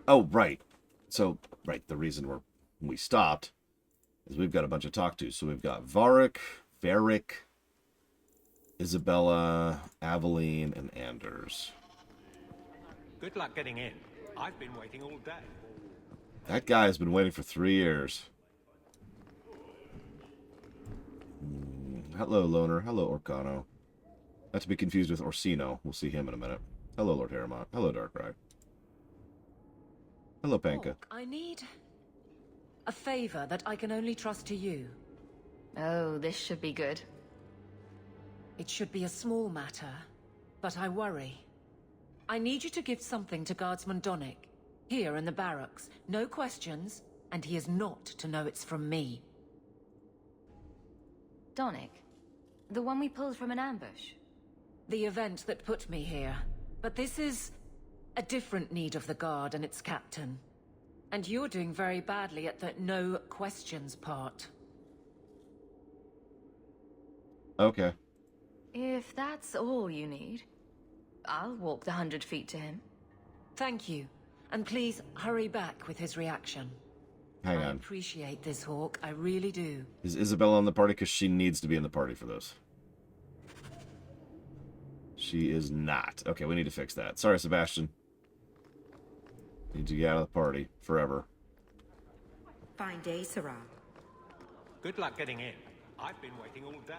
Oh, right. So, right, the reason we stopped is we've got a bunch of talk to. So we've got Varric, Isabella, Aveline, and Anders. Good luck getting in. I've been waiting all day. That guy has been waiting for 3 years. Hello, Loner. Hello, Orcano. Not to be confused with Orsino. We'll see him in a minute. Hello, Lord Harrimont. Hello, Darkrai. Hello, Panka. Hawk, I need a favor that I can only trust to you. Oh, this should be good. It should be a small matter, but I worry. I need you to give something to Guardsman Donic, here in the barracks. No questions, and he is not to know it's from me. Donic? The one we pulled from an ambush? The event that put me here. But this is a different need of the Guard and its captain. And you're doing very badly at the no questions part. Okay. If that's all you need, I'll walk the 100 feet to him. Thank you. And please, hurry back with his reaction. Hang I on. appreciate this, Hawk. I really do. Is Isabella in the party? Because she needs to be in the party for this. She is not. Okay, we need to fix that. Sorry, Sebastian. Need to get out of the party. Forever. Fine day, Sarah. Good luck getting in. I've been waiting all day.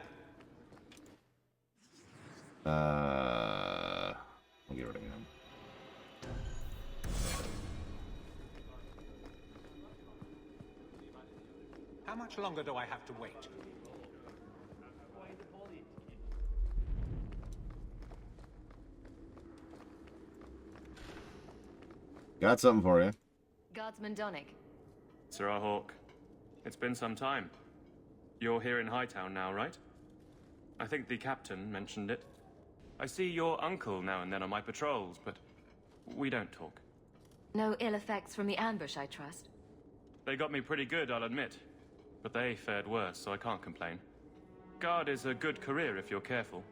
I'll get rid of him. How much longer do I have to wait? Got something for you. Guardsman Donic. Sir Hawk, it's been some time. You're here in Hightown now, right? I think the captain mentioned it. I see your uncle now and then on my patrols, but we don't talk. No ill effects from the ambush, I trust. They got me pretty good, I'll admit. But they fared worse, so I can't complain. Guard is a good career if you're careful.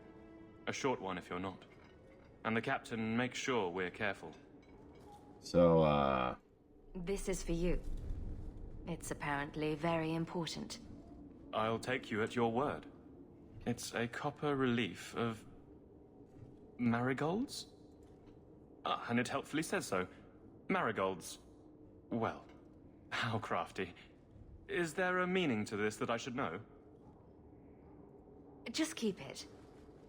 A short one if you're not. And the captain makes sure we're careful. So, This is for you. It's apparently very important. I'll take you at your word. It's a copper relief of marigolds? Ah, and it helpfully says so. Marigolds. Well, how crafty. Is there a meaning to this that I should know? Just keep it.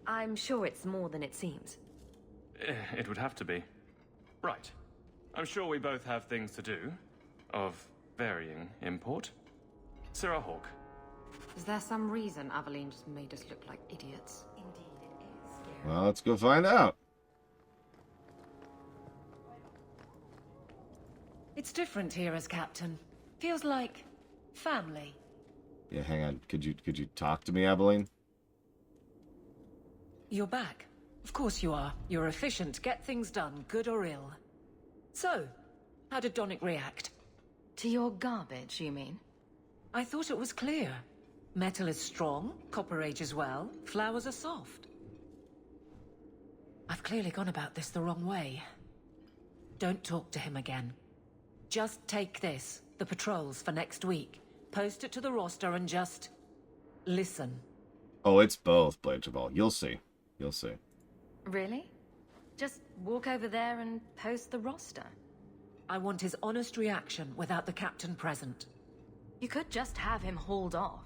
I'm sure it's more than it seems. It would have to be. Right. I'm sure we both have things to do. Of varying import. Sir Hawk. Is there some reason Aveline just made us look like idiots? Indeed it is. well, let's go find out. It's different here as captain. Feels like family. Yeah, hang on. Could you talk to me, Aveline? You're back. Of course you are. You're efficient, get things done, good or ill. So, how did Donic react? To your garbage, you mean? I thought it was clear. Metal is strong, copper ages well, flowers are soft. I've clearly gone about this the wrong way. Don't talk to him again. Just take this, the patrols for next week. Post it to the roster and just listen. Oh, it's both, Blancheball. You'll see. You'll see. Really? Just walk over there and post the roster. I want his honest reaction without the captain present. You could just have him hauled off.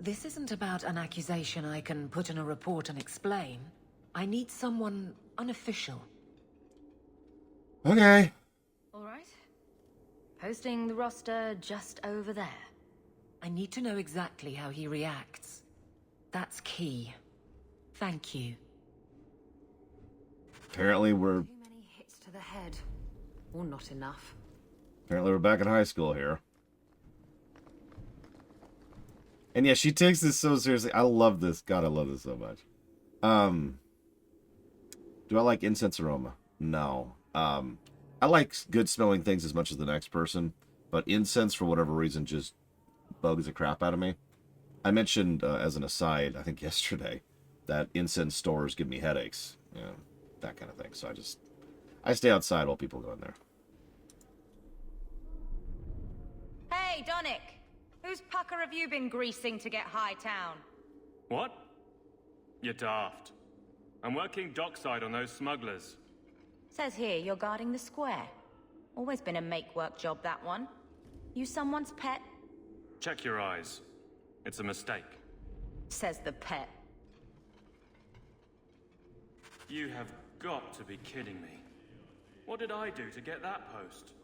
This isn't about an accusation I can put in a report and explain. I need someone unofficial. Okay. All right. Posting the roster just over there. I need to know exactly how he reacts. That's key. Thank you. Apparently we're Too many hits to the head. Or not enough. back in high school here. And yeah, she takes this so seriously. I love this. God, I love this so much. Do I like incense aroma? No. I like good smelling things as much as the next person, but incense, for whatever reason, just bugs the crap out of me. I mentioned, as an aside, I think yesterday, that incense stores give me headaches. You know, that kind of thing. So I stay outside while people go in there. Hey, Donic! Whose pucker have you been greasing to get Hightown? What? You're daft. I'm working dockside on those smugglers. Says here you're guarding the square. Always been a make-work job, that one. You someone's pet? Check your eyes. It's a mistake. Says the pet. You have got to be kidding me. What did I do to get that post?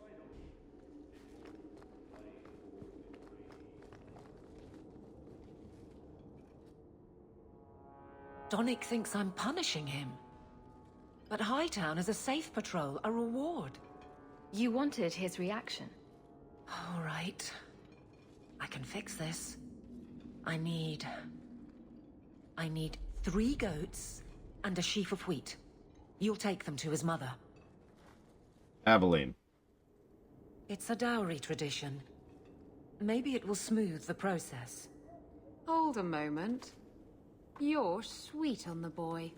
Donic thinks I'm punishing him. But Hightown is a safe patrol, a reward. You wanted his reaction. All right. I can fix this. I need 3 goats and a sheaf of wheat. You'll take them to his mother. Aveline. It's a dowry tradition. Maybe it will smooth the process. Hold a moment. You're sweet on the boy.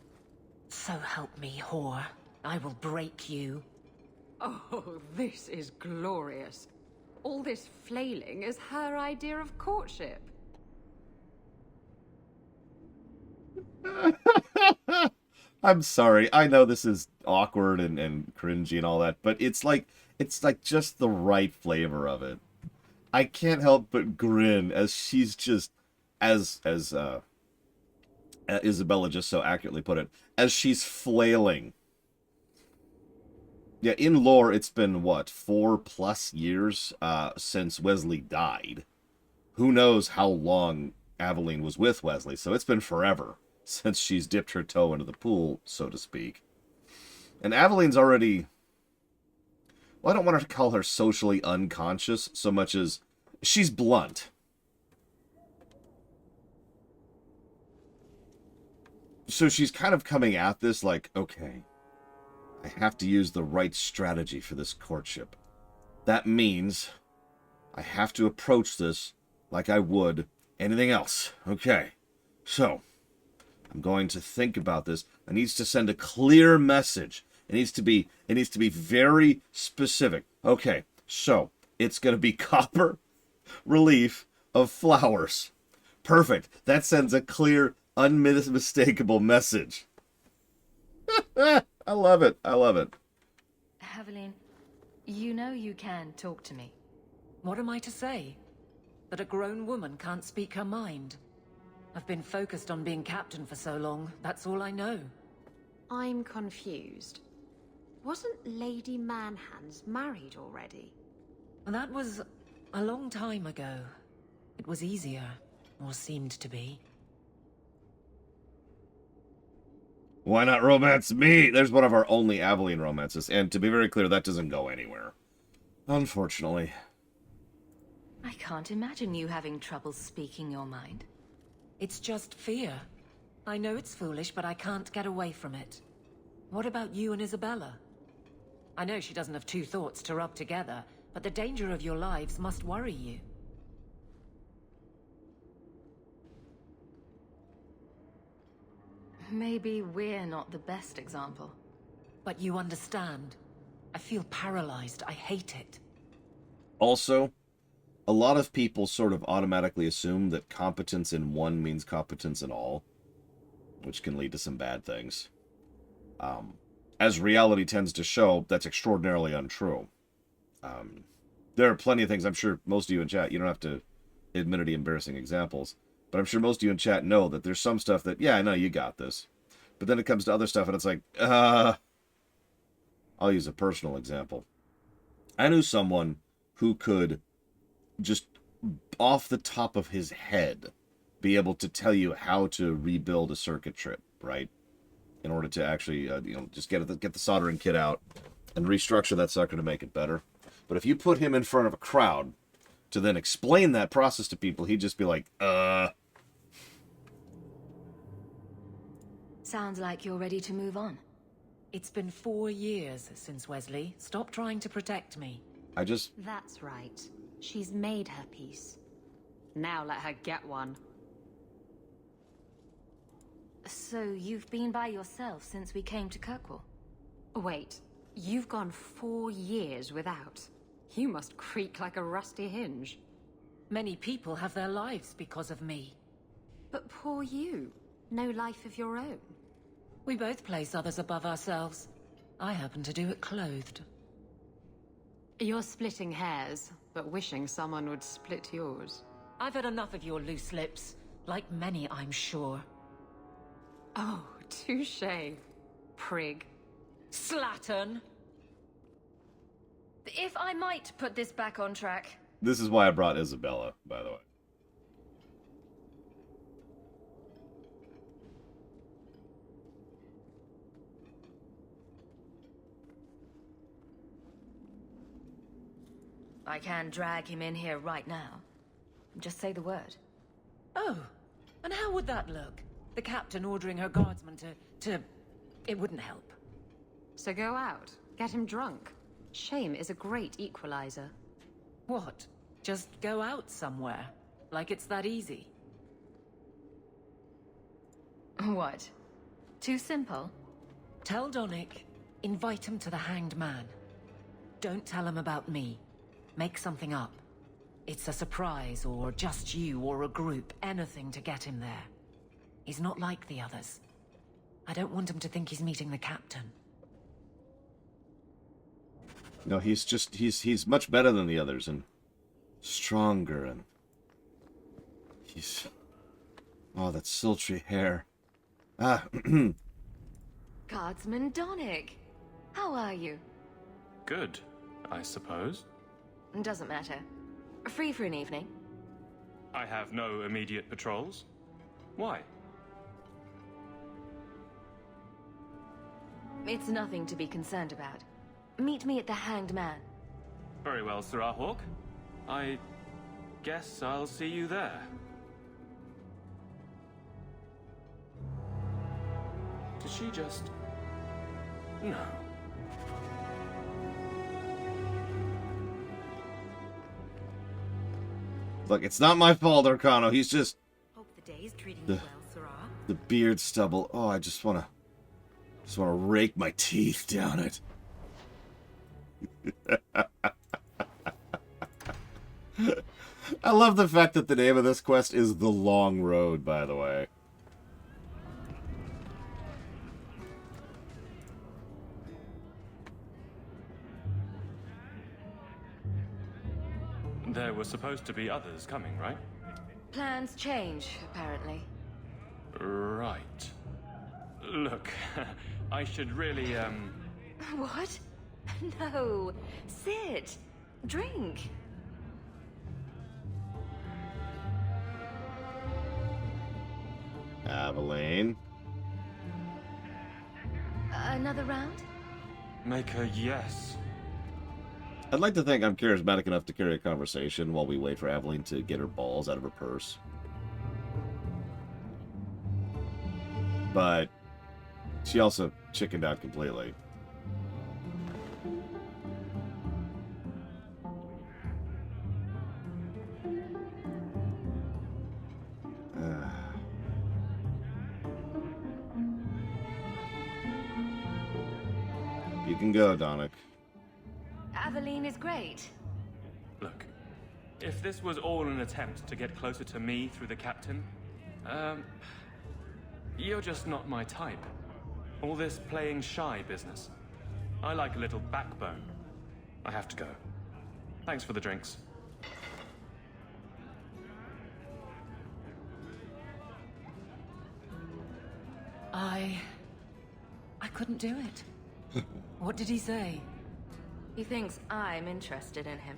So help me, whore. I will break you. Oh, this is glorious. All this flailing is her idea of courtship. I'm sorry. I know this is awkward and cringy and all that, but it's like just the right flavor of it. I can't help but grin as she's just as Isabella just so accurately put it, as she's flailing. Yeah, in lore, it's been, what, 4+ years since Wesley died. Who knows how long Aveline was with Wesley, so it's been forever since she's dipped her toe into the pool, so to speak. And Aveline's already... Well, I don't want to call her socially unconscious so much as she's blunt. So she's kind of coming at this like, okay, I have to use the right strategy for this courtship. That means I have to approach this like I would anything else. Okay, so I'm going to think about this. I need to send a clear message. It needs to be very specific. Okay, so it's going to be copper relief of flowers. Perfect. That sends a clear, unmistakable message. I love it. I love it. Aveline, you know you can talk to me. What am I to say? That a grown woman can't speak her mind? I've been focused on being captain for so long, that's all I know. I'm confused. Wasn't Lady Manhands married already? That was a long time ago. It was easier, or seemed to be. Why not romance me? There's one of our only Aveline romances, and to be very clear, that doesn't go anywhere. Unfortunately. I can't imagine you having trouble speaking your mind. It's just fear. I know it's foolish, but I can't get away from it. What about you and Isabella? I know she doesn't have 2 thoughts to rub together, but the danger of your lives must worry you. Maybe we're not the best example. But you understand. I feel paralyzed. I hate it. Also, a lot of people sort of automatically assume that competence in one means competence in all, which can lead to some bad things. As reality tends to show, that's extraordinarily untrue. There are plenty of things, I'm sure most of you in chat, you don't have to admit any embarrassing examples, but I'm sure most of you in chat know that there's some stuff that, yeah, I know you got this. But then it comes to other stuff and it's like, I'll use a personal example. I knew someone who could just off the top of his head be able to tell you how to rebuild a circuit trip, right? In order to actually, just get the soldering kit out and restructure that sucker to make it better. But if you put him in front of a crowd to then explain that process to people, he'd just be like, Sounds like you're ready to move on. It's been 4 years since Wesley. Stop trying to protect me. That's right. She's made her peace. Now let her get one. So you've been by yourself since we came to Kirkwall? Wait, you've gone 4 years without. You must creak like a rusty hinge. Many people have their lives because of me. But poor you. No life of your own. We both place others above ourselves. I happen to do it clothed. You're splitting hairs, but wishing someone would split yours. I've had enough of your loose lips. Like many, I'm sure. Oh, touché, prig. Slattern! If I might put this back on track. This is why I brought Isabella, by the way. I can drag him in here right now. Just say the word. Oh, and how would that look? The captain ordering her guardsmen to... It wouldn't help. So go out, get him drunk. Shame is a great equalizer. What? Just go out somewhere? Like it's that easy? What? Too simple? Tell Donic, invite him to the Hanged Man. Don't tell him about me. Make something up. It's a surprise, or just you, or a group, anything to get him there. He's not like the others. I don't want him to think he's meeting the captain. No, he's much better than the others, and stronger, and he's... Oh, that sultry hair. Ah, Guardsman Donic. How are you? Good, I suppose. Doesn't matter. Free for an evening? I have no immediate patrols. Why? It's nothing to be concerned about. Meet me at the Hanged Man. Very well, Sir Hawk. I guess I'll see you there. Did she just... No. look, it's not my fault, Arcano. He's just... Hope the day is treating you well, Sirrah. The beard stubble. Oh, I just want to rake my teeth down it. I love the fact that the name of this quest is The Long Road, by the way. There were supposed to be others coming, right? Plans change, apparently. Right. Look, I should really, What? No. Sit. Drink. Aveline. Another round? make a yes. I'd like to think I'm charismatic enough to carry a conversation while we wait for Aveline to get her balls out of her purse. But she also chickened out completely. You can go, Donic. Aveline is great. Look, if this was all an attempt to get closer to me through the captain, you're just not my type. All this playing shy business. I like a little backbone. I have to go. Thanks for the drinks. I couldn't do it. What did he say? He thinks I'm interested in him.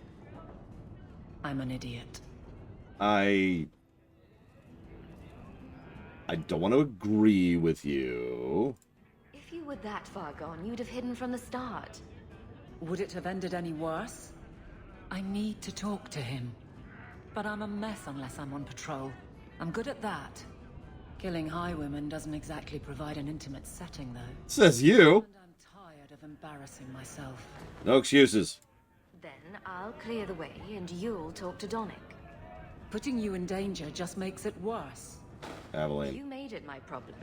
I'm an idiot. I don't want to agree with you. If you were that far gone, you'd have hidden from the start. Would it have ended any worse? I need to talk to him. But I'm a mess unless I'm on patrol. I'm good at that. Killing highwaymen doesn't exactly provide an intimate setting, though. Says you. And I'm tired of embarrassing myself. No excuses. Then I'll clear the way and you'll talk to Donic. Putting you in danger just makes it worse. Aveline. You made it my problem.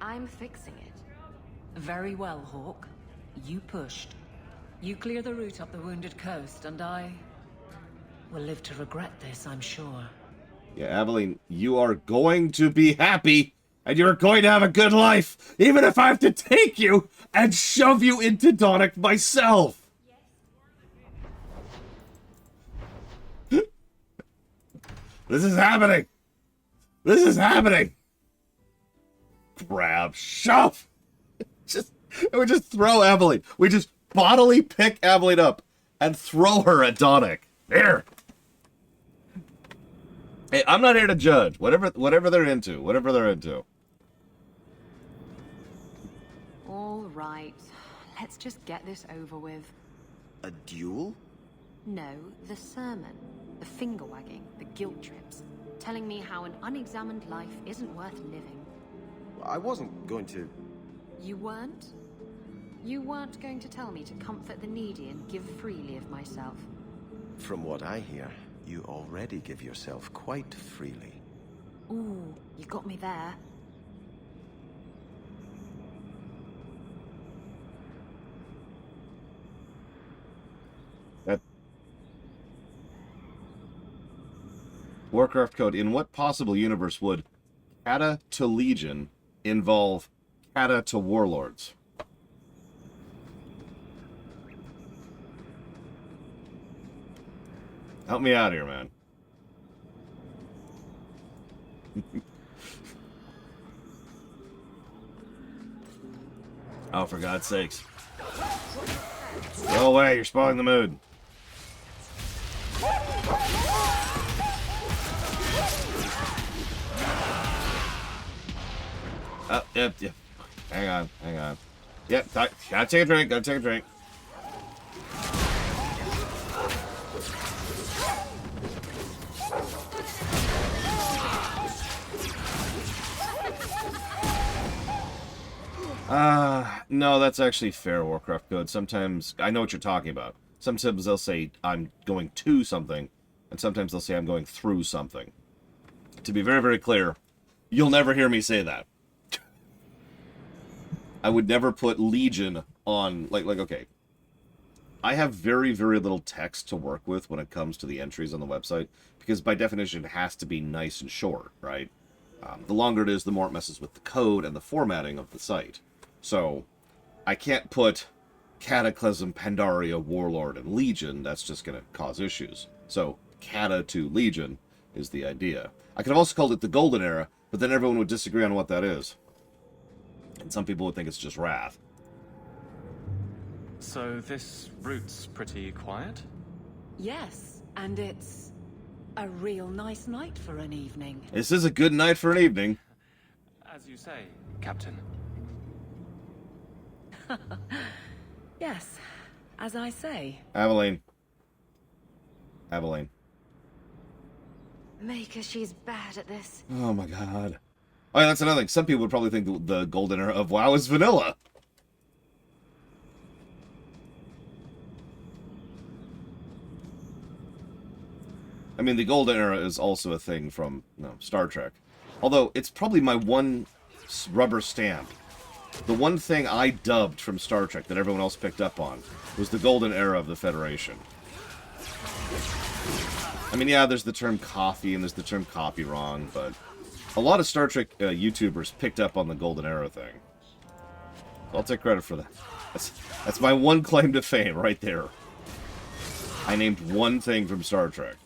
I'm fixing it. Very well, Hawk. You pushed. You clear the route up the Wounded Coast, and I will live to regret this, I'm sure. Yeah, Aveline, you are going to be happy, and you're going to have a good life, even if I have to take you and shove you into Donic myself. This is happening. This is happening. Grab, shove. We just throw Aveline. We just bodily pick Aveline up and throw her at Donic. There. Hey, I'm not here to judge. Whatever they're into. Whatever they're into. All right. Let's just get this over with. A duel? No, the sermon. The finger-wagging, the guilt trips. Telling me how an unexamined life isn't worth living. I wasn't going to... You weren't? You weren't going to tell me to comfort the needy and give freely of myself. From what I hear, you already give yourself quite freely. Ooh, you got me there. Warcraft code. In what possible universe would Cata to Legion involve Cata to Warlords? Help me out here, man. Oh, for God's sakes. Go away, you're spoiling the mood. Yep. Hang on. Yep, gotta take a drink, No, that's actually fair, Warcraft code. Sometimes, I know what you're talking about. Sometimes they'll say, I'm going to something, and sometimes they'll say, I'm going through something. To be very, very clear, you'll never hear me say that. I would never put Legion on, okay. I have very, very little text to work with when it comes to the entries on the website, because by definition it has to be nice and short, right? The longer it is, the more it messes with the code and the formatting of the site. So, I can't put Cataclysm, Pandaria, Warlord, and Legion. That's just going to cause issues. So, Cata to Legion is the idea. I could have also called it the Golden Era, but then everyone would disagree on what that is. And some people would think it's just Wrath. So this route's pretty quiet? Yes, and it's a real nice night for an evening. This is a good night for an evening. As you say, Captain. Yes, as I say. Aveline. Maker, she's bad at this. Oh my god. Oh yeah, that's another thing. Some people would probably think the Golden Era of WoW is vanilla. I mean, the Golden Era is also a thing from Star Trek. Although, it's probably my one rubber stamp. The one thing I dubbed from Star Trek that everyone else picked up on was the Golden Era of the Federation. I mean, yeah, there's the term coffee and there's the term copy wrong, but a lot of Star Trek YouTubers picked up on the Golden Era thing. I'll take credit for that. That's my one claim to fame right there. I named one thing from Star Trek.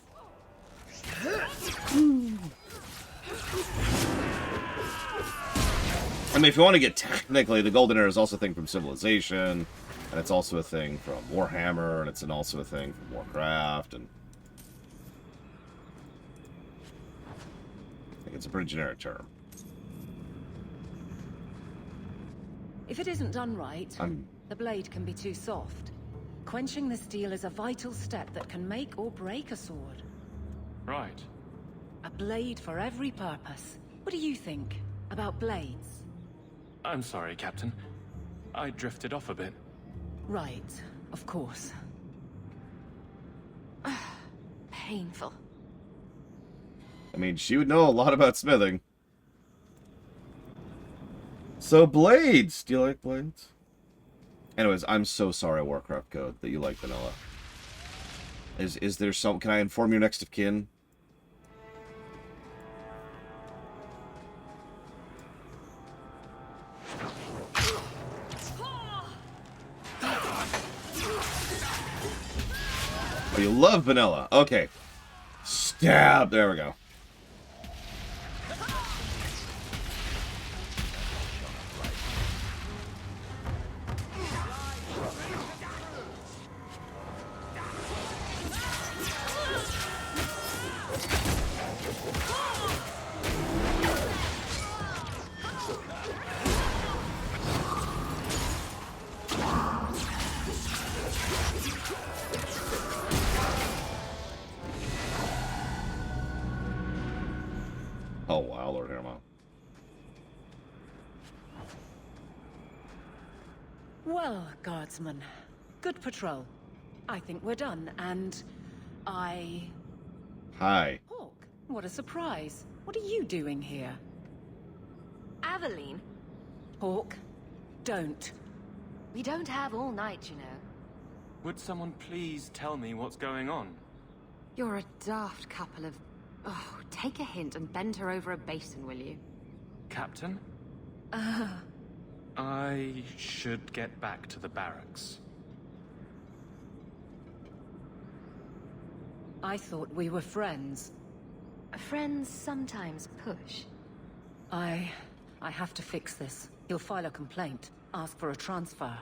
I mean, if you want to get technically, the Golden Era is also a thing from Civilization, and it's also a thing from Warhammer, and it's also a thing from Warcraft, and I think it's a pretty generic term. If it isn't done right, the blade can be too soft. Quenching the steel is a vital step that can make or break a sword. Right. A blade for every purpose. What do you think about blades? I'm sorry, Captain. I drifted off a bit. Right, of course. Painful. I mean, she would know a lot about smithing. So, blades! Do you like blades? Anyways, I'm so sorry, Warcraft Code, that you like vanilla. Is there some... Can I inform your next of kin? Oh, you love vanilla. Okay. Stab. There we go. Oh, wow, Lord Hermo. Well, guardsman, good patrol. I think we're done, and I... Hi. Hawk, what a surprise. What are you doing here? Aveline? Hawk, don't. We don't have all night, you know. Would someone please tell me what's going on? You're a daft couple of... Oh, take a hint and bend her over a basin, will you? Captain? I should get back to the barracks. I thought we were friends. Friends sometimes push. I have to fix this. He'll file a complaint, ask for a transfer.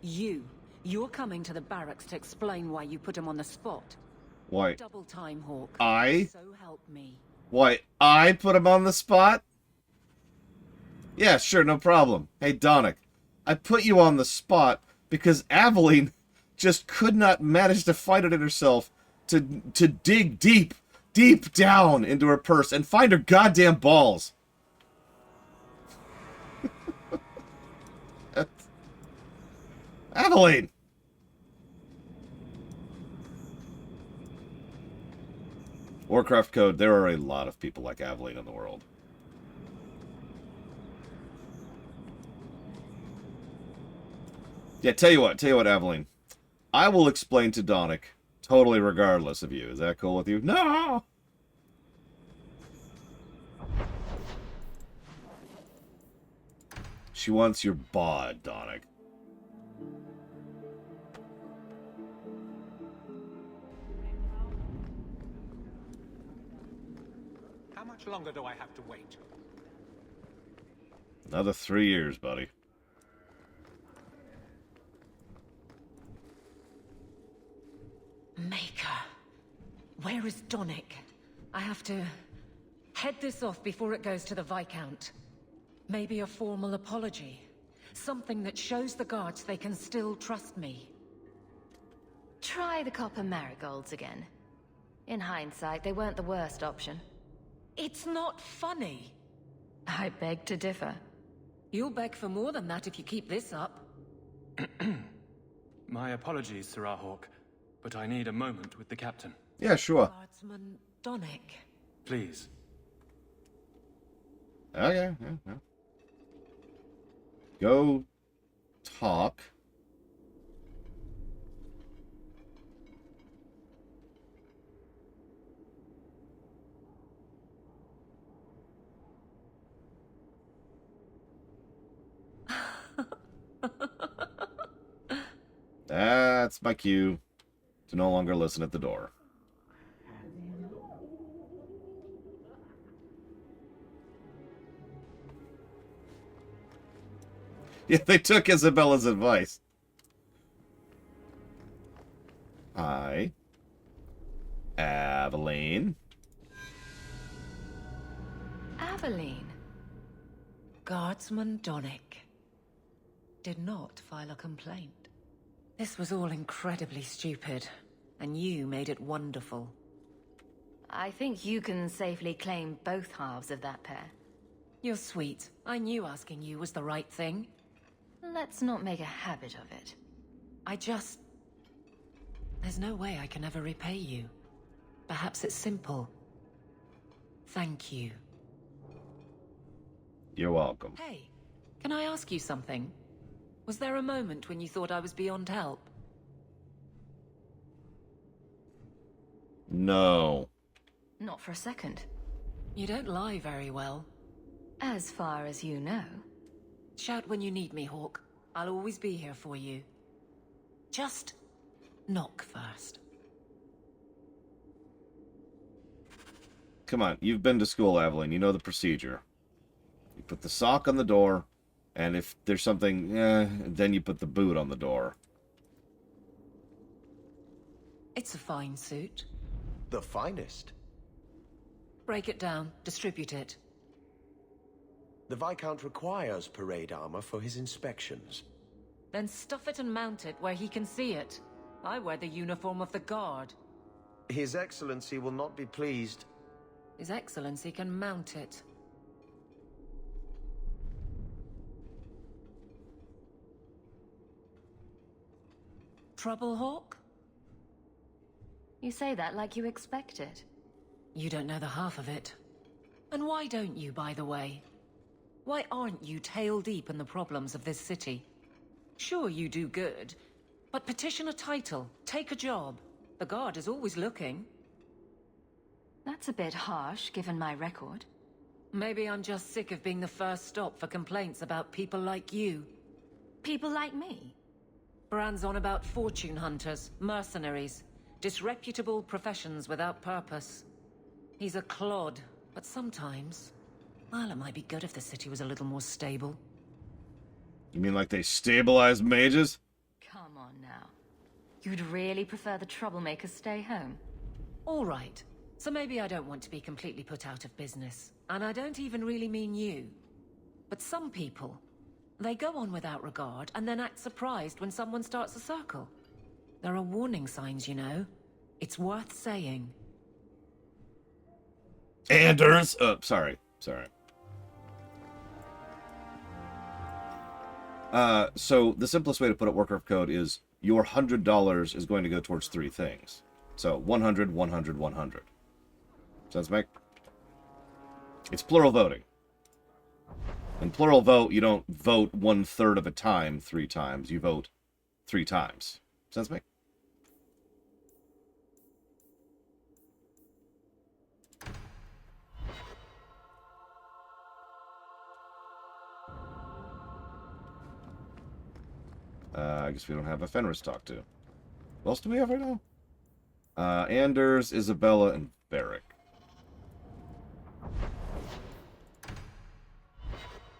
You're coming to the barracks to explain why you put him on the spot. Why? Double time, Hawk. I? So help me. Why, I put him on the spot? Yeah, sure, no problem. Hey, Donic, I put you on the spot because Aveline just could not manage to fight it in herself to dig deep down into her purse and find her goddamn balls. Aveline! Warcraft code, there are a lot of people like Aveline in the world. Yeah, tell you what, Aveline. I will explain to Donic, totally regardless of you. Is that cool with you? No! She wants your bod, Donic. How much longer do I have to wait? Another 3 years, buddy. Maker. Where is Donic? I have to head this off before it goes to the Viscount. Maybe a formal apology. Something that shows the guards they can still trust me. Try the copper marigolds again. In hindsight, they weren't the worst option. It's not funny. I beg to differ. You'll beg for more than that if you keep this up. My apologies, Sir Hawk, but I need a moment with the captain. Yeah, sure. Guardsman Donic. Please. Okay, yeah. Go talk. That's my cue to no longer listen at the door. Yeah, they took Isabella's advice. Hi. Aveline. Aveline. Guardsman Donic did not file a complaint. This was all incredibly stupid, and you made it wonderful. I think you can safely claim both halves of that pair. You're sweet. I knew asking you was the right thing. Let's not make a habit of it. There's no way I can ever repay you. Perhaps it's simple. Thank you. You're welcome. Hey, can I ask you something? Was there a moment when you thought I was beyond help? No. Not for a second. You don't lie very well. As far as you know. Shout when you need me, Hawk. I'll always be here for you. Just knock first. Come on, you've been to school, Aveline. You know the procedure. You put the sock on the door, and if there's something, then you put the boot on the door. It's a fine suit. The finest. Break it down, distribute it. The Viscount requires parade armor for his inspections. Then stuff it and mount it where he can see it. I wear the uniform of the Guard. His Excellency will not be pleased. His Excellency can mount it. Trouble, Hawk? You say that like you expect it. You don't know the half of it. And why don't you, by the way? Why aren't you tail deep in the problems of this city? Sure, you do good, but petition a title, take a job. The Guard is always looking. That's a bit harsh, given my record. Maybe I'm just sick of being the first stop for complaints about people like you. People like me? Brand's on about fortune hunters, mercenaries, disreputable professions without purpose. He's a clod, but sometimes... well, it might be good if the city was a little more stable. You mean like they stabilize mages? Come on now. You'd really prefer the troublemakers stay home? All right. So maybe I don't want to be completely put out of business. And I don't even really mean you. But some people, they go on without regard and then act surprised when someone starts a circle. There are warning signs, you know. It's worth saying. Anders! Sorry. So the simplest way to put it, worker of code, is your $100 is going to go towards 3 things. So 100, 100, 100. Sounds make? It's plural voting. In plural vote, you don't vote 1/3 of a time 3 times. You vote 3 times. Sounds make? I guess we don't have a Fenris to talk to. What else do we have right now? Anders, Isabella, and Varric.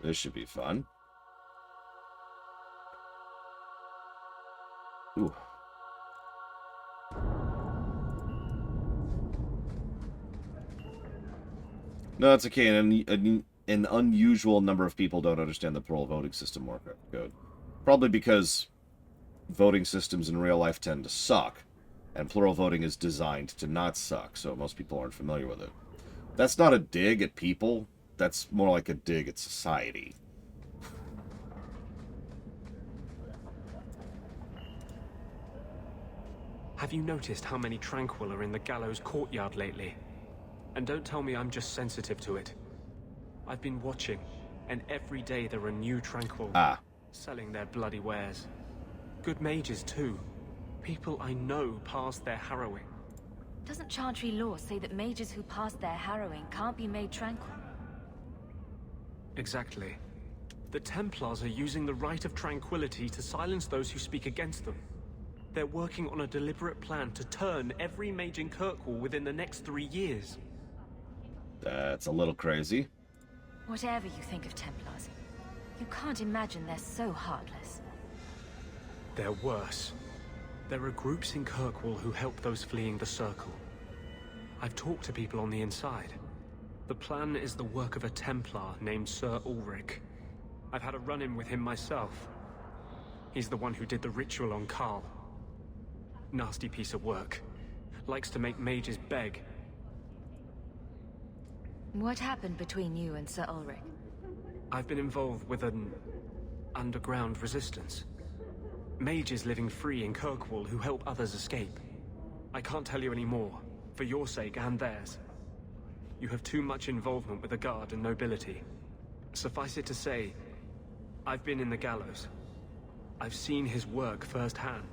This should be fun. Ooh. No, it's okay. An unusual number of people don't understand the plural voting system worker code. Probably because voting systems in real life tend to suck, and plural voting is designed to not suck, so most people aren't familiar with it. That's not a dig at people. That's more like a dig at society. Have you noticed how many tranquil are in the Gallows courtyard lately? And don't tell me I'm just sensitive to it. I've been watching, and every day there are new tranquil selling their bloody wares. Good mages too. People I know pass their harrowing. Doesn't Chantry law say that mages who pass their harrowing can't be made tranquil? Exactly. The Templars are using the right of tranquility to silence those who speak against them. They're working on a deliberate plan to turn every mage in Kirkwall within the next 3 years. That's a little crazy. Whatever you think of Templars, you can't imagine they're so heartless. They're worse. There are groups in Kirkwall who help those fleeing the Circle. I've talked to people on the inside. The plan is the work of a Templar named Sir Ulrich. I've had a run-in with him myself. He's the one who did the ritual on Karl. Nasty piece of work. Likes to make mages beg. What happened between you and Sir Ulrich? I've been involved with an underground resistance. Mages living free in Kirkwall who help others escape. I can't tell you any more, for your sake and theirs. You have too much involvement with the Guard and nobility. Suffice it to say, I've been in the Gallows. I've seen his work firsthand.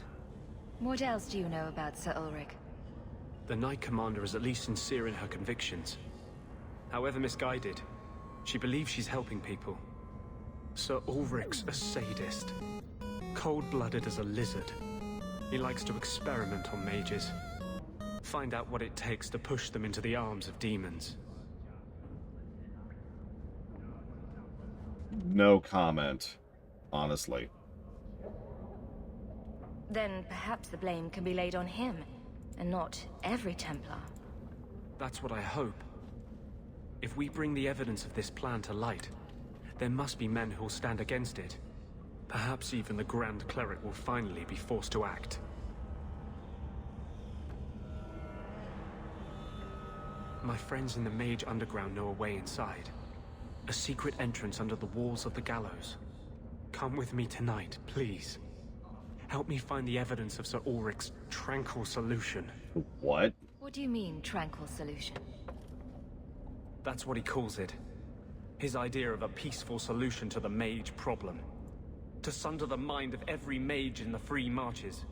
What else do you know about Sir Ulrich? The Knight Commander is at least sincere in her convictions. However misguided, she believes she's helping people. Sir Ulrich's a sadist. Cold-blooded as a lizard. He likes to experiment on mages. Find out what it takes to push them into the arms of demons. No comment, honestly. Then perhaps the blame can be laid on him, and not every Templar. That's what I hope. If we bring the evidence of this plan to light, there must be men who'll stand against it. Perhaps even the Grand Cleric will finally be forced to act. My friends in the Mage Underground know a way inside. A secret entrance under the walls of the Gallows. Come with me tonight, please. Help me find the evidence of Sir Ulrich's tranquil solution. What? What do you mean, tranquil solution? That's what he calls it. His idea of a peaceful solution to the mage problem. To sunder the mind of every mage in the Free Marches.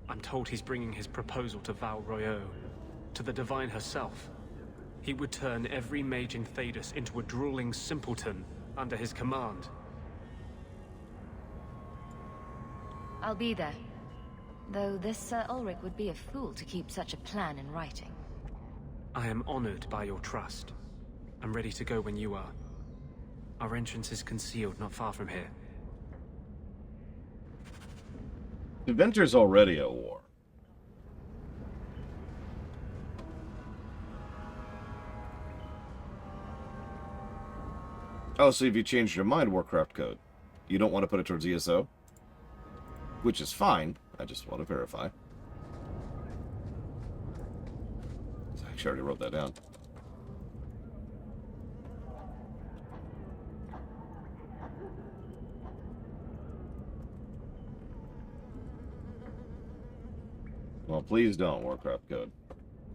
I'm told he's bringing his proposal to Val Royeaux, to the Divine herself. He would turn every mage in Thedas into a drooling simpleton under his command. I'll be there. Though this Sir Ulrich would be a fool to keep such a plan in writing. I am honored by your trust. I'm ready to go when you are. Our entrance is concealed not far from here. The Venture's already at war. Oh, so if you changed your mind, Warcraft code, you don't want to put it towards ESO? Which is fine. I just want to verify. I actually already wrote that down. Well, please don't, Warcraft code.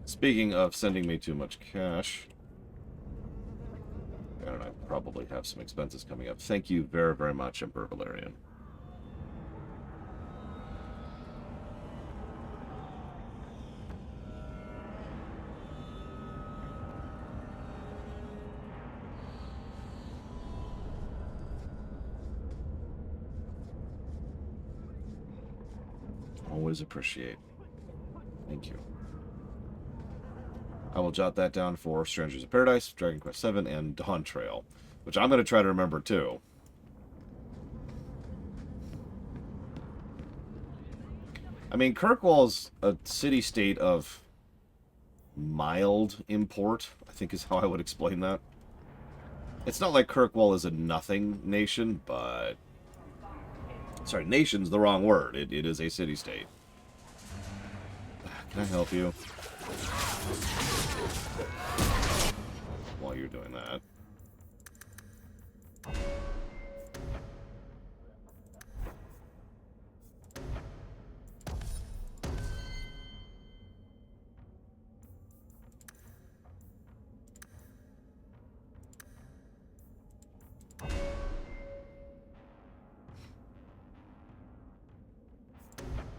Speaking of sending me too much cash, and I probably have some expenses coming up. Thank you very, very much, Emperor Valerian. Always appreciate. Thank you. I will jot that down for Strangers of Paradise, Dragon Quest VII, and Dawn Trail, which I'm going to try to remember too. I mean, Kirkwall's a city-state of mild import, I think is how I would explain that. It's not like Kirkwall is a nothing nation, but... Sorry, nation's the wrong word. It is a city-state. Can I help you? While you're doing that.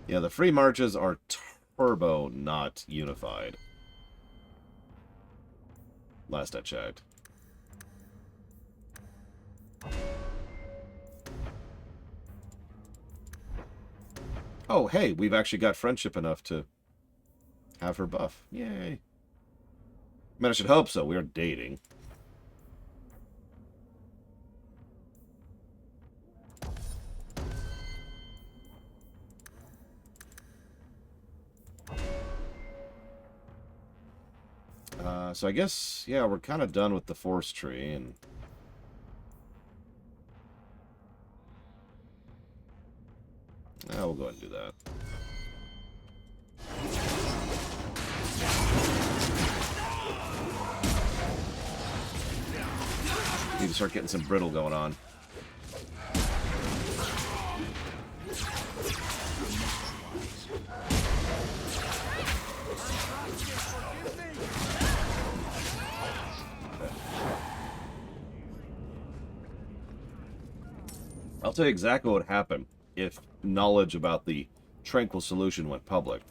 Yeah, the free marches are turbo, not unified. Last I checked. Oh, hey, we've actually got friendship enough to have her buff. Yay. I mean, I should hope so. We are dating. So I guess, yeah, we're kind of done with the forest tree, and... yeah, we'll go ahead and do that. Need to start getting some brittle going on. I'll tell you exactly what happened if knowledge about the tranquil solution went public.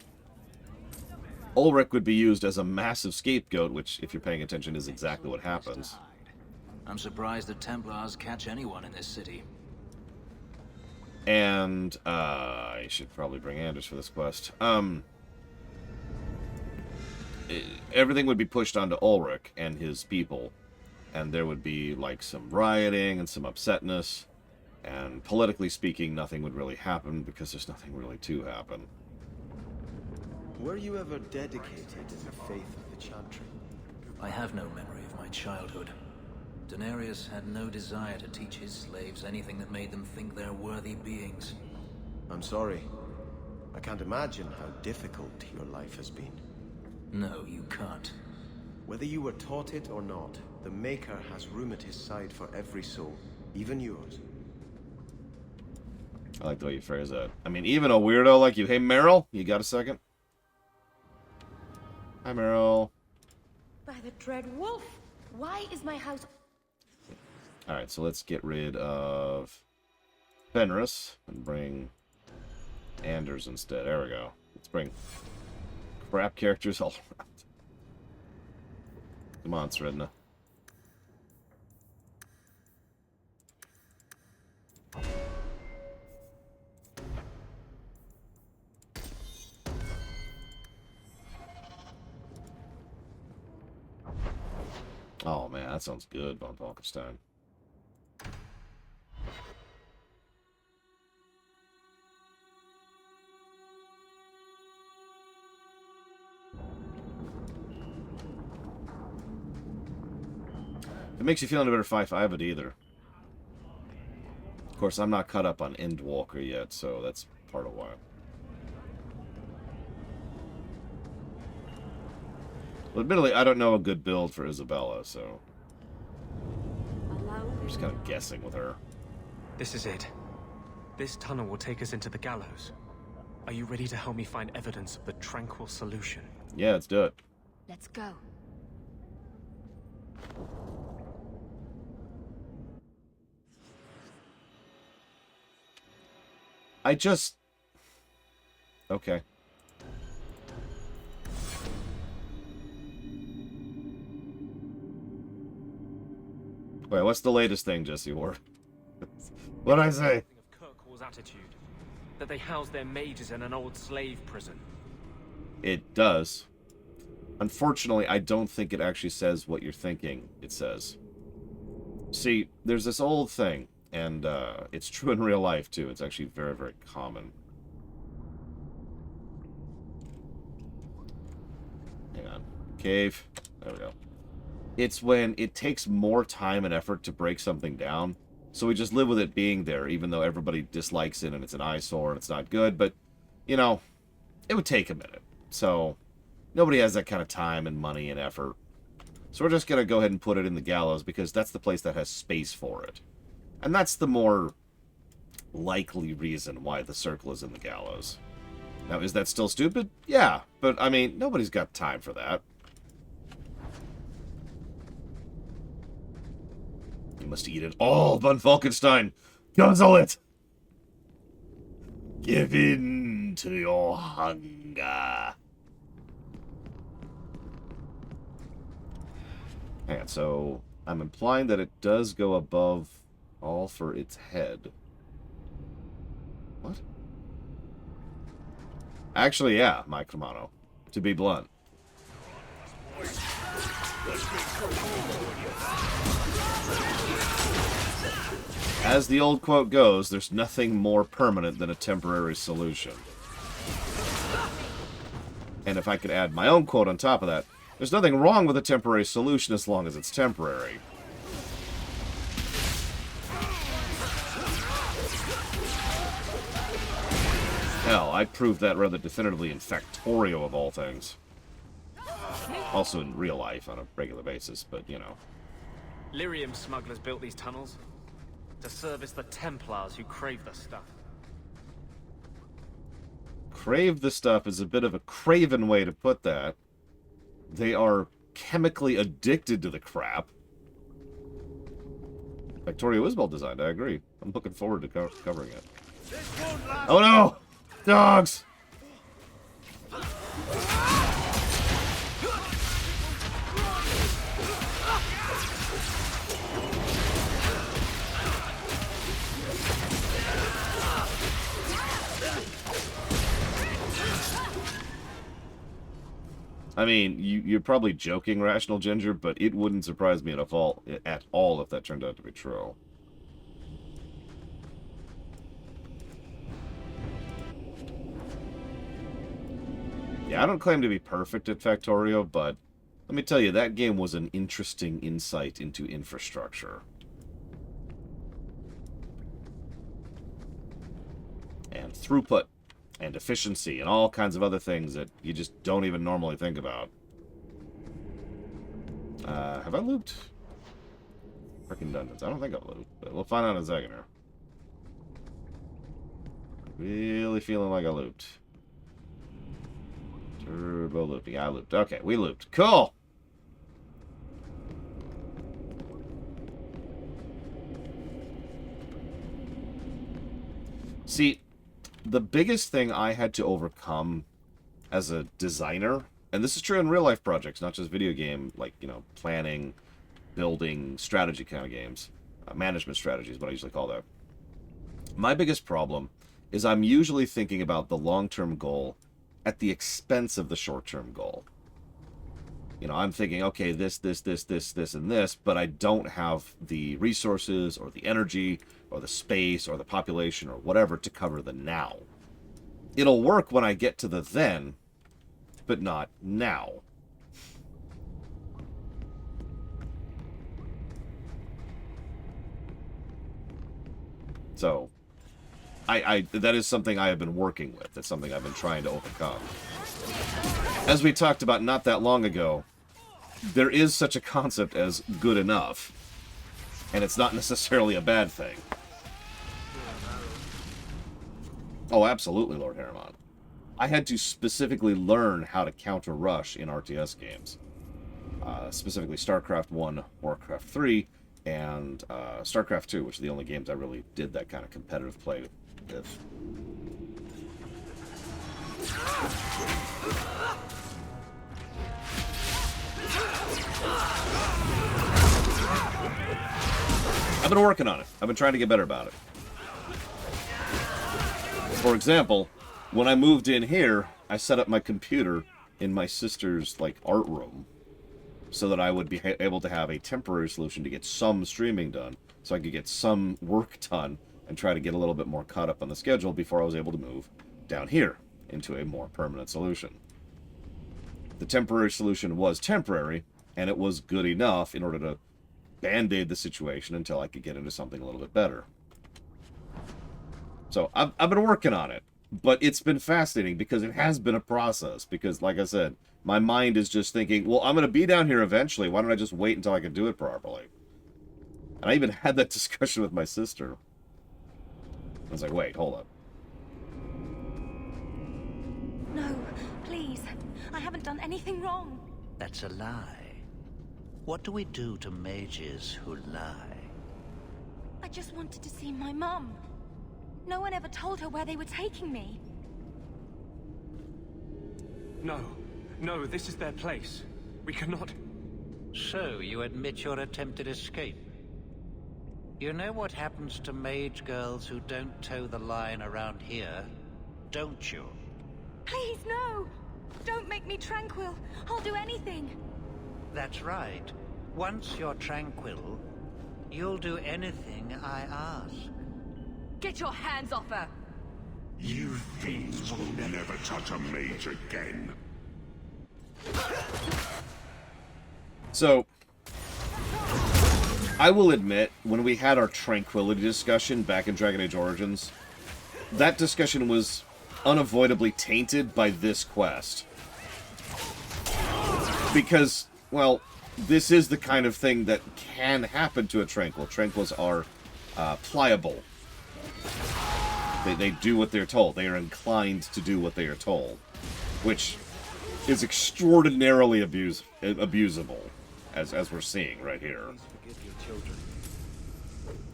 Ulrich would be used as a massive scapegoat, which, if you're paying attention, is exactly what happens. I'm surprised the Templars catch anyone in this city. And, I should probably bring Anders for this quest. Everything would be pushed onto Ulrich and his people. And there would be, like, some rioting and some upsetness. And politically speaking, nothing would really happen because there's nothing really to happen. Were you ever dedicated in the faith of the Chantry? I have no memory of my childhood. Denarius had no desire to teach his slaves anything that made them think they're worthy beings. I'm sorry. I can't imagine how difficult your life has been. No, you can't. Whether you were taught it or not, the Maker has room at his side for every soul, even yours. I like the way you phrase that. I mean, even a weirdo like you. Hey, Merril, you got a second? Hi, Merril. By the dread wolf, why is my house... Alright, so let's get rid of Fenris and bring Anders instead. There we go. Let's bring crap characters all around. Come on, Sredna. Oh man, that sounds good, von Falkenstein. If it makes you feel any better, Fife, I haven't either. Of course, I'm not caught up on Endwalker yet, so that's part of why. Well, admittedly, I don't know a good build for Isabella, so I'm just kind of guessing with her. This is it. This tunnel will take us into the Gallows. Are you ready to help me find evidence of the tranquil solution? Yeah, let's do it. Let's go. I just... Okay. Wait, what's the latest thing, Jesse Ward? What'd I say? Of Kirkwall's attitude. That they house their mages in an old slave prison. It does. Unfortunately, I don't think it actually says what you're thinking it says. See, there's this old thing, and it's true in real life, too. It's actually very, very common. Hang on. Cave. There we go. It's when it takes more time and effort to break something down, so we just live with it being there, even though everybody dislikes it and it's an eyesore and it's not good. But, you know, it would take a minute. So, nobody has that kind of time and money and effort. So we're just going to go ahead and put it in the Gallows, because that's the place that has space for it. And that's the more likely reason why the circle is in the Gallows. Now, is that still stupid? Yeah, but, I mean, nobody's got time for that. You must eat it all, von Falkenstein! Guzzle it! Give in to your hunger. Hang on, so I'm implying that it does go above all for its head. What? Actually, yeah, Mike Romano. To be blunt. As the old quote goes, there's nothing more permanent than a temporary solution. And if I could add my own quote on top of that, there's nothing wrong with a temporary solution as long as it's temporary. Hell, I proved that rather definitively in Factorio of all things. Also in real life on a regular basis, but you know. Lyrium smugglers built these tunnels to service the Templars who crave the stuff. Crave the stuff is a bit of a craven way to put that. They are chemically addicted to the crap. Factorio is well designed, I agree. I'm looking forward to covering it. Oh no! Dogs! I mean, you're probably joking, Rational Ginger, but it wouldn't surprise me at all if that turned out to be true. Yeah, I don't claim to be perfect at Factorio, but let me tell you, that game was an interesting insight into infrastructure. And throughput, and efficiency, and all kinds of other things that you just don't even normally think about. Have I looped? Frickin' dungeons. I don't think I've looped, but we'll find out in a second here. Really feeling like I looped. Turbo looping. I looped. Okay, we looped. Cool! See, the biggest thing I had to overcome as a designer, and this is true in real-life projects, not just video game, like, you know, planning, building, strategy kind of games. Management strategy is what I usually call that. My biggest problem is I'm usually thinking about the long-term goal at the expense of the short-term goal. You know, I'm thinking, okay, this, and this, but I don't have the resources or the energy or the space or the population or whatever to cover the now. It'll work when I get to the then, but not now. So, that is something I have been working with. That's something I've been trying to overcome. As we talked about not that long ago, there is such a concept as good enough. And it's not necessarily a bad thing. Oh, absolutely, Lord Harriman. I had to specifically learn how to counter-rush in RTS games. Specifically StarCraft 1, Warcraft 3, and StarCraft 2, which are the only games I really did that kind of competitive play with. I've been working on it. I've been trying to get better about it. For example, when I moved in here, I set up my computer in my sister's, like, art room so that I would be able to have a temporary solution to get some streaming done, so I could get some work done and try to get a little bit more caught up on the schedule before I was able to move down here into a more permanent solution. The temporary solution was temporary, and it was good enough in order to band-aid the situation until I could get into something a little bit better. So, I've been working on it, but it's been fascinating because it has been a process, because, like I said, my mind is just thinking, well, I'm going to be down here eventually, why don't I just wait until I can do it properly? And I even had that discussion with my sister. I was like, wait, hold up. No, please. I haven't done anything wrong. That's a lie. What do we do to mages who lie? I just wanted to see my mum. No one ever told her where they were taking me. No. No, this is their place. We cannot... So, you admit your attempted escape? You know what happens to mage girls who don't toe the line around here, don't you? Please, no! Don't make me tranquil. I'll do anything. That's right. Once you're tranquil, you'll do anything I ask. Get your hands off her! You fiends will never touch a mage again. So, I will admit, when we had our tranquility discussion back in Dragon Age Origins, that discussion was unavoidably tainted by this quest. Because, well, this is the kind of thing that can happen to a tranquil. Tranquils are pliable. They do what they're told. They are inclined to do what they are told. Which is extraordinarily abusable, as we're seeing right here.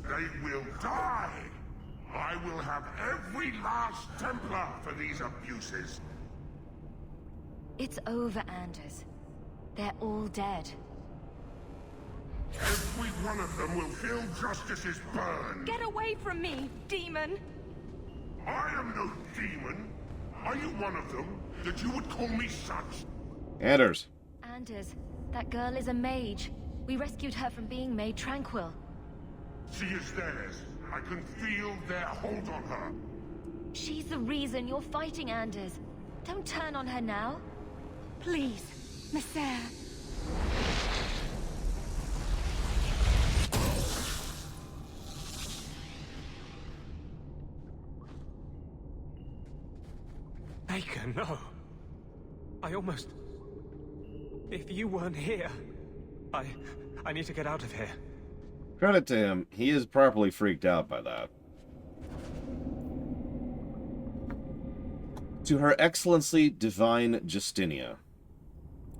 They will die! I will have every last Templar for these abuses! It's over, Anders. They're all dead. Every one of them will feel justice's burn! Get away from me, demon! I am no demon! Are you one of them, that you would call me such? Anders. Anders, that girl is a mage. We rescued her from being made tranquil. She is theirs. I can feel their hold on her. She's the reason you're fighting Anders. Don't turn on her now. Please, Messer. Baker, no. I almost... If you weren't here, I need to get out of here. Credit to him, he is properly freaked out by that. To Her Excellency Divine Justinia,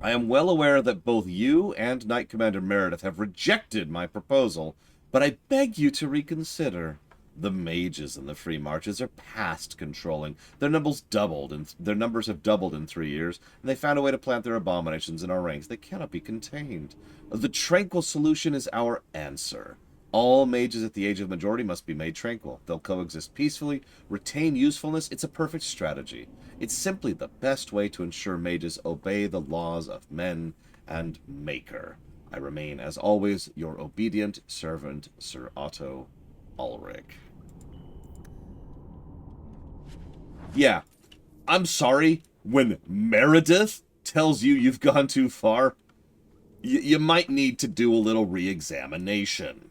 I am well aware that both you and Knight Commander Meredith have rejected my proposal, but I beg you to reconsider. The mages in the Free Marches are past controlling. Their numbers have doubled in 3 years, and they found a way to plant their abominations in our ranks. They cannot be contained. The tranquil solution is our answer. All mages at the age of majority must be made tranquil. They'll coexist peacefully, retain usefulness. It's a perfect strategy. It's simply the best way to ensure mages obey the laws of men and Maker. I remain, as always, your obedient servant, Sir Otto Ulrich. Yeah, I'm sorry, when Meredith tells you you've gone too far, you might need to do a little re-examination.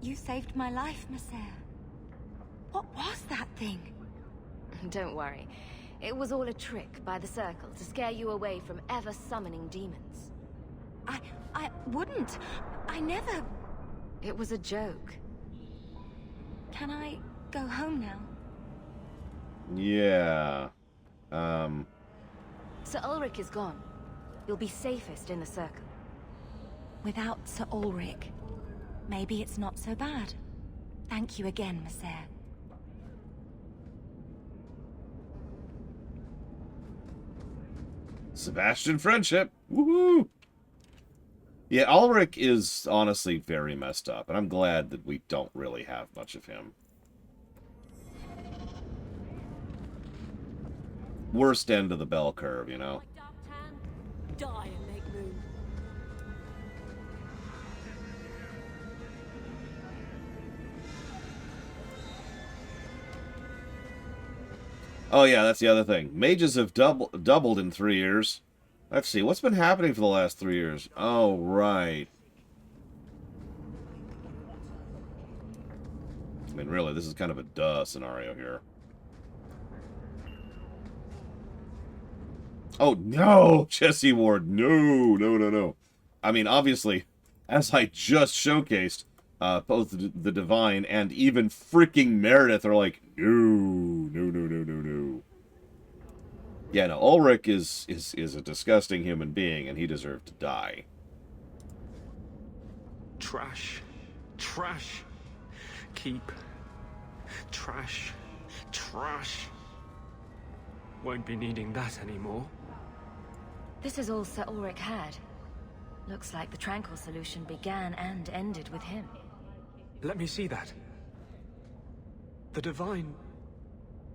You saved my life, Messer. What was that thing? Don't worry. It was all a trick by the Circle to scare you away from ever summoning demons. I wouldn't. I never... It was a joke. Can I go home now? Yeah. Sir Ulrich is gone. You'll be safest in the Circle. Without Sir Ulrich, maybe it's not so bad. Thank you again, Messer. Sebastian friendship. Woohoo! Yeah, Ulrich is honestly very messed up, and I'm glad that we don't really have much of him. Worst end of the bell curve, you know? Die and make room. Oh yeah, that's the other thing. Mages have doubled in 3 years. Let's see, what's been happening for the last 3 years? Oh, right. I mean, really, this is kind of a duh scenario here. Oh, no! Jesse Ward, no, no, no, no. I mean, obviously, as I just showcased, both the Divine and even freaking Meredith are like, no, no, no, no, no, no. Yeah, no, Ulrich is a disgusting human being, and he deserved to die. Trash. Trash. Keep. Trash. Trash. Won't be needing that anymore. This is all Sir Ulrich had. Looks like the tranquil solution began and ended with him. Let me see that. The Divine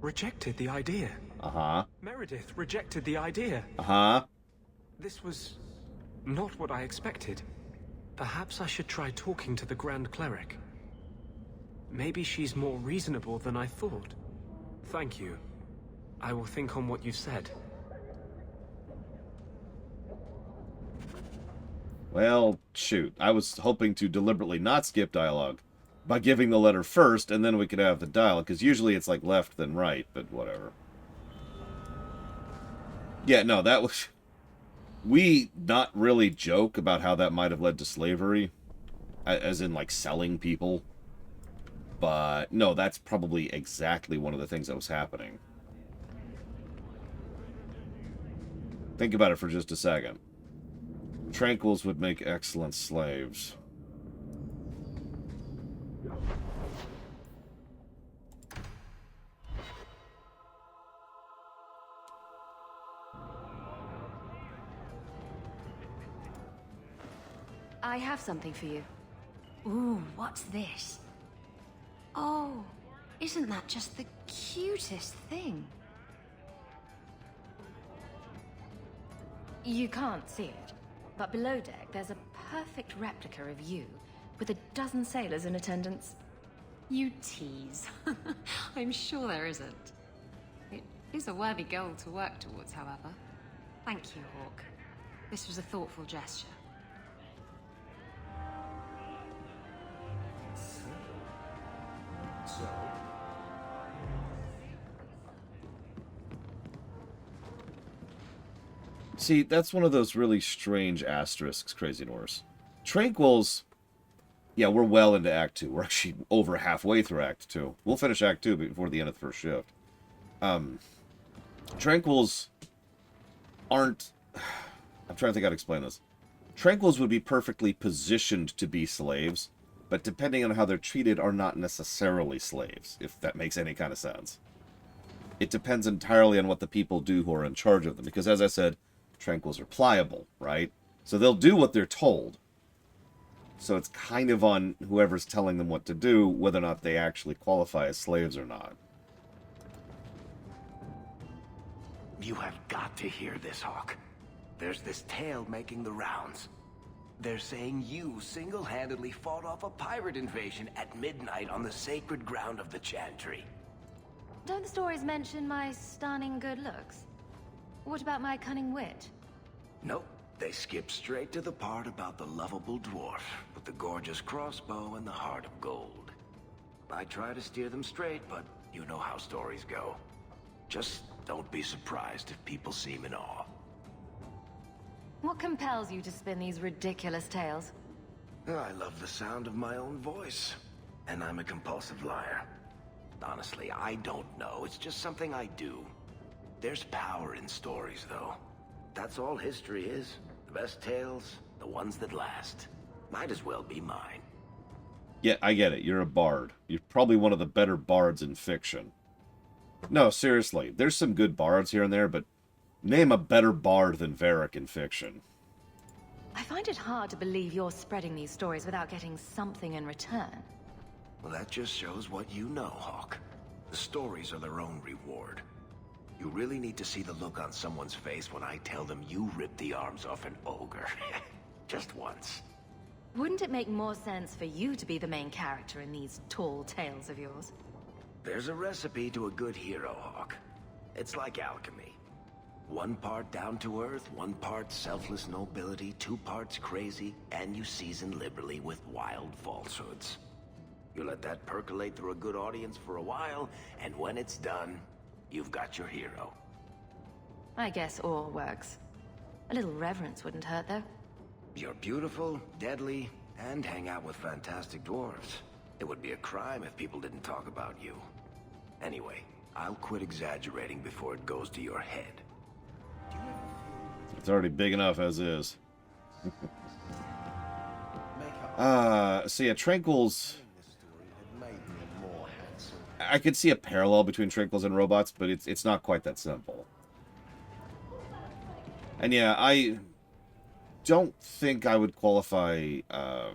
rejected the idea. Uh-huh. Meredith rejected the idea. Uh-huh. This was not what I expected. Perhaps I should try talking to the Grand Cleric. Maybe she's more reasonable than I thought. Thank you. I will think on what you've said. Well, shoot. I was hoping to deliberately not skip dialogue by giving the letter first, and then we could have the dialogue, because usually it's like left then right, but whatever. Yeah, no, that was... We not really joke about how that might have led to slavery, as in, like, selling people. But, no, that's probably exactly one of the things that was happening. Think about it for just a second. Tranquils would make excellent slaves. I have something for you. Ooh, what's this? Oh, isn't that just the cutest thing? You can't see it, but below deck there's a perfect replica of you, with a dozen sailors in attendance. You tease. I'm sure there isn't. It is a worthy goal to work towards, however. Thank you, Hawk. This was a thoughtful gesture. So, See, that's one of those really strange asterisks, Crazy Norse. Tranquils, yeah, we're well into Act 2. We're actually over halfway through Act 2. We'll finish Act 2 before the end of the first shift. Tranquils aren't... I'm trying to think how to explain this. Tranquils would be perfectly positioned to be slaves, but depending on how they're treated, are not necessarily slaves, if that makes any kind of sense. It depends entirely on what the people do who are in charge of them, because as I said, Tranquils are pliable, right? So they'll do what they're told. So it's kind of on whoever's telling them what to do, whether or not they actually qualify as slaves or not. You have got to hear this, Hawk. There's this tale making the rounds. They're saying you single-handedly fought off a pirate invasion at midnight on the sacred ground of the Chantry. Don't the stories mention my stunning good looks? What about my cunning wit? Nope. They skip straight to the part about the lovable dwarf with the gorgeous crossbow and the heart of gold. I try to steer them straight, but you know how stories go. Just don't be surprised if people seem in awe. What compels you to spin these ridiculous tales? I love the sound of my own voice, and I'm a compulsive liar. Honestly, I don't know. It's just something I do. There's power in stories, though. That's all history is. The best tales, the ones that last. Might as well be mine. Yeah, I get it. You're a bard. You're probably one of the better bards in fiction. No, seriously. There's some good bards here and there, but name a better bard than Varric in fiction. I find it hard to believe you're spreading these stories without getting something in return. Well, that just shows what you know, Hawk. The stories are their own reward. You really need to see the look on someone's face when I tell them you ripped the arms off an ogre. Just once. Wouldn't it make more sense for you to be the main character in these tall tales of yours? There's a recipe to a good hero, Hawk. It's like alchemy. 1 part down to earth, 1 part selfless nobility, 2 parts crazy, and you season liberally with wild falsehoods. You let that percolate through a good audience for a while, and when it's done, you've got your hero. I guess all works. A little reverence wouldn't hurt, though. You're beautiful, deadly, and hang out with fantastic dwarves. It would be a crime if people didn't talk about you. Anyway, I'll quit exaggerating before it goes to your head. It's already big enough as is. So yeah, Tranquils... I could see a parallel between Tranquils and robots, but it's not quite that simple. And yeah, I don't think I would qualify... oh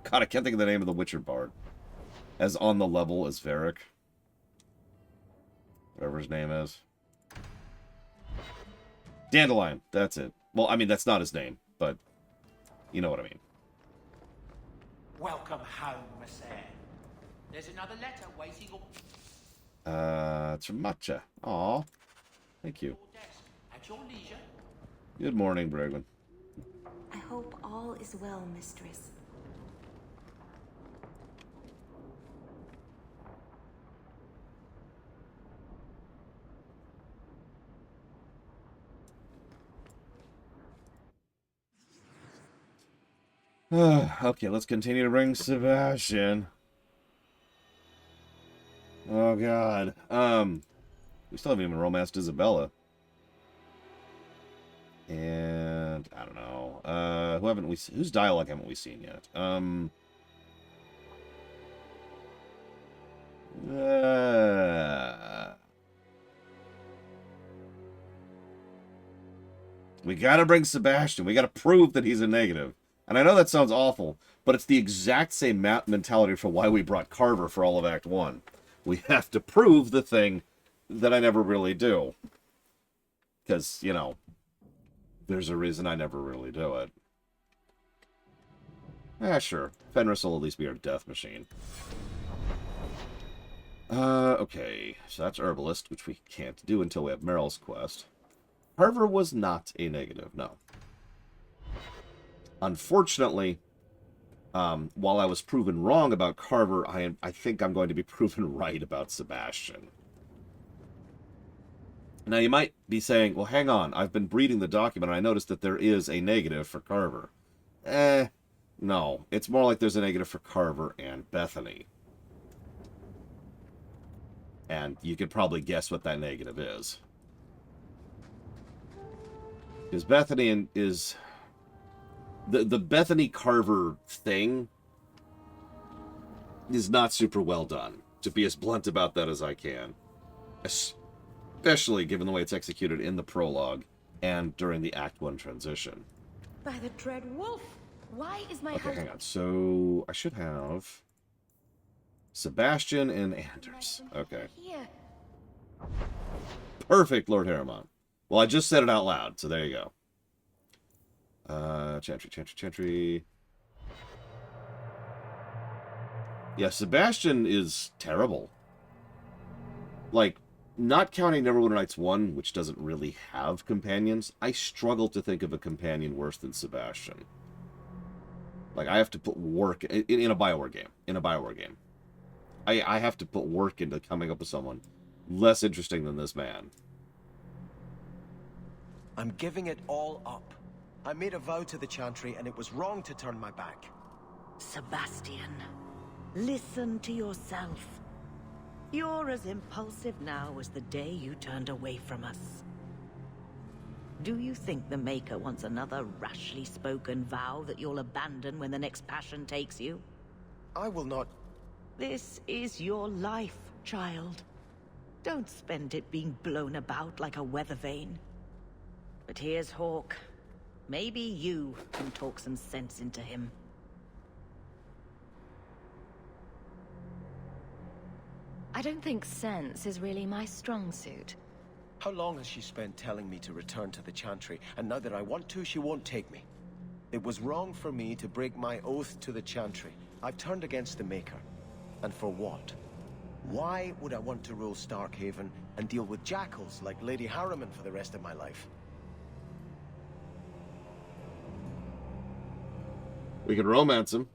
God, I can't think of the name of the Witcher bard. As on the level as Varric. Whatever his name is. Dandelion, that's it. Well, I mean, that's not his name, but you know what I mean. Welcome home, Monsieur. There's another letter waiting It's from Matcha. Aw. Thank you. at your leisure. Good morning, Bregman. I hope all is well, mistress. Okay, let's continue to bring Sebastian. Oh God. We still haven't even romanced Isabella. And I don't know. Whose dialogue haven't we seen yet? We gotta bring Sebastian. We gotta prove that he's a negative. And I know that sounds awful, but it's the exact same mentality for why we brought Carver for all of Act 1. We have to prove the thing that I never really do. Because, you know, there's a reason I never really do it. Sure. Fenris will at least be our death machine. Okay. So that's Herbalist, which we can't do until we have Merril's quest. Carver was not a negative, no. Unfortunately, while I was proven wrong about Carver, I think I'm going to be proven right about Sebastian. Now, you might be saying, well, hang on, I've been reading the document and I noticed that there is a negative for Carver. No. It's more like there's a negative for Carver and Bethany. And you could probably guess what that negative is. Because Bethany is... The Bethany Carver thing is not super well done, to be as blunt about that as I can. Especially given the way it's executed in the prologue and during the Act 1 transition. By the dread wolf! Why is my Okay, hang on. So, I should have... Sebastian and Anders. Okay. Here. Perfect, Lord Harriman. Well, I just said it out loud, so there you go. Chantry. Yeah, Sebastian is terrible. Like, not counting Neverwinter Nights 1, which doesn't really have companions, I struggle to think of a companion worse than Sebastian. Like, I have to put work in a Bioware game. In a Bioware game. I have to put work into coming up with someone less interesting than this man. I'm giving it all up. I made a vow to the Chantry, and it was wrong to turn my back. Sebastian, listen to yourself. You're as impulsive now as the day you turned away from us. Do you think the Maker wants another rashly spoken vow that you'll abandon when the next passion takes you? I will not... This is your life, child. Don't spend it being blown about like a weather vane. But here's Hawk. Maybe you can talk some sense into him. I don't think sense is really my strong suit. How long has she spent telling me to return to the Chantry, and now that I want to, she won't take me? It was wrong for me to break my oath to the Chantry. I've turned against the Maker. And for what? Why would I want to rule Starkhaven and deal with jackals like Lady Harriman for the rest of my life? We could romance him.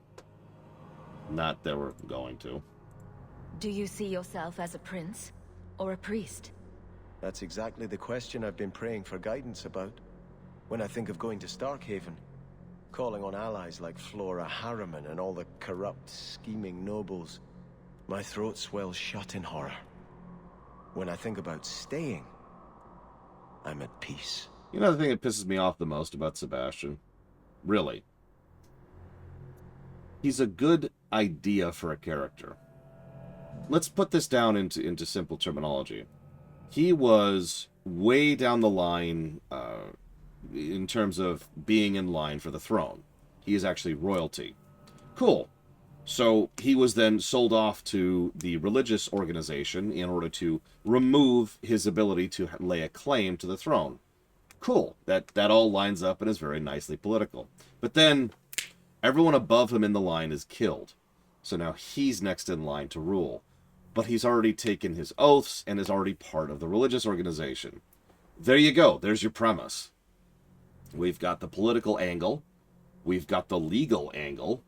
Not that we're going to. Do you see yourself as a prince or a priest? That's exactly the question I've been praying for guidance about. When I think of going to Starkhaven, calling on allies like Flora Harriman and all the corrupt, scheming nobles, my throat swells shut in horror. When I think about staying, I'm at peace. You know the thing that pisses me off the most about Sebastian? Really. He's a good idea for a character. Let's put this down into simple terminology. He was way down the line in terms of being in line for the throne. He is actually royalty. Cool. So he was then sold off to the religious organization in order to remove his ability to lay a claim to the throne. Cool. That all lines up and is very nicely political. But then everyone above him in the line is killed. So now he's next in line to rule. But he's already taken his oaths and is already part of the religious organization. There you go. There's your premise. We've got the political angle. We've got the legal angle.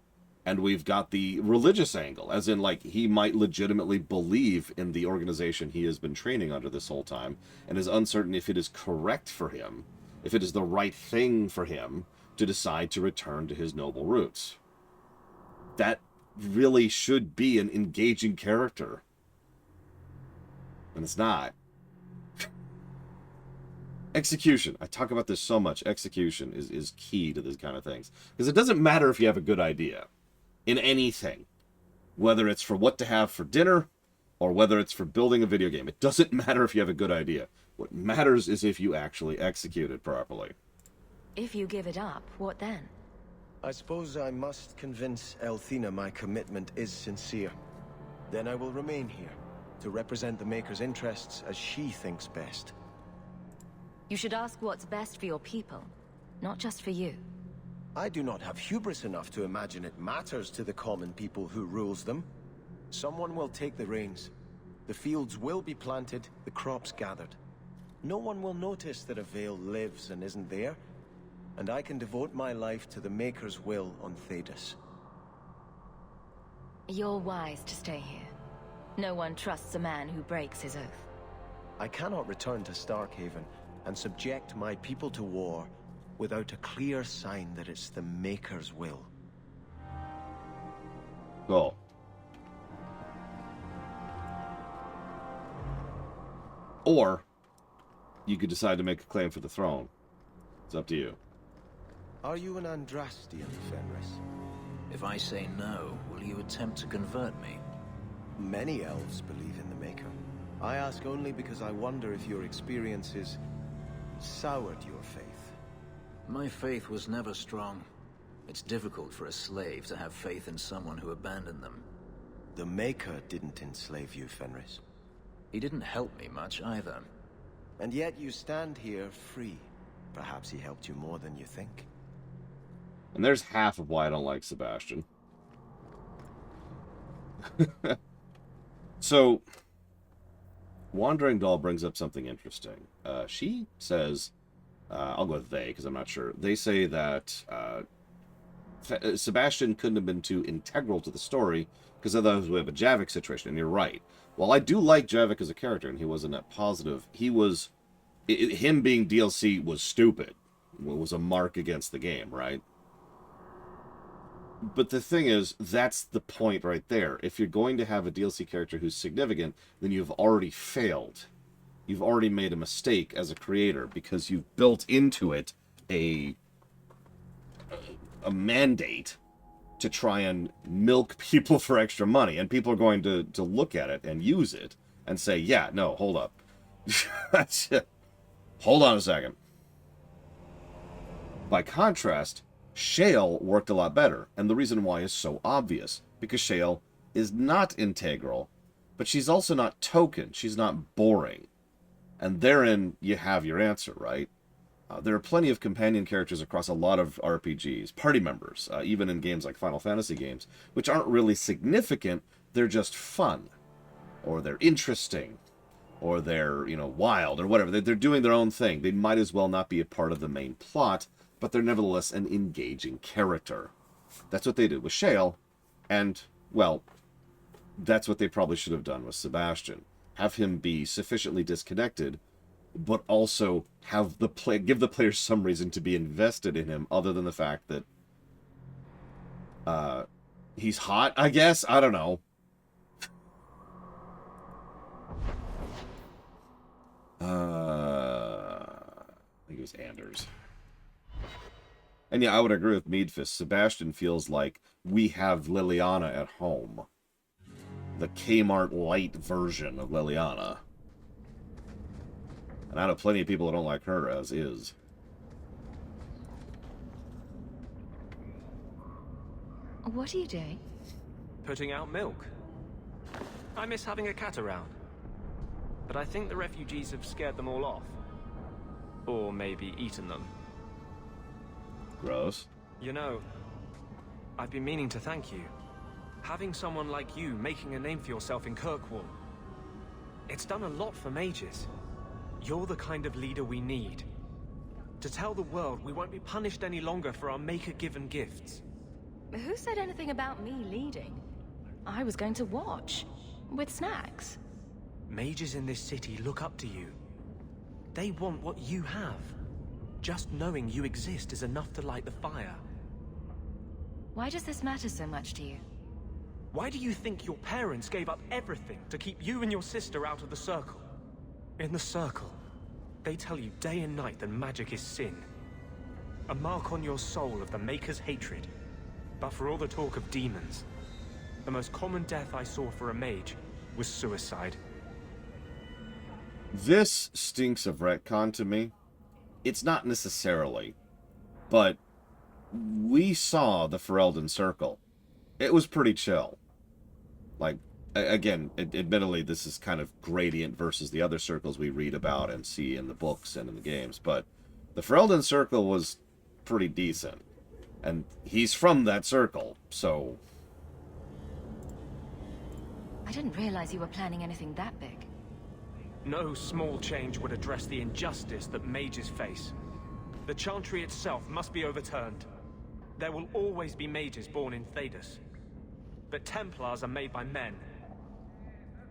And we've got the religious angle. As in, like, he might legitimately believe in the organization he has been training under this whole time. And is uncertain if it is correct for him. If it is the right thing for him to decide to return to his noble roots. That really should be an engaging character. And it's not. Execution. I talk about this so much. Execution is key to these kind of things. Because it doesn't matter if you have a good idea. In anything. Whether it's for what to have for dinner, or whether it's for building a video game. It doesn't matter if you have a good idea. What matters is if you actually execute it properly. If you give it up, what then? I suppose I must convince Elthina my commitment is sincere. Then I will remain here, to represent the Maker's interests as she thinks best. You should ask what's best for your people, not just for you. I do not have hubris enough to imagine it matters to the common people who rules them. Someone will take the reins. The fields will be planted, the crops gathered. No one will notice that a Vale lives and isn't there, and I can devote my life to the Maker's will on Thedas. You're wise to stay here. No one trusts a man who breaks his oath. I cannot return to Starkhaven and subject my people to war without a clear sign that it's the Maker's will. Cool. Or you could decide to make a claim for the throne. It's up to you. Are you an Andrastian, Fenris? If I say no, will you attempt to convert me? Many elves believe in the Maker. I ask only because I wonder if your experiences soured your faith. My faith was never strong. It's difficult for a slave to have faith in someone who abandoned them. The Maker didn't enslave you, Fenris. He didn't help me much either. And yet you stand here free. Perhaps he helped you more than you think. And there's half of why I don't like Sebastian. So, Wandering Doll brings up something interesting. She says, I'll go with they, because I'm not sure. They say that Sebastian couldn't have been too integral to the story, because otherwise we have a Javik situation, and you're right. While I do like Javik as a character, and he was a net positive, he was... him being DLC was stupid. It was a mark against the game, right? But the thing is, that's the point right there. If you're going to have a DLC character who's significant, then you've already failed. You've already made a mistake as a creator, because you've built into it a mandate to try and milk people for extra money. And people are going to look at it and use it and say, yeah, no, hold up. Hold on a second. By contrast, Shale worked a lot better, and the reason why is so obvious, because Shale is not integral, but she's also not token, she's not boring. And therein, you have your answer, right? There are plenty of companion characters across a lot of RPGs, party members, even in games like Final Fantasy games, which aren't really significant, they're just fun, or they're interesting, or they're, wild, or whatever. They're doing their own thing. They might as well not be a part of the main plot, but they're nevertheless an engaging character. That's what they did with Shale, and, well, that's what they probably should have done with Sebastian. Have him be sufficiently disconnected, but also have give the players some reason to be invested in him, other than the fact that he's hot, I guess? I don't know. I think it was Anders. And yeah, I would agree with Meadfist. Sebastian feels like we have Liliana at home. The Kmart light version of Liliana. And I know plenty of people that don't like her as is. What are you doing? Putting out milk. I miss having a cat around. But I think the refugees have scared them all off. Or maybe eaten them. Gross. I've been meaning to thank you. Having someone like you making a name for yourself in Kirkwall. It's done a lot for mages. You're the kind of leader we need. To tell the world we won't be punished any longer for our Maker-given gifts. Who said anything about me leading? I was going to watch. With snacks. Mages in this city look up to you. They want what you have. Just knowing you exist is enough to light the fire. Why does this matter so much to you? Why do you think your parents gave up everything to keep you and your sister out of the Circle? In the Circle, they tell you day and night that magic is sin. A mark on your soul of the Maker's hatred. But for all the talk of demons, the most common death I saw for a mage was suicide. This stinks of retcon to me. It's not necessarily, but we saw the Ferelden Circle. It was pretty chill. Like, again, admittedly, this is kind of gradient versus the other circles we read about and see in the books and in the games, but the Ferelden Circle was pretty decent. And he's from that circle, so... I didn't realize you were planning anything that big. No small change would address the injustice that mages face. The Chantry itself must be overturned. There will always be mages born in Thedas. But Templars are made by men.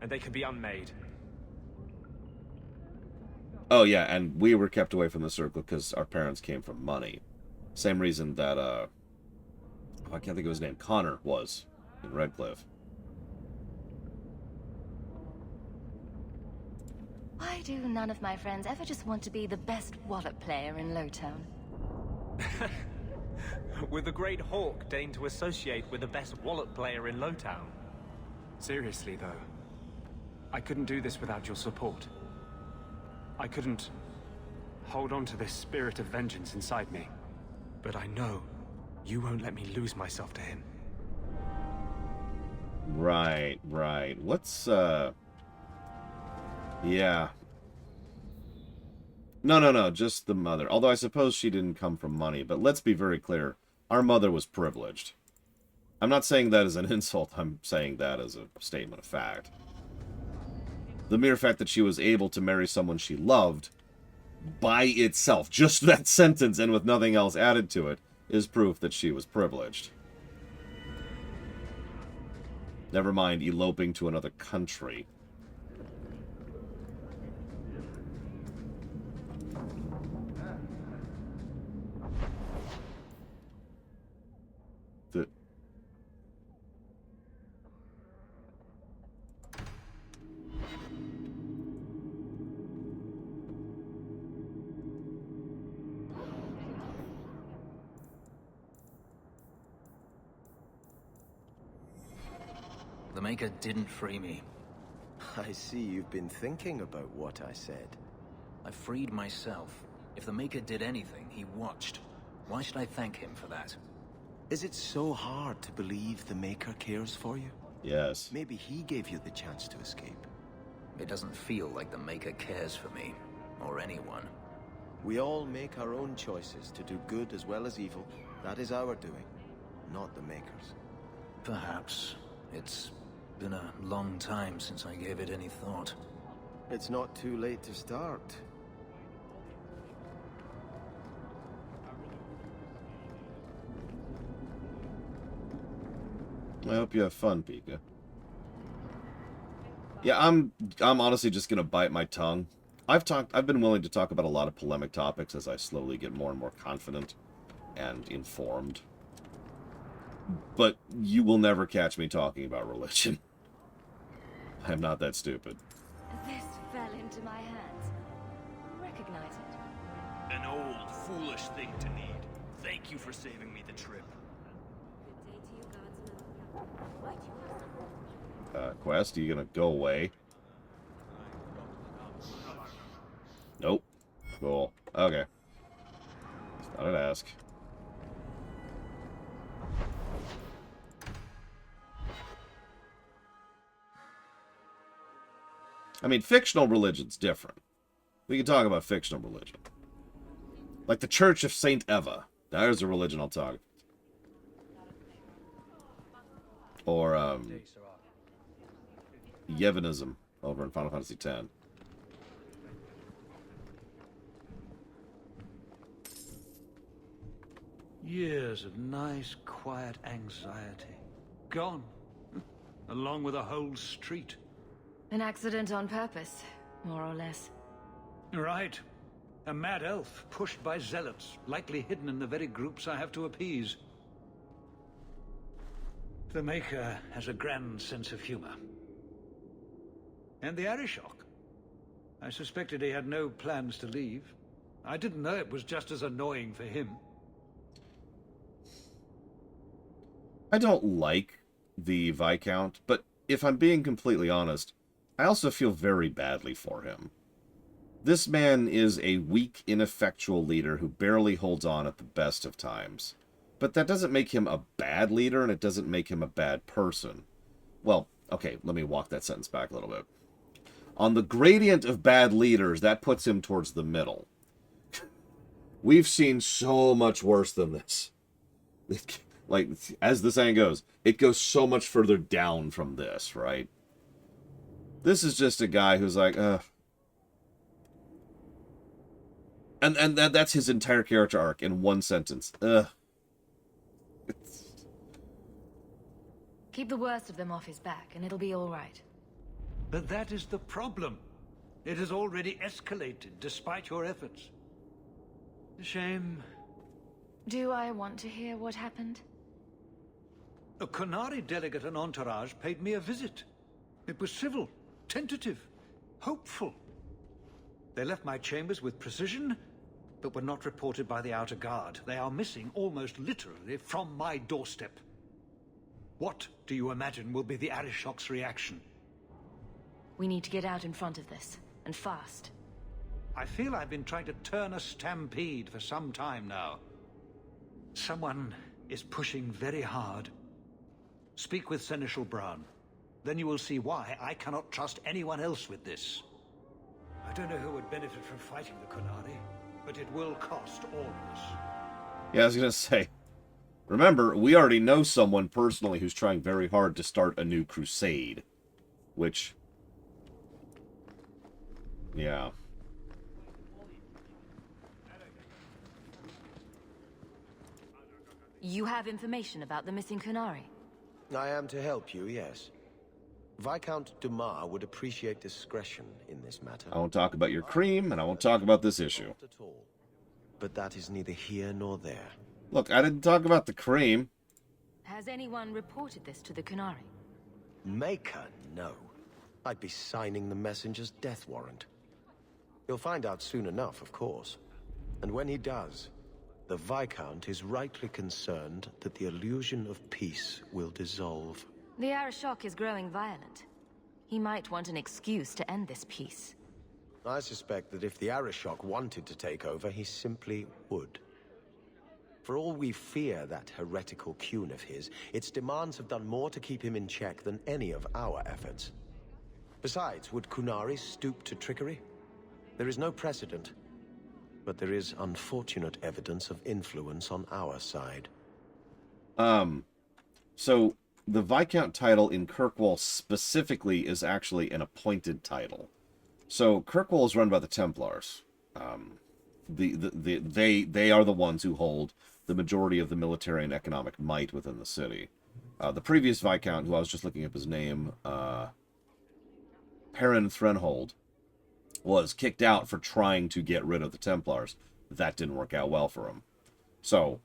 And they can be unmade. Oh yeah, and we were kept away from the circle because our parents came from money. Same reason that, I can't think of his name, Connor was in Redcliffe. Why do none of my friends ever just want to be the best wallet player in Lowtown? With the great Hawk deigned to associate with the best wallet player in Lowtown. Seriously, though, I couldn't do this without your support. I couldn't hold on to this spirit of vengeance inside me. But I know you won't let me lose myself to him. Right. What's, yeah. No, just the mother. Although I suppose she didn't come from money, but let's be very clear. Our mother was privileged. I'm not saying that as an insult, I'm saying that as a statement of fact. The mere fact that she was able to marry someone she loved, by itself, just that sentence and with nothing else added to it, is proof that she was privileged. Never mind eloping to another country. The Maker didn't free me. I see you've been thinking about what I said. I freed myself. If the Maker did anything, he watched. Why should I thank him for that? Is it so hard to believe the Maker cares for you? Yes. Maybe he gave you the chance to escape. It doesn't feel like the Maker cares for me, or anyone. We all make our own choices to do good as well as evil. That is our doing, not the Maker's. Perhaps. It's been a long time since I gave it any thought. It's not too late to start. I hope you have fun, Pika. Yeah, I'm honestly just gonna bite my tongue. I've been willing to talk about a lot of polemic topics as I slowly get more and more confident and informed. But you will never catch me talking about religion. I'm not that stupid. This fell into my hands. Recognize it. An old, foolish thing to need. Thank you for saving me the trip. Quest, are you gonna go away? Nope. Cool. Okay. Just thought I'd ask. I mean, fictional religion's different. We can talk about fictional religion. Like the Church of Saint Eva. There's a religion I'll talk. Or, Yevanism over in Final Fantasy X. Years of nice, quiet anxiety. Gone. Along with a whole street. An accident on purpose, more or less. Right. A mad elf pushed by zealots, likely hidden in the very groups I have to appease. The Maker has a grand sense of humor. And the Arishok. I suspected he had no plans to leave. I didn't know it was just as annoying for him. I don't like the Viscount, but if I'm being completely honest, I also feel very badly for him. This man is a weak, ineffectual leader who barely holds on at the best of times. But that doesn't make him a bad leader, and it doesn't make him a bad person. Well, okay, let me walk that sentence back a little bit. On the gradient of bad leaders, that puts him towards the middle. We've seen so much worse than this. Like, as the saying goes, it goes so much further down from this, right? This is just a guy who's like, And that's his entire character arc in one sentence. Keep the worst of them off his back, and it'll be all right. But that is the problem. It has already escalated, despite your efforts. A shame. Do I want to hear what happened? A qunari delegate and entourage paid me a visit. It was civil, tentative, hopeful. They left my chambers with precision, but were not reported by the outer guard. They are missing almost literally from my doorstep. What do you imagine will be the Arishok's reaction? We need to get out in front of this, and fast. I feel I've been trying to turn a stampede for some time now. Someone is pushing very hard. Speak with Seneschal Brown. Then you will see why I cannot trust anyone else with this. I don't know who would benefit from fighting the qunari, but it will cost all of us. Yeah, I was going to say, remember, we already know someone personally who's trying very hard to start a new crusade. Which, yeah. You have information about the missing qunari? I am to help you, yes. Viscount Dumas would appreciate discretion in this matter. I won't talk about your cream, and I won't talk about this issue. Not at all. But that is neither here nor there. Look, I didn't talk about the cream. Has anyone reported this to the qunari? Maker, no. I'd be signing the messenger's death warrant. He'll find out soon enough, of course. And when he does, the Viscount is rightly concerned that the illusion of peace will dissolve. The Arishok is growing violent. He might want an excuse to end this peace. I suspect that if the Arishok wanted to take over, he simply would. For all we fear that heretical Qun of his, its demands have done more to keep him in check than any of our efforts. Besides, would qunari stoop to trickery? There is no precedent, but there is unfortunate evidence of influence on our side. So the Viscount title in Kirkwall specifically is actually an appointed title. So Kirkwall is run by the Templars. They are the ones who hold the majority of the military and economic might within the city. The previous Viscount, who I was just looking up his name, Perrin Threnhold, was kicked out for trying to get rid of the Templars. That didn't work out well for him. So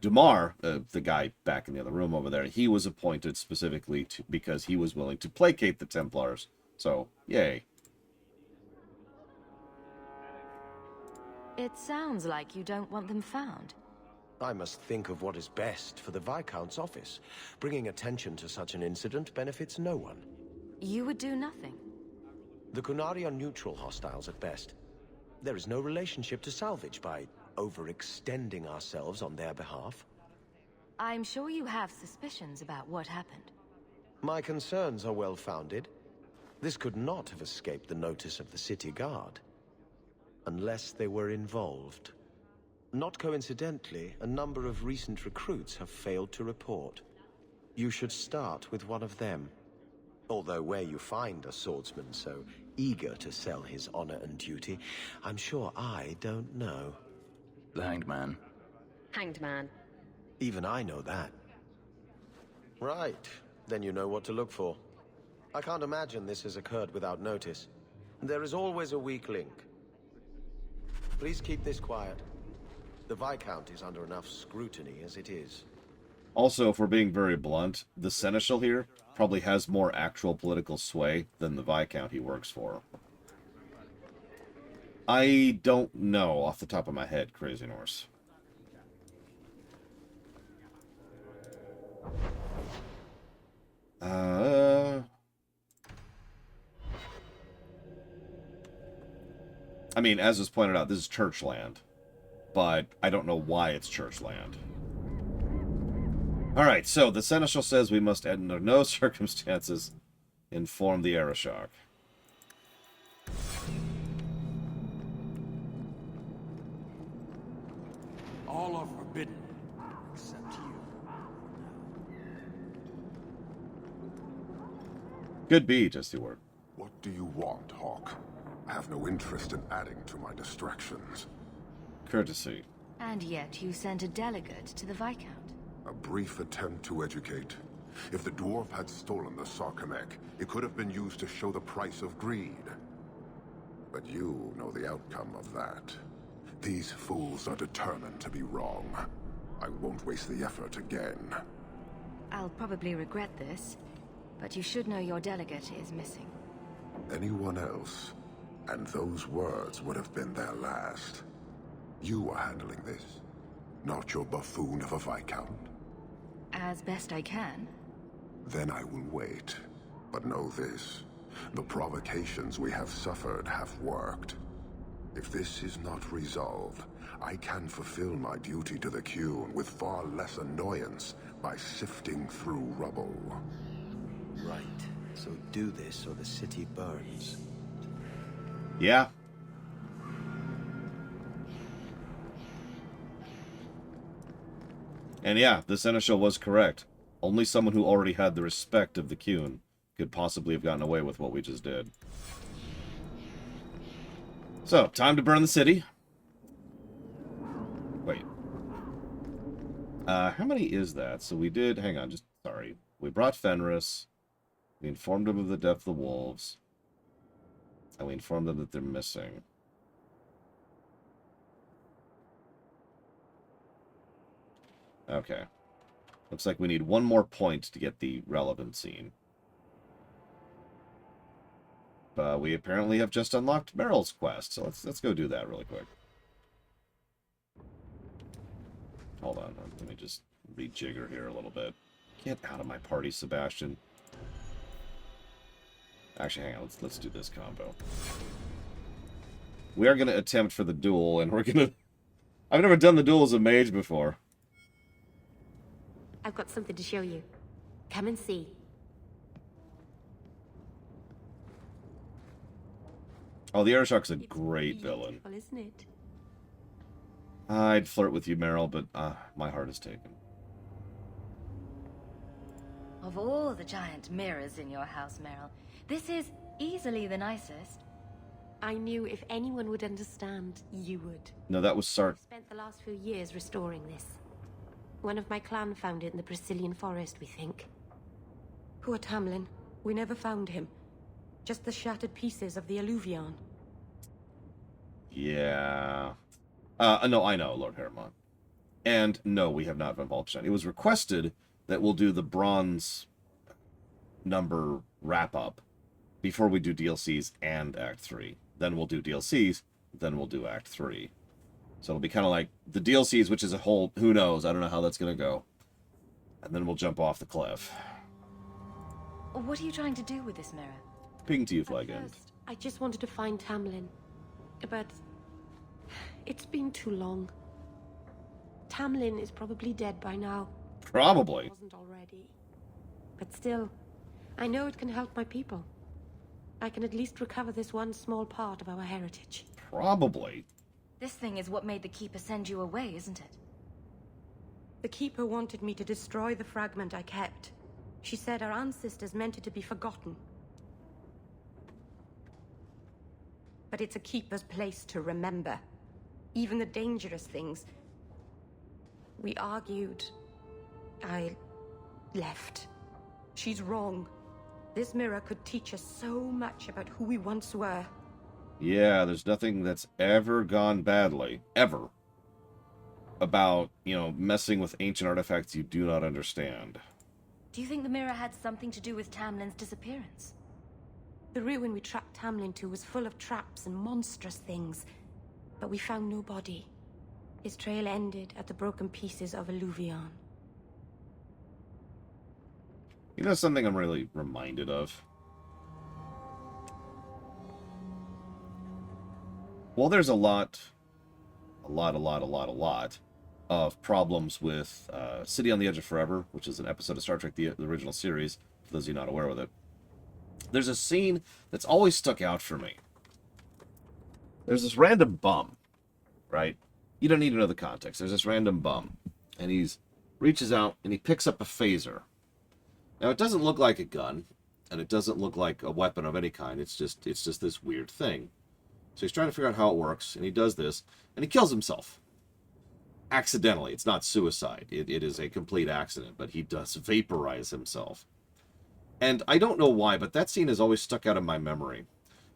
Dumar, the guy back in the other room over there, he was appointed specifically because he was willing to placate the Templars. So, yay. It sounds like you don't want them found. I must think of what is best for the Viscount's office. Bringing attention to such an incident benefits no one. You would do nothing. The qunari are neutral hostiles at best. There is no relationship to salvage by overextending ourselves on their behalf. I'm sure you have suspicions about what happened. My concerns are well-founded. This could not have escaped the notice of the city guard. Unless they were involved. Not coincidentally, a number of recent recruits have failed to report. You should start with one of them. Although where you find a swordsman so eager to sell his honor and duty, I'm sure I don't know. The Hanged Man. Hanged Man. Even I know that. Right. Then you know what to look for. I can't imagine this has occurred without notice. There is always a weak link. Please keep this quiet. The Viscount is under enough scrutiny as it is. Also, if we're being very blunt, the Seneschal here probably has more actual political sway than the Viscount he works for. I don't know off the top of my head, Crazy Norse. I mean, as was pointed out, this is church land. But I don't know why it's church land. Alright, so the Seneschal says we must under no circumstances inform the Arishok. All are forbidden, except you. Could be, just the word. What do you want, Hawk? I have no interest in adding to my distractions. Courtesy. And yet you sent a delegate to the Viscount. A brief attempt to educate. If the dwarf had stolen the Sarkamek, it could have been used to show the price of greed. But you know the outcome of that. These fools are determined to be wrong. I won't waste the effort again. I'll probably regret this, but you should know your delegate is missing. Anyone else, and those words would have been their last. You are handling this, not your buffoon of a Viscount. As best I can. Then I will wait. But know this, the provocations we have suffered have worked. If this is not resolved, I can fulfill my duty to the Qun with far less annoyance by sifting through rubble. Right. So do this or the city burns. Yeah. And yeah, the Seneschal was correct. Only someone who already had the respect of the Qun could possibly have gotten away with what we just did. So, time to burn the city. Wait. How many is that? So we did, hang on, sorry. We brought Fenris. We informed them of the death of the wolves. And we informed them that they're missing. Okay. Looks like we need one more point to get the relevant scene. But we apparently have just unlocked Merril's quest, so let's go do that really quick. Hold on, let me just rejigger here a little bit. Get out of my party, Sebastian. Actually, hang on, let's do this combo. We are going to attempt for the duel, and we're going to... I've never done the duel as a mage before. I've got something to show you. Come and see. Oh, the Arishok's a great villain. Isn't it? I'd flirt with you, Merril, but my heart is taken. Of all the giant mirrors in your house, Merril, this is easily the nicest. I knew if anyone would understand, you would. No, that was I've spent the last few years restoring this. One of my clan found it in the Brazilian forest, we think. Poor Tamlin. We never found him. Just the shattered pieces of the Alluvion. Yeah. No, I know, Lord Hermon. And no, we have not involved Chantry. It was requested that we'll do the bronze number wrap-up before we do DLCs and Act 3. Then we'll do DLCs, then we'll do Act 3. So it'll be kind of like the DLCs, which is a whole, who knows, I don't know how that's going to go. And then we'll jump off the cliff. What are you trying to do with this mirror? Ping to you, Flagend. I just wanted to find Tamlin. But it's been too long. Tamlin is probably dead by now. Probably. Wasn't already. But still, I know it can help my people. I can at least recover this one small part of our heritage. Probably. This thing is what made the Keeper send you away, isn't it? The Keeper wanted me to destroy the fragment I kept. She said our ancestors meant it to be forgotten. But it's a Keeper's place to remember. Even the dangerous things. We argued. I left. She's wrong. This mirror could teach us so much about who we once were. Yeah, there's nothing that's ever gone badly, ever, about, messing with ancient artifacts you do not understand. Do you think the mirror had something to do with Tamlin's disappearance? The ruin we tracked Tamlin to was full of traps and monstrous things, but we found no body. His trail ended at the broken pieces of Alluvion. You know something I'm really reminded of? Well, there's a lot of problems with City on the Edge of Forever, which is an episode of Star Trek, the original series, for those of you not aware with it. There's a scene that's always stuck out for me. There's this random bum, right? You don't need to know the context. There's this random bum, and he's reaches out and he picks up a phaser. Now it doesn't look like a gun, and it doesn't look like a weapon of any kind. It's just this weird thing. So he's trying to figure out how it works, and he does this, and he kills himself. Accidentally. It's not suicide. It is a complete accident, but he does vaporize himself. And I don't know why, but that scene has always stuck out in my memory.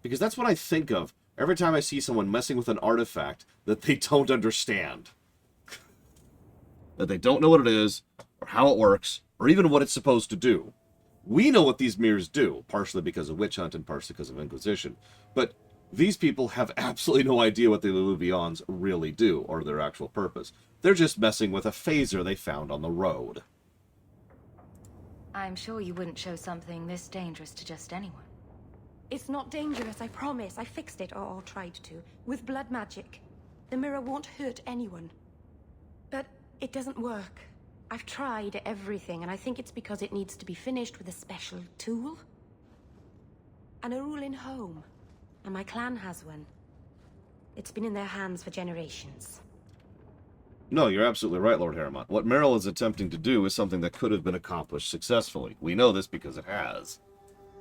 Because that's what I think of every time I see someone messing with an artifact that they don't understand. That they don't know what it is, or how it works, or even what it's supposed to do. We know what these mirrors do, partially because of witch hunt and partially because of Inquisition. But these people have absolutely no idea what the Illuvions really do, or their actual purpose. They're just messing with a phaser they found on the road. I'm sure you wouldn't show something this dangerous to just anyone. It's not dangerous, I promise. I fixed it, or tried to, with blood magic. The mirror won't hurt anyone. But it doesn't work. I've tried everything, and I think it's because it needs to be finished with a special tool. And a rule in home. And my clan has one. It's been in their hands for generations. No, you're absolutely right, Lord Harrimont. What Merril is attempting to do is something that could have been accomplished successfully. We know this because it has.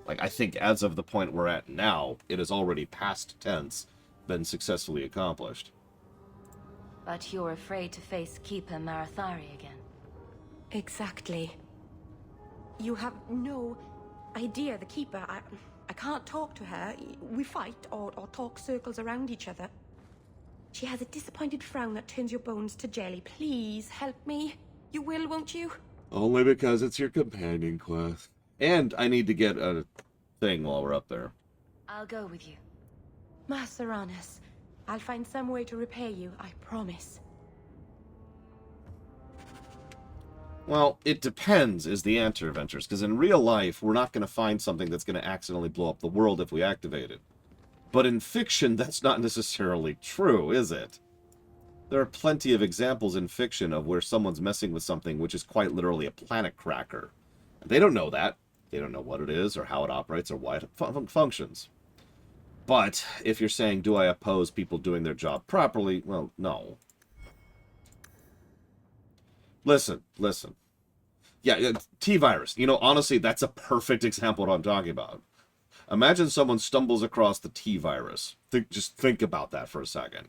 Like, I think as of the point we're at now, it has already past tense been successfully accomplished. But you're afraid to face Keeper Marathari again. Exactly. You have no idea, the Keeper. I can't talk to her. We fight or talk circles around each other. She has a disappointed frown that turns your bones to jelly. Please help me. You will, won't you? Only because it's your companion quest. And I need to get a thing while we're up there. I'll go with you. Maceranus, I'll find some way to repay you, I promise. Well, it depends is the answer, Ventures, because in real life, we're not going to find something that's going to accidentally blow up the world if we activate it. But in fiction, that's not necessarily true, is it? There are plenty of examples in fiction of where someone's messing with something which is quite literally a planet cracker. And they don't know that. They don't know what it is, or how it operates, or why it functions. But if you're saying, do I oppose people doing their job properly? Well, no. Listen. Yeah, T-virus. You know, honestly, that's a perfect example of what I'm talking about. Imagine someone stumbles across the T-virus. Just think about that for a second.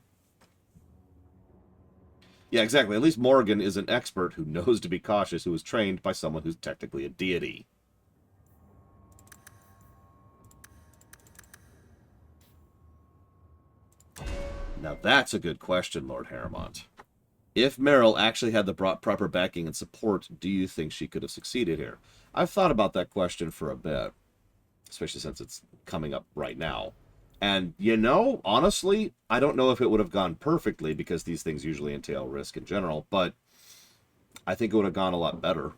Yeah, exactly. At least Morgan is an expert who knows to be cautious, who was trained by someone who's technically a deity. Now that's a good question, Lord Harrimont. If Merril actually had the proper backing and support, do you think she could have succeeded here? I've thought about that question for a bit, especially since it's coming up right now. And, you know, honestly, I don't know if it would have gone perfectly, because these things usually entail risk in general, but I think it would have gone a lot better.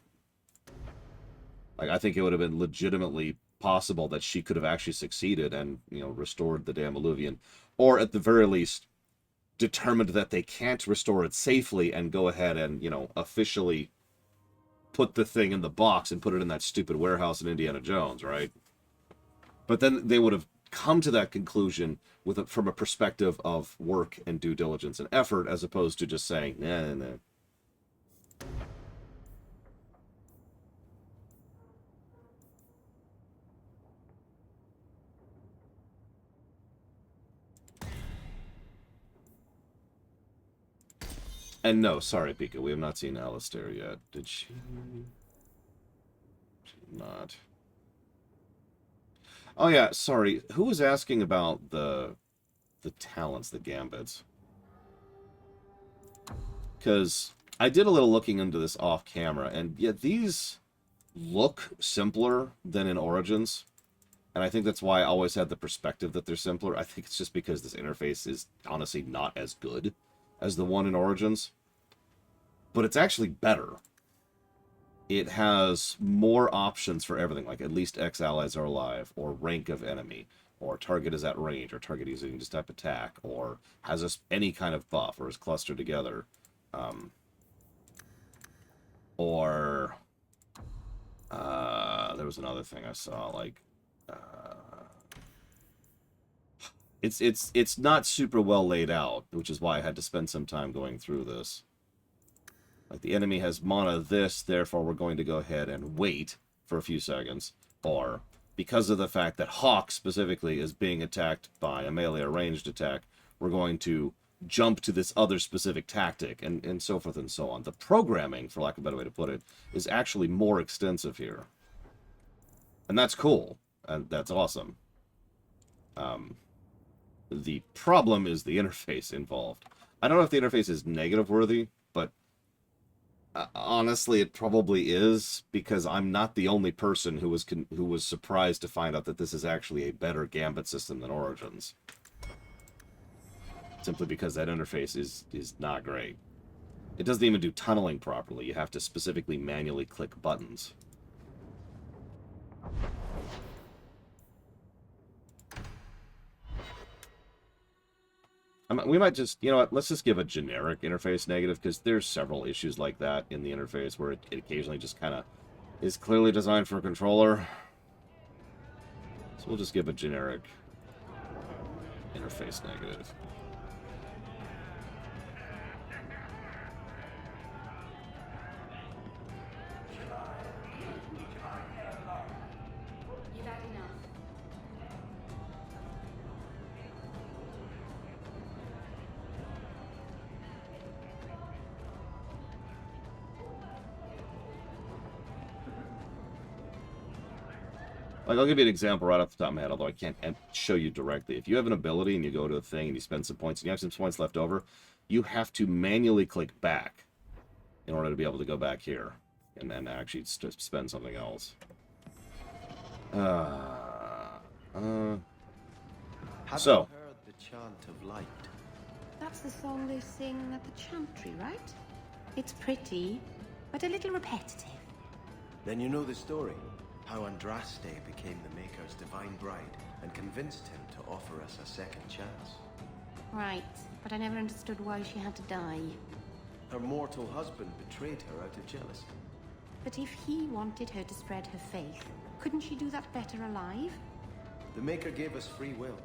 Like, I think it would have been legitimately possible that she could have actually succeeded and, you know, restored the damn Illuvian. Or, at the very least, determined that they can't restore it safely and go ahead and, you know, officially put the thing in the box and put it in that stupid warehouse in Indiana Jones, right? But then they would have come to that conclusion from a perspective of work and due diligence and effort, as opposed to just saying, nah. And no, sorry, Pika, we have not seen Alistair yet. Did she? She did not. Oh yeah, sorry. Who was asking about the talents, the gambits? Because I did a little looking into this off camera, and yeah, these look simpler than in Origins. And I think that's why I always had the perspective that they're simpler. I think it's just because this interface is honestly not as good as the one in Origins. But it's actually better. It has more options for everything, like at least X allies are alive, or rank of enemy, or target is at range, or target using this type of attack, or has any kind of buff, or is clustered together. Or there was another thing I saw, like it's not super well laid out, which is why I had to spend some time going through this. Like, the enemy has mana this, therefore we're going to go ahead and wait for a few seconds. Or, because of the fact that Hawk specifically is being attacked by a melee or ranged attack, we're going to jump to this other specific tactic, and so forth and so on. The programming, for lack of a better way to put it, is actually more extensive here. And that's cool. And that's awesome. The problem is the interface involved. I don't know if the interface is negative worthy, but honestly, it probably is, because I'm not the only person who was surprised to find out that this is actually a better Gambit system than Origins. Simply because that interface is not great. It doesn't even do tunneling properly. You have to specifically manually click buttons. We might just, you know what, let's just give a generic interface negative, because there's several issues like that in the interface where it occasionally just kind of is clearly designed for a controller. So we'll just give a generic interface negative. Like, I'll give you an example right off the top of my head, although I can't show you directly. If you have an ability and you go to a thing and you spend some points and you have some points left over, you have to manually click back in order to be able to go back here and then actually spend something else. So. Heard the chant of light. That's the song they sing at the Chantry, right? It's pretty, but a little repetitive. Then you know the story. How Andraste became the Maker's divine bride and convinced him to offer us a second chance. Right, but I never understood why she had to die. Her mortal husband betrayed her out of jealousy. But if he wanted her to spread her faith, couldn't she do that better alive? The Maker gave us free will.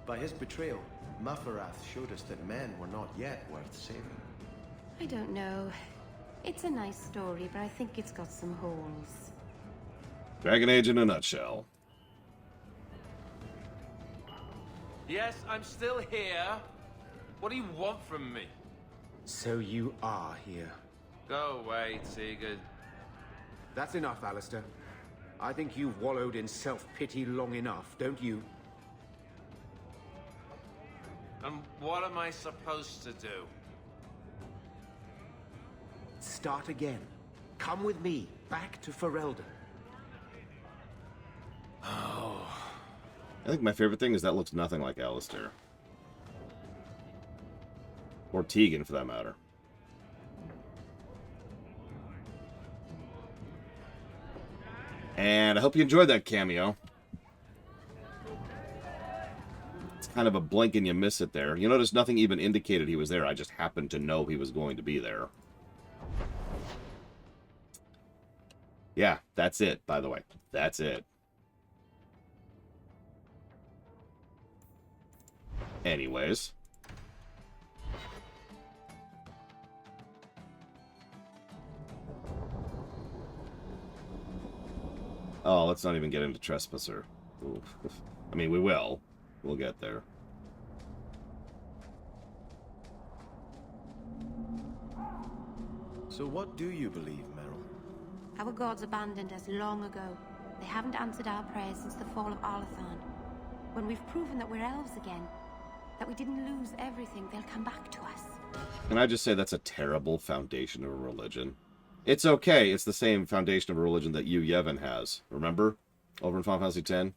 By his betrayal, Mafarath showed us that men were not yet worth saving. I don't know. It's a nice story, but I think it's got some holes. Dragon Age in a nutshell. Yes, I'm still here. What do you want from me? So you are here. Go away, Sigurd. That's enough, Alistair. I think you've wallowed in self-pity long enough, don't you? And what am I supposed to do? Start again. Come with me, back to Ferelden. Oh. I think my favorite thing is that looks nothing like Alistair. Or Tegan, for that matter. And I hope you enjoyed that cameo. It's kind of a blink and you miss it there. You notice nothing even indicated he was there. I just happened to know he was going to be there. Yeah, that's it, by the way. That's it. Anyways. Oh, let's not even get into Trespasser. Ooh. I mean, we will. We'll get there. So what do you believe, Merril? Our gods abandoned us long ago. They haven't answered our prayers since the fall of Alathan. When we've proven that we're elves again, that we didn't lose everything, they'll come back to us. Can I just say that's a terrible foundation of a religion? It's okay. It's the same foundation of a religion that you, Yevon, has. Remember? Over in Final Fantasy X?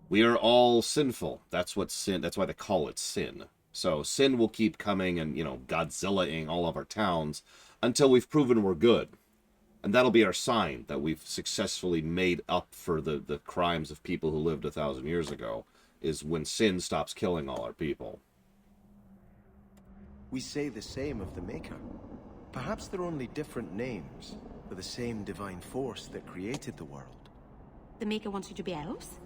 We are all sinful. That's what sin... That's why they call it sin. So sin will keep coming and, you know, Godzilla-ing all of our towns until we've proven we're good. And that'll be our sign that we've successfully made up for the crimes of people who lived 1,000 years ago, is when sin stops killing all our people. We say the same of the Maker. Perhaps they're only different names for the same divine force that created the world. The Maker wants you to be elves?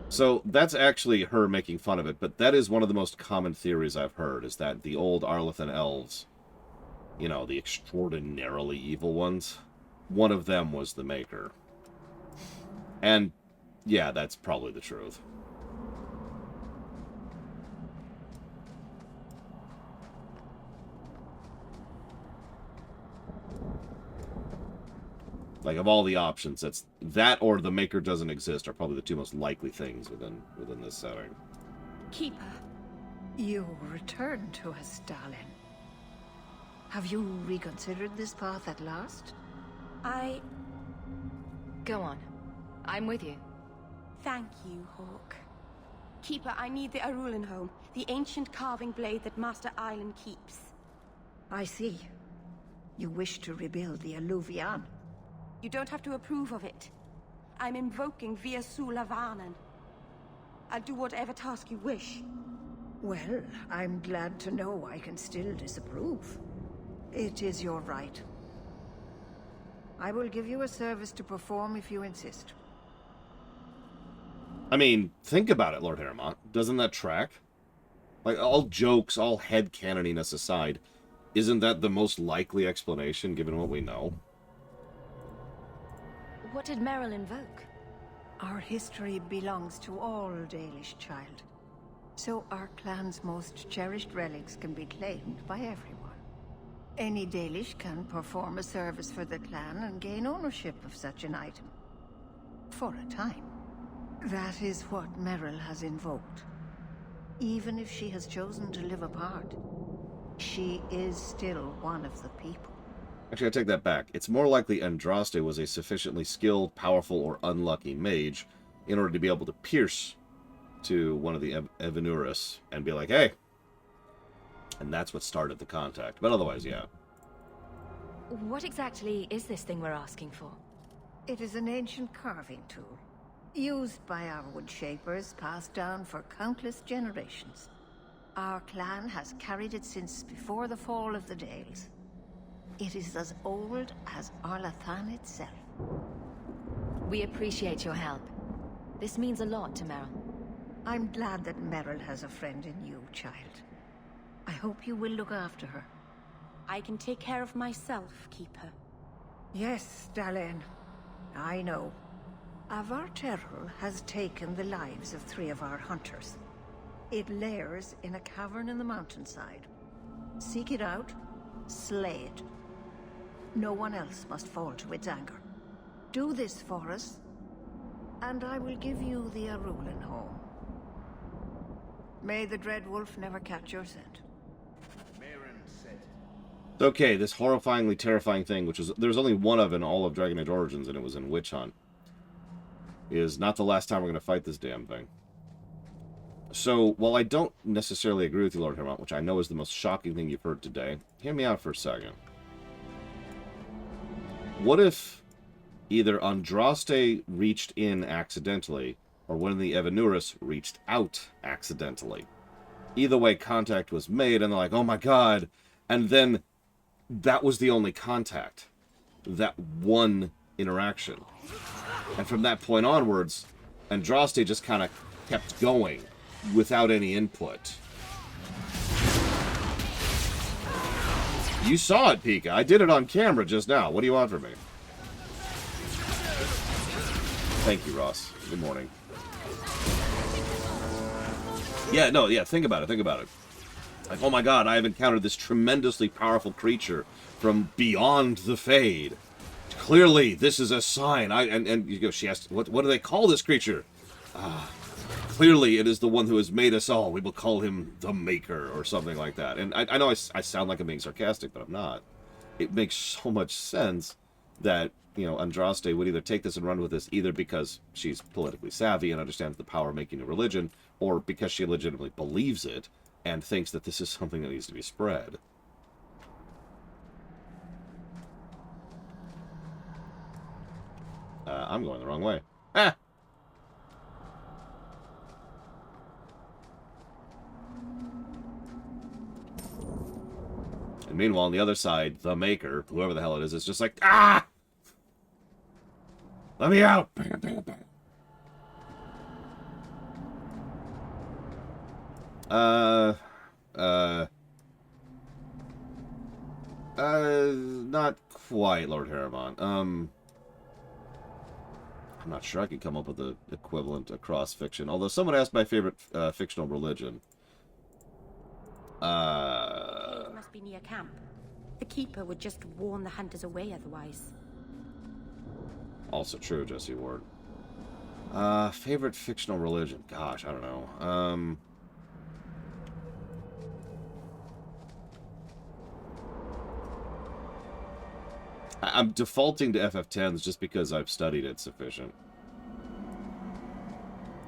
So that's actually her making fun of it, but that is one of the most common theories I've heard, is that the old Arlathan elves, you know, the extraordinarily evil ones, one of them was the Maker. And, yeah, that's probably the truth. Like, of all the options, that's that or the Maker doesn't exist are probably the two most likely things within this setting. Keeper. You returned to us, darling. Have you reconsidered this path at last? Go on. I'm with you. Thank you, Hawk. Keeper, I need the Aveline home, the ancient carving blade that Master Island keeps. I see. You wish to rebuild the Alluvian. You don't have to approve of it. I'm invoking Via Sulavanen. I'll do whatever task you wish. Well, I'm glad to know I can still disapprove. It is your right. I will give you a service to perform if you insist. I mean, think about it, Lord Harrowmont. Doesn't that track? Like, all jokes, all headcanoniness aside, isn't that the most likely explanation, given what we know? What did Merril invoke? Our history belongs to all Dalish, child. So our clan's most cherished relics can be claimed by everyone. Any Dalish can perform a service for the clan and gain ownership of such an item. For a time. That is what Merril has invoked. Even if she has chosen to live apart, she is still one of the people. Actually, I take that back. It's more likely Andraste was a sufficiently skilled, powerful, or unlucky mage in order to be able to pierce to one of the Evanuris and be like, hey. And that's what started the contact. But otherwise, yeah. What exactly is this thing we're asking for? It is an ancient carving tool, used by our wood shapers, passed down for countless generations. Our clan has carried it since before the fall of the Dales. It is as old as Arlathan itself. We appreciate your help. This means a lot to Merril. I'm glad that Merril has a friend in you, child. I hope you will look after her. I can take care of myself, Keeper. Yes, Dalen. I know. Avar Terrell has taken the lives of 3 of our hunters. It lairs in a cavern in the mountainside. Seek it out, slay it. No one else must fall to its anger. Do this for us, and I will give you the Aveline home. May the Dread Wolf never catch your scent. Okay, this horrifyingly terrifying thing, which is there's only one of in all of Dragon Age Origins, and it was in Witch Hunt, is not the last time we're going to fight this damn thing. So, while I don't necessarily agree with you, Lord Harrowmont, which I know is the most shocking thing you've heard today, hear me out for a second. What if either Andraste reached in accidentally, or one of the Evanuris reached out accidentally? Either way, contact was made, and they're like, oh my god, and then that was the only contact. That one interaction. And from that point onwards, Andraste just kind of kept going without any input. You saw it, Pika. I did it on camera just now. What do you want from me? Thank you, Ross. Good morning. Yeah, no, yeah, think about it, think about it. Like, oh my god, I have encountered this tremendously powerful creature from beyond the Fade. Clearly, this is a sign. And you go, she asked, what do they call this creature? Clearly, it is the one who has made us all. We will call him the Maker, or something like that. And I know I sound like I'm being sarcastic, but I'm not. It makes so much sense that, you know, Andraste would either take this and run with this, either because she's politically savvy and understands the power of making a religion, or because she legitimately believes it, and thinks that this is something that needs to be spread. I'm going the wrong way. Ah! And meanwhile, on the other side, the Maker, whoever the hell it is just like, ah! Let me out! Bam, bam, bam. Not quite, Lord Harriman. I'm not sure I could come up with an equivalent across fiction. Although someone asked my favorite fictional religion. It must be near camp. The Keeper would just warn the hunters away otherwise. Also true, Jesse Ward. Favorite fictional religion? Gosh, I don't know. I'm defaulting to FF10s just because I've studied it sufficient.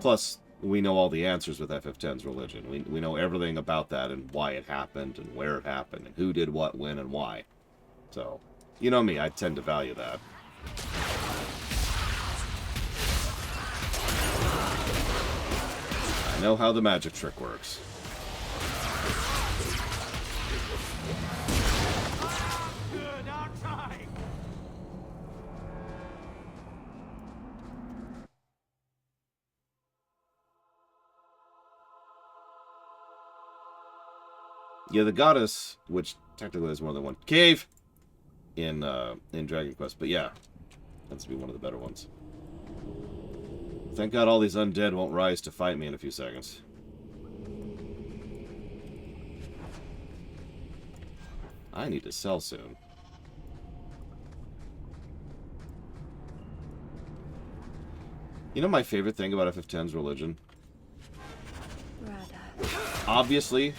Plus, we know all the answers with FF10's religion. We know everything about that and why it happened and where it happened and who did what, when, and why. So, you know me, I tend to value that. I know how the magic trick works. Yeah, the goddess, which technically has more than one cave in Dragon Quest, but yeah, tends to be one of the better ones. Thank God all these undead won't rise to fight me in a few seconds. I need to sell soon. You know my favorite thing about FF10's religion? Obviously,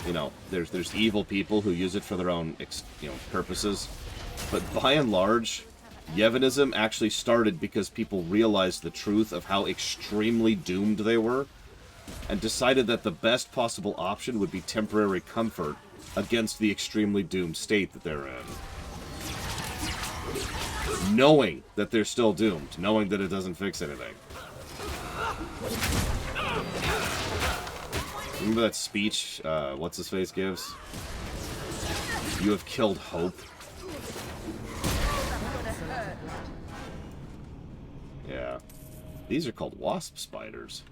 you know, there's evil people who use it for their own, purposes. But by and large, Yevionism actually started because people realized the truth of how extremely doomed they were, and decided that the best possible option would be temporary comfort against the extremely doomed state that they're in. Knowing that they're still doomed, knowing that it doesn't fix anything. Remember that speech, what's-his-face gives? You have killed hope. Yeah. These are called wasp spiders.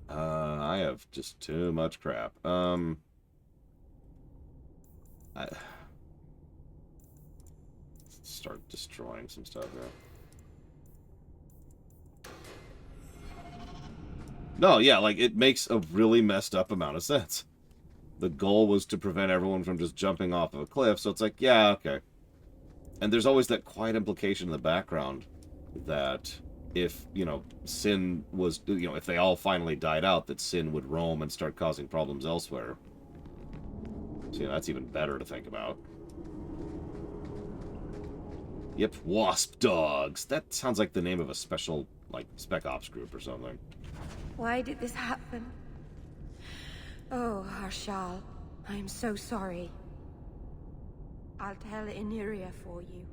I have just too much crap. Start destroying some stuff here. No, yeah, like, it makes a really messed up amount of sense. The goal was to prevent everyone from just jumping off of a cliff, so it's like, yeah, okay. And there's always that quiet implication in the background that if, Sin was, if they all finally died out, that Sin would roam and start causing problems elsewhere. So, that's even better to think about. Yep, Wasp Dogs. That sounds like the name of a special, Spec Ops group or something. Why did this happen? Oh, Harshal, I am so sorry. I'll tell Iniria for you.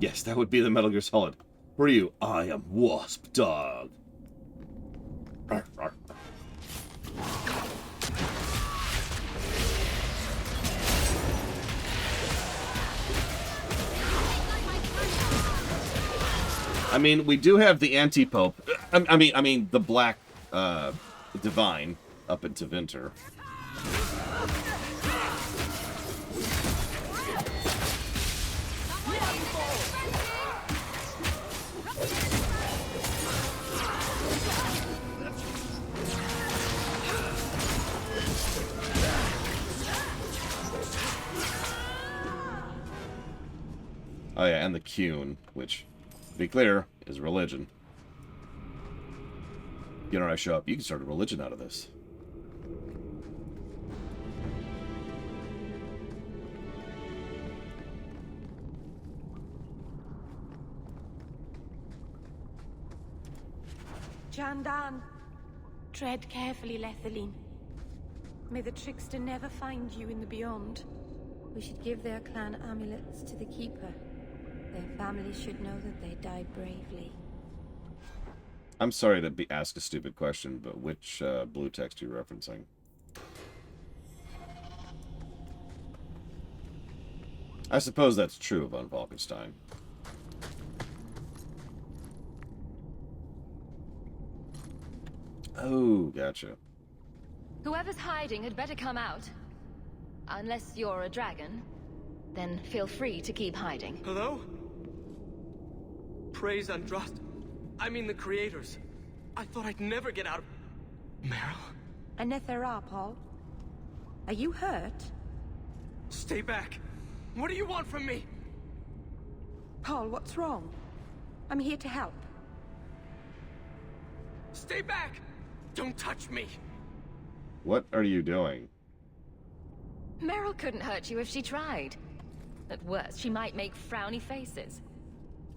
Yes, that would be the Metal Gear Solid. Who are you? I am Wasp Dog. Arr, arr. I mean, we do have the anti-pope. I mean, the black divine up into Winter. Oh yeah, and the Qun, which, to be clear, is religion. I show up. You can start a religion out of this. Jandan, tread carefully, Lethaline. May the trickster never find you in the beyond. We should give their clan amulets to the Keeper. Their families should know that they died bravely. I'm sorry to ask a stupid question, but which blue text are you referencing? I suppose that's true of Falkenstein. Oh, gotcha. Whoever's hiding had better come out. Unless you're a dragon, then feel free to keep hiding. Hello? Praise Androst. I mean the creators. I thought I'd never get out of... Merril? Anethera, Paul. Are you hurt? Stay back. What do you want from me? Paul, what's wrong? I'm here to help. Stay back! Don't touch me! What are you doing? Merril couldn't hurt you if she tried. At worst, she might make frowny faces.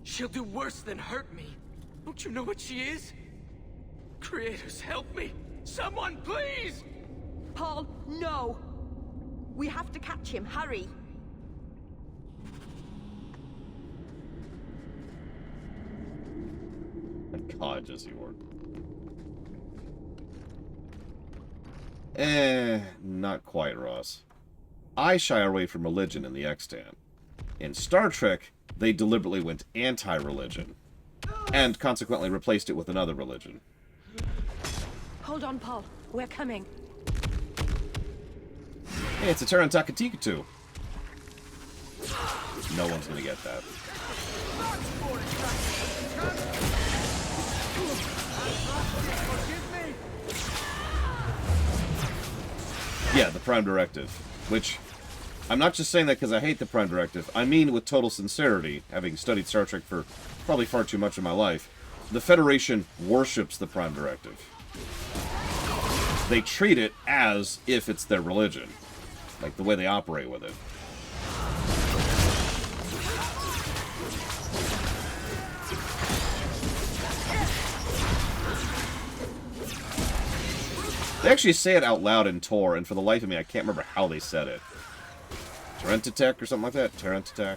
She'll do worse than hurt me. Don't you know what she is? Creators, help me! Someone, please! Paul, no! We have to catch him. Hurry! God, Jesse Ward. Not quite, Ross. I shy away from religion in the extant. In Star Trek, they deliberately went anti-religion, and consequently replaced it with another religion. Hold on, Paul. We're coming. Hey, it's a Tarantakatikitu. No one's gonna get that. Yeah, the Prime Directive. Which, I'm not just saying that because I hate the Prime Directive. I mean with total sincerity, having studied Star Trek for probably far too much of my life. The Federation worships the Prime Directive. They treat it as if it's their religion. Like the way they operate with it. They actually say it out loud in Tor, and for the life of me, I can't remember how they said it. Terentatek or something like that? Terentatek.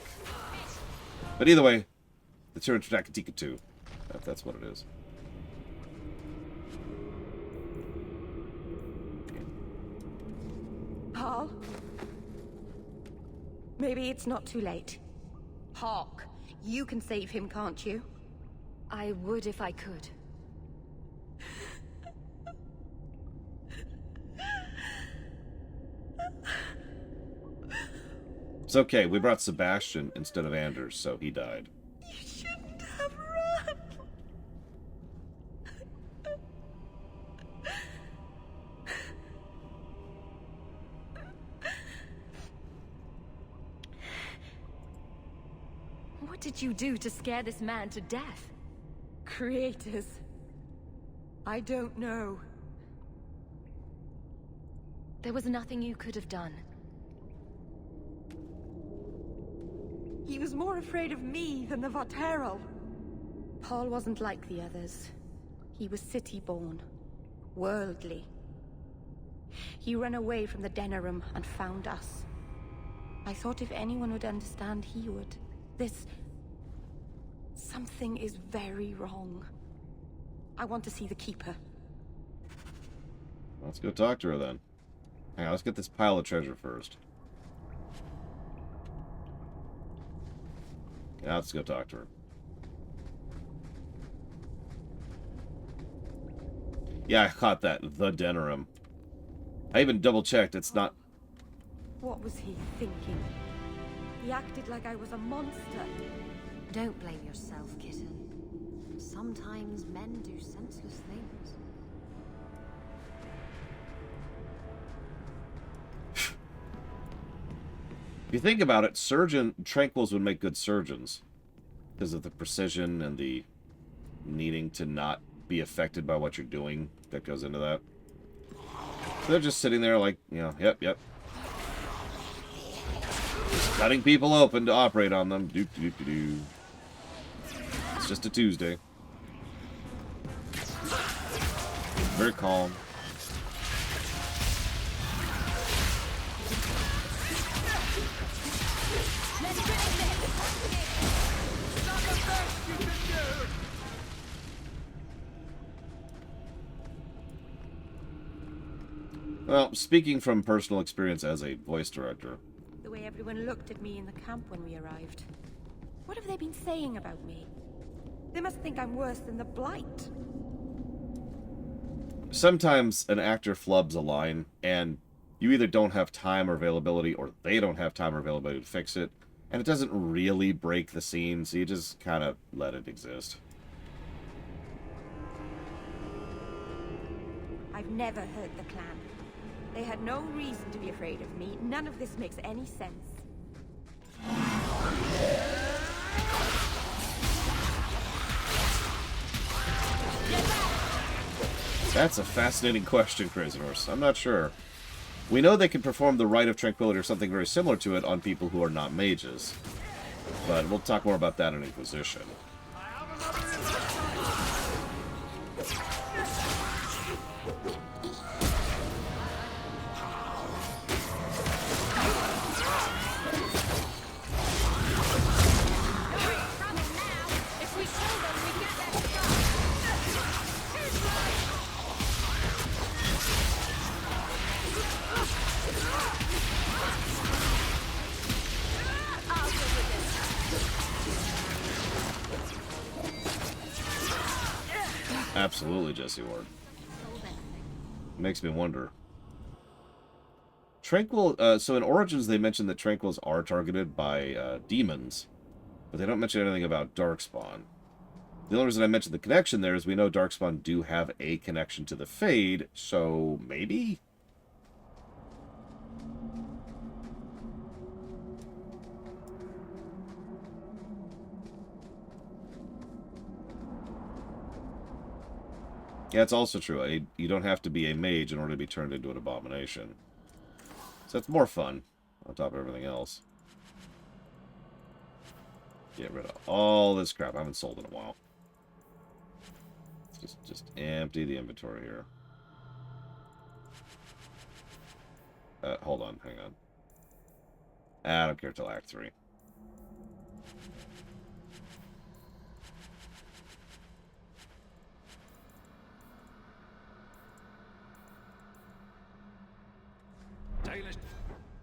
But either way, the Terentatek 2. That's what it is. Paul? Maybe it's not too late. Hawk, you can save him, can't you? I would if I could. It's okay, we brought Sebastian instead of Anders, so he died. You shouldn't have run! What did you do to scare this man to death? Creators. I don't know. There was nothing you could have done. He was more afraid of me than the Vateral. Paul wasn't like the others. He was city-born, worldly. He ran away from the Denerim and found us. I thought if anyone would understand, he would. Something is very wrong. I want to see the Keeper. Let's go talk to her then. Hang on, let's get this pile of treasure first. Yeah, let's go talk to her. Yeah, I caught that. The Denerim. I even double-checked. It's not... What was he thinking? He acted like I was a monster. Don't blame yourself, kitten. Sometimes men do senseless things. If you think about it, Tranquils would make good surgeons. Because of the precision and the needing to not be affected by what you're doing that goes into that. So they're just sitting there like, you know, yep. Just cutting people open to operate on them. Do. It's just a Tuesday. Very calm. Well, speaking from personal experience as a voice director. The way everyone looked at me in the camp when we arrived. What have they been saying about me? They must think I'm worse than the Blight. Sometimes an actor flubs a line, and you either don't have time or availability, or they don't have time or availability to fix it, and it doesn't really break the scene, so you just kind of let it exist. I've never heard the clan. They had no reason to be afraid of me. None of this makes any sense. That's a fascinating question, Crazy Horse. I'm not sure. We know they can perform the Rite of Tranquility or something very similar to it on people who are not mages. But we'll talk more about that in Inquisition. Absolutely, Jesse Ward. Makes me wonder. Tranquil, so in Origins they mentioned that Tranquils are targeted by demons, but they don't mention anything about Darkspawn. The only reason I mentioned the connection there is we know Darkspawn do have a connection to the Fade, so maybe? Yeah, it's also true. You don't have to be a mage in order to be turned into an abomination. So it's more fun, on top of everything else. Get rid of all this crap. I haven't sold in a while. Just empty the inventory here. Hold on, hang on. I don't care till Act 3.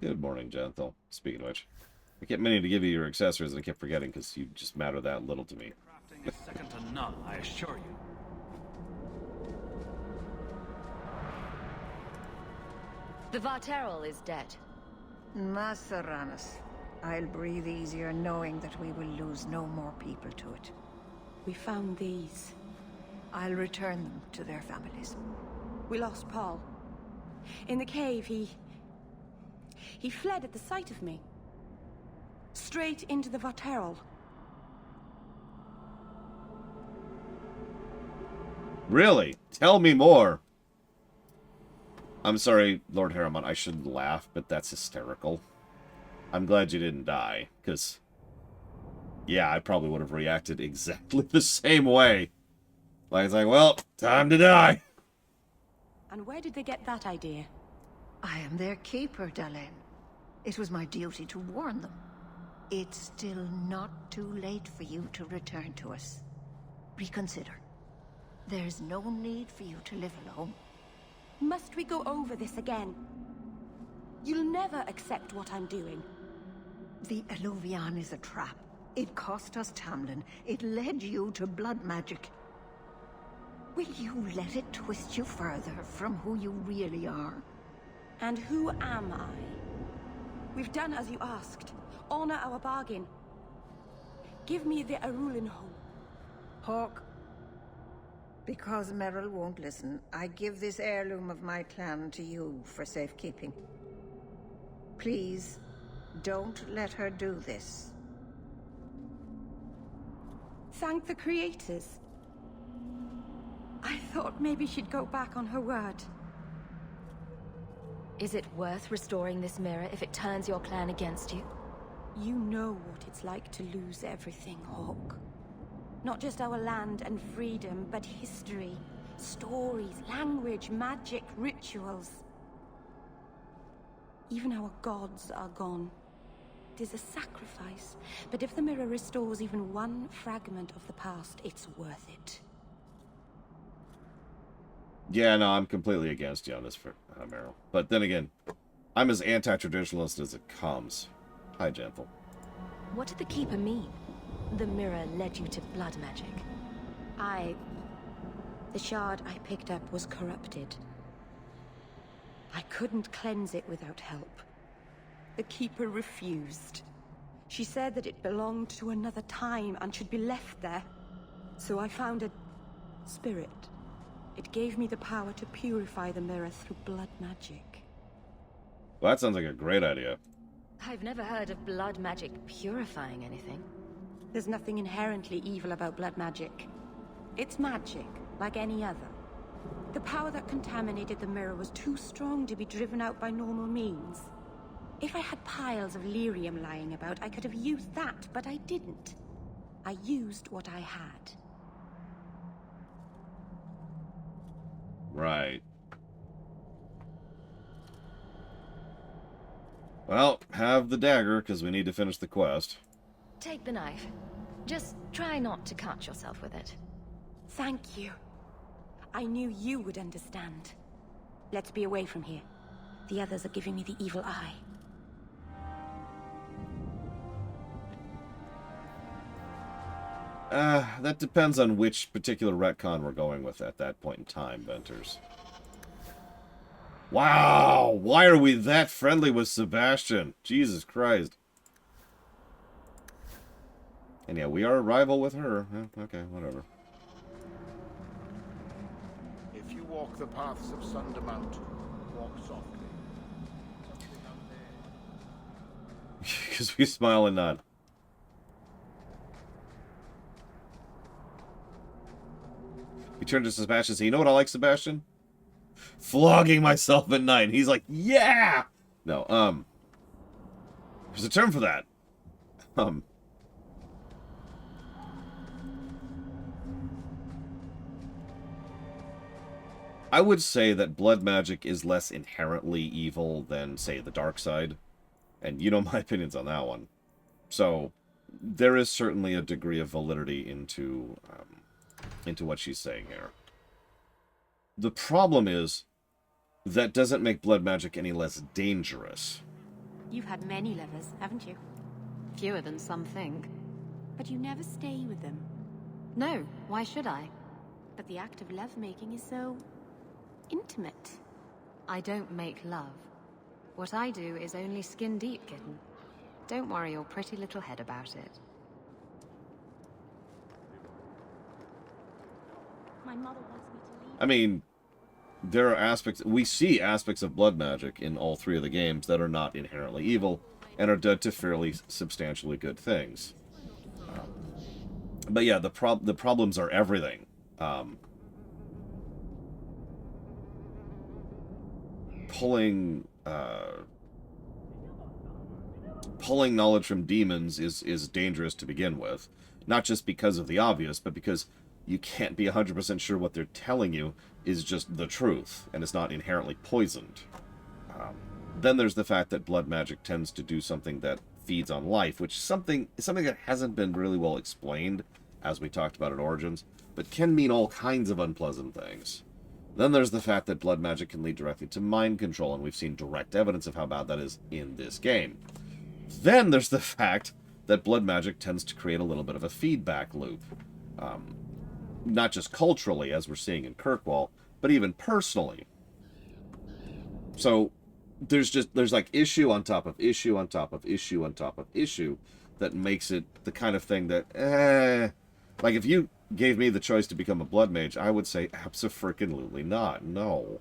Good morning, Gentle. Speaking of which, I kept meaning to give you your accessories and I kept forgetting because you just matter that little to me. Crafting is second to none, I assure you. The Varterol is dead. Masaranas. I'll breathe easier knowing that we will lose no more people to it. We found these. I'll return them to their families. We lost Paul. In the cave, he fled at the sight of me. Straight into the Varterol. Really? Tell me more. I'm sorry, Lord Harriman, I shouldn't laugh, but that's hysterical. I'm glad you didn't die, because... yeah, I probably would have reacted exactly the same way. Like, it's like, well, time to die. And where did they get that idea? I am their keeper, Dalen. It was my duty to warn them. It's still not too late for you to return to us. Reconsider. There's no need for you to live alone. Must we go over this again? You'll never accept what I'm doing. The Eluvian is a trap. It cost us Tamlin. It led you to blood magic. Will you let it twist you further from who you really are? And who am I? We've done as you asked. Honor our bargain. Give me the Arulin home. Hawk. Because Merril won't listen, I give this heirloom of my clan to you for safekeeping. Please, don't let her do this. Thank the creators. I thought maybe she'd go back on her word. Is it worth restoring this mirror if it turns your clan against you? You know what it's like to lose everything, Hawk. Not just our land and freedom, but history, stories, language, magic, rituals. Even our gods are gone. It is a sacrifice, but if the mirror restores even one fragment of the past, it's worth it. Yeah, no, I'm completely against you on this, for Merril. But then again, I'm as anti-traditionalist as it comes. Hi, Gentle. What did the Keeper mean? The mirror led you to blood magic. The shard I picked up was corrupted. I couldn't cleanse it without help. The Keeper refused. She said that it belonged to another time and should be left there. So I found a spirit. It gave me the power to purify the mirror through blood magic. Well, that sounds like a great idea. I've never heard of blood magic purifying anything. There's nothing inherently evil about blood magic. It's magic, like any other. The power that contaminated the mirror was too strong to be driven out by normal means. If I had piles of lyrium lying about, I could have used that, but I didn't. I used what I had. Right. Well, have the dagger, because we need to finish the quest. Take the knife. Just try not to cut yourself with it. Thank you. I knew you would understand. Let's be away from here. The others are giving me the evil eye. That depends on which particular retcon we're going with at that point in time, Venters. Wow! Why are we that friendly with Sebastian? Jesus Christ. And yeah, we are a rival with her. Okay, whatever. If you walk the paths of Sundermount, walk softly. Because we smile and nod. He turned to Sebastian and said, you know what I like, Sebastian? Flogging myself at night. He's like, yeah! No, there's a term for that. I would say that blood magic is less inherently evil than, say, the dark side. And you know my opinions on that one. So, there is certainly a degree of validity into what she's saying here. The problem is, that doesn't make blood magic any less dangerous. You've had many lovers, haven't you? Fewer than some think. But you never stay with them. No, why should I? But the act of lovemaking is so intimate. I don't make love. What I do is only skin deep, kitten. Don't worry your pretty little head about it. My mother wants me to leave. I mean, there are aspects... We see aspects of blood magic in all three of the games that are not inherently evil and are done to fairly substantially good things. But yeah, the problems are everything. Pulling knowledge from demons is dangerous to begin with. Not just because of the obvious, but because you can't be 100% sure what they're telling you is just the truth, and it's not inherently poisoned. Then there's the fact that blood magic tends to do something that feeds on life, which is something that hasn't been really well explained, as we talked about at Origins, but can mean all kinds of unpleasant things. Then there's the fact that blood magic can lead directly to mind control, and we've seen direct evidence of how bad that is in this game. Then there's the fact that blood magic tends to create a little bit of a feedback loop. Not just culturally, as we're seeing in Kirkwall, but even personally. So, there's like issue on top of issue on top of issue on top of issue that makes it the kind of thing that, like if you gave me the choice to become a blood mage, I would say abso-freaking-lutely not. No.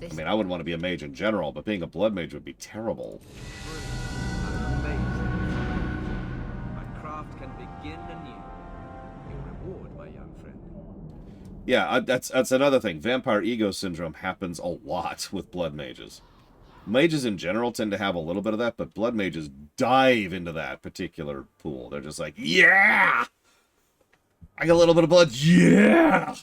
I mean, I wouldn't want to be a mage in general, but being a blood mage would be terrible. My craft can begin anew. Your reward, my young friend. Yeah, that's another thing. Vampire ego syndrome happens a lot with blood mages. Mages in general tend to have a little bit of that, but blood mages dive into that particular pool. They're just like, yeah! I got a little bit of blood, yeah!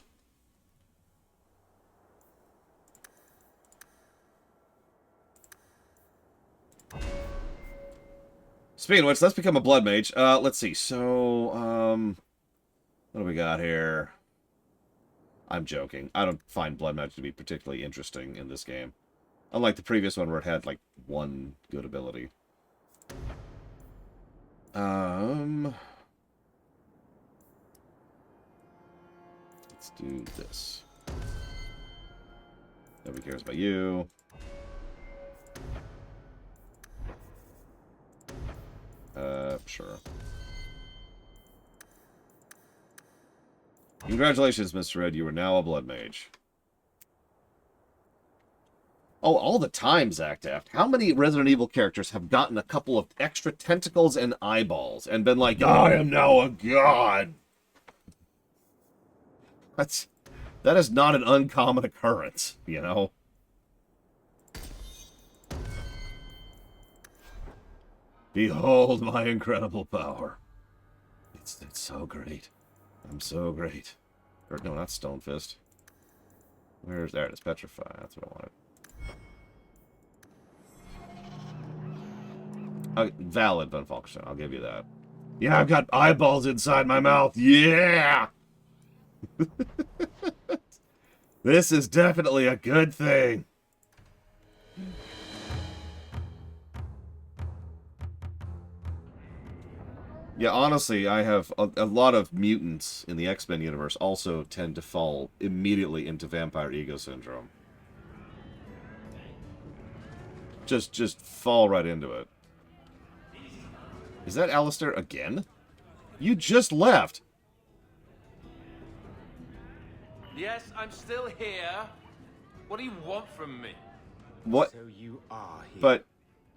Speaking of which, let's become a blood mage. Let's see. So, what do we got here? I'm joking. I don't find blood magic to be particularly interesting in this game. Unlike the previous one where it had, like, one good ability. Let's do this. Nobody cares about you. Sure. Congratulations, Mr. Red. You are now a blood mage. Oh, all the time, Zach Taft. How many Resident Evil characters have gotten a couple of extra tentacles and eyeballs and been like, I am now a god? That is not an uncommon occurrence, you know? Behold my incredible power. It's so great. I'm so great. Or, no, not Stonefist. Where's... There it is. Petrify. That's what I wanted. Valid, Von Falkenstein. I'll give you that. Yeah, I've got eyeballs inside my mouth. Yeah! This is definitely a good thing. Yeah, honestly, I have a lot of mutants in the X-Men universe also tend to fall immediately into vampire ego syndrome. Just fall right into it. Is that Alistair again? You just left. Yes, I'm still here. What do you want from me? What? So you are here. But...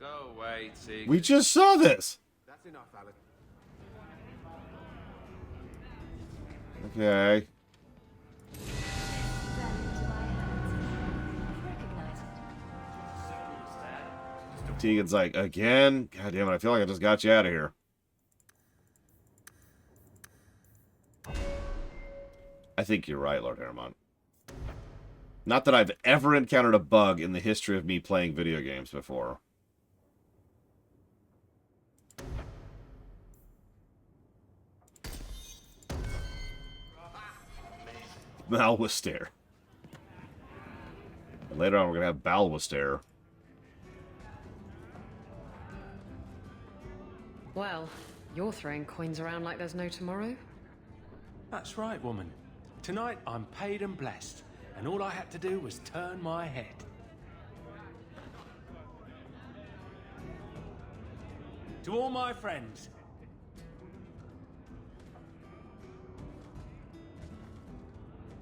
Go away, Tig. We just saw this! That's enough, Alice. Okay. Tegan's like, again? God damn it, I feel like I just got you out of here. I think you're right, Lord Hermon. Not that I've ever encountered a bug in the history of me playing video games before. Balwister. And later on, we're going to have Balwister. Well, you're throwing coins around like there's no tomorrow. That's right, woman. Tonight, I'm paid and blessed, and all I had to do was turn my head. To all my friends,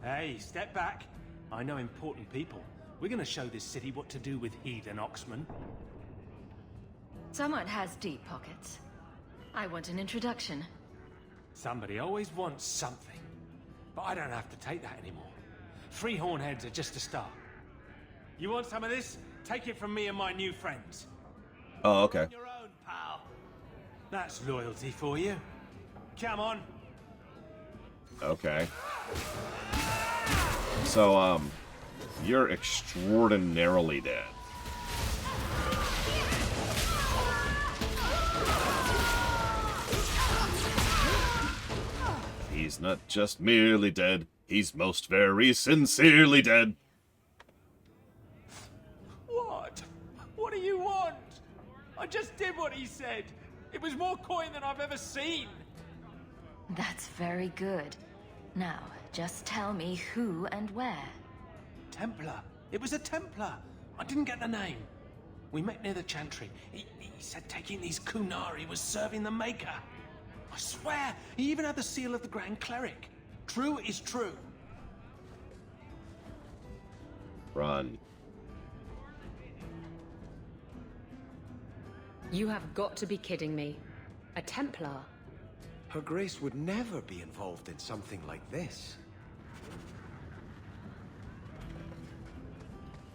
hey, step back. I know important people. We're gonna show this city what to do with heathen oxmen. Someone has deep pockets. I want an introduction. Somebody always wants something. But I don't have to take that anymore. 3 hornheads are just a start. You want some of this? Take it from me and my new friends. Oh, okay. On your own, pal. That's loyalty for you. Come on. Okay. So, you're extraordinarily dead. He's not just merely dead, he's most very sincerely dead. What? What do you want? I just did what he said. It was more coin than I've ever seen. That's very good. Now, just tell me who and where. Templar. It was a Templar. I didn't get the name. We met near the Chantry. He said taking these qunari was serving the Maker. I swear, he even had the seal of the Grand Cleric. True is true. Run. You have got to be kidding me. A Templar? Her Grace would never be involved in something like this.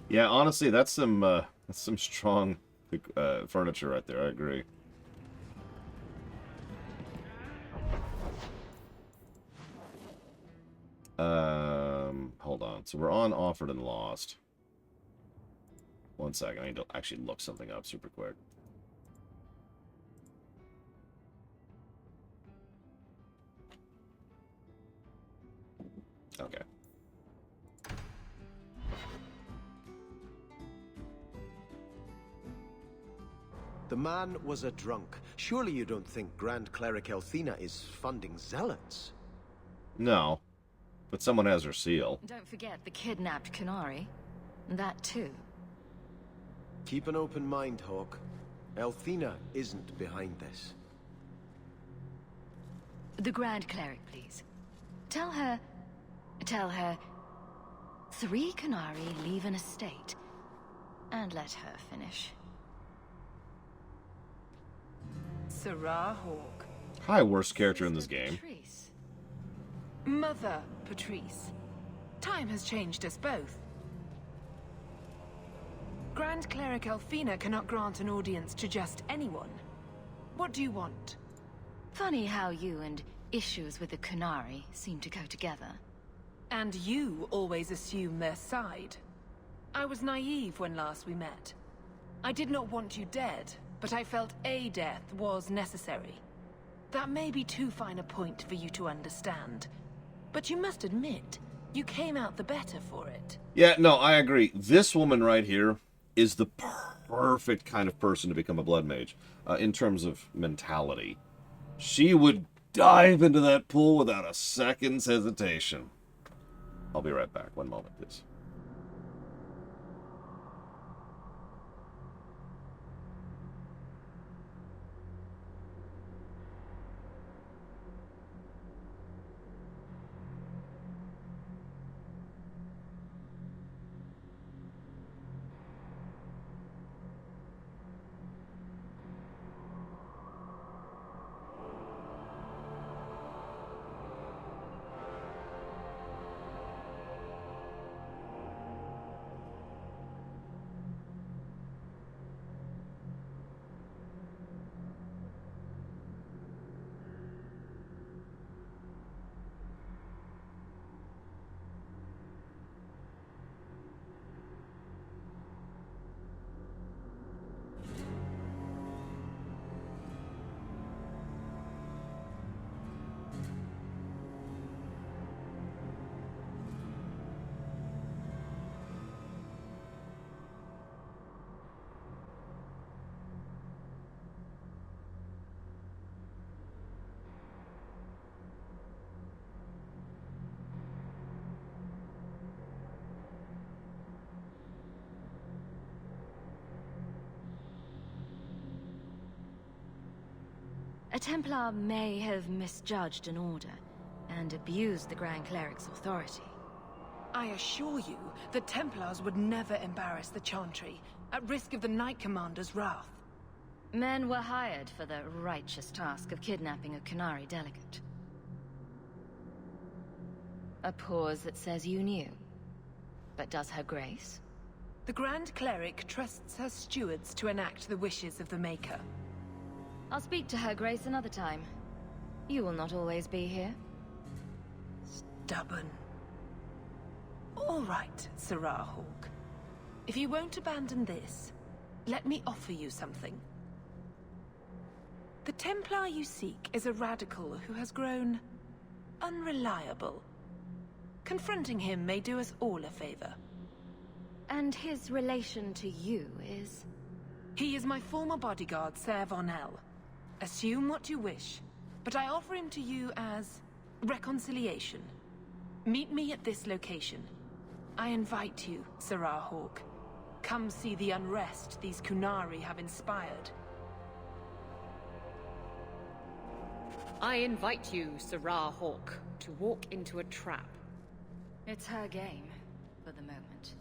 Yeah, honestly, that's some strong furniture right there. I agree. Hold on. So we're on Offered and Lost. One second. I need to actually look something up super quick. Okay. The man was a drunk. Surely you don't think Grand Cleric Elthina is funding zealots? No. But someone has her seal. Don't forget the kidnapped qunari. That too. Keep an open mind, Hawk. Elthina isn't behind this. The Grand Cleric, please. Tell her... 3 qunari leave an estate. And let her finish. Sarah Hawk. Hi, worst character in this game. Mother Patrice. Time has changed us both. Grand Cleric Elthina cannot grant an audience to just anyone. What do you want? Funny how you and issues with the qunari seem to go together. And you always assume their side. I was naive when last we met. I did not want you dead, but I felt a death was necessary. That may be too fine a point for you to understand. But you must admit, you came out the better for it. Yeah, no, I agree. This woman right here is the perfect kind of person to become a blood mage, in terms of mentality. She would dive into that pool without a second's hesitation. I'll be right back. One moment, please. A Templar may have misjudged an order and abused the Grand Cleric's authority. I assure you, the Templars would never embarrass the Chantry, at risk of the Knight Commander's wrath. Men were hired for the righteous task of kidnapping a qunari delegate. A pause that says you knew. But does her grace? The Grand Cleric trusts her stewards to enact the wishes of the Maker. I'll speak to her grace another time. You will not always be here. Stubborn. All right, Sarah Hawk. If you won't abandon this, let me offer you something. The Templar you seek is a radical who has grown unreliable. Confronting him may do us all a favor. And his relation to you is? He is my former bodyguard, Ser Von L. Assume what you wish, but I offer him to you as reconciliation. Meet me at this location. I invite you, Sarah Hawk. Come see the unrest these qunari have inspired. I invite you, Sarah Hawk, to walk into a trap. It's her game, for the moment.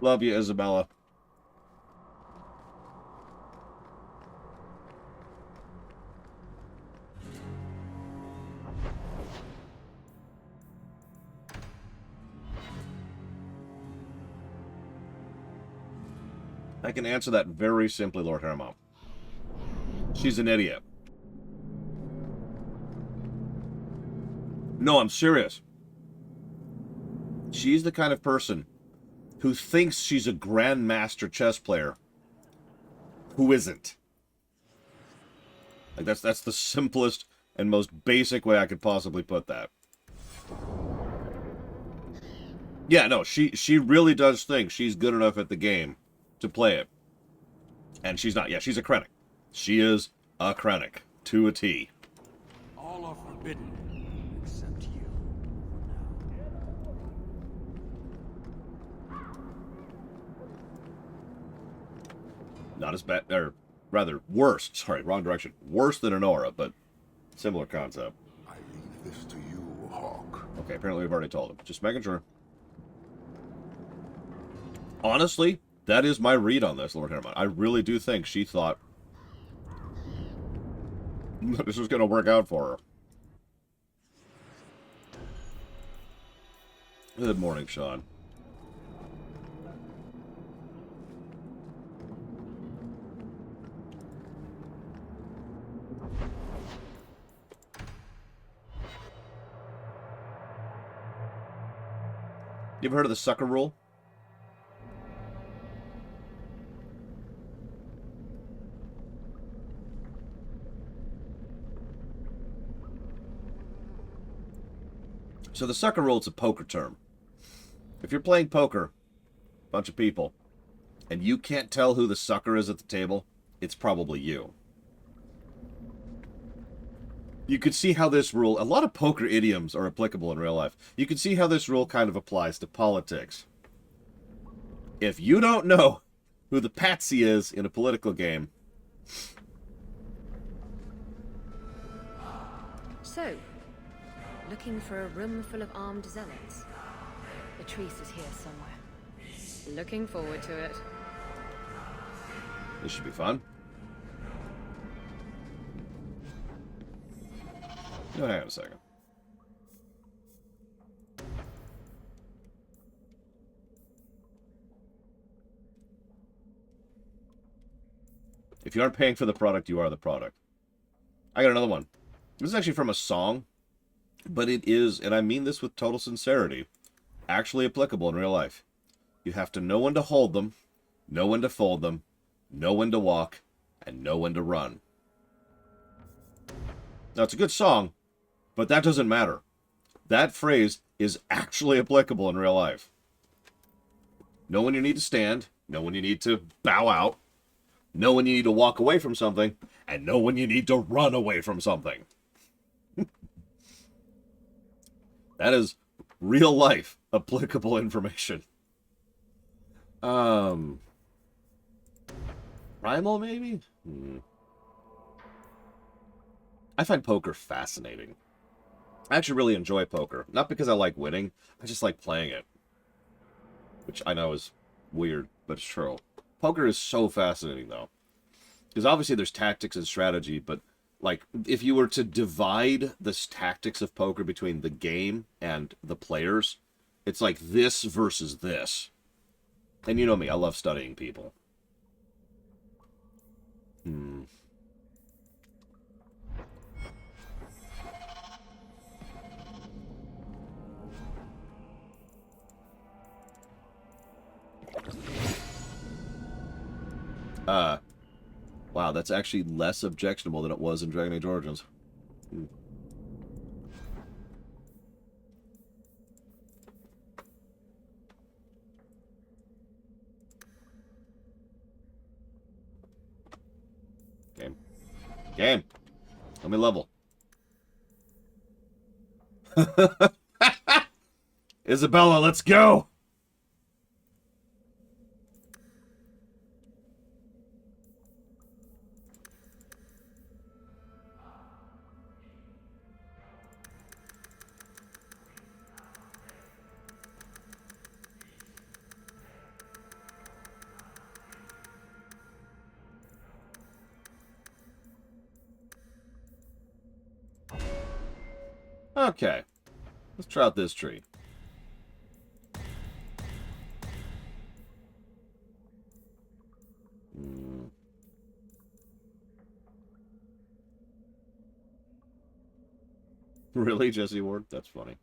Love you, Isabella. I can answer that very simply, Lord Harmon. She's an idiot. No, I'm serious. She's the kind of person who thinks she's a grandmaster chess player who isn't. Like that's the simplest and most basic way I could possibly put that. Yeah, no, she really does think she's good enough at the game to play it. And she's not. Yeah, she's a Krennic. She is a Krennic. To a T. All are forbidden, except you. Not as bad, or rather worse. Sorry, wrong direction. Worse than Honora, but similar concept. I leave this to you, Hawk. Okay, apparently we've already told him. Just making sure. Honestly, that is my read on this, Lord Hermon. I really do think she thought this was going to work out for her. Good morning, Sean. You ever heard of the sucker rule? So the sucker rule is a poker term. If you're playing poker, a bunch of people, and you can't tell who the sucker is at the table, it's probably you. You could see how this rule, a lot of poker idioms are applicable in real life. You can see how this rule kind of applies to politics. If you don't know who the patsy is in a political game. So, looking for a room full of armed zealots. Patrice is here somewhere. Looking forward to it. This should be fun. No, hang on a second. If you aren't paying for the product, you are the product. I got another one. This is actually from a song, but it is, and I mean this with total sincerity, actually applicable in real life. You have to know when to hold them, know when to fold them, know when to walk, and know when to run. Now, it's a good song, but that doesn't matter. That phrase is actually applicable in real life. Know when you need to stand, know when you need to bow out, know when you need to walk away from something, and know when you need to run away from something. That is real life applicable information. Primal, maybe? I find poker fascinating. I actually really enjoy poker. Not because I like winning, I just like playing it. Which I know is weird, but it's true. Poker is so fascinating, though. Because obviously there's tactics and strategy, but like, if you were to divide the tactics of poker between the game and the players, it's like this versus this. And you know me, I love studying people. Wow, that's actually less objectionable than it was in Dragon Age Origins. Game. Game. Let me level. Isabella, let's go! Okay. Let's try out this tree. Really, Jesse Ward? That's funny.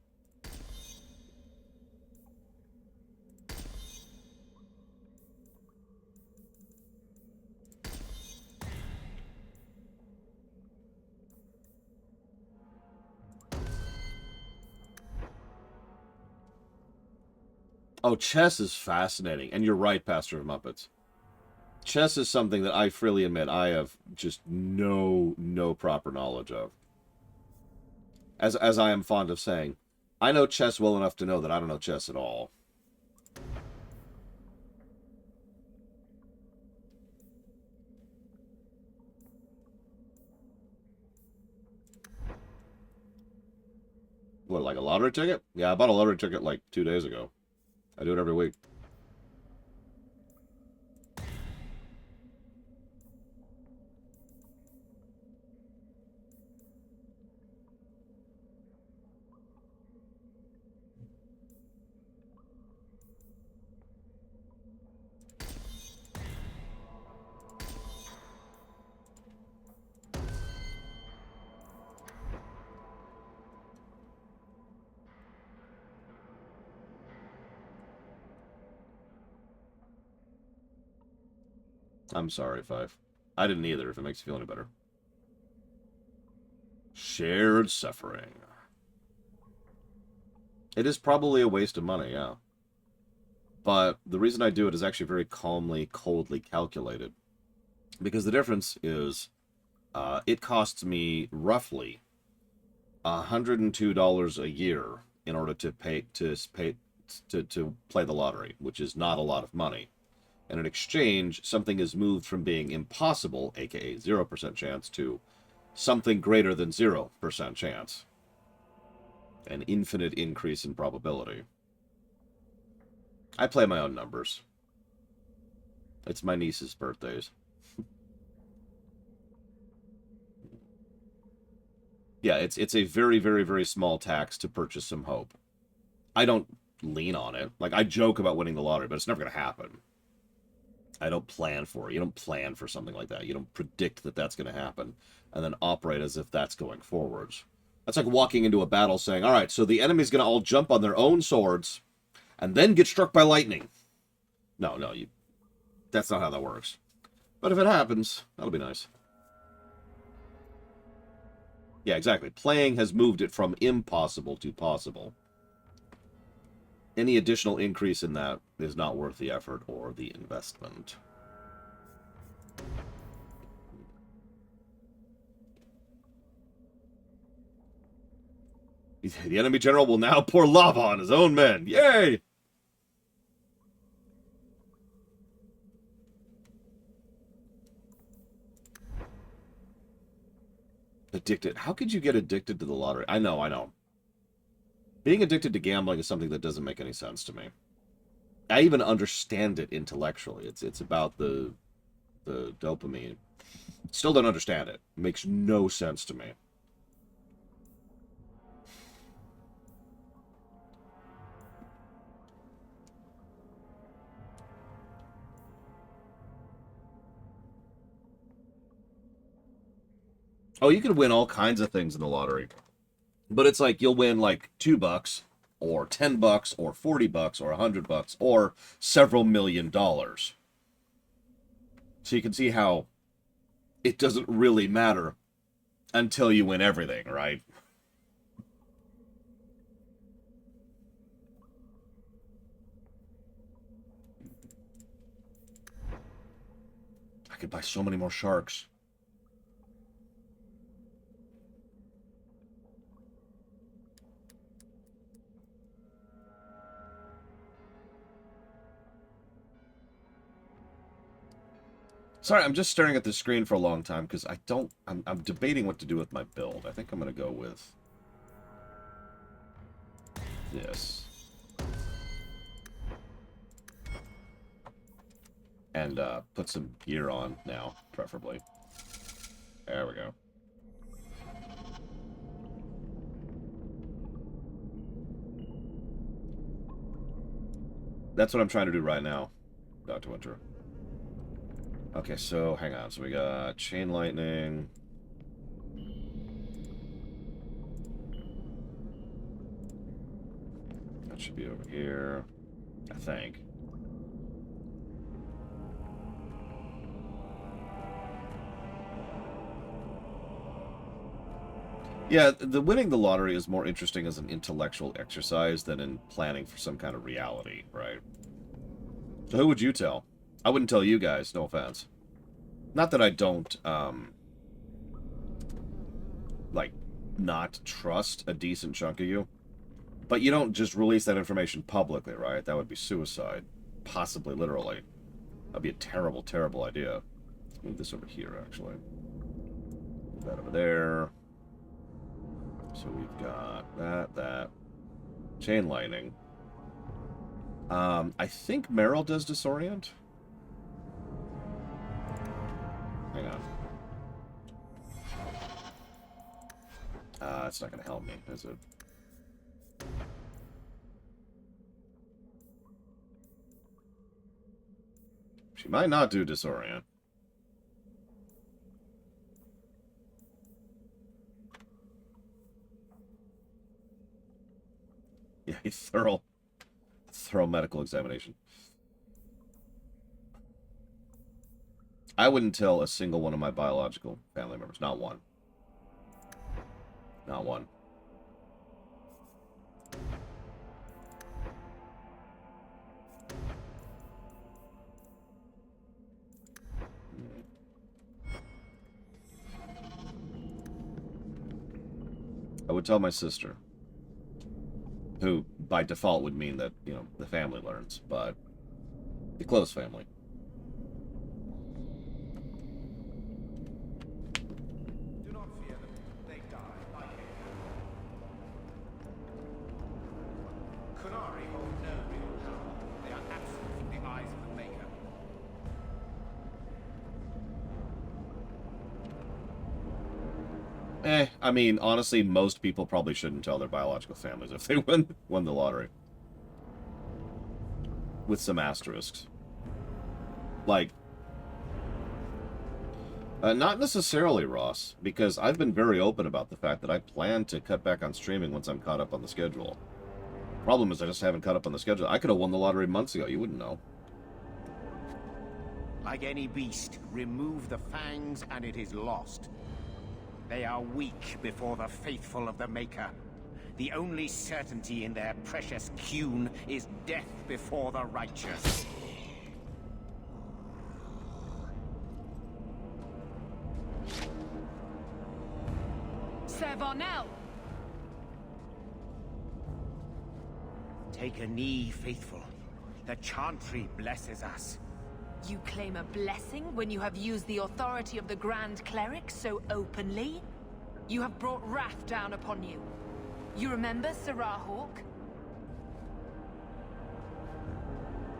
Oh, chess is fascinating. And you're right, Pastor of Muppets. Chess is something that I freely admit I have just no proper knowledge of. As I am fond of saying, I know chess well enough to know that I don't know chess at all. What, like a lottery ticket? Yeah, I bought a lottery ticket like 2 days ago. I do it every week. I'm sorry, Five. I didn't either, if it makes you feel any better. Shared suffering. It is probably a waste of money, yeah. But the reason I do it is actually very calmly, coldly calculated. Because the difference is, it costs me roughly $102 a year in order to play the lottery, which is not a lot of money. And in exchange, something is moved from being impossible, aka 0% chance, to something greater than 0% chance. An infinite increase in probability. I play my own numbers. It's my niece's birthdays. Yeah, it's a very, very, very small tax to purchase some hope. I don't lean on it. Like, I joke about winning the lottery, but it's never going to happen. I don't plan for it. You don't plan for something like that. You don't predict that that's going to happen and then operate as if that's going forwards. That's like walking into a battle saying, all right, so the enemy's going to all jump on their own swords and then get struck by lightning. No, that's not how that works. But if it happens, that'll be nice. Yeah, exactly. Playing has moved it from impossible to possible. Any additional increase in that is not worth the effort or the investment. The enemy general will now pour lava on his own men. Yay! Addicted. How could you get addicted to the lottery? I know. Being addicted to gambling is something that doesn't make any sense to me. I even understand it intellectually. It's about the dopamine. Still don't understand it. It makes no sense to me. Oh, you can win all kinds of things in the lottery. But it's like you'll win like $2 or $10 or $40 or $100 or several $1,000,000. So you can see how it doesn't really matter until you win everything, right? I could buy so many more sharks. Sorry, I'm just staring at the screen for a long time because I'm debating what to do with my build. I think I'm going to go with this. And put some gear on now, preferably. There we go. That's what I'm trying to do right now, Dr. Winter. Okay, so hang on. So we got chain lightning. That should be over here, I think. Yeah, the winning the lottery is more interesting as an intellectual exercise than in planning for some kind of reality, right? So who would you tell? I wouldn't tell you guys, no offense. Not that I don't, like, not trust a decent chunk of you. But you don't just release that information publicly, right? That would be suicide. Possibly, literally. That'd be a terrible, terrible idea. Let's move this over here, actually. Move that over there. So we've got that. Chain lightning. I think Merril does disorient. Hang on. It's not going to help me, is it? She might not do disorient. Yeah, thorough medical examination. I wouldn't tell a single one of my biological family members. Not one. Not one. I would tell my sister. Who, by default, would mean that, you know, the family learns, but the close family. Do not fear them. They die like qunari hold no real power. They are absent from the eyes of the Maker. I mean, honestly, most people probably shouldn't tell their biological families if they won the lottery. With some asterisks. Like, not necessarily, Ross, because I've been very open about the fact that I plan to cut back on streaming once I'm caught up on the schedule. Problem is, I just haven't caught up on the schedule. I could have won the lottery months ago. You wouldn't know. Like any beast, remove the fangs and it is lost. They are weak before the faithful of the Maker. The only certainty in their precious qun is death before the righteous. Sebastian! Take a knee, faithful. The Chantry blesses us. You claim a blessing when you have used the authority of the Grand Cleric so openly? You have brought wrath down upon you. You remember Sirrah Hawk?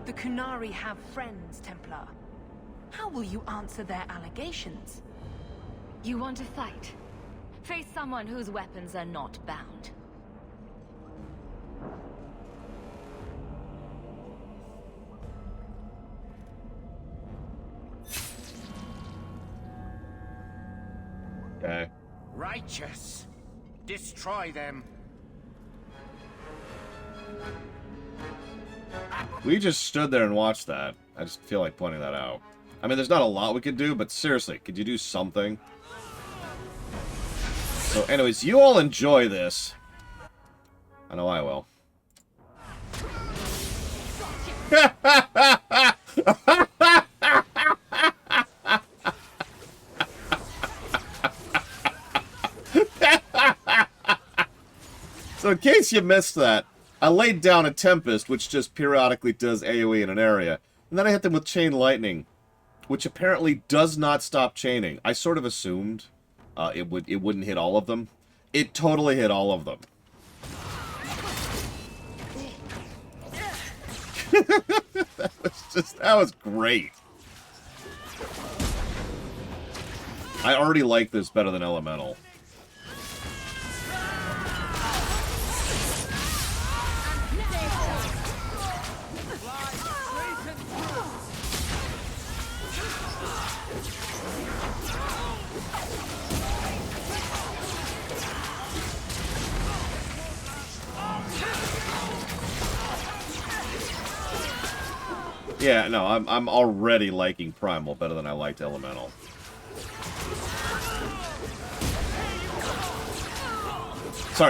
The qunari have friends, Templar. How will you answer their allegations? You want to fight? Face someone whose weapons are not bound. Okay. Righteous. Destroy them. We just stood there and watched that. I just feel like pointing that out. I mean, there's not a lot we could do, but seriously, could you do something? So anyways, you all enjoy this. I know I will. So in case you missed that, I laid down a Tempest, which just periodically does AoE in an area. And then I hit them with Chain Lightning, which apparently does not stop chaining. I sort of assumed it wouldn't hit all of them. It totally hit all of them. that was great. I already like this better than Elemental. Yeah, no, I'm already liking Primal better than I liked Elemental.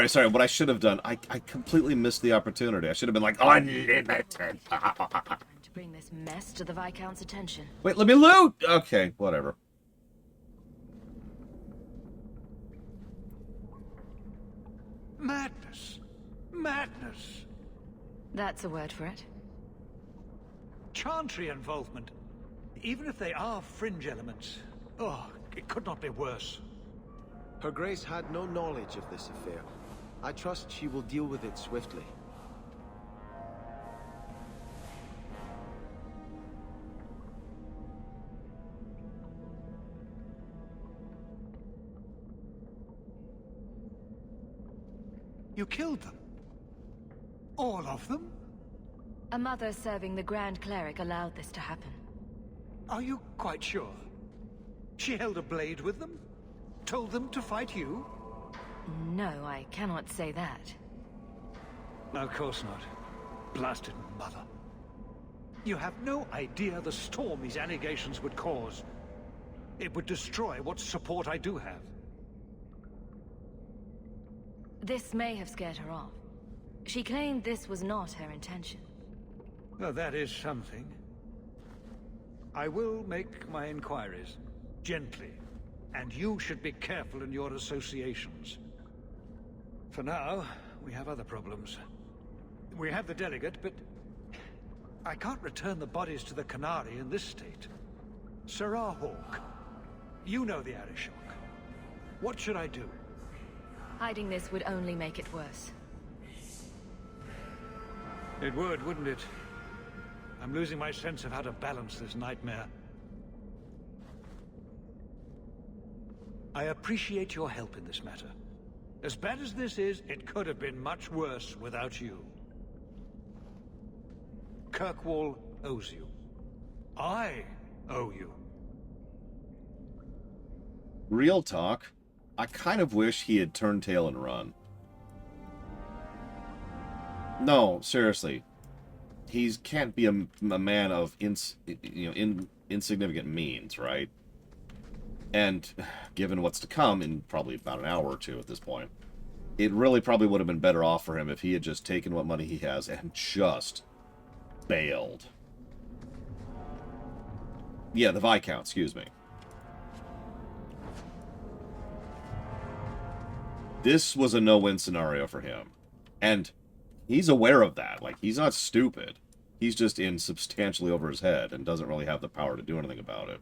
Sorry. What I should have done, I completely missed the opportunity. I should have been like, unlimited. To bring this mess to the Viscount's attention. Wait, let me loot! Okay, whatever. Madness. Madness. That's a word for it. Chantry involvement. Even if they are fringe elements. Oh, it could not be worse. Her Grace had no knowledge of this affair. I trust she will deal with it swiftly. You killed them? All of them? A mother serving the Grand Cleric allowed this to happen. Are you quite sure? She held a blade with them? Told them to fight you? No, I cannot say that. Of course not. Blasted mother. You have no idea the storm these allegations would cause. It would destroy what support I do have. This may have scared her off. She claimed this was not her intention. Well, that is something. I will make my inquiries. Gently. And you should be careful in your associations. For now, we have other problems. We have the delegate, but I can't return the bodies to the qunari in this state. Sirrah Hawk, you know the Arishok. What should I do? Hiding this would only make it worse. It would, wouldn't it? I'm losing my sense of how to balance this nightmare. I appreciate your help in this matter. As bad as this is, it could have been much worse without you. Kirkwall owes you. I owe you. Real talk, I kind of wish he had turned tail and run. No, seriously. He can't be a man of insignificant means, right? And given what's to come in probably about an hour or two at this point, it really probably would have been better off for him if he had just taken what money he has and just bailed. Yeah, the Viscount, excuse me. This was a no-win scenario for him. And he's aware of that. Like, he's not stupid. He's just in substantially over his head and doesn't really have the power to do anything about it.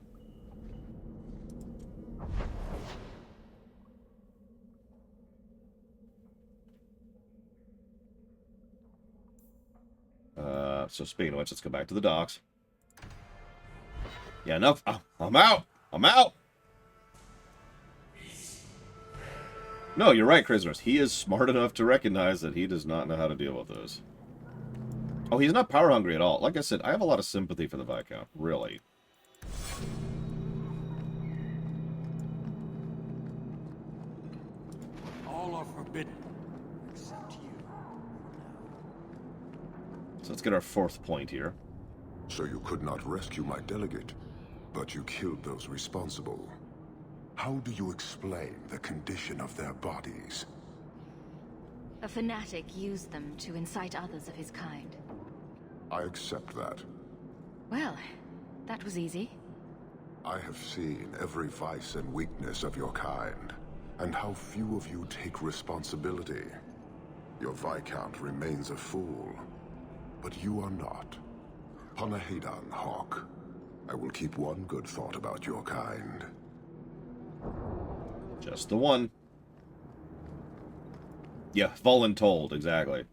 So speaking of which, let's go back to the docks. Yeah, enough. I'm out. I'm out. No, you're right, Prisoners. He is smart enough to recognize that he does not know how to deal with this. Oh, he's not power hungry at all. Like I said, I have a lot of sympathy for the Viscount. Really. All are forbidden, except you. So let's get our fourth point here. So you could not rescue my delegate, but you killed those responsible. How do you explain the condition of their bodies? A fanatic used them to incite others of his kind. I accept that. Well, that was easy. I have seen every vice and weakness of your kind, and how few of you take responsibility. Your Viscount remains a fool, but you are not. Panahedan, Hawk. I will keep one good thought about your kind. Just the one. Yeah, voluntold, exactly.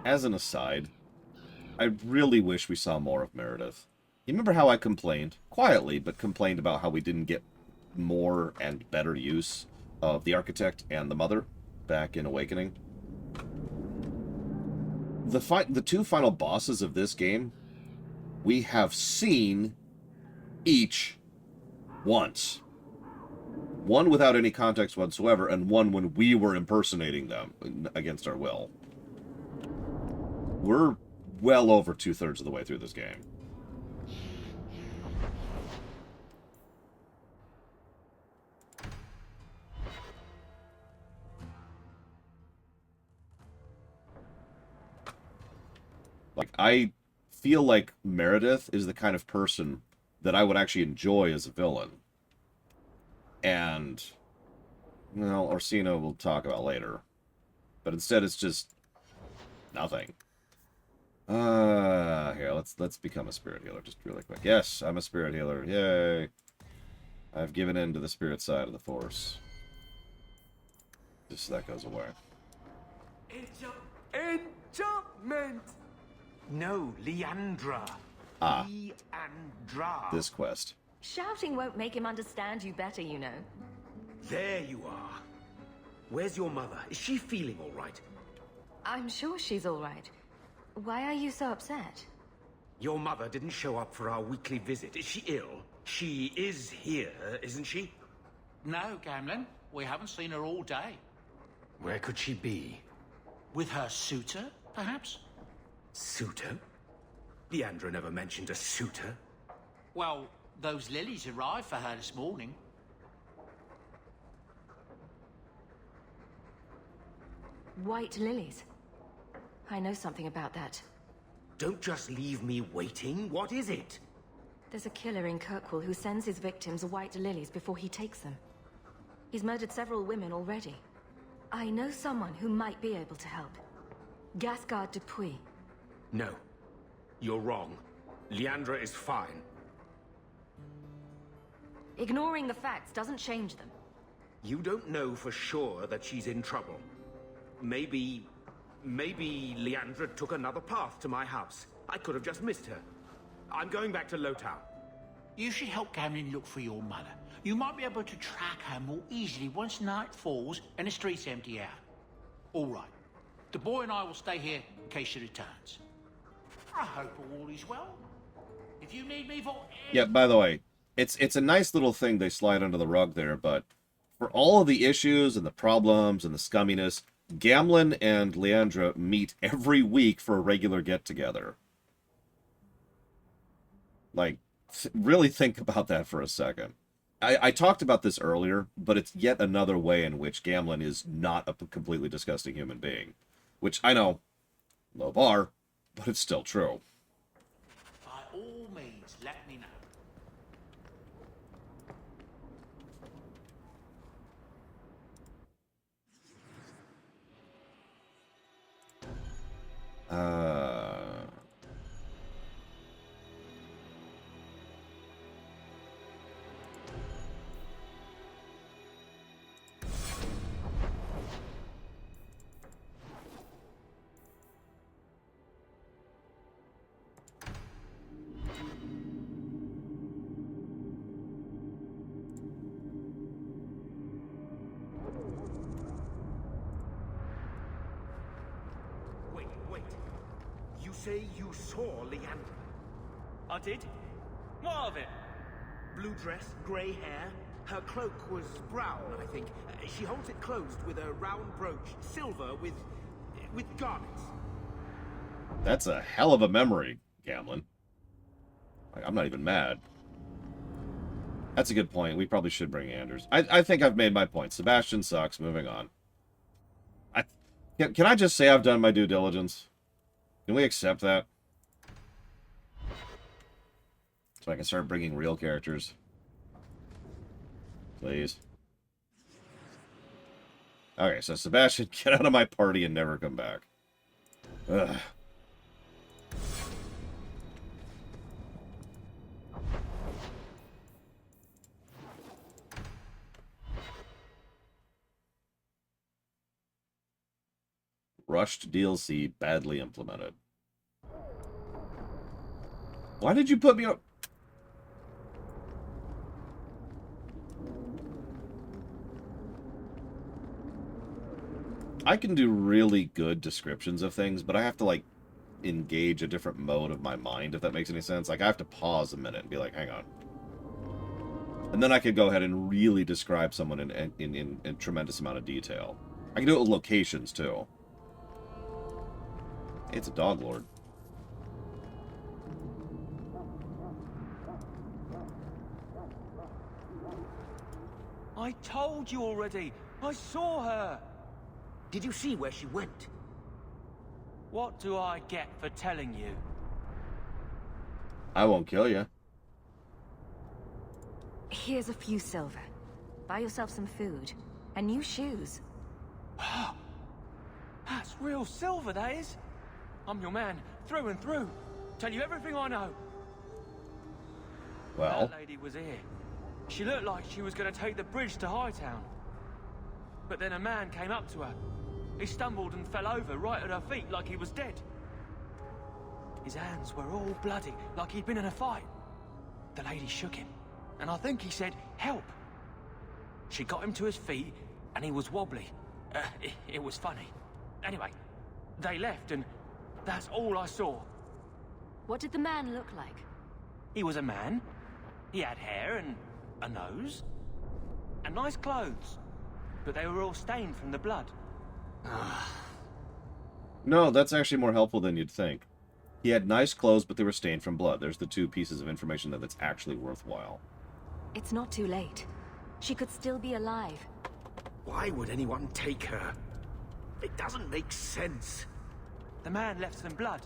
As an aside, I really wish we saw more of Meredith. You remember how I complained, quietly, but complained about how we didn't get more and better use of the Architect and the Mother back in Awakening? The two final bosses of this game, we have seen each once. One without any context whatsoever, and one when we were impersonating them against our will. We're well over 2/3 of the way through this game. I feel like Meredith is the kind of person that I would actually enjoy as a villain. And, well, Orsino we'll talk about later. But instead it's just nothing. Here, let's become a spirit healer just really quick. Yes, I'm a spirit healer. Yay. I've given in to the spirit side of the Force. Just so that goes away. Enchantment! No, Leandra. Ah. Leandra. This quest. Shouting won't make him understand you better, you know. There you are. Where's your mother? Is she feeling all right? I'm sure she's all right. Why are you so upset? Your mother didn't show up for our weekly visit. Is she ill? She is here, isn't she? No, Gamlin. We haven't seen her all day. Where could she be? With her suitor, perhaps? Suitor? Leandra never mentioned a suitor. Well, those lilies arrived for her this morning. White lilies. I know something about that. Don't just leave me waiting. What is it? There's a killer in Kirkwall who sends his victims white lilies before he takes them. He's murdered several women already. I know someone who might be able to help. Gasgard Dupuis. No. You're wrong. Leandra is fine. Ignoring the facts doesn't change them. You don't know for sure that she's in trouble. Maybe Leandra took another path to my house. I could have just missed her. I'm going back to Lowtown. You should help Gamlin look for your mother. You might be able to track her more easily once night falls and the streets empty out. All right. The boy and I will stay here in case she returns. I hope all is well. If you need me for... Yeah, by the way, it's a nice little thing they slide under the rug there, but for all of the issues and the problems and the scumminess, Gamlin and Leandra meet every week for a regular get-together. Like, really think about that for a second. I talked about this earlier, but it's yet another way in which Gamlin is not a completely disgusting human being. Which, I know, low bar, but it's still true. By all means, let me know. Wait. You say you saw Leandra? I did? What of it? Blue dress, grey hair. Her cloak was brown, I think. She holds it closed with a round brooch, silver with garnets. That's a hell of a memory, Gamlin. Like, I'm not even mad. That's a good point. We probably should bring Anders. I think I've made my point. Sebastian sucks. Moving on. Can I just say I've done my due diligence? Can we accept that? So I can start bringing real characters. Please. Okay, so Sebastian, get out of my party and never come back. Ugh. Rushed DLC badly implemented. Why did you put me up? I can do really good descriptions of things, but I have to, like, engage a different mode of my mind, if that makes any sense. Like, I have to pause a minute and be like, hang on. And then I could go ahead and really describe someone in a tremendous amount of detail. I can do it with locations, too. It's a dog lord. I told you already. I saw her. Did you see where she went? What do I get for telling you? I won't kill you. Here's a few silver. Buy yourself some food. And new shoes. That's real silver, that is. I'm your man, through and through. Tell you everything I know. Well. That lady was here. She looked like she was going to take the bridge to Hightown. But then a man came up to her. He stumbled and fell over right at her feet like he was dead. His hands were all bloody, like he'd been in a fight. The lady shook him, and I think he said, "Help." She got him to his feet, and he was wobbly. It was funny. Anyway, they left, and that's all I saw. What did the man look like? He was a man. He had hair and a nose. And nice clothes. But they were all stained from the blood. No, that's actually more helpful than you'd think. He had nice clothes, but they were stained from blood. There's the two pieces of information that's actually worthwhile. It's not too late. She could still be alive. Why would anyone take her? It doesn't make sense. The man left some blood.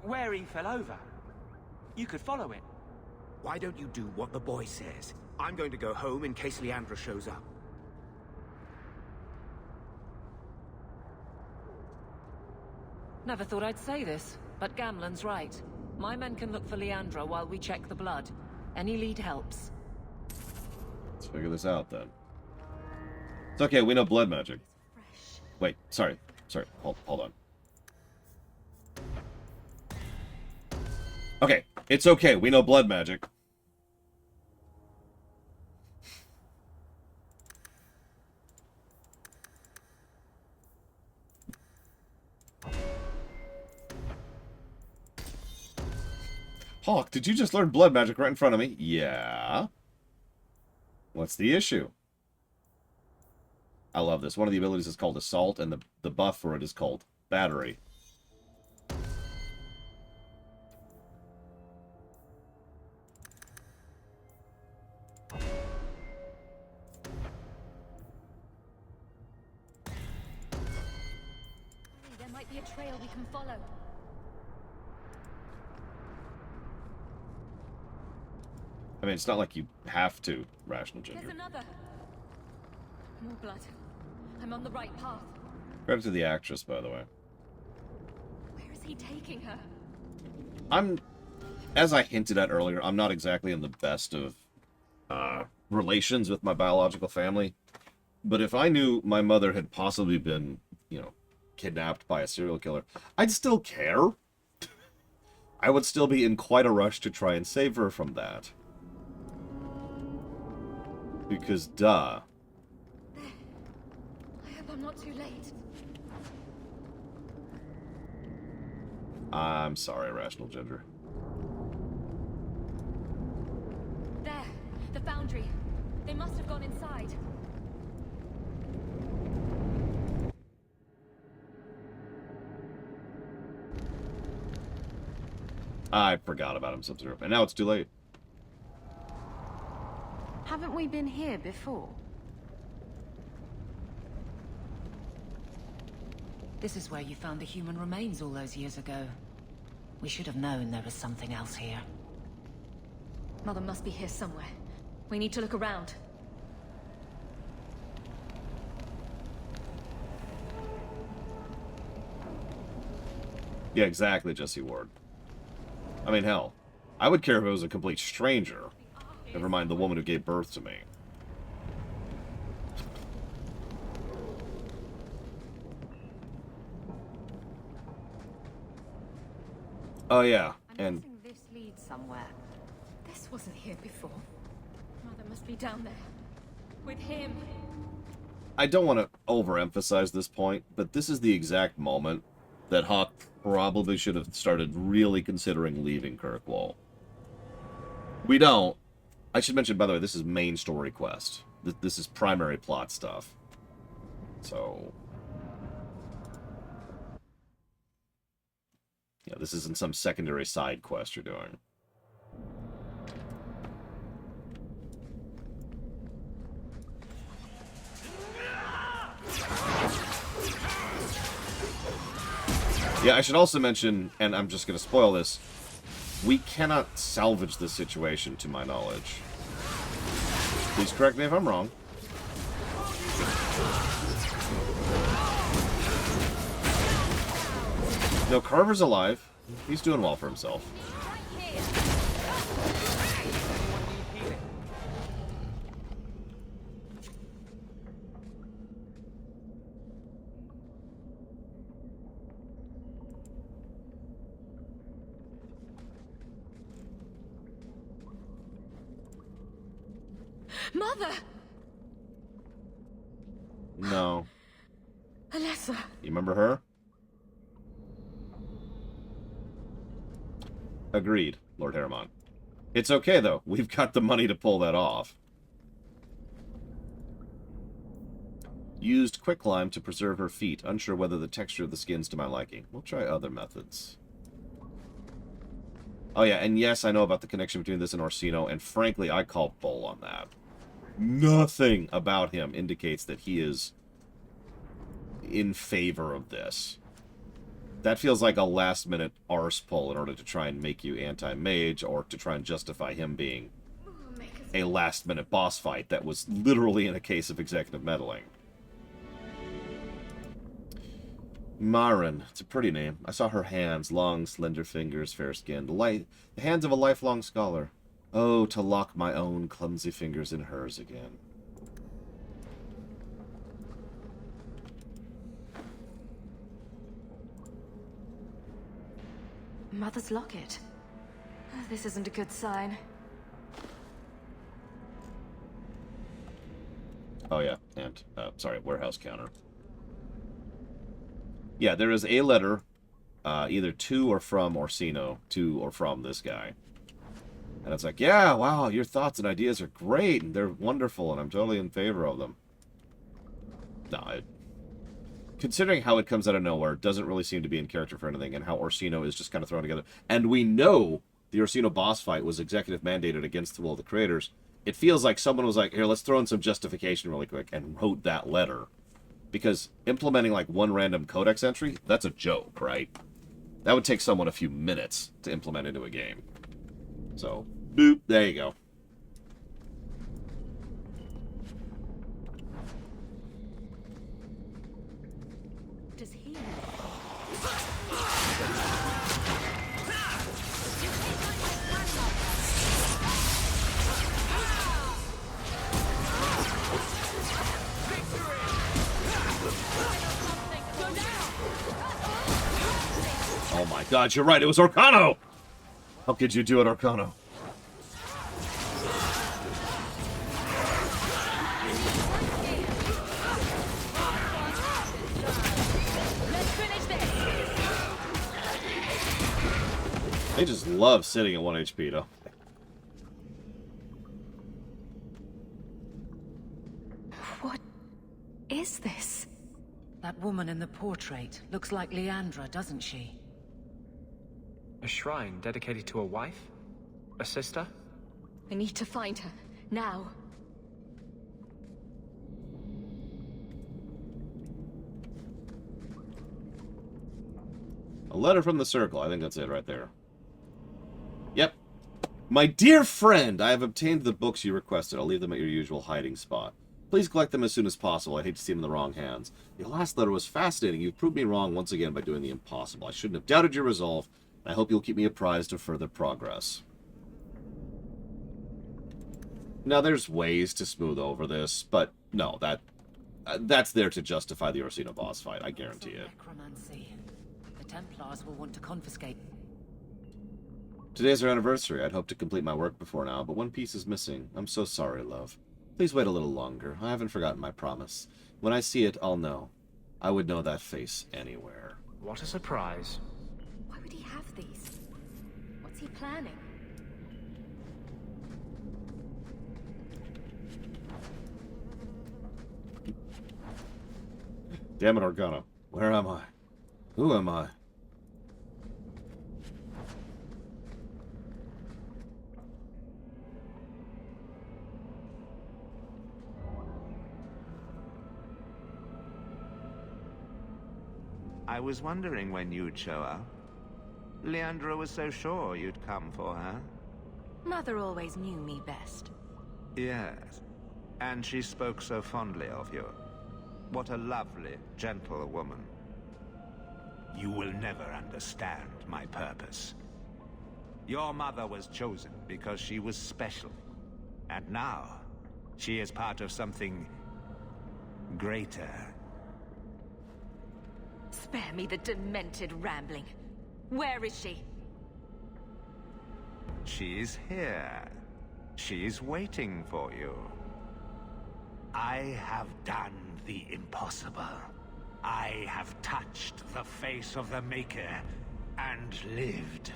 Where he fell over. You could follow it. Why don't you do what the boy says? I'm going to go home in case Leandra shows up. Never thought I'd say this, but Gamlen's right. My men can look for Leandra while we check the blood. Any lead helps. Let's figure this out, then. It's okay, we know blood magic. Wait, sorry. Hold on. Okay, it's okay, we know blood magic. Hawk, did you just learn blood magic right in front of me? Yeah. What's the issue? I love this. One of the abilities is called Assault, and the buff for it is called Battery. There might be a trail we can follow. I mean, it's not like you have to, Rational Ginger. There's another. More blood. I'm on the right path. Credit to the actress, by the way. Where is he taking her? As I hinted at earlier, I'm not exactly in the best of relations with my biological family. But if I knew my mother had possibly been, kidnapped by a serial killer, I'd still care. I would still be in quite a rush to try and save her from that. Because, duh. There. I hope I'm not too late. I'm sorry, Rational Ginger. There. The foundry. They must have gone inside. I forgot about him, Sub-Zero. And now it's too late. Haven't we been here before? This is where you found the human remains all those years ago. We should have known there was something else here. Mother must be here somewhere. We need to look around. Yeah, exactly, Jesse Ward. I mean, hell, I would care if it was a complete stranger. Never mind the woman who gave birth to me. Oh, yeah, and... This leads somewhere. This wasn't here before. Mother must be down there. With him. I don't want to overemphasize this point, but this is the exact moment that Hawk probably should have started really considering leaving Kirkwall. We don't. I should mention, by the way, this is main story quest. This is primary plot stuff. So... yeah, this isn't some secondary side quest you're doing. Yeah, I should also mention, and I'm just going to spoil this, We cannot salvage this situation, to my knowledge. Please correct me if I'm wrong. No, Carver's alive. He's doing well for himself. Mother! No. Alessa. You remember her? Agreed, Lord Harriman. It's okay, though. We've got the money to pull that off. Used quicklime to preserve her feet. Unsure whether the texture of the skin's to my liking. We'll try other methods. Oh yeah, and yes, I know about the connection between this and Orsino, and frankly, I call bull on that. Nothing about him indicates that he is in favor of this. That feels like a last-minute arse pull in order to try and make you anti-mage, or to try and justify him being a last-minute boss fight that was literally in a case of executive meddling. Marin. It's a pretty name. I saw her hands, long, slender fingers, fair-skinned. The hands of a lifelong scholar. Oh, to lock my own clumsy fingers in hers again. Mother's locket. This isn't a good sign. Oh, yeah. And, sorry, warehouse counter. Yeah, there is a letter, either to or from Orsino, to or from this guy. And it's like, yeah, wow, your thoughts and ideas are great, and they're wonderful, and I'm totally in favor of them. No, considering how it comes out of nowhere, it doesn't really seem to be in character for anything, and how Orsino is just kind of thrown together. And we know the Orsino boss fight was executive mandated against the will of the creators. It feels like someone was like, here, let's throw in some justification really quick, and wrote that letter. Because implementing, like, one random codex entry, that's a joke, right? That would take someone a few minutes to implement into a game. So, boop, there you go. Does he... Oh my god, you're right, it was Orcano! How could you do it, Orcano? They just love sitting at 1 HP, though. What is this? That woman in the portrait looks like Leandra, doesn't she? A shrine dedicated to a wife? A sister? I need to find her. Now. A letter from the Circle. I think that's it right there. Yep. My dear friend, I have obtained the books you requested. I'll leave them at your usual hiding spot. Please collect them as soon as possible. I hate to see them in the wrong hands. Your last letter was fascinating. You've proved me wrong once again by doing the impossible. I shouldn't have doubted your resolve. I hope you'll keep me apprised of further progress. Now, there's ways to smooth over this, but no, that's there to justify the Orsino boss fight. I guarantee it. Necromancy. The Templars will want to confiscate. Today's our anniversary. I'd hoped to complete my work before now, but one piece is missing. I'm so sorry, love. Please wait a little longer. I haven't forgotten my promise. When I see it, I'll know. I would know that face anywhere. What a surprise. Why would he have these? What's he planning? Damn it, Organa. Where am I? Who am I? I was wondering when you'd show up. Leandra was so sure you'd come for her. Mother always knew me best. Yes, and she spoke so fondly of you. What a lovely, gentle woman. You will never understand my purpose. Your mother was chosen because she was special. And now, she is part of something greater. Spare me the demented rambling. Where is she? She's here. She's waiting for you. I have done the impossible. I have touched the face of the Maker and lived.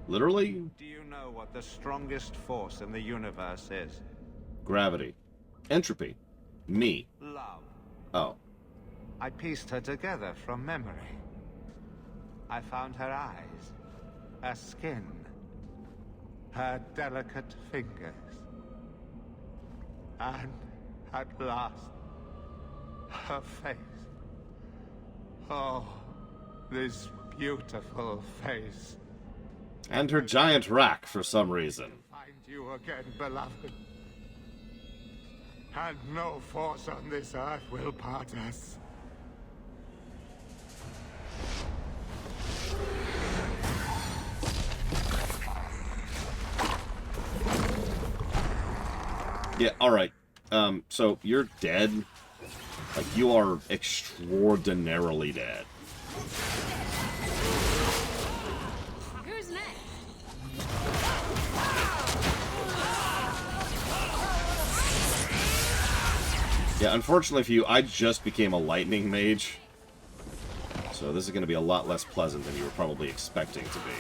Literally? Do you know what the strongest force in the universe is? Gravity. Entropy. Me. Love. Oh. I pieced her together from memory. I found her eyes, her skin, her delicate fingers. And at last, her face. Oh, this beautiful face. And her giant rack for some reason. Find you again, beloved. And no force on this earth will part us. Yeah, alright. So you're dead. Like, you are extraordinarily dead. Who's next? Yeah, unfortunately for you, I just became a lightning mage. So this is going to be a lot less pleasant than you were probably expecting to be.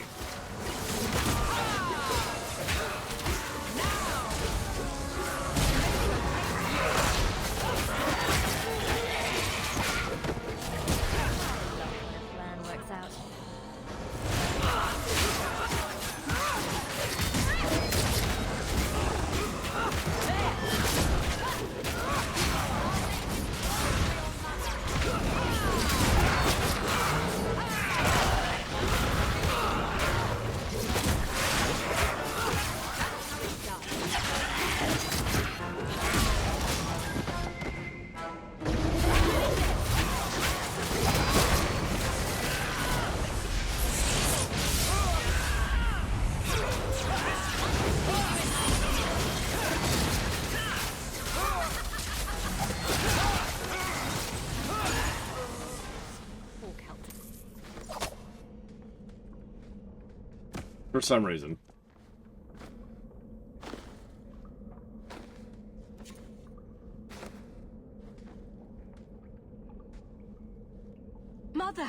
For some reason. Mother!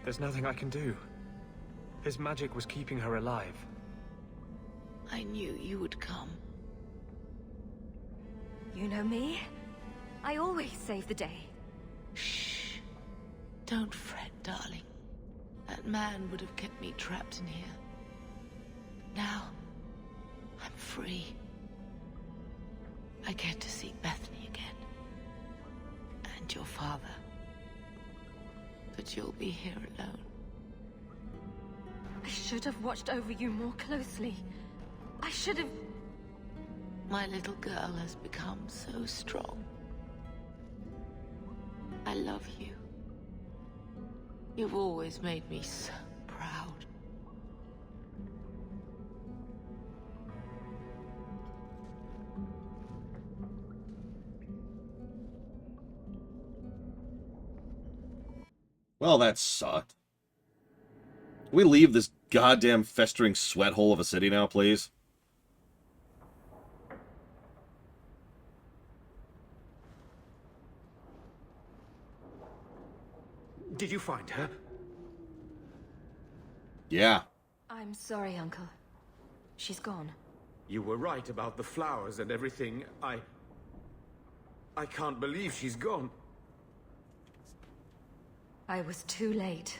There's nothing I can do. His magic was keeping her alive. I knew you would come. You know me? I always save the day. Shh. Don't fret, darling. That man would have kept me trapped in here. Now, I'm free. I get to see Bethany again. And your father. But you'll be here alone. I should have watched over you more closely. I should have... My little girl has become so strong. I love you. You've always made me so proud. Well, that sucked. Can we leave this goddamn festering sweat hole of a city now, please? Did you find her? Yeah. I'm sorry, Uncle. She's gone. You were right about the flowers and everything. I can't believe she's gone. I was too late.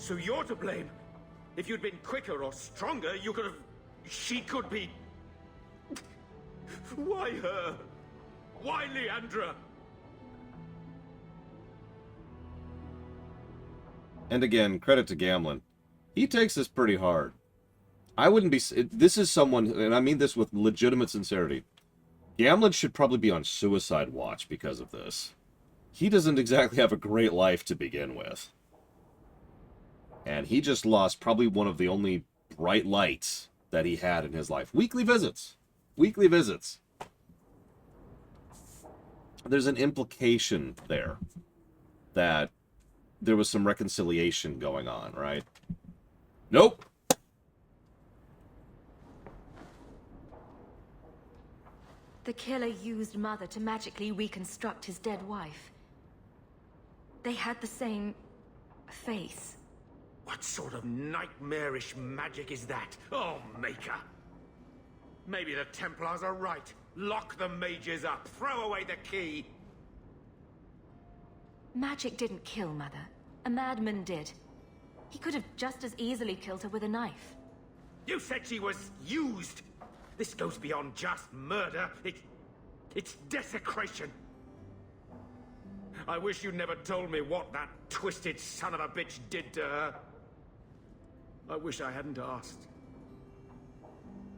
So you're to blame. If you'd been quicker or stronger, you could have... She could be... Why her? Why Leandra? And again, credit to Gamlen. He takes this pretty hard. I wouldn't be... This is someone, and I mean this with legitimate sincerity. Gamlen should probably be on suicide watch because of this. He doesn't exactly have a great life to begin with. And he just lost probably one of the only bright lights that he had in his life. Weekly visits. Weekly visits. There's an implication there that there was some reconciliation going on, right? Nope. The killer used Mother to magically reconstruct his dead wife. They had the same face. What sort of nightmarish magic is that? Oh, Maker! Maybe the Templars are right. Lock the mages up. Throw away the key. Magic didn't kill Mother. A madman did. He could have just as easily killed her with a knife. You said she was used. This goes beyond just murder. It's desecration. I wish you'd never told me what that twisted son of a bitch did to her. I wish I hadn't asked.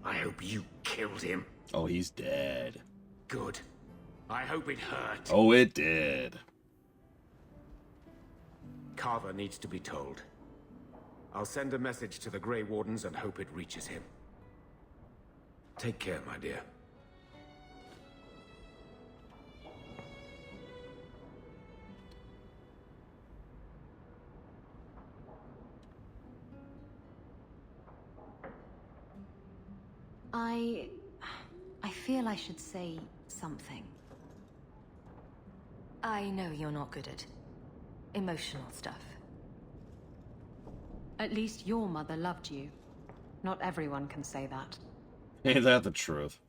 I hope you killed him. Oh, he's dead. Good. I hope it hurt. Oh, it did. Carver needs to be told. I'll send a message to the Grey Wardens and hope it reaches him. Take care, my dear. I feel I should say something. I know you're not good at emotional stuff. At least your mother loved you. Not everyone can say that. Ain't that the truth?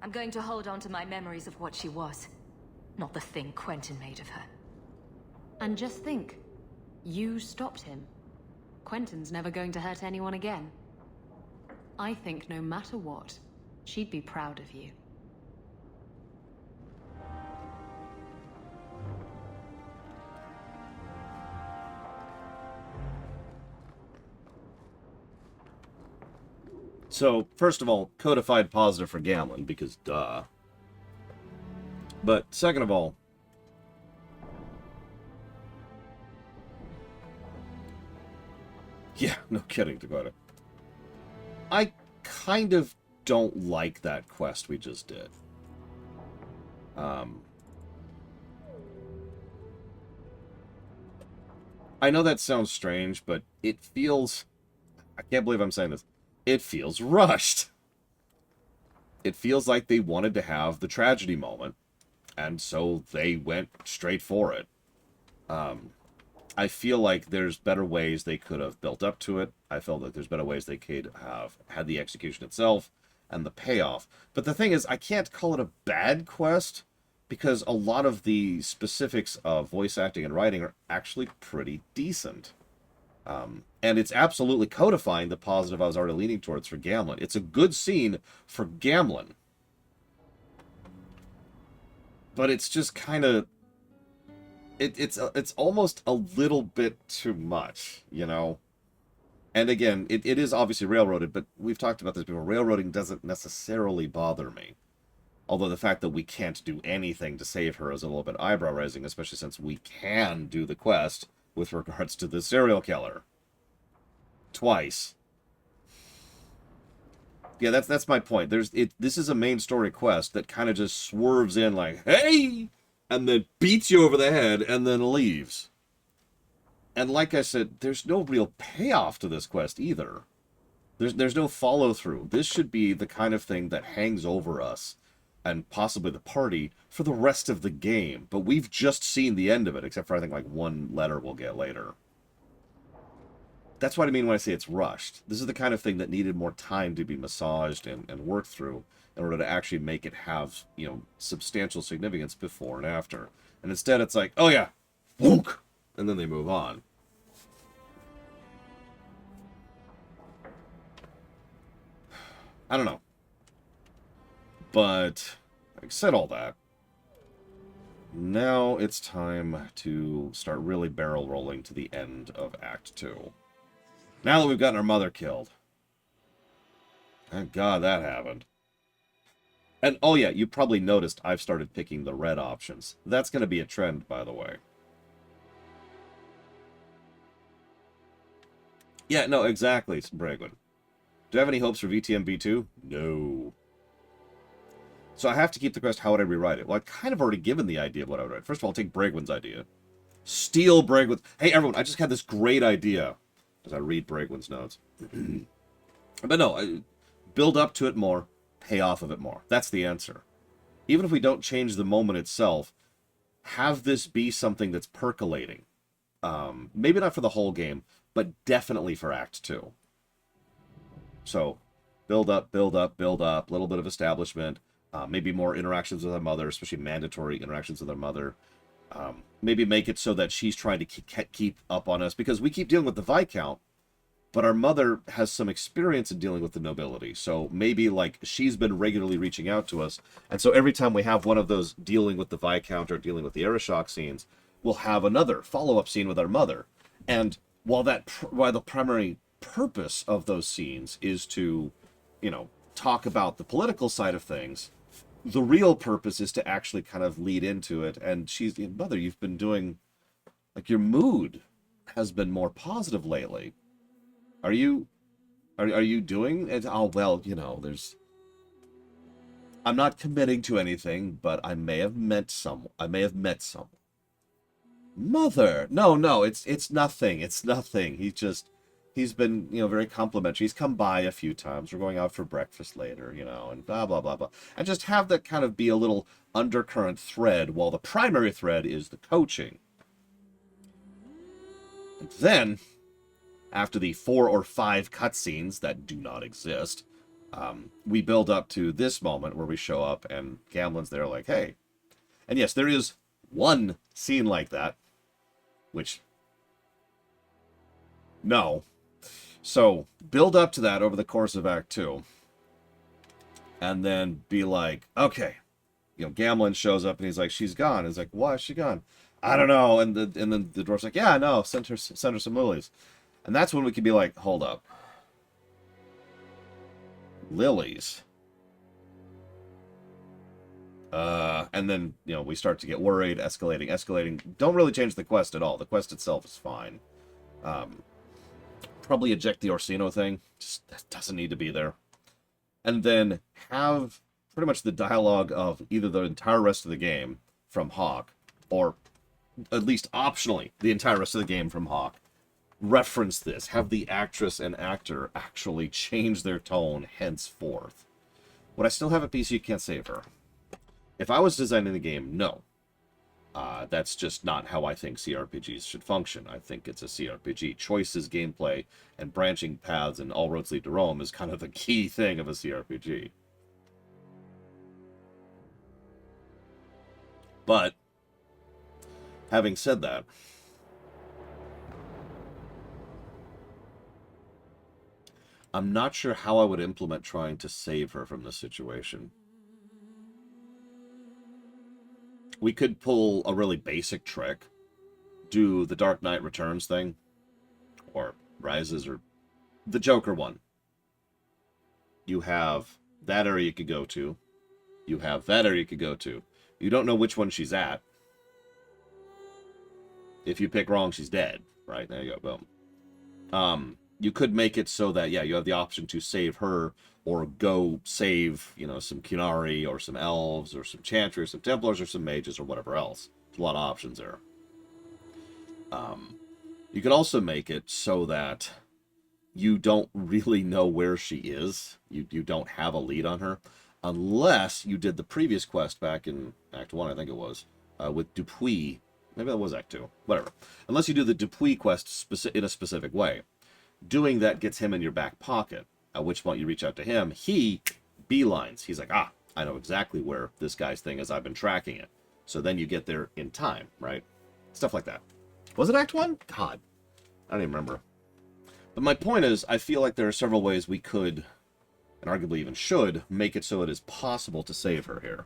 I'm going to hold on to my memories of what she was, not the thing Quentin made of her. And just think, you stopped him. Quentin's never going to hurt anyone again. I think no matter what, she'd be proud of you. So, first of all, codified positive for Gamlen, because duh. But, second of all, yeah, no kidding, Dakota. I kind of don't like that quest we just did. I know that sounds strange, but it feels... I can't believe I'm saying this. It feels rushed. It feels like they wanted to have the tragedy moment, and so they went straight for it. I feel like there's better ways they could have built up to it. I felt like there's better ways they could have had the execution itself and the payoff. But the thing is, I can't call it a bad quest because a lot of the specifics of voice acting and writing are actually pretty decent. And it's absolutely codifying the positive I was already leaning towards for Gamlen. It's a good scene for Gamlen. But it's just kind of... It's almost a little bit too much, you know? And again, it is obviously railroaded, but we've talked about this before. Railroading doesn't necessarily bother me. Although the fact that we can't do anything to save her is a little bit eyebrow-raising, especially since we can do the quest with regards to the serial killer. Twice. Yeah, that's my point. This is a main story quest that kind of just swerves in like, hey! And then beats you over the head and then leaves. And like I said, there's no real payoff to this quest either. There's no follow-through. This should be the kind of thing that hangs over us and possibly the party for the rest of the game. But we've just seen the end of it, except for I think like one letter we'll get later. That's what I mean when I say it's rushed. This is the kind of thing that needed more time to be massaged and worked through in order to actually make it have, you know, substantial significance before and after. And instead it's like, oh yeah, wonk, and then they move on. I don't know. But, like I said all that, now it's time to start really barrel rolling to the end of Act 2. Now that we've gotten our mother killed. Thank God that happened. And, oh yeah, you probably noticed I've started picking the red options. That's going to be a trend, by the way. Yeah, no, exactly, Bragwin. Do you have any hopes for VTM V2? No. So I have to keep the quest. How would I rewrite it? Well, I've kind of already given the idea of what I would write. First of all, I'll take Bragwin's idea. Steal Bragwin's... Hey, everyone, I just had this great idea. As I read Bragwin's notes. But no, build up to it more, pay off of it more. That's the answer. Even if we don't change the moment itself, have this be something that's percolating. Maybe not for the whole game, but definitely for Act 2. So, build up, build up, build up, a little bit of establishment, maybe more interactions with our mother, especially mandatory interactions with our mother. Maybe make it so that she's trying to keep up on us, because we keep dealing with the Viscount, but our mother has some experience in dealing with the nobility. So maybe, like, she's been regularly reaching out to us, and so every time we have one of those dealing with the Viscount or dealing with the Arishok scenes, we'll have another follow-up scene with our mother. And while the primary purpose of those scenes is to, you know, talk about the political side of things, the real purpose is to actually kind of lead into it. And she's, mother, you've been doing, like, your mood has been more positive lately. Are you doing it? Oh, well, you know, I'm not committing to anything, but I may have met someone. Mother, no, it's nothing. It's nothing. He's been, you know, very complimentary. He's come by a few times. We're going out for breakfast later, you know, and blah, blah, blah, blah. And just have that kind of be a little undercurrent thread, while the primary thread is the coaching. And then, after the 4 or 5 cutscenes that do not exist, we build up to this moment where we show up and Gamlen's there like, hey. And yes, there is one scene like that, which, no. So, build up to that over the course of Act 2. And then be like, okay. You know, Gamlen shows up and he's like, she's gone. He's like, why is she gone? I don't know. And then the dwarf's like, yeah, no, send her some lilies. And that's when we can be like, hold up. Lilies? And then, you know, we start to get worried, escalating. Don't really change the quest at all. The quest itself is fine. Probably eject the Orsino thing. Just that doesn't need to be there. And then have pretty much the dialogue of either the entire rest of the game from Hawk, or at least optionally the entire rest of the game from Hawk, reference this. Have the actress and actor actually change their tone henceforth. Would I still have a PC? You can't save her. If I was designing the game, no. That's just not how I think CRPGs should function. I think it's a CRPG. Choices, gameplay, and branching paths and all roads lead to Rome is kind of the key thing of a CRPG. But, having said that, I'm not sure how I would implement trying to save her from this situation. We could pull a really basic trick, do the Dark Knight Returns thing, or Rises, or the Joker one. You have that area you could go to. You have that area you could go to. You don't know which one she's at. If you pick wrong, she's dead. Right, there you go, boom. You could make it so that, yeah, you have the option to save her, or go save, you know, some qunari, or some elves, or some Chantry, or some Templars, or some mages, or whatever else. There's a lot of options there. You could also make it so that you don't really know where she is. You don't have a lead on her, unless you did the previous quest back in Act 1, I think it was, with Dupuis. Maybe that was Act 2. Whatever. Unless you do the Dupuis quest in a specific way. Doing that gets him in your back pocket, at which point you reach out to him. He beelines. He's like, I know exactly where this guy's thing is. I've been tracking it. So then you get there in time, right? Stuff like that. Was it Act 1? God, I don't even remember. But my point is, I feel like there are several ways we could and arguably even should, make it so it is possible to save her here.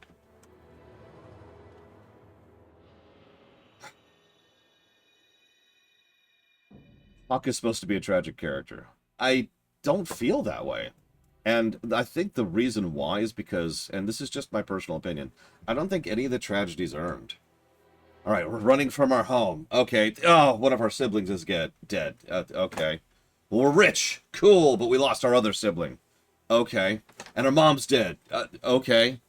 Hawk is supposed to be a tragic character. I don't feel that way. And I think the reason why is because, and this is just my personal opinion, I don't think any of the tragedies earned. All right, we're running from our home. Okay. Oh, one of our siblings is dead. Okay. Well, we're rich. Cool, but we lost our other sibling. Okay. And our mom's dead. Okay.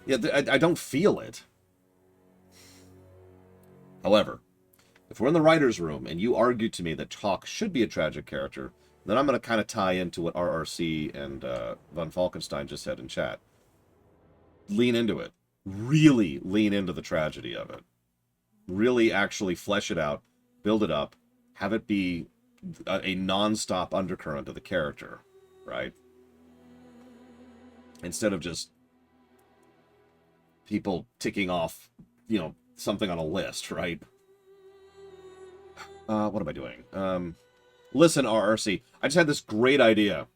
Yeah, I don't feel it. However, if we're in the writer's room and you argue to me that Hawk should be a tragic character, then I'm going to kind of tie into what RRC and Von Falkenstein just said in chat. Lean into it. Really lean into the tragedy of it. Really actually flesh it out, build it up, have it be a non-stop undercurrent of the character, right? Instead of just people ticking off, you know, something on a list, right? What am I doing? Listen, RRC, I just had this great idea.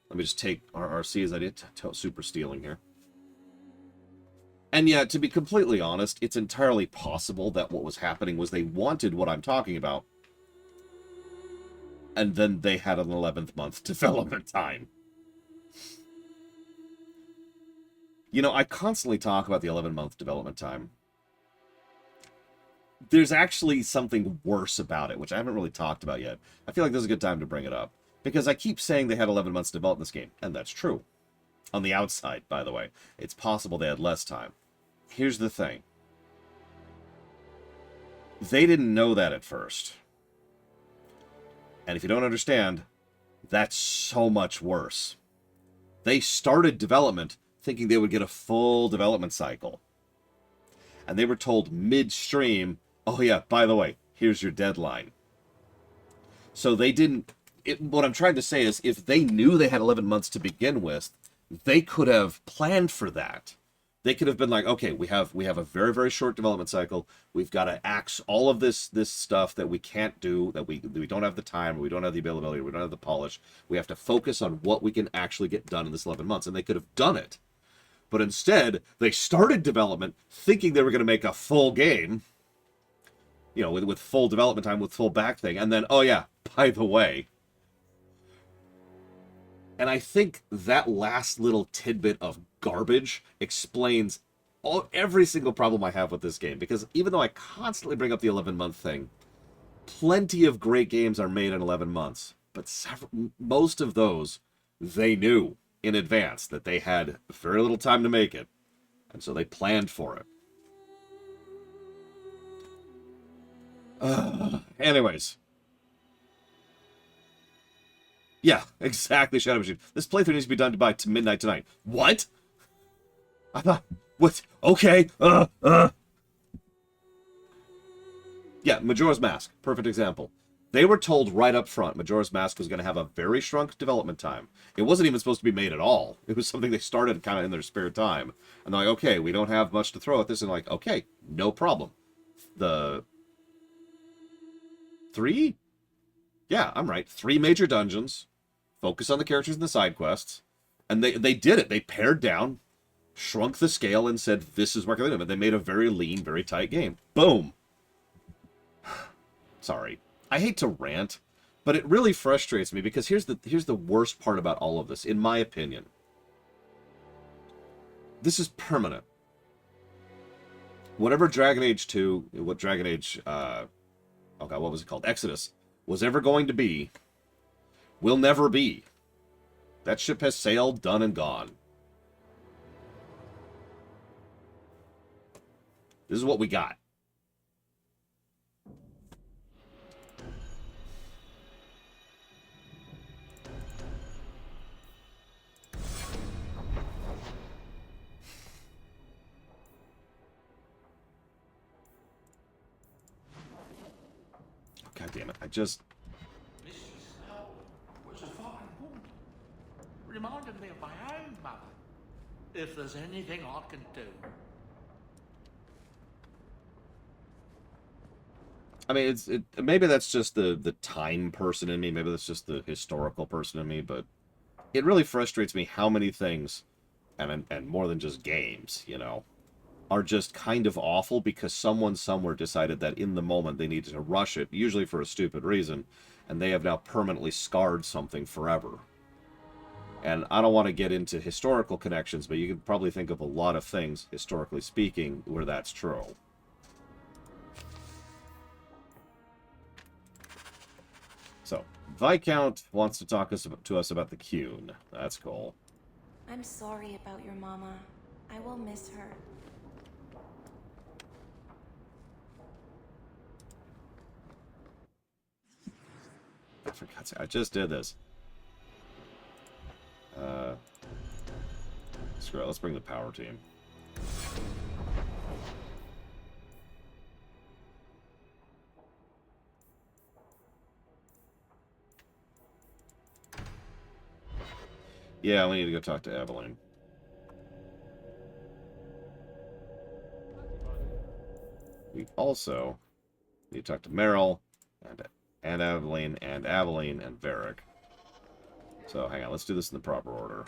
Let me just take RRC's idea. Super stealing here. And yeah, to be completely honest, it's entirely possible that what was happening was they wanted what I'm talking about, and then they had an 11th month development time. You know, I constantly talk about the 11-month development time. There's actually something worse about it, which I haven't really talked about yet. I feel like this is a good time to bring it up, because I keep saying they had 11 months to develop this game, and that's true. On the outside, by the way. It's possible they had less time. Here's the thing. They didn't know that at first. And if you don't understand, that's so much worse. They started development thinking they would get a full development cycle. And they were told midstream, oh yeah, by the way, here's your deadline. So they didn't... what I'm trying to say is, if they knew they had 11 months to begin with, they could have planned for that. They could have been like, okay, we have a very, very short development cycle. We've got to axe all of this stuff that we can't do, that we don't have the time, we don't have the availability, we don't have the polish. We have to focus on what we can actually get done in this 11 months. And they could have done it. But instead, they started development thinking they were going to make a full game, you know, with full development time, with full back thing. And then, oh yeah, by the way. And I think that last little tidbit of garbage explains every single problem I have with this game. Because even though I constantly bring up the 11-month thing, plenty of great games are made in 11 months. But most of those, they knew in advance that they had very little time to make it. And so they planned for it. Anyways. Yeah, exactly, Shadow Machine. This playthrough needs to be done by midnight tonight. What? I thought... What? Okay. Yeah, Majora's Mask. Perfect example. They were told right up front Majora's Mask was going to have a very shrunk development time. It wasn't even supposed to be made at all. It was something they started kind of in their spare time. And they're like, okay, we don't have much to throw at this. And like, okay, no problem. The... 3? Yeah, I'm right. 3 major dungeons. Focus on the characters and the side quests. And they did it. They pared down, shrunk the scale, and said, this is where we're going to do it. They made a very lean, very tight game. Boom. Sorry. I hate to rant, but it really frustrates me because here's the worst part about all of this, in my opinion. This is permanent. Whatever Dragon Age 2, what Dragon Age, oh god, what was it called? Exodus, was ever going to be, will never be. That ship has sailed, done, and gone. This is what we got. God damn it, I just... This was a fine woman. Reminded me of my own mother. If there's anything I can do. I mean, maybe that's just the time person in me. Maybe that's just the historical person in me. But it really frustrates me how many things, and more than just games, you know, are just kind of awful because someone somewhere decided that in the moment they needed to rush it, usually for a stupid reason, and they have now permanently scarred something forever. And I don't want to get into historical connections, but you can probably think of a lot of things, historically speaking, where that's true. So, Viscount wants to talk to us about the Qun. That's cool. I'm sorry about your mama. I will miss her. For God's sake, I just did this. Screw it, let's bring the power team. Yeah, we need to go talk to Aveline. We also need to talk to Merril and Aveline and Varric. So hang on, let's do this in the proper order.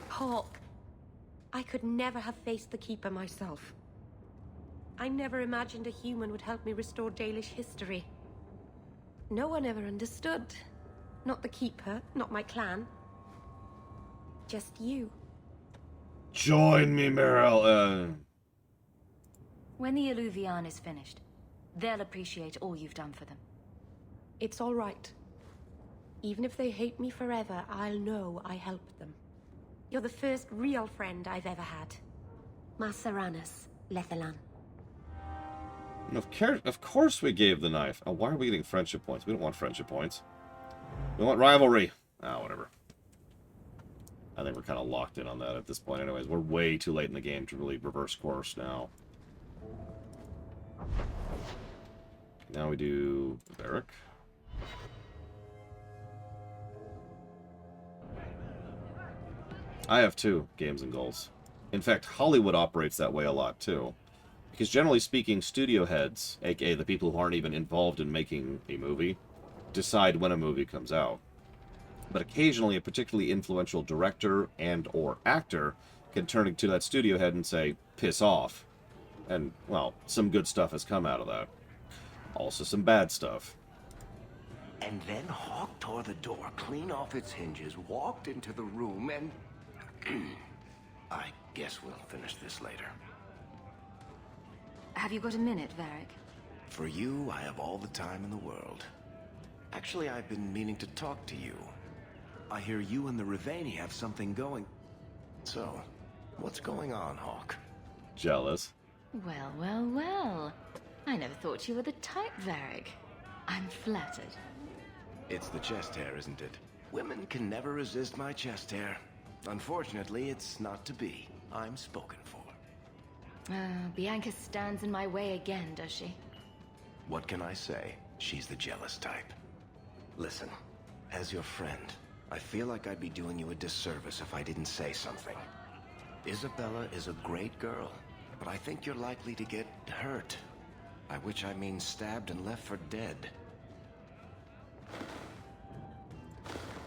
Hawk, I could never have faced the Keeper myself. I never imagined a human would help me restore Dalish history. No one ever understood. Not the Keeper, not my clan. Just you. Join me, Merril. When the Illuvian is finished, they'll appreciate all you've done for them. It's all right. Even if they hate me forever, I'll know I helped them. You're the first real friend I've ever had. Masaranas, Lethalan. Of course we gave the knife. Oh, why are we getting friendship points? We don't want friendship points. We want rivalry. Whatever. I think we're kind of locked in on that at this point anyways. We're way too late in the game to really reverse course now. Now we do Varric. I have 2 games and goals. In fact, Hollywood operates that way a lot too. Because generally speaking, studio heads, aka the people who aren't even involved in making a movie, decide when a movie comes out. But occasionally a particularly influential director and or actor can turn to that studio head and say, piss off. And, well, some good stuff has come out of that. Also some bad stuff. And then Hawk tore the door clean off its hinges, walked into the room, and... I guess we'll finish this later. Have you got a minute, Varric? For you, I have all the time in the world. Actually, I've been meaning to talk to you. I hear you and the Riveni have something going. So, what's going on, Hawk? Jealous. Well, well, well. I never thought you were the type, Varric. I'm flattered. It's the chest hair, isn't it? Women can never resist my chest hair. Unfortunately, it's not to be. I'm spoken for. Bianca stands in my way again, does she? What can I say? She's the jealous type. Listen, as your friend, I feel like I'd be doing you a disservice if I didn't say something. Isabella is a great girl, but I think you're likely to get hurt. By which I mean stabbed and left for dead.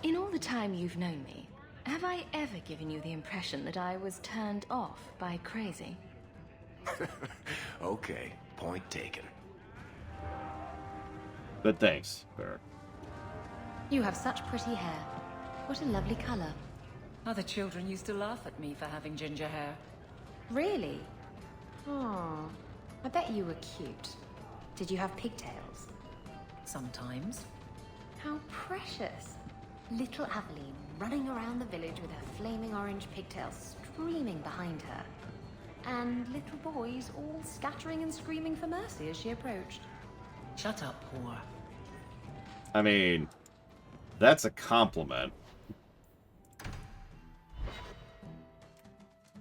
In all the time you've known me, have I ever given you the impression that I was turned off by crazy? Okay, point taken. But thanks, Varric. You have such pretty hair. What a lovely color. Other children used to laugh at me for having ginger hair. Really? Oh, I bet you were cute. Did you have pigtails? Sometimes. How precious. Little Aveline running around the village with her flaming orange pigtails streaming behind her. And little boys all scattering and screaming for mercy as she approached. Shut up, whore. I mean, that's a compliment.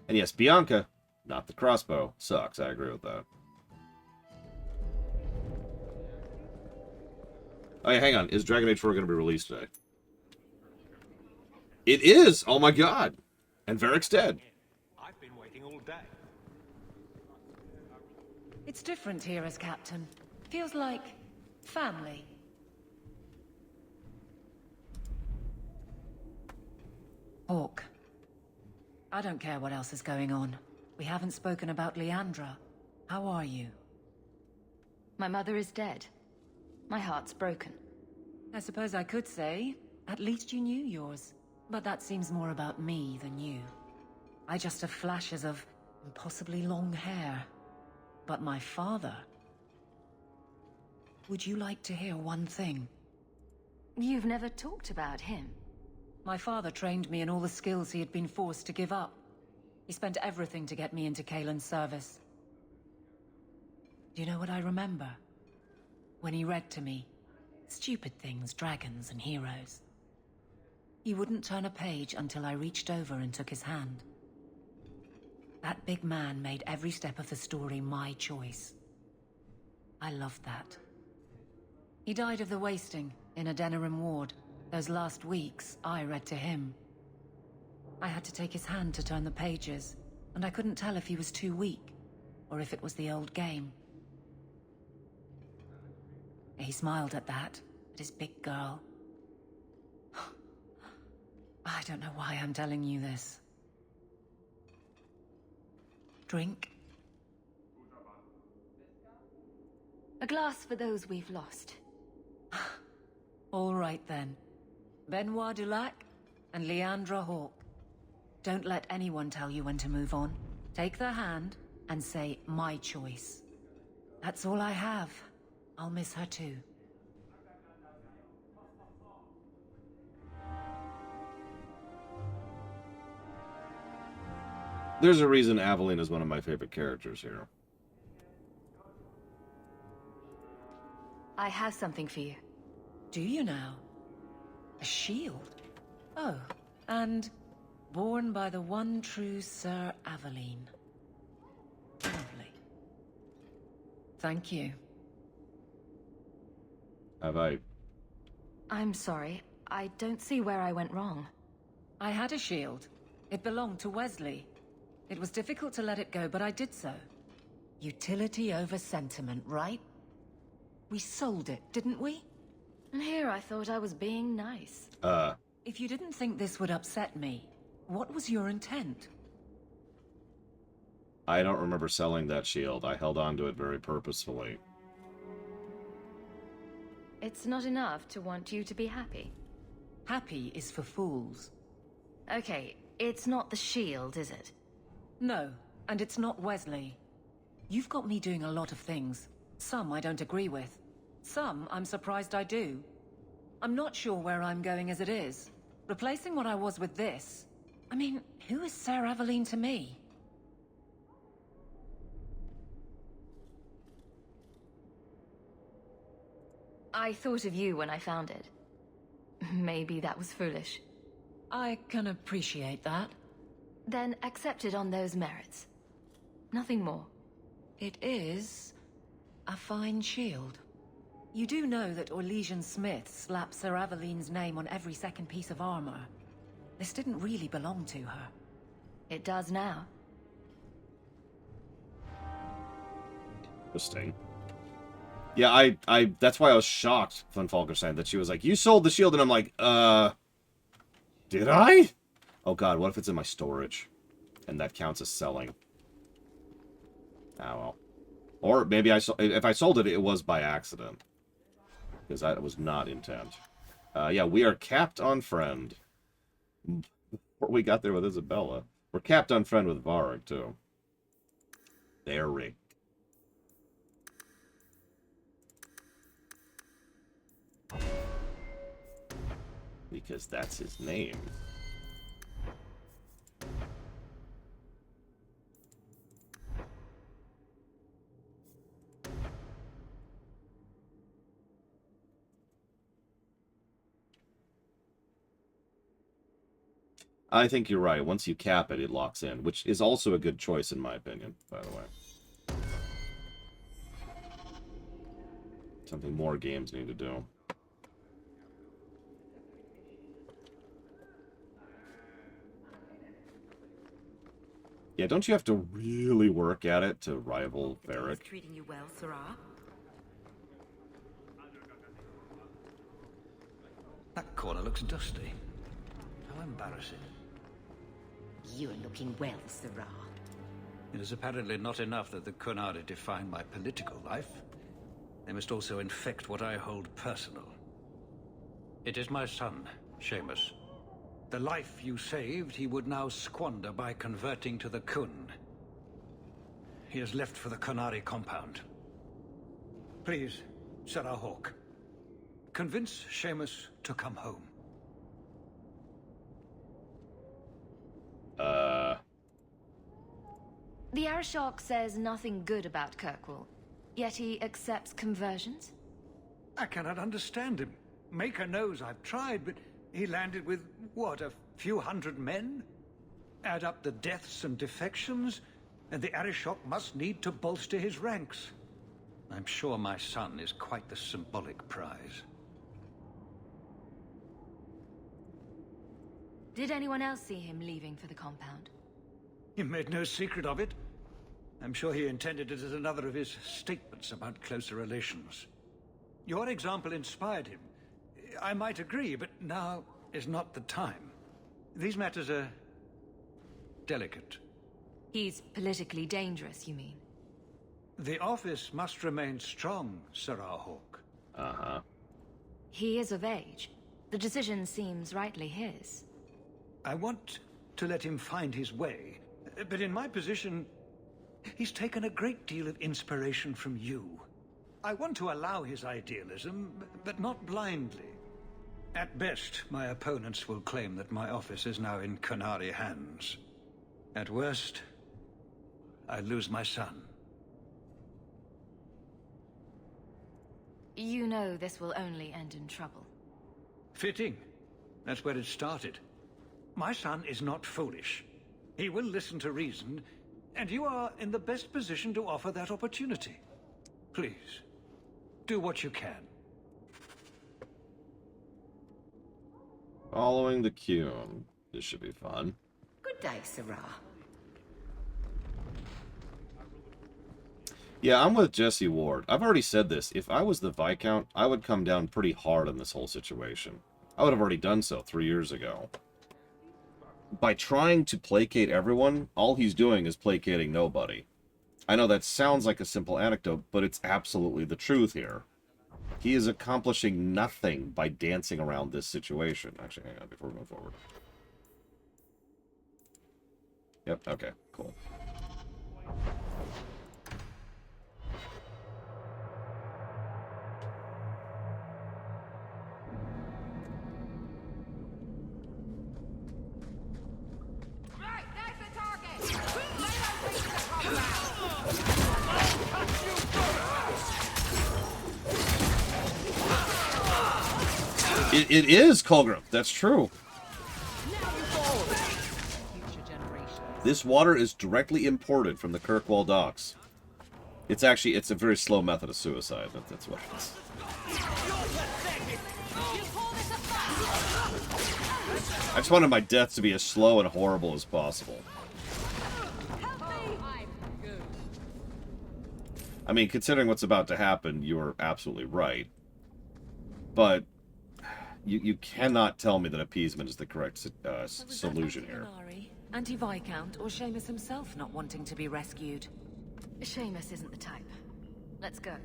And yes, Bianca, not the crossbow, sucks. I agree with that. Oh, yeah, hang on. Is Dragon Age 4 going to be released today? It is! Oh my god! And Varric's dead. I've been waiting all day. It's different here as captain. Feels like family. Hawk. I don't care what else is going on. We haven't spoken about Leandra. How are you? My mother is dead. My heart's broken. I suppose I could say, at least you knew yours. But that seems more about me than you. I just have flashes of impossibly long hair. But my father... Would you like to hear one thing? You've never talked about him. My father trained me in all the skills he had been forced to give up. He spent everything to get me into Kaelin's service. Do you know what I remember? When he read to me, stupid things, dragons and heroes. He wouldn't turn a page until I reached over and took his hand. That big man made every step of the story my choice. I loved that. He died of the wasting in a Denerim ward. Those last weeks, I read to him. I had to take his hand to turn the pages, and I couldn't tell if he was too weak, or if it was the old game. He smiled at that, at his big girl. I don't know why I'm telling you this. Drink? A glass for those we've lost. All right then. Benoit Dulac and Leandra Hawk. Don't let anyone tell you when to move on. Take their hand and say, my choice. That's all I have. I'll miss her too. There's a reason Aveline is one of my favorite characters here. I have something for you. Do you now? A shield? Oh, and born by the one true Sir Aveline. Lovely. Thank you. Have I... I'm sorry. I don't see where I went wrong. I had a shield. It belonged to Wesley. It was difficult to let it go, but I did so. Utility over sentiment, right? We sold it, didn't we? And here I thought I was being nice. If you didn't think this would upset me, what was your intent? I don't remember selling that shield. I held on to it very purposefully. It's not enough to want you to be happy. Happy is for fools. Okay, it's not the shield, is it? No, and it's not Wesley. You've got me doing a lot of things. Some I don't agree with. Some I'm surprised I do. I'm not sure where I'm going as it is. Replacing what I was with this... I mean, who is Sir Aveline to me? I thought of you when I found it. Maybe that was foolish. I can appreciate that. Then accept it on those merits. Nothing more. It is a fine shield. You do know that Orlesian Smith slapped Sir Aveline's name on every second piece of armor. This didn't really belong to her. It does now. Interesting. Yeah, I that's why I was shocked when Falker saying that she was like, you sold the shield, and I'm like, did I? Oh god, what if it's in my storage? And that counts as selling. Ah, well. Or maybe if I sold it, it was by accident. Because that was not intent. Yeah, we are capped on friend. Before we got there with Isabella. We're capped on friend with Varric, too. There, Rick. Because that's his name. I think you're right. Once you cap it, it locks in, which is also a good choice in my opinion, by the way. Something more games need to do. Yeah, don't you have to really work at it to rival Varric? Treating you well, Sarah? That corner looks dusty. How embarrassing. You are looking well, Sarah. It is apparently not enough that the qunari define my political life. They must also infect what I hold personal. It is my son, Seamus. The life you saved, he would now squander by converting to the Kun. He has left for the qunari compound. Please, Sarah Hawke, convince Seamus to come home. The Arishok says nothing good about Kirkwall, yet he accepts conversions? I cannot understand him. Maker knows I've tried, but he landed with, what, a few hundred men? Add up the deaths and defections, and the Arishok must need to bolster his ranks. I'm sure my son is quite the symbolic prize. Did anyone else see him leaving for the compound? He made no secret of it. I'm sure he intended it as another of his statements about closer relations. Your example inspired him. I might agree, but now is not the time. These matters are delicate. He's politically dangerous, you mean? The office must remain strong, Sarah Hawke. Uh-huh. He is of age. The decision seems rightly his. I want to let him find his way, but in my position, he's taken a great deal of inspiration from you. I want to allow his idealism, but not blindly. At best, my opponents will claim that my office is now in qunari hands. At worst, I lose my son. You know this will only end in trouble. Fitting. That's where it started. My son is not foolish. He will listen to reason, and you are in the best position to offer that opportunity. Please, do what you can. Following the Qun. This should be fun. Good day, Sarah. Yeah, I'm with Jesse Ward. I've already said this. If I was the Viscount, I would come down pretty hard on this whole situation. I would have already done so 3 years ago. By trying to placate everyone, all he's doing is placating nobody. I know that sounds like a simple anecdote, but it's absolutely the truth here. He is accomplishing nothing by dancing around this situation. Actually, hang on before we move forward. Yep, okay, cool. It is Colgrim. That's true. This water is directly imported from the Kirkwall docks. It's a very slow method of suicide. That's what it is. I just wanted my death to be as slow and horrible as possible. I mean, considering what's about to happen, you are absolutely right. But you cannot tell me that appeasement is the correct solution here. Anti-Viscount or Seamus himself not wanting to be rescued? Seamus isn't the type. Let's go.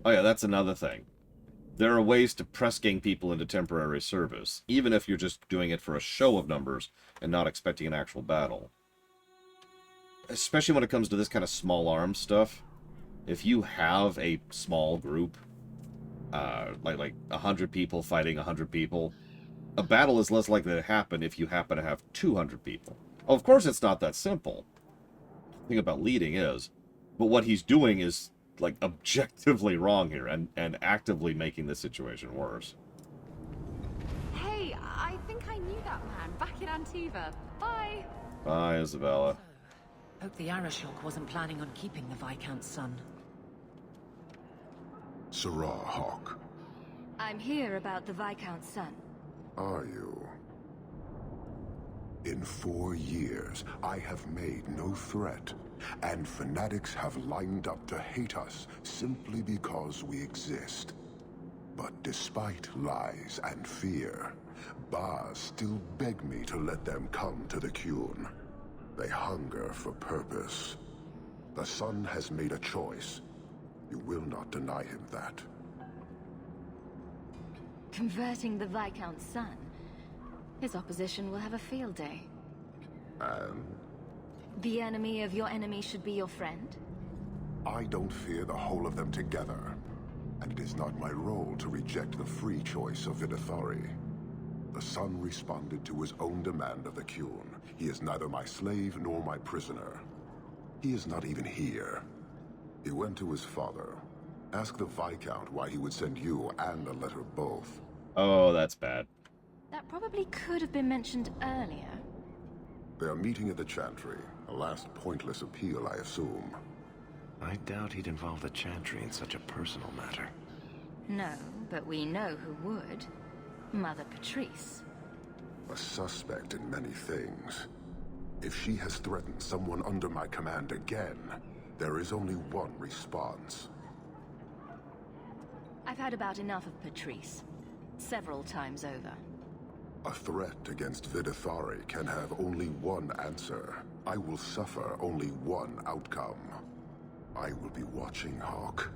Oh yeah, that's another thing. There are ways to press gang people into temporary service, even if you're just doing it for a show of numbers and not expecting an actual battle. Especially when it comes to this kind of small arms stuff. If you have a small group, like 100 people fighting 100 people, a battle is less likely to happen if you happen to have 200 people. Oh, of course it's not that simple. The thing about leading is, but what he's doing is, like, objectively wrong here and actively making the situation worse. Hey, I think I knew that man back in Antiva. Bye! Bye, Isabella. Hope the Arishok wasn't planning on keeping the Viscount's son. Sarah Hawke. I'm here about the Viscount's son. Are you? In 4 years, I have made no threat, and fanatics have lined up to hate us simply because we exist. But despite lies and fear, Baz still beg me to let them come to the Qun. They hunger for purpose. The son has made a choice. You will not deny him that. Converting the Viscount's son? His opposition will have a field day. And? The enemy of your enemy should be your friend? I don't fear the whole of them together. And it is not my role to reject the free choice of Vidithari. The son responded to his own demand of the Qun. He is neither my slave nor my prisoner. He is not even here. He went to his father. Ask the Viscount why he would send you and a letter both. Oh, that's bad. That probably could have been mentioned earlier. They are meeting at the Chantry. A last pointless appeal, I assume. I doubt he'd involve the Chantry in such a personal matter. No, but we know who would. Mother Patrice. A suspect in many things. If she has threatened someone under my command again, there is only one response. I've had about enough of Patrice. Several times over. A threat against Vidithari can have only one answer. I will suffer only one outcome. I will be watching, Hawk.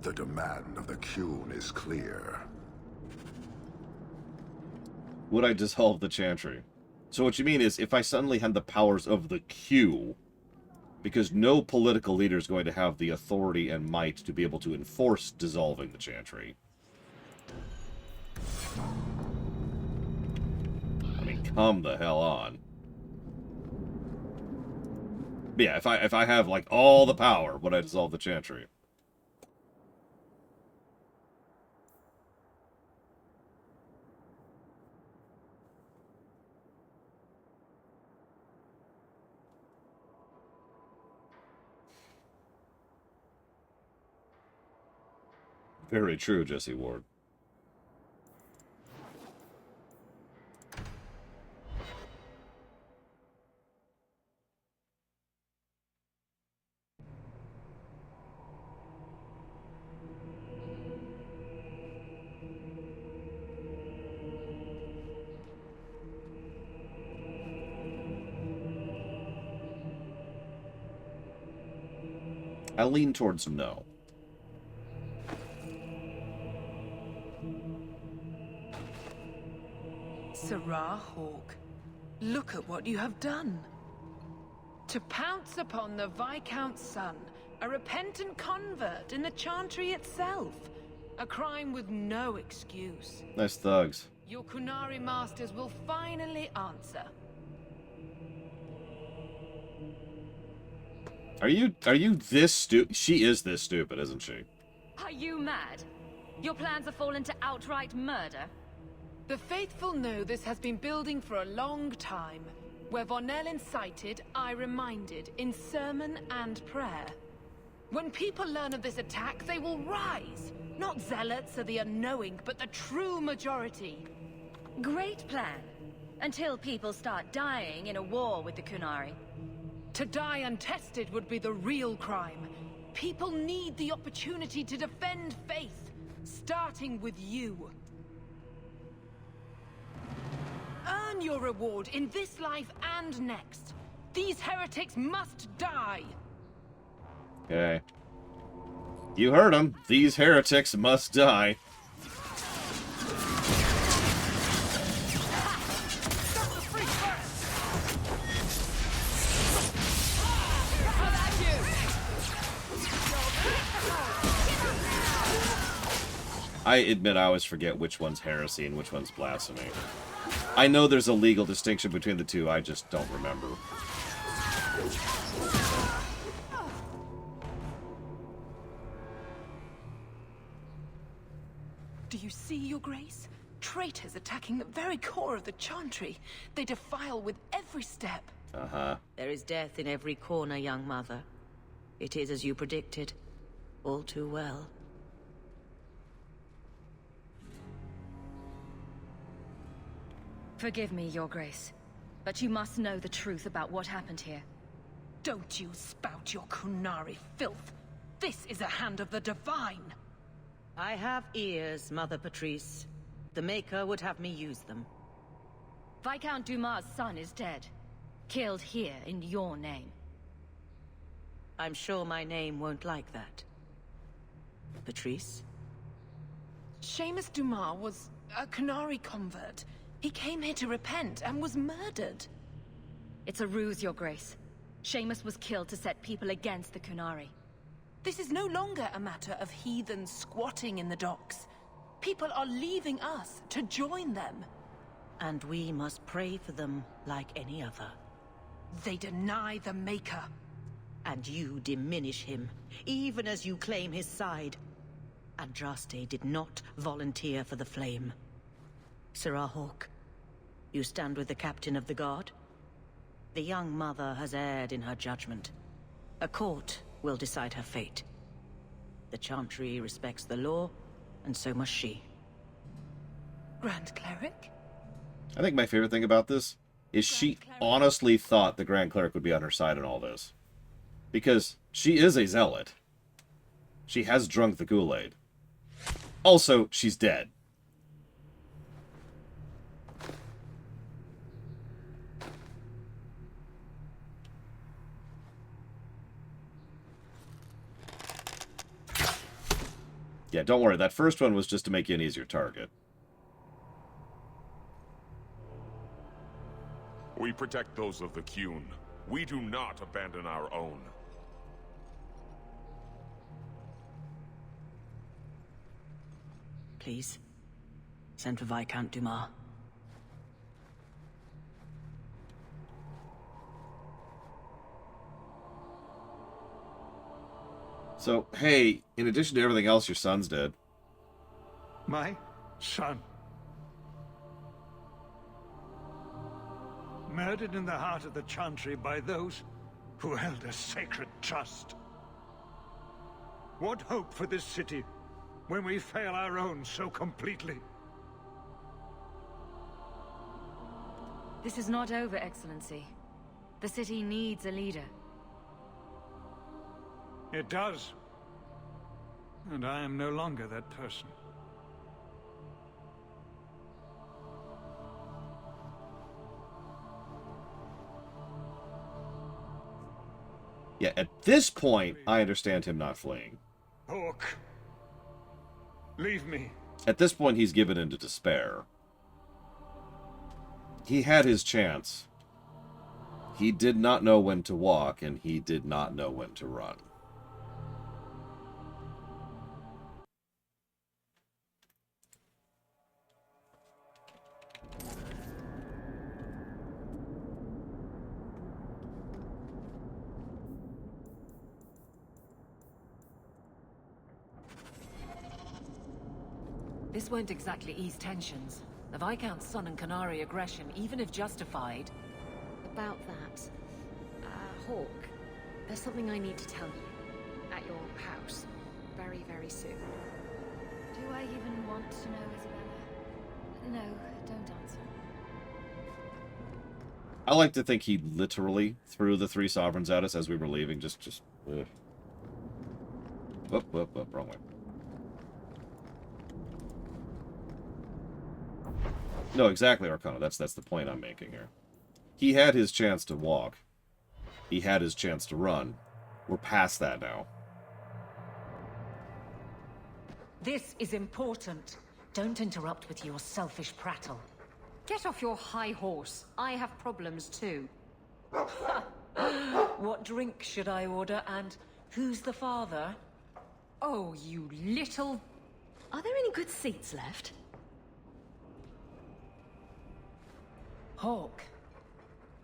The demand of the Qun is clear. Would I dissolve the Chantry? So what you mean is, if I suddenly had the powers of the Q, because no political leader is going to have the authority and might to be able to enforce dissolving the Chantry. I mean, come the hell on. But yeah, if I have like all the power, would I dissolve the Chantry? Very true, Jesse Ward. I lean towards no. Sirrah Hawk, look at what you have done. To pounce upon the Viscount's son, a repentant convert in the Chantry itself. A crime with no excuse. Nice thugs. Your qunari masters will finally answer. Are you this stupid? She is this stupid, isn't she? Are you mad? Your plans have fallen to outright murder? The faithful know this has been building for a long time. Where Vonel incited, I reminded, in sermon and prayer. When people learn of this attack, they will rise. Not zealots or the unknowing, but the true majority. Great plan. Until people start dying in a war with the qunari. To die untested would be the real crime. People need the opportunity to defend faith, starting with you. Earn your reward in this life and next. These heretics must die. Okay. You heard him. These heretics must die. I admit I always forget which one's heresy and which one's blasphemy. I know there's a legal distinction between the two, I just don't remember. Do you see, Your Grace? Traitors attacking the very core of the Chantry. They defile with every step. Uh-huh. There is death in every corner, young mother. It is as you predicted. All too well. Forgive me, Your Grace. But you must know the truth about what happened here. Don't you spout your qunari filth. This is a hand of the divine. I have ears, Mother Patrice. The Maker would have me use them. Viscount Dumas' son is dead. Killed here in your name. I'm sure my name won't like that. Patrice? Seamus Dumas was a qunari convert. He came here to repent and was murdered. It's a ruse, Your Grace. Seamus was killed to set people against the qunari. This is no longer a matter of heathens squatting in the docks. People are leaving us to join them. And we must pray for them like any other. They deny the Maker. And you diminish him, even as you claim his side. Andraste did not volunteer for the flame. Sirrah Hawke, you stand with the captain of the guard? The young mother has erred in her judgment. A court will decide her fate. The Chantry respects the law, and so must she. Grand Cleric? I think my favorite thing about this is she honestly thought the Grand Cleric would be on her side in all this. Because she is a zealot. She has drunk the Kool-Aid. Also, she's dead. Yeah, don't worry. That first one was just to make you an easier target. We protect those of the Qun. We do not abandon our own. Please, send for Viscount Dumas. So, hey, in addition to everything else your son's dead. My son? Murdered in the heart of the Chantry by those who held a sacred trust. What hope for this city when we fail our own so completely? This is not over, Excellency. The city needs a leader. It does. And I am no longer that person. Yeah, at this point, I understand him not fleeing. Hawke, leave me. At this point, he's given into despair. He had his chance. He did not know when to walk, and he did not know when to run. This won't exactly ease tensions. The Viscount's son and qunari aggression, even if justified... About that, Hawke, there's something I need to tell you. At your house. Very, very soon. Do I even want to know, Isabella? No, don't answer. I like to think he literally threw the three sovereigns at us as we were leaving. Whoop, wrong way. No, exactly, Arcana. That's the point I'm making here. He had his chance to walk. He had his chance to run. We're past that now. This is important. Don't interrupt with your selfish prattle. Get off your high horse. I have problems too. What drink should I order, and who's the father? Oh, you little... Are there any good seats left? Hawke,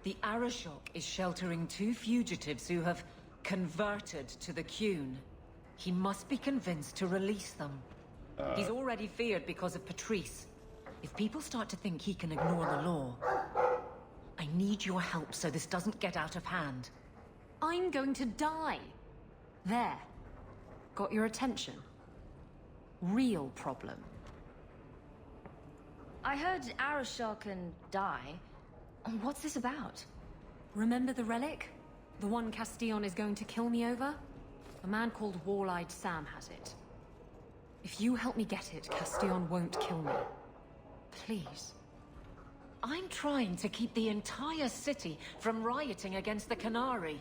the Arishok is sheltering 2 fugitives who have converted to the Qun. He must be convinced to release them. He's already feared because of Patrice. If people start to think he can ignore the law, I need your help so this doesn't get out of hand. I'm going to die. There. Got your attention? Real problem. I heard Arishok can die. What's this about? Remember the relic? The one Castillon is going to kill me over? A man called Wall-Eyed Sam has it. If you help me get it, Castillon won't kill me. Please. I'm trying to keep the entire city from rioting against the qunari.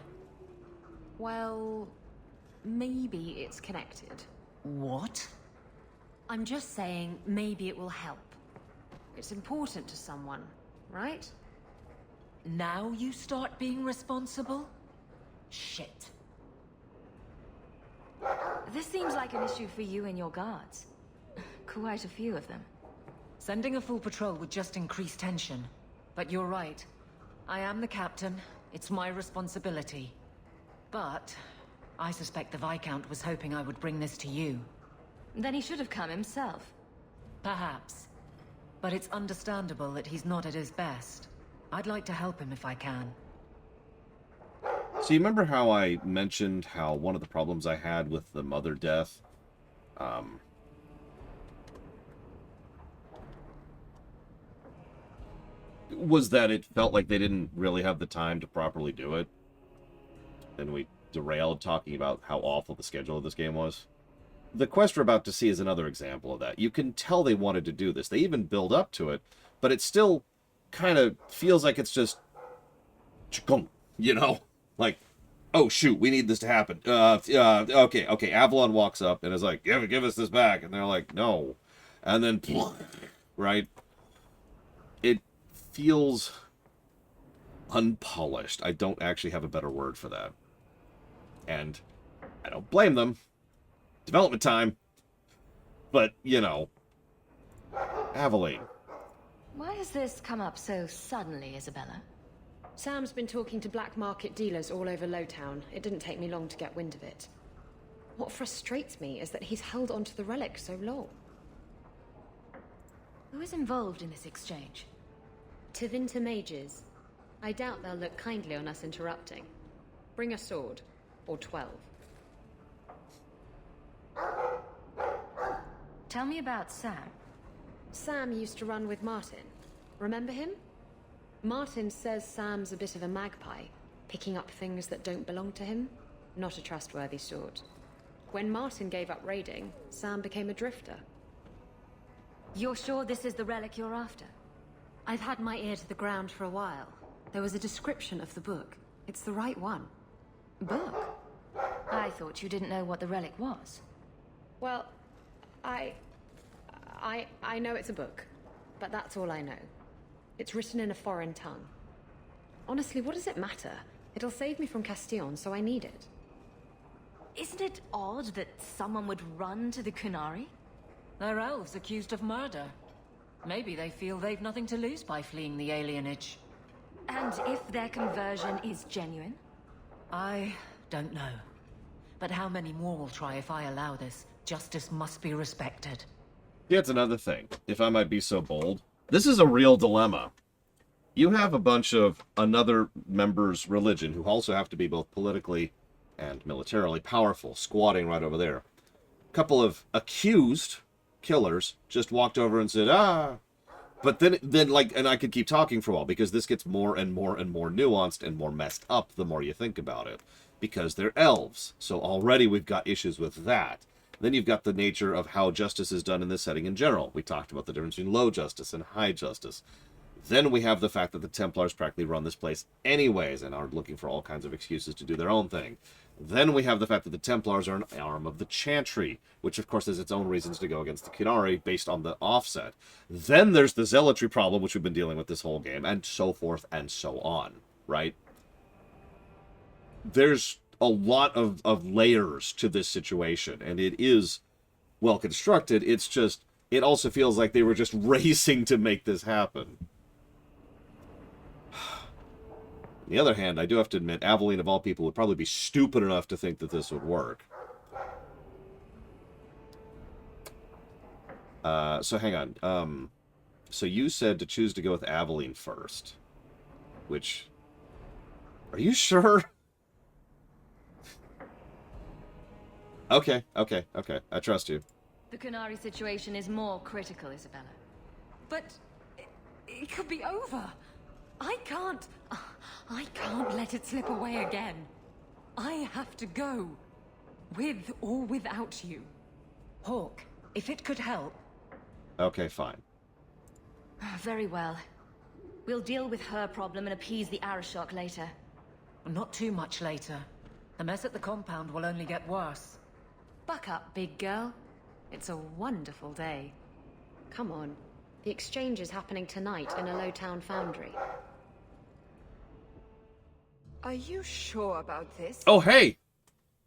Well, maybe it's connected. What? I'm just saying, maybe it will help. It's important to someone, right? Now you start being responsible? Shit. This seems like an issue for you and your guards. Quite a few of them. Sending a full patrol would just increase tension. But you're right. I am the captain. It's my responsibility. But I suspect the Viscount was hoping I would bring this to you. Then he should have come himself. Perhaps. But it's understandable that he's not at his best. I'd like to help him if I can. So you remember how I mentioned how one of the problems I had with the mother death was that it felt like they didn't really have the time to properly do it? And we derailed talking about how awful the schedule of this game was. The quest we're about to see is another example of that. You can tell they wanted to do this. They even build up to it, but it still kind of feels like it's just... you know? Like, oh shoot, we need this to happen. Okay. Avalon walks up and is like, give us this back. And they're like, no. And then, right? It feels unpolished. I don't actually have a better word for that. And I don't blame them. Development time. But, you know, Aveline. Why has this come up so suddenly, Isabella? Sam's been talking to black market dealers all over Lowtown. It didn't take me long to get wind of it. What frustrates me is that he's held onto the relic so long. Who is involved in this exchange? Tevinter mages. I doubt they'll look kindly on us interrupting. Bring a sword. Or 12. Tell me about Sam. Sam used to run with Martin. Remember him? Martin says Sam's a bit of a magpie, picking up things that don't belong to him. Not a trustworthy sort. When Martin gave up raiding, Sam became a drifter. You're sure this is the relic you're after? I've had my ear to the ground for a while. There was a description of the book. It's the right one. Book? I thought you didn't know what the relic was. Well, I know it's a book, but that's all I know. It's written in a foreign tongue. Honestly, what does it matter? It'll save me from Castillon, so I need it. Isn't it odd that someone would run to the qunari? They're elves accused of murder. Maybe they feel they've nothing to lose by fleeing the alienage. And if their conversion is genuine? I don't know. But how many more will try if I allow this? Justice must be respected. That's another thing, if I might be so bold. This is a real dilemma. You have a bunch of another member's religion who also have to be both politically and militarily powerful, squatting right over there. A couple of accused killers just walked over and said, ah. But then like, and I could keep talking for a while because this gets more and more and more nuanced and more messed up the more you think about it. Because they're elves. So already we've got issues with that. Then you've got the nature of how justice is done in this setting in general. We talked about the difference between low justice and high justice. Then we have the fact that the Templars practically run this place anyways and are looking for all kinds of excuses to do their own thing. Then we have the fact that the Templars are an arm of the Chantry, which of course has its own reasons to go against the qunari based on the offset. Then there's the zealotry problem, which we've been dealing with this whole game, and so forth and so on, right? There's a lot of layers to this situation, and it is well constructed. It's just, it also feels like they were just racing to make this happen. On the other hand, I do have to admit, Aveline, of all people, would probably be stupid enough to think that this would work. So hang on. So you said to choose to go with Aveline first. Which... Are you sure? Okay. I trust you. The qunari situation is more critical, Isabella. But... it could be over. I can't let it slip away again. I have to go. With or without you. Hawk, if it could help. Okay, fine. Very well. We'll deal with her problem and appease the Arishok later. Not too much later. The mess at the compound will only get worse. Buck up, big girl. It's a wonderful day. Come on. The exchange is happening tonight in a low-town foundry. Are you sure about this? Oh, hey!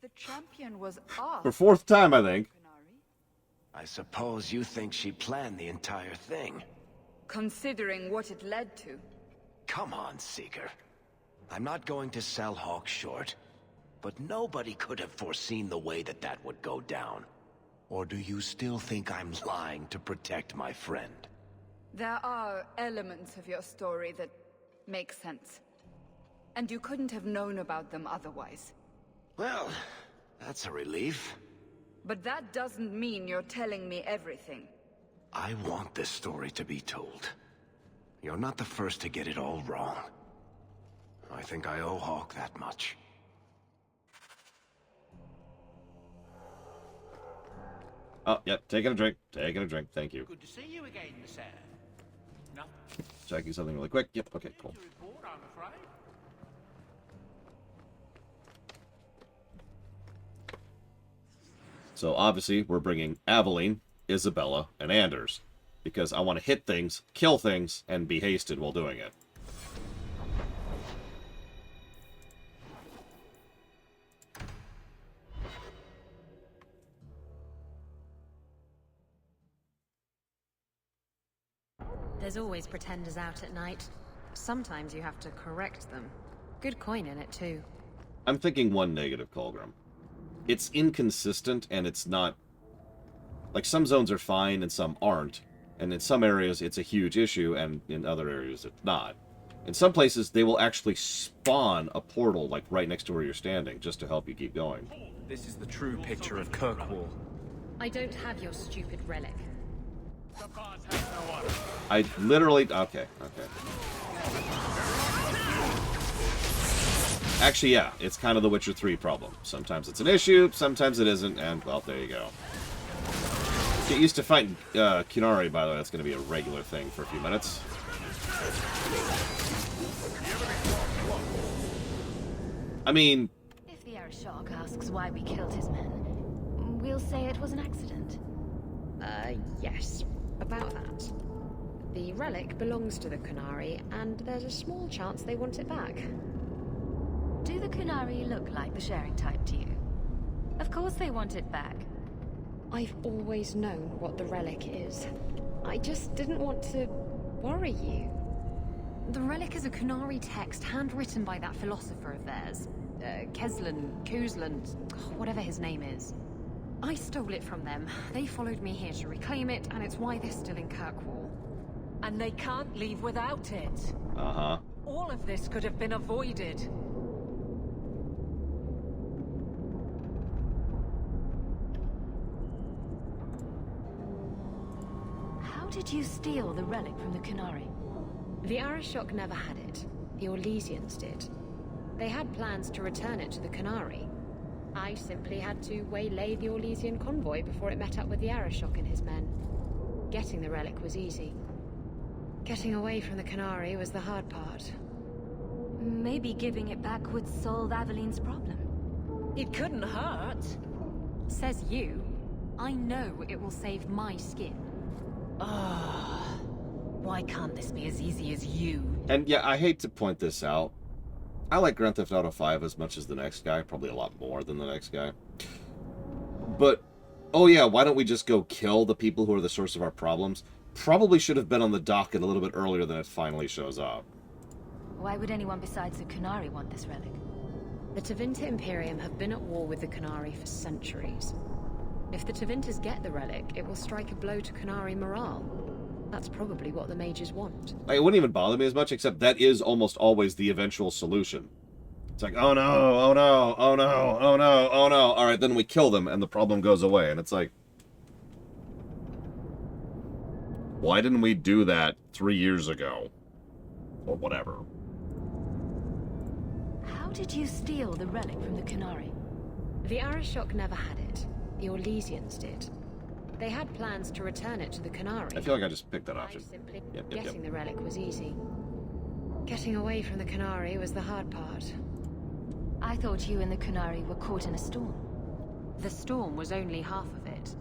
The champion was off. For fourth time, I think. I suppose you think she planned the entire thing. Considering what it led to. Come on, Seeker. I'm not going to sell Hawk short, but nobody could have foreseen the way that that would go down. Or do you still think I'm lying to protect my friend? There are elements of your story that make sense. And you couldn't have known about them otherwise. Well, that's a relief. But that doesn't mean you're telling me everything. I want this story to be told. You're not the first to get it all wrong. I think I owe Hawk that much. Oh, yep, taking a drink. Taking a drink, thank you. Good to see you again, sir. No. Checking something really quick. Yep, okay, cool. Report, I'm afraid. So obviously, we're bringing Aveline, Isabella, and Anders. Because I want to hit things, kill things, and be hasted while doing it. There's always pretenders out at night. Sometimes you have to correct them. Good coin in it, too. I'm thinking one negative, Colgrim. It's inconsistent, and it's not... Like, some zones are fine, and some aren't. And in some areas, it's a huge issue, and in other areas, it's not. In some places, they will actually spawn a portal, like, right next to where you're standing, just to help you keep going. This is the true picture of Kirkwall. I don't have your stupid relic. I literally... Okay. Actually, yeah, it's kind of the Witcher 3 problem. Sometimes it's an issue, sometimes it isn't, and, well, there you go. Get used to fighting qunari, by the way. That's going to be a regular thing for a few minutes. I mean... If the Arishok asks why we killed his men, we'll say it was an accident. Yes. About that. The relic belongs to the qunari, and there's a small chance they want it back. Do the qunari look like the sharing type to you? Of course they want it back. I've always known what the relic is. I just didn't want to worry you. The relic is a qunari text handwritten by that philosopher of theirs. Kuzlan, whatever his name is. I stole it from them. They followed me here to reclaim it, and it's why they're still in Kirkwall. And they can't leave without it. Uh-huh. All of this could have been avoided. How did you steal the relic from the qunari? The Arishok never had it. The Orlesians did. They had plans to return it to the qunari. I simply had to waylay the Orlesian convoy before it met up with the Arishok and his men. Getting the relic was easy. Getting away from the qunari was the hard part. Maybe giving it back would solve Aveline's problem. It couldn't hurt. Says you. I know it will save my skin. Ah, why can't this be as easy as you? And yeah, I hate to point this out. I like Grand Theft Auto 5 as much as the next guy. Probably a lot more than the next guy. But, oh yeah, why don't we just go kill the people who are the source of our problems? Probably should have been on the docket a little bit earlier than it finally shows up. Why would anyone besides the qunari want this relic? The Tevinter Imperium have been at war with the qunari for centuries. If the Tevinters get the relic, it will strike a blow to qunari morale. That's probably what the mages want. Like, it wouldn't even bother me as much, except that is almost always the eventual solution. It's like, oh no, oh no, oh no, oh no, oh no. Alright, then we kill them and the problem goes away. And it's like, why didn't we do that 3 years ago? Or whatever. How did you steal the relic from the qunari? The Arishok never had it. The Orlesians did. They had plans to return it to the qunari. I feel like I just picked that option. Getting the relic was easy. Getting away from the qunari was the hard part. I thought you and the qunari were caught in a storm. The storm was only half of it.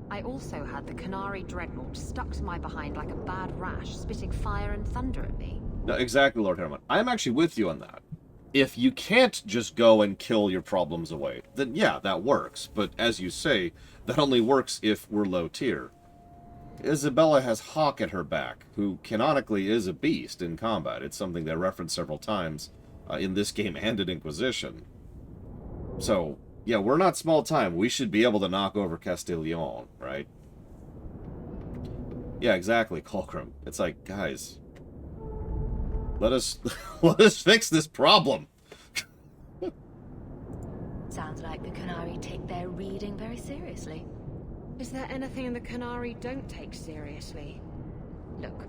I also had the qunari dreadnought stuck to my behind like a bad rash, spitting fire and thunder at me. No, exactly, Lord Herman. I'm actually with you on that. If you can't just go and kill your problems away, then yeah, that works. But as you say, that only works if we're low tier. Isabella has Hawk at her back, who canonically is a beast in combat. It's something they reference several times in this game and in Inquisition. So, yeah, we're not small time. We should be able to knock over Castellion, right? Yeah, exactly, Colcrum. It's like, guys, let us fix this problem. Sounds like the qunari take their reading very seriously. Is there anything in the qunari don't take seriously? Look,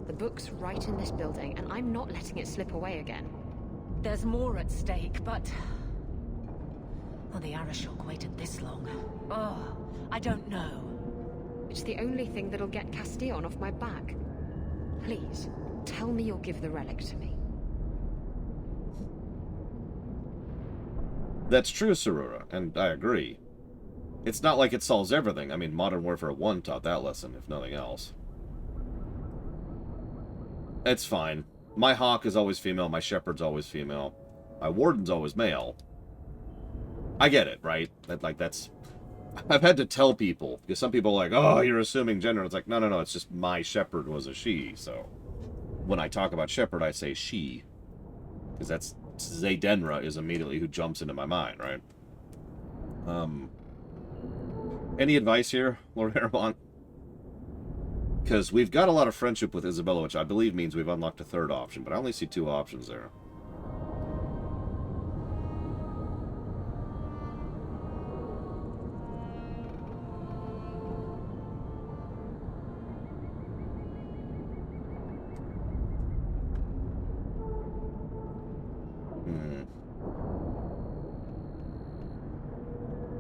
the book's right in this building, and I'm not letting it slip away again. There's more at stake, but... Well, the Arishok waited this long. Oh, I don't know. It's the only thing that'll get Castillon off my back. Please, tell me you'll give the relic to me. That's true, Sarura, and I agree. It's not like it solves everything. I mean, Modern Warfare 1 taught that lesson, if nothing else. It's fine. My Hawk is always female, my Shepherd's always female, my Warden's always male. I get it, right? That's... I've had to tell people, because some people are like, oh, you're assuming gender. It's like, no, it's just my Shepherd was a she, so... When I talk about Shepherd, I say she. Because that's... Zaydenra is immediately who jumps into my mind, right? Any advice here, Lord Erebon? Because we've got a lot of friendship with Isabella, which I believe means we've unlocked a third option, but I only see 2 options there.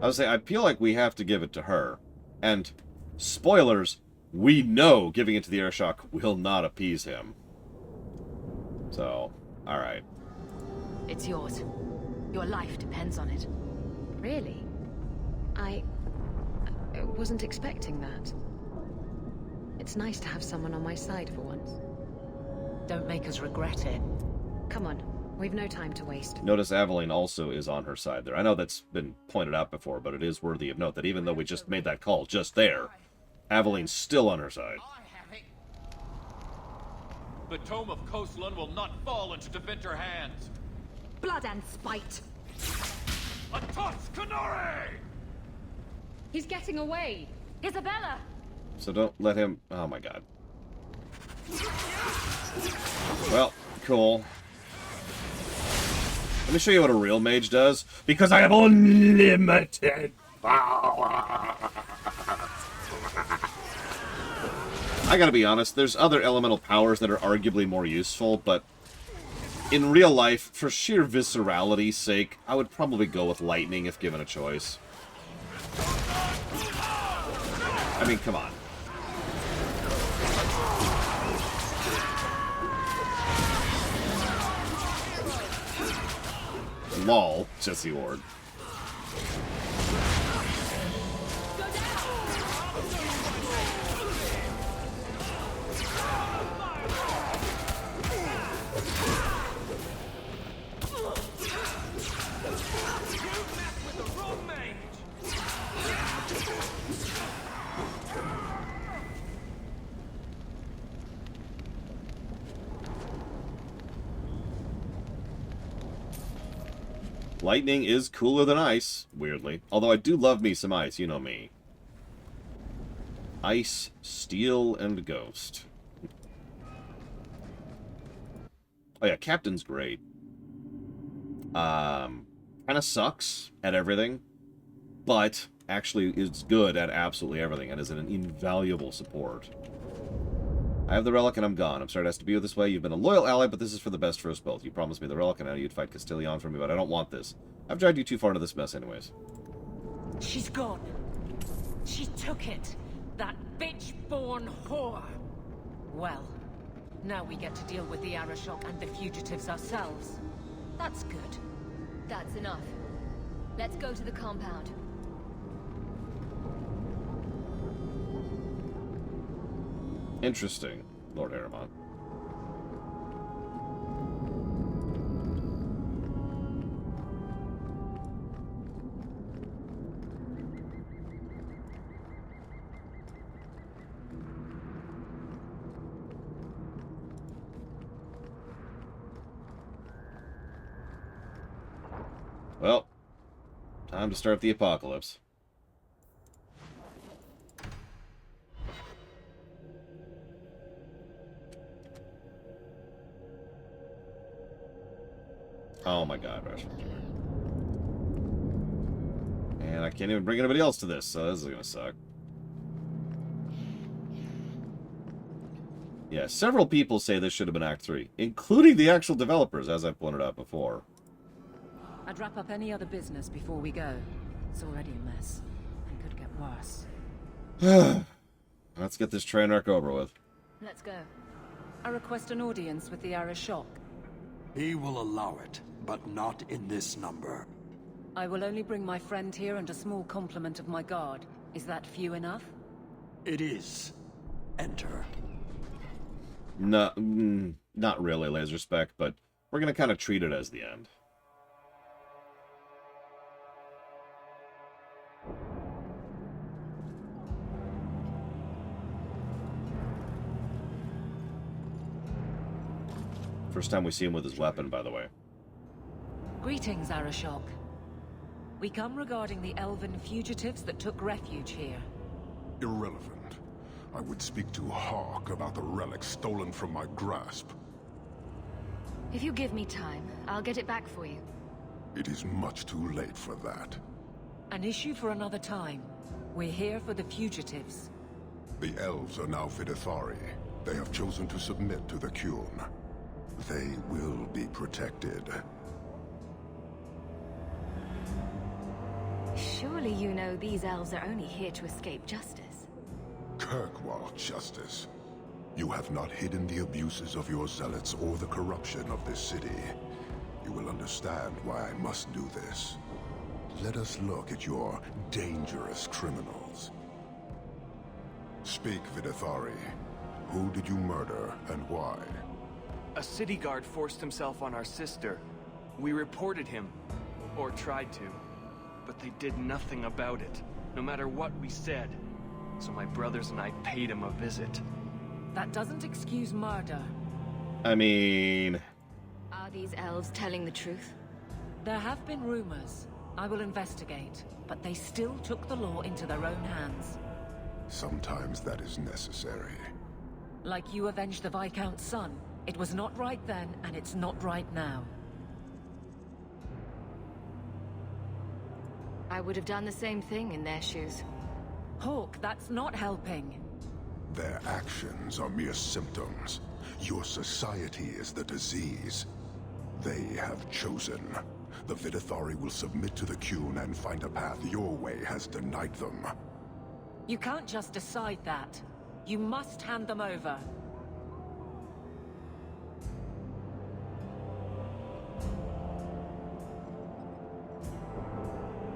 I would say, I feel like we have to give it to her. And, spoilers, we know giving it to the Arishok will not appease him. So, alright. It's yours. Your life depends on it. Really? I wasn't expecting that. It's nice to have someone on my side for once. Don't make us regret it. Come on. We've no time to waste. Notice Aveline also is on her side there. I know that's been pointed out before, but it is worthy of note that even though we just made that call just there, Aveline's still on her side. The Tome of Coastland will not fall into defender hands. Blood and spite. A toss, qunari! He's getting away. Isabella! So don't let him... Oh my god. Well, cool. Let me show you what a real mage does, because I have unlimited power. I gotta be honest, there's other elemental powers that are arguably more useful, but in real life, for sheer viscerality's sake, I would probably go with lightning if given a choice. I mean, come on. Lol, Jesse Ward. Lightning is cooler than ice, weirdly. Although I do love me some ice, you know me. Ice, Steel, and Ghost. Oh yeah, Captain's great. Kind of sucks at everything, but actually is good at absolutely everything and is an invaluable support. I have the relic and I'm gone. I'm sorry it has to be this way. You've been a loyal ally, but this is for the best for us both. You promised me the relic and I know you'd fight Castilian for me, but I don't want this. I've dragged you too far into this mess anyways. She's gone. She took it. That bitch-born whore. Well, now we get to deal with the Arishok and the fugitives ourselves. That's good. That's enough. Let's go to the compound. Interesting, Lord Aramon. Well, time to start the apocalypse. Oh my god, Rush. And I can't even bring anybody else to this, so this is gonna suck. Yeah, several people say this should have been Act 3, including the actual developers, as I pointed out before. I'd wrap up any other business before we go. It's already a mess, and could get worse. Let's get this train wreck over with. Let's go. I request an audience with the Arishok. He will allow it, but not in this number. I will only bring my friend here and a small complement of my guard. Is that few enough? It is. Enter. No, not really, Laser Spec, but we're gonna kind of treat it as the end. First time we see him with his weapon, by the way. Greetings, Arishok. We come regarding the elven fugitives that took refuge here. Irrelevant. I would speak to Hawk about the relic stolen from my grasp. If you give me time, I'll get it back for you. It is much too late for that. An issue for another time. We're here for the fugitives. The elves are now Vidithari. They have chosen to submit to the qun. They will be protected. Surely you know these elves are only here to escape justice. Kirkwall justice. You have not hidden the abuses of your zealots or the corruption of this city. You will understand why I must do this. Let us look at your dangerous criminals. Speak, Vidithari. Who did you murder and why? A city guard forced himself on our sister. We reported him, or tried to, but they did nothing about it, no matter what we said. So my brothers and I paid him a visit. That doesn't excuse murder. I mean... Are these elves telling the truth? There have been rumors. I will investigate, but they still took the law into their own hands. Sometimes that is necessary. Like you avenged the Viscount's son. It was not right then, and it's not right now. I would have done the same thing in their shoes. Hawk, that's not helping. Their actions are mere symptoms. Your society is the disease. They have chosen. The Vidithari will submit to the qun and find a path your way has denied them. You can't just decide that. You must hand them over.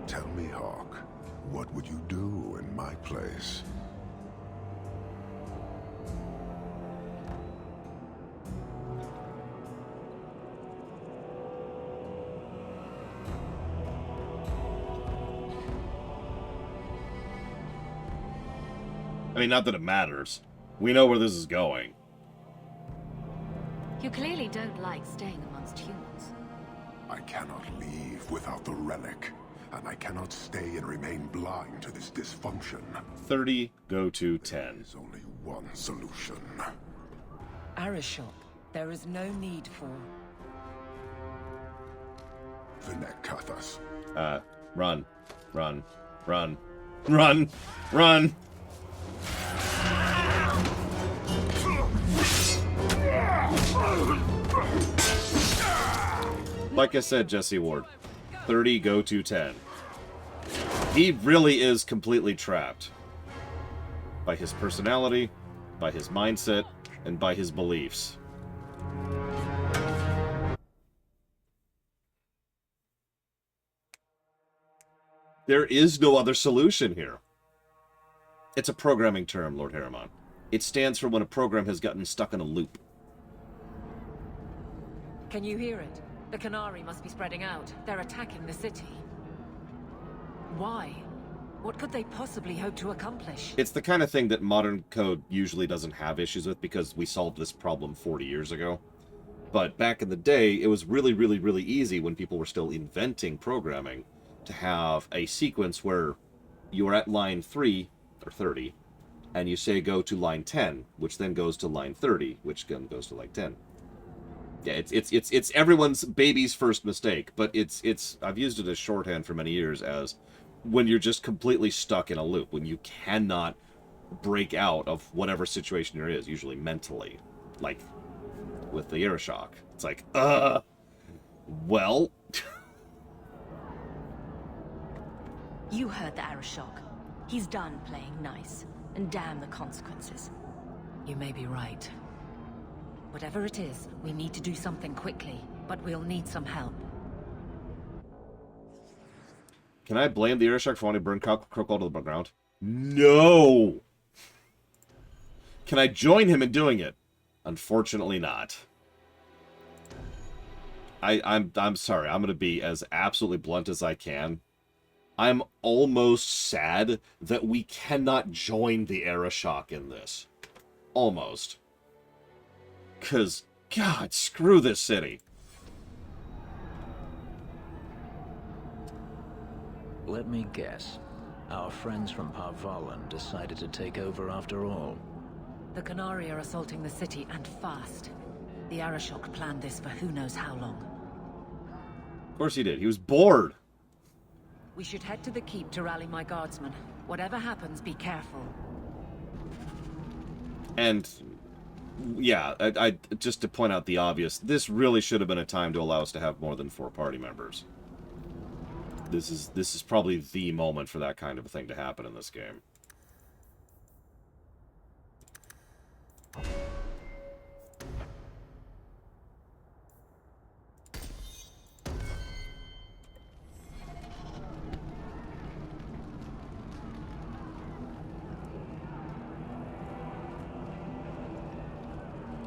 Tell me, Hawk, what would you do in my place? I mean, not that it matters. We know where this is going. You clearly don't like staying amongst humans. I cannot leave without the relic, and I cannot stay and remain blind to this dysfunction. 30, go to 10. There's only one solution. Arishok, there is no need for... Vinek Kathas. Run. Run. Run. Run! Run! Like I said, Jesse Ward, 30 go to 10. He really is completely trapped by his personality, by his mindset, and by his beliefs. There is no other solution here. It's a programming term, Lord Harriman. It stands for when a program has gotten stuck in a loop. Can you hear it? The qunari must be spreading out. They're attacking the city. Why? What could they possibly hope to accomplish? It's the kind of thing that modern code usually doesn't have issues with because we solved this problem 40 years ago. But back in the day, it was really, really, really easy when people were still inventing programming to have a sequence where you are at line 3 or 30 and you say go to line 10, which then goes to line 30, which then goes to line 10. Yeah, it's everyone's baby's first mistake, but it's I've used it as shorthand for many years as when you're just completely stuck in a loop, when you cannot break out of whatever situation there is, usually mentally, like with the Arishok. It's like, well. You heard the Arishok. He's done playing nice, and damn the consequences. You may be right. Whatever it is, we need to do something quickly, but we'll need some help. Can I blame the Arishok for wanting to burn Croakall to the ground? No! Can I join him in doing it? Unfortunately not. I'm sorry, I'm going to be as absolutely blunt as I can. I'm almost sad that we cannot join the Arishok in this. Almost. Because, God, screw this city. Let me guess. Our friends from Parvalan decided to take over after all. The qunari are assaulting the city, and fast. The Arishok planned this for who knows how long. Of course he did. He was bored. We should head to the keep to rally my guardsmen. Whatever happens, be careful. And, yeah, I just to point out the obvious, this really should have been a time to allow us to have more than 4 party members. This is probably the moment for that kind of a thing to happen in this game.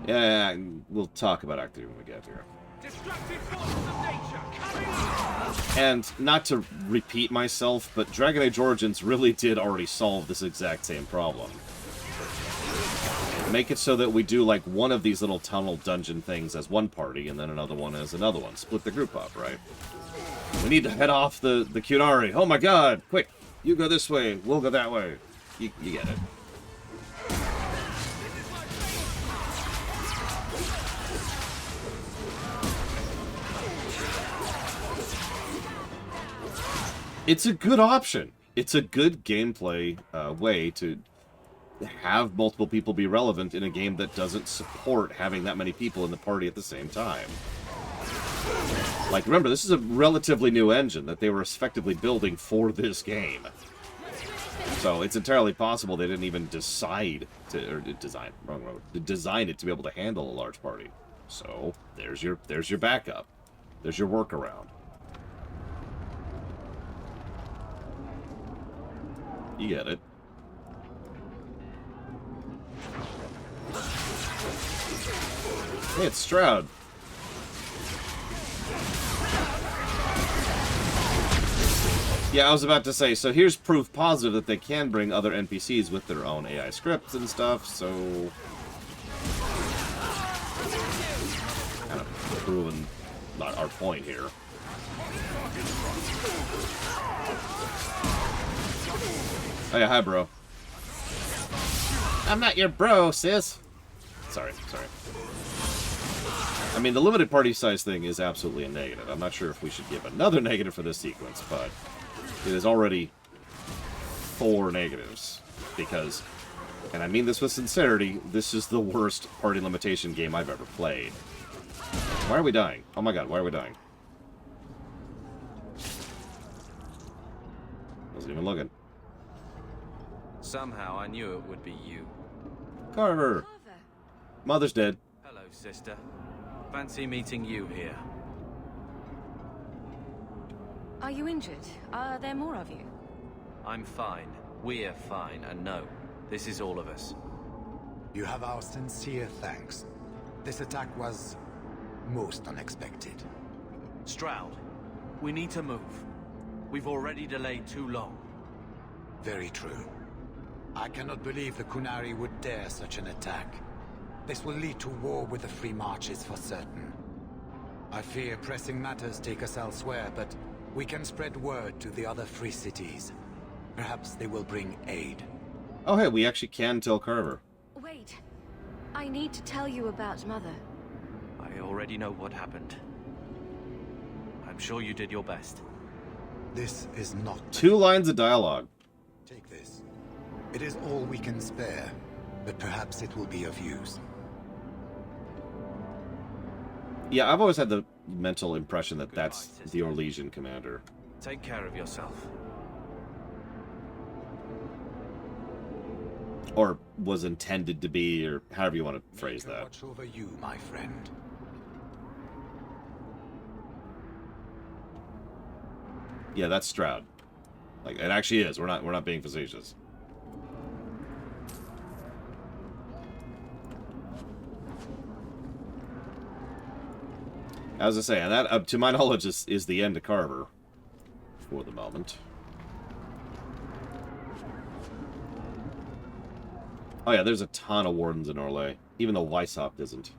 Yeah, we'll talk about Act 3 when we get here. And not to repeat myself, but Dragon Age Origins really did already solve this exact same problem. Make it so that we do like one of these little tunnel dungeon things as one party, and then another one as another one. Split the group up, right? We need to head off the qunari. Oh my god! Quick! You go this way, we'll go that way. You get it. It's a good option. It's a good gameplay way to have multiple people be relevant in a game that doesn't support having that many people in the party at the same time. Like, remember, this is a relatively new engine that they were effectively building for this game. So it's entirely possible they didn't even design it to be able to handle a large party. So there's your backup. There's your workaround. You get it. Hey, it's Stroud. Yeah, I was about to say, so here's proof positive that they can bring other NPCs with their own AI scripts and stuff, so... kind of proving our point here. Oh yeah, hi bro. I'm not your bro, sis. Sorry. I mean, the limited party size thing is absolutely a negative. I'm not sure if we should give another negative for this sequence, but it is already 4 negatives. Because, and I mean this with sincerity, this is the worst party limitation game I've ever played. Why are we dying? Oh my god, why are we dying? Wasn't even looking. Somehow I knew it would be you. Carver! Mother's dead. Hello, sister. Fancy meeting you here. Are you injured? Are there more of you? I'm fine. We're fine, and no, this is all of us. You have our sincere thanks. This attack was most unexpected. Stroud, we need to move. We've already delayed too long. Very true. I cannot believe the qunari would dare such an attack. This will lead to war with the Free Marches for certain. I fear pressing matters take us elsewhere, but we can spread word to the other free cities. Perhaps they will bring aid. Oh hey, we actually can tell Carver. Wait. I need to tell you about Mother. I already know what happened. I'm sure you did your best. This is not... 2 lines of dialogue. Take this. It is all we can spare, but perhaps it will be of use. Yeah, I've always had the mental impression that that's the Orlesian commander. Take care of yourself. Or was intended to be, or however you want to phrase that. Watch over you, my friend. Yeah, that's Stroud. Like, it actually is. We're not being facetious. As I say, and that, to my knowledge, is the end of Carver. For the moment. Oh yeah, there's a ton of wardens in Orlais. Even though Weishaupt isn't.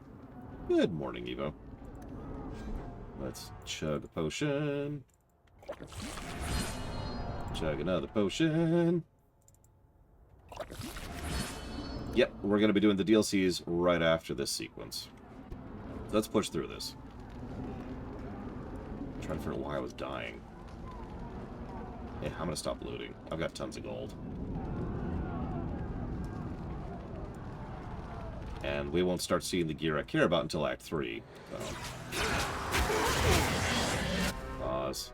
Good morning, Evo. Let's chug a potion. Chug another potion. Yep, we're going to be doing the DLCs right after this sequence. Let's push through this. I'm trying to figure out why I was dying. Yeah, I'm going to stop looting. I've got tons of gold. And we won't start seeing the gear I care about until Act 3. So. Pause.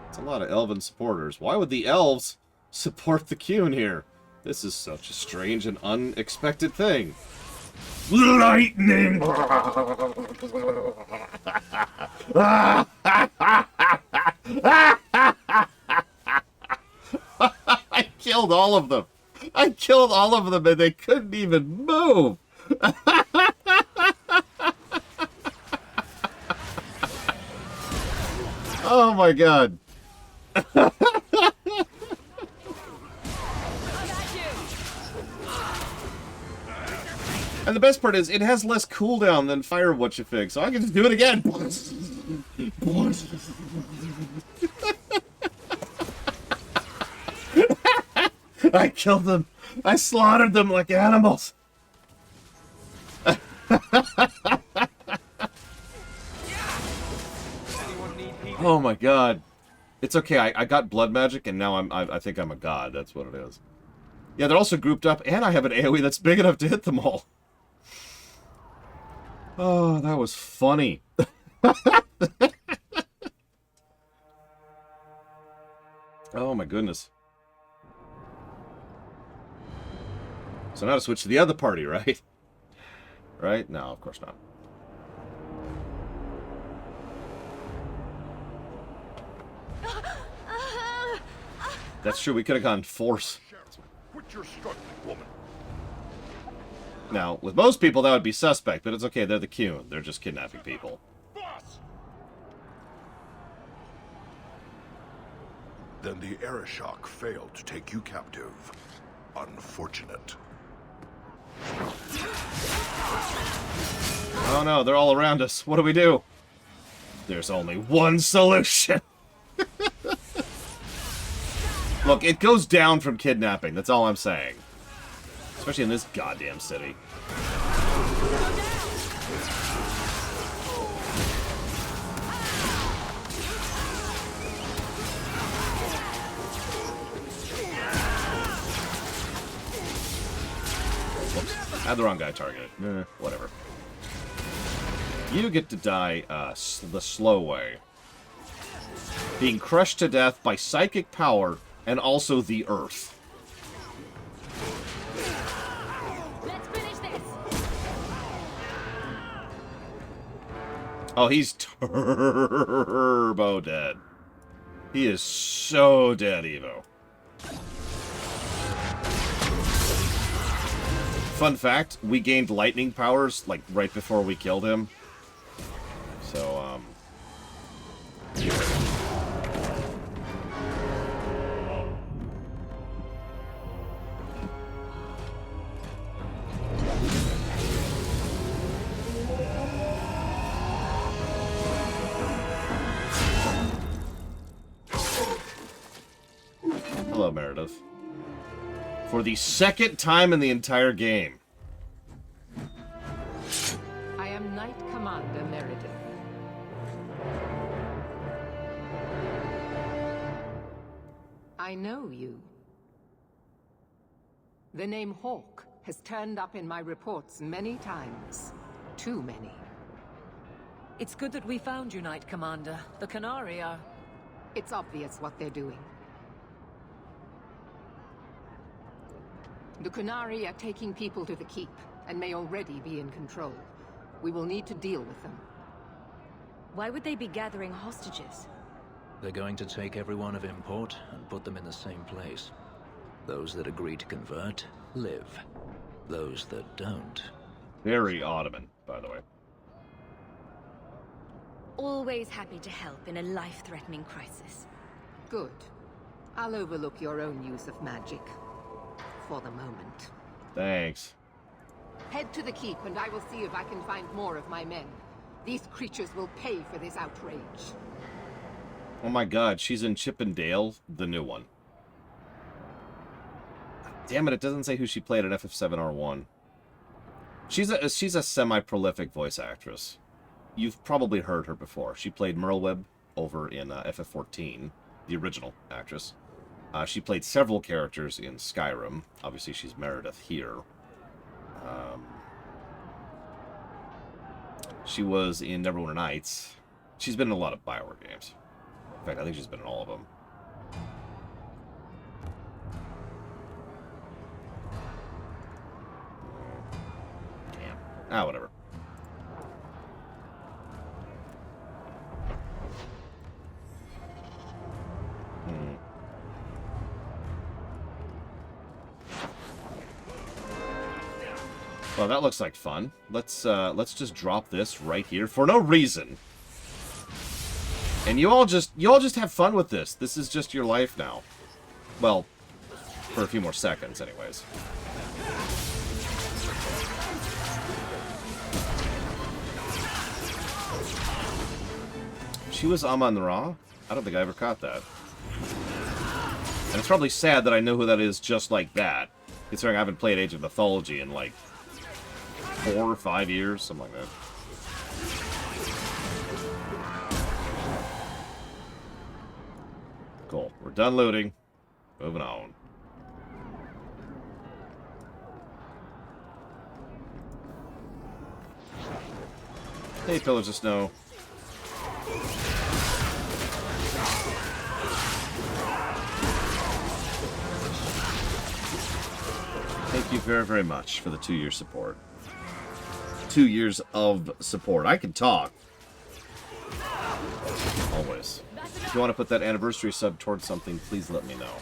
It's a lot of elven supporters. Why would the elves support the qun here? This is such a strange and unexpected thing. Lightning! I killed all of them. I killed all of them and they couldn't even move. Oh my god. And the best part is, it has less cooldown than Fire Whatcha-Fig, so I can just do it again. I killed them. I slaughtered them like animals. Oh my god. It's okay, I got blood magic and now I think I'm a god, that's what it is. Yeah, they're also grouped up, and I have an AoE that's big enough to hit them all. Oh, that was funny. Oh my goodness. So now to switch to the other party, right? Right? No, of course not. That's true, we could have gone force. Quit your struggling, woman. Now, with most people that would be suspect, but it's okay, they're the qun. They're just kidnapping people. Boss! Then the Arishok failed to take you captive. Unfortunate. Oh no, they're all around us. What do we do? There's only one solution. Look, it goes down from kidnapping. That's all I'm saying. Especially in this goddamn city. Whoops. I had the wrong guy targeted. Whatever. You get to die the slow way. Being crushed to death by psychic power and also the earth. Let's finish this. Oh, he's turbo dead. He is so dead, Evo. Fun fact, we gained lightning powers, like, right before we killed him. So, Hello, Meredith. For the second time in the entire game. I am Knight Commander Meredith. I know you. The name Hawk has turned up in my reports many times. Too many. It's good that we found you, Knight Commander. The qunari are... It's obvious what they're doing. The qunari are taking people to the keep, and may already be in control. We will need to deal with them. Why would they be gathering hostages? They're going to take everyone of import and put them in the same place. Those that agree to convert, live. Those that don't... Very Ottoman, by the way. Always happy to help in a life-threatening crisis. Good. I'll overlook your own use of magic. For the moment. Thanks. Head to the keep and I will see if I can find more of my men. These creatures will pay for this outrage. Oh my god, she's in Chip and Dale, the new one. Damn it, it doesn't say who she played at FF7R1. She's a semi-prolific voice actress. You've probably heard her before. She played Merril over in FF14, the original actress. She played several characters in Skyrim. Obviously, she's Meredith here. She was in Neverwinter Nights. She's been in a lot of Bioware games. In fact, I think she's been in all of them. Damn. Ah, whatever. Well, that looks like fun. Let's just drop this right here for no reason. And you all just have fun with this. This is just your life now. Well, for a few more seconds, anyways. She was Amon-Ra? I don't think I ever caught that. And it's probably sad that I know who that is just like that, considering I haven't played Age of Mythology in, like, 4 or 5 years, something like that. Cool. We're done looting. Moving on. Hey, Pillars of Snow. Thank you very, very much for the 2-year support. 2 years of support. I can talk. Always. If you want to put that anniversary sub towards something, please let me know.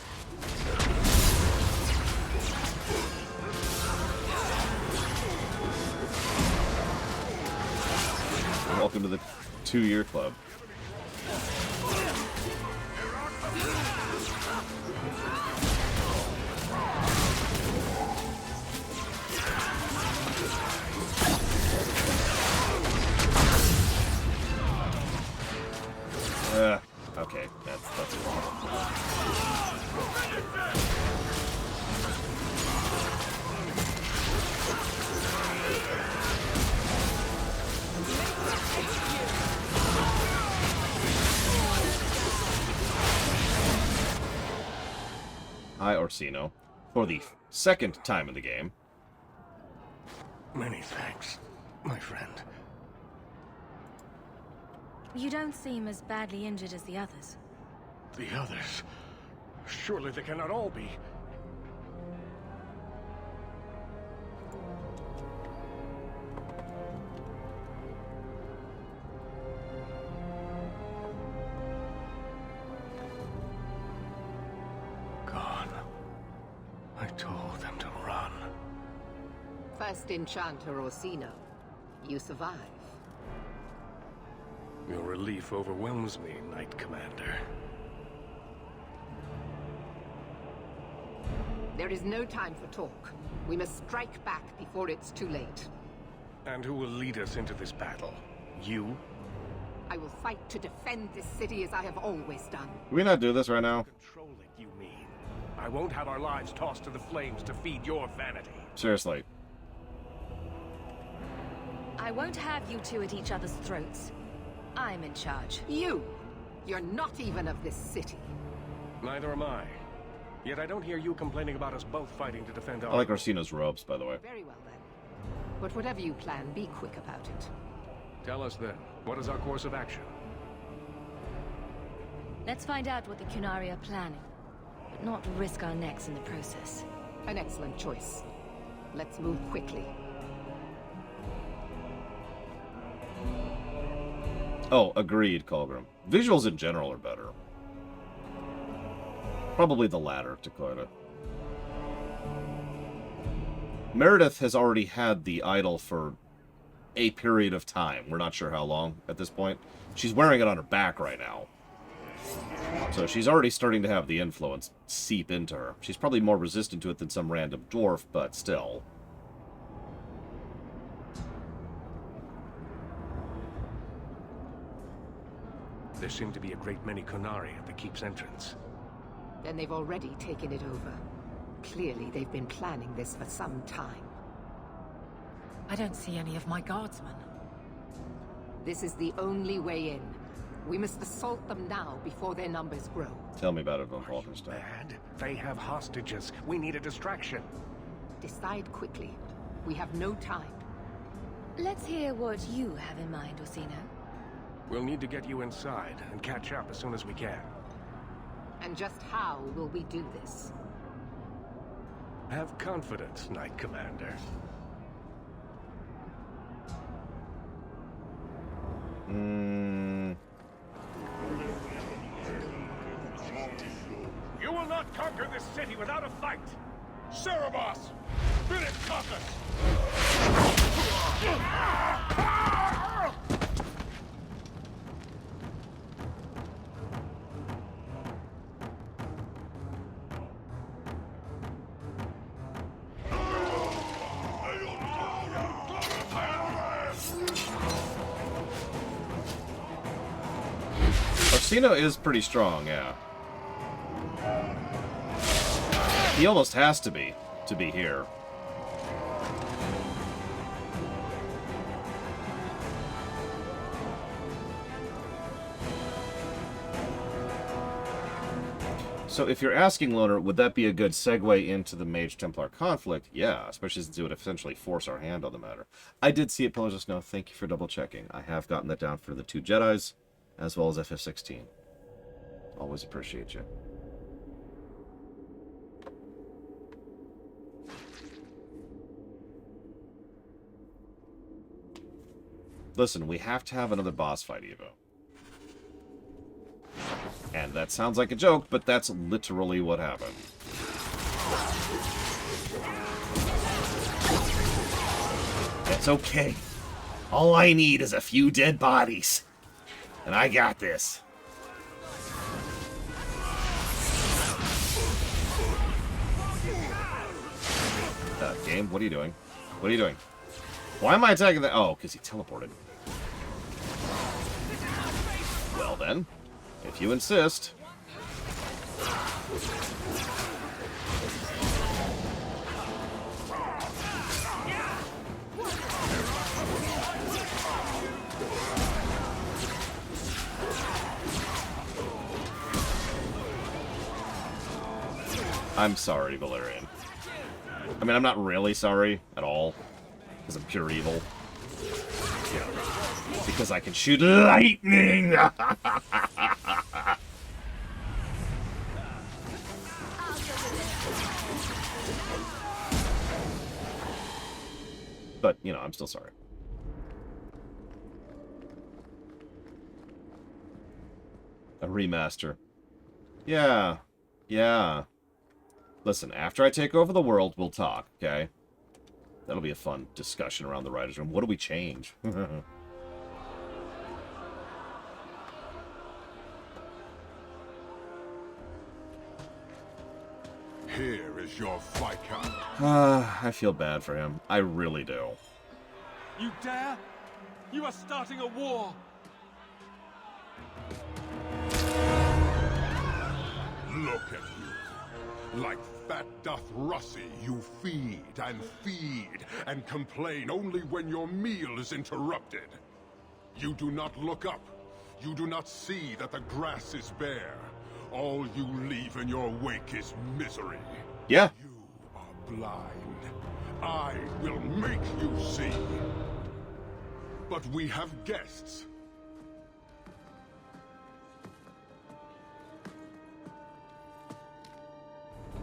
Welcome to the 2-year club. Okay, that's wrong. Hi, Orsino. For the second time in the game. Many thanks, my friend. You don't seem as badly injured as the others. The others? Surely they cannot all be. Gone. I told them to run. First enchanter Orsino. You survive. Your relief overwhelms me, Knight Commander. There is no time for talk. We must strike back before it's too late. And who will lead us into this battle? You? I will fight to defend this city as I have always done. Can we not do this right now? Control it, you mean? I won't have our lives tossed to the flames to feed your vanity. Seriously. I won't have you two at each other's throats. I'm in charge. You! You're not even of this city. Neither am I. Yet I don't hear you complaining about us both fighting to defend our... I like Orsino's robes, by the way. Very well, then. But whatever you plan, be quick about it. Tell us then, what is our course of action? Let's find out what the qunari are planning, but not risk our necks in the process. An excellent choice. Let's move quickly. Oh, agreed, Colgrim. Visuals in general are better. Probably the latter, Dakota. Meredith has already had the idol for a period of time. We're not sure how long at this point. She's wearing it on her back right now. So she's already starting to have the influence seep into her. She's probably more resistant to it than some random dwarf, but still. There seem to be a great many qunari at the keep's entrance. Then they've already taken it over. Clearly, they've been planning this for some time. I don't see any of my guardsmen. This is the only way in. We must assault them now before their numbers grow. Tell me about it, Von Falkenstein. Mad? They have hostages. We need a distraction. Decide quickly. We have no time. Let's hear what you have in mind, Orsino. We'll need to get you inside and catch up as soon as we can. And just how will we do this? Have confidence, Knight Commander. You will not conquer this city without a fight! Cerebos! Spirit Caucus! Orsino is pretty strong, yeah. He almost has to be here. So if you're asking, Loner, would that be a good segue into the Mage-Templar conflict? Yeah, especially since it would essentially force our hand on the matter. I did see it, Pillars of Snow. Thank you for double-checking. I have gotten that down for the 2 Jedis, as well as FF16. Always appreciate you. Listen, we have to have another boss fight, Evo. And that sounds like a joke, but that's literally what happened. It's okay. All I need is a few dead bodies. And I got this. Game, what are you doing? What are you doing? Why am I attacking that? Oh, because he teleported. Well then, if you insist. I'm sorry, Valerian. I mean, I'm not really sorry at all, because I'm pure evil. Yeah. Because I can shoot lightning! But, you know, I'm still sorry. A remaster. Yeah. Yeah. Listen, after I take over the world, we'll talk, okay? That'll be a fun discussion around the writer's room. What do we change? Here is your Viscount. I feel bad for him. I really do. You dare? You are starting a war! Look at you. Like fat doth Russie, you feed and complain only when your meal is interrupted. You do not look up. You do not see that the grass is bare. All you leave in your wake is misery. Yeah. You are blind. I will make you see. But we have guests.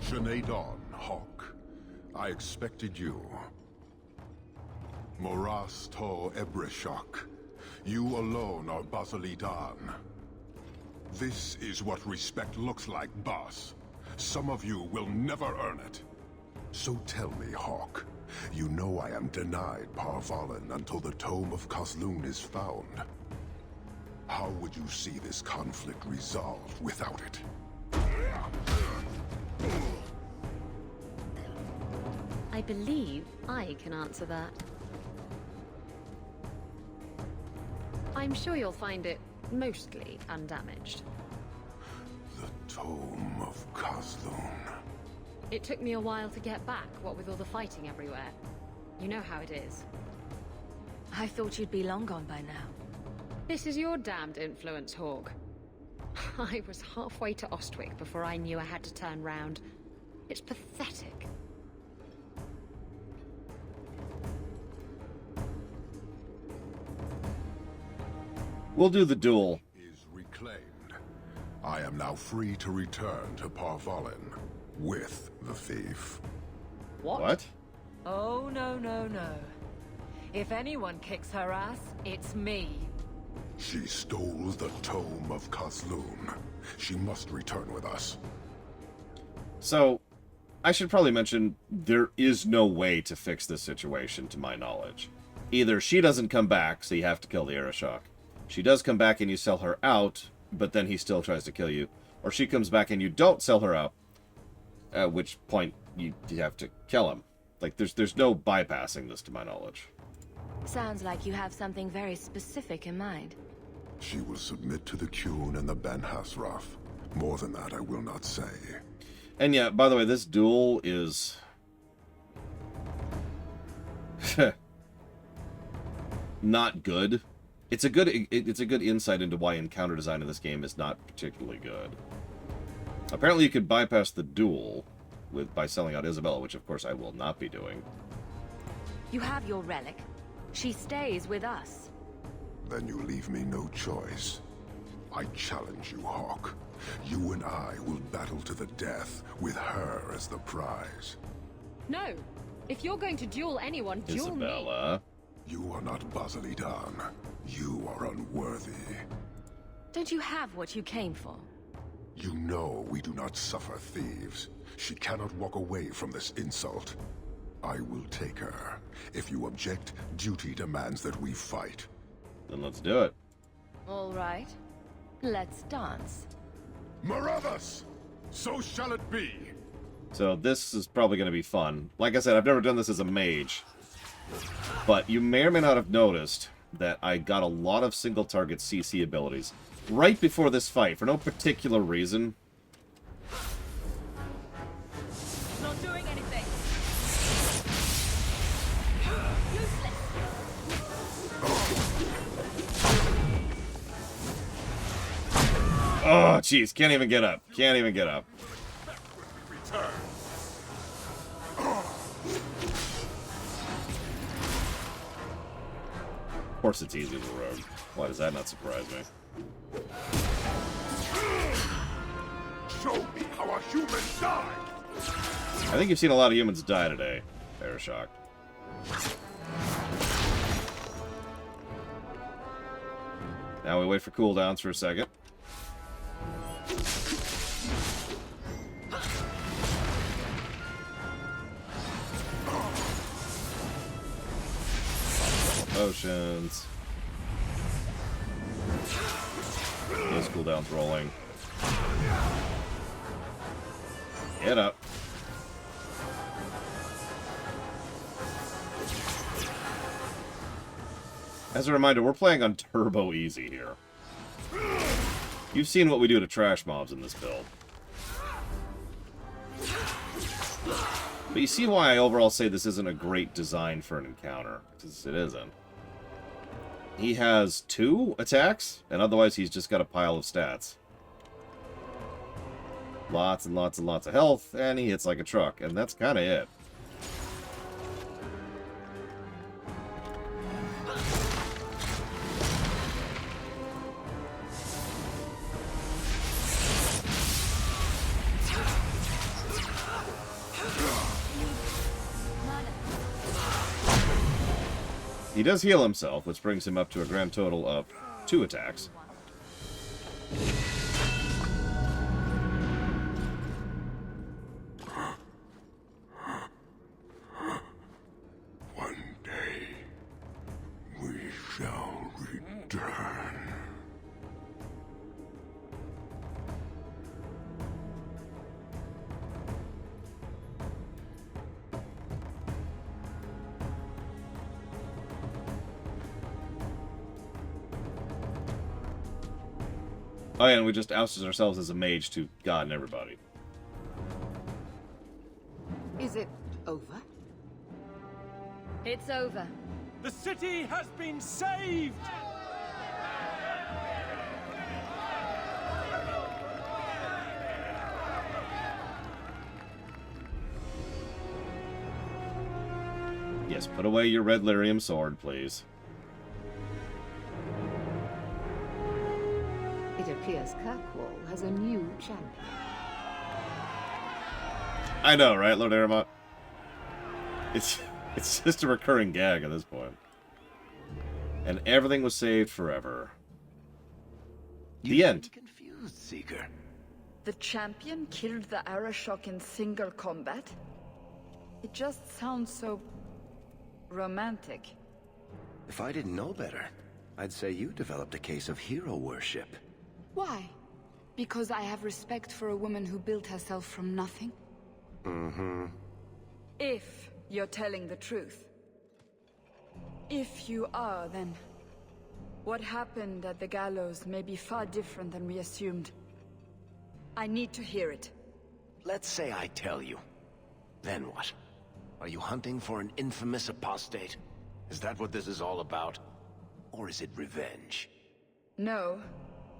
Sinead Dawn, Hawk. I expected you. Moras to Arishok. You alone are Basilidan. This is what respect looks like, boss. Some of you will never earn it. So tell me, Hawk, you know I am denied Parvalin until the Tome of Kozlun is found. How would you see this conflict resolved without it? I believe I can answer that. I'm sure you'll find it mostly undamaged. The Tome of Kozlun. It took me a while to get back, what with all the fighting everywhere. You know how it is. I thought you'd be long gone by now. This is your damned influence, Hawk. I was halfway to Ostwick before I knew I had to turn round. It's pathetic. We'll do the duel. Is reclaimed. I am now free to return to Parvalin with the thief. What? Oh, no, no, no. If anyone kicks her ass, it's me. She stole the Tome of Kozlun. She must return with us. So, I should probably mention, there is no way to fix this situation, to my knowledge. Either she doesn't come back, so you have to kill the Arishok. She does come back and you sell her out, but then he still tries to kill you. Or she comes back and you don't sell her out, at which point you have to kill him. Like, there's no bypassing this, to my knowledge. Sounds like you have something very specific in mind. She will submit to the Qun and the Ben Hasraf. More than that, I will not say. And yeah, by the way, this duel is... not good. It's a good insight into why encounter design in this game is not particularly good. Apparently you could bypass the duel by selling out Isabella, which of course I will not be doing. You have your relic. She stays with us. Then you leave me no choice. I challenge you, Hawk. You and I will battle to the death, with her as the prize. No. If you're going to duel anyone, duel me. Isabella. You are not Basilidan. You are unworthy. Don't you have what you came for? You know we do not suffer thieves. She cannot walk away from this insult. I will take her. If you object, duty demands that we fight. Then let's do it. All right. Let's dance. Marathas! So shall it be! So this is probably going to be fun. Like I said, I've never done this as a mage. But you may or may not have noticed that I got a lot of single-target CC abilities right before this fight, for no particular reason. Not doing anything. Oh, jeez. Can't even get up. Can't even get up. course it's easy as a rogue. Why does that not surprise me? Show me how a human dies! I think you've seen a lot of humans die today, Arishok. Now we wait for cooldowns for a second. Potions. Those cooldowns rolling. Get up. As a reminder, we're playing on turbo easy here. You've seen what we do to trash mobs in this build. But you see why I overall say this isn't a great design for an encounter. Because it isn't. He has 2 attacks, and otherwise he's just got a pile of stats. Lots and lots and lots of health, and he hits like a truck, and that's kind of it. He does heal himself, which brings him up to a grand total of 2 attacks. One day, we shall return. Oh yeah, and we just ousted ourselves as a mage to God and everybody. Is it over? It's over. The city has been saved! Yes, put away your red lyrium sword, please. It appears Kirkwall has a new champion. I know, right, Lord Aramont? It's just a recurring gag at this point. And everything was saved forever. The end. Confused, Seeker. The champion killed the Arishok in single combat? It just sounds so romantic. If I didn't know better, I'd say you developed a case of hero worship. Why? Because I have respect for a woman who built herself from nothing? Mm-hmm. If you're telling the truth. If you are, then what happened at the Gallows may be far different than we assumed. I need to hear it. Let's say I tell you. Then what? Are you hunting for an infamous apostate? Is that what this is all about? Or is it revenge? No,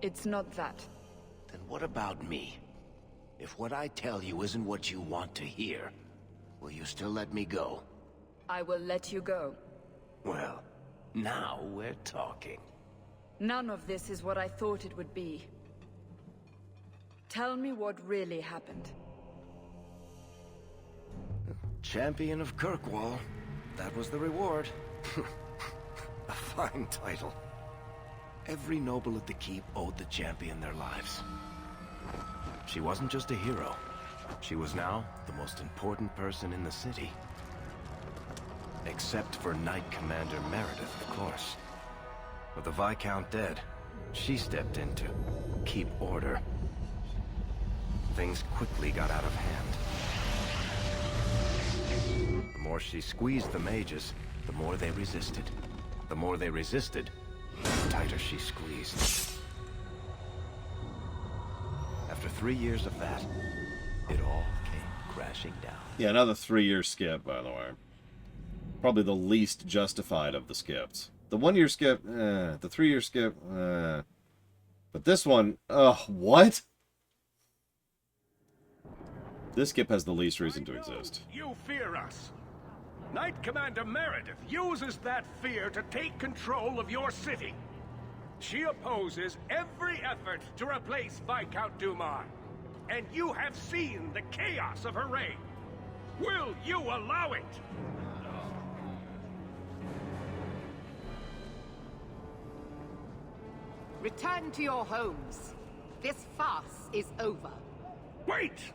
it's not that. Then what about me? If what I tell you isn't what you want to hear, will you still let me go? I will let you go. Well, now we're talking. None of this is what I thought it would be. Tell me what really happened. Champion of Kirkwall. That was the reward. A fine title. Every noble at the keep owed the champion their lives. She wasn't just a hero. She was now the most important person in the city. Except for Knight Commander Meredith, of course. With the Viscount dead, she stepped in to keep order. Things quickly got out of hand. The more she squeezed the mages, the more they resisted. The more they resisted, the tighter she squeezed. After 3 years of that, it all came crashing down. Yeah, another 3-year skip, by the way. Probably the least justified of the skips. The 1-year skip, the 3-year skip, But this one, what? This skip has the least reason to exist. You fear us. Knight Commander Meredith uses that fear to take control of your city. She opposes every effort to replace Viscount Dumar. And you have seen the chaos of her reign. Will you allow it? Return to your homes. This farce is over. Wait!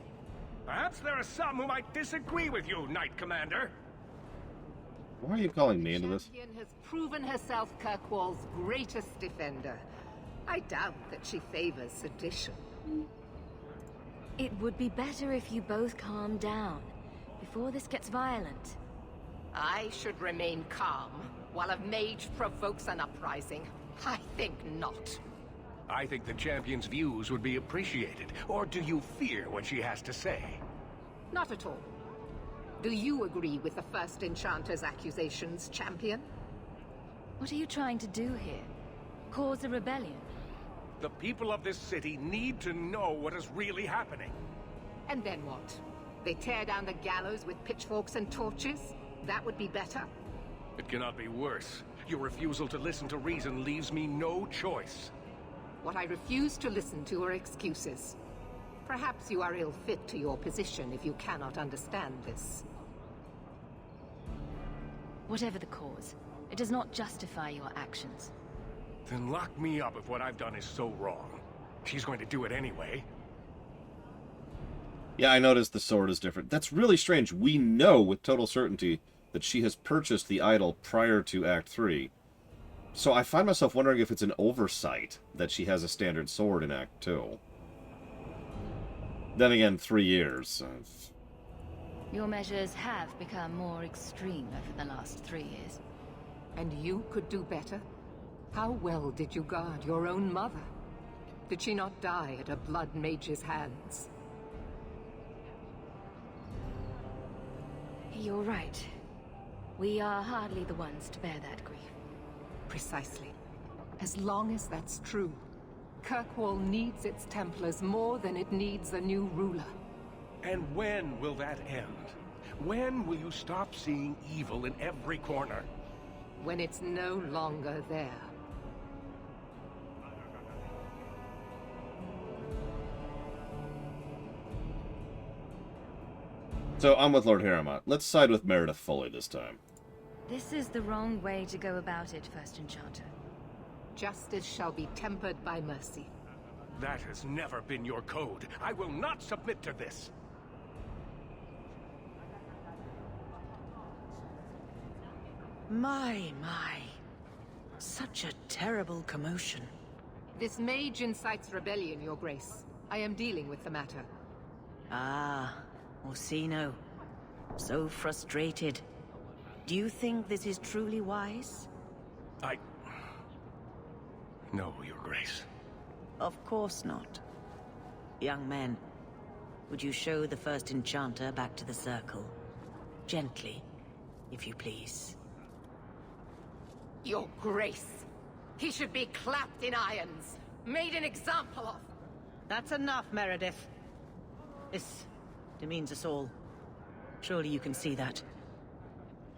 Perhaps there are some who might disagree with you, Knight Commander. Why are you calling me into this? Champion has proven herself Kirkwall's greatest defender. I doubt that she favors sedition. It would be better if you both calm down before this gets violent. I should remain calm while a mage provokes an uprising. I think not. I think the champion's views would be appreciated. Or do you fear what she has to say? Not at all. Do you agree with the First Enchanter's accusations, champion? What are you trying to do here? Cause a rebellion? The people of this city need to know what is really happening. And then what? They tear down the gallows with pitchforks and torches? That would be better? It cannot be worse. Your refusal to listen to reason leaves me no choice. What I refuse to listen to are excuses. Perhaps you are ill-fit to your position if you cannot understand this. Whatever the cause, it does not justify your actions. Then lock me up if what I've done is so wrong. She's going to do it anyway. Yeah, I noticed the sword is different. That's really strange. We know with total certainty that she has purchased the idol prior to Act 3. So I find myself wondering if it's an oversight that she has a standard sword in Act 2. Then again, 3 years. Your measures have become more extreme over the last 3 years. And you could do better? How well did you guard your own mother? Did she not die at a blood mage's hands? You're right. We are hardly the ones to bear that grief. Precisely. As long as that's true, Kirkwall needs its Templars more than it needs a new ruler. And when will that end? When will you stop seeing evil in every corner? When it's no longer there. So I'm with Lord Harriman. Let's side with Meredith fully this time. This is the wrong way to go about it, First Enchanter. Justice shall be tempered by mercy. That has never been your code. I will not submit to this. My. Such a terrible commotion. This mage incites rebellion, Your Grace. I am dealing with the matter. Ah, Orsino. So frustrated. Do you think this is truly wise? No, Your Grace. Of course not. Young men, would you show the First Enchanter back to the Circle? Gently, if you please. Your Grace. He should be clapped in irons. Made an example of. That's enough, Meredith. This demeans us all. Surely you can see that.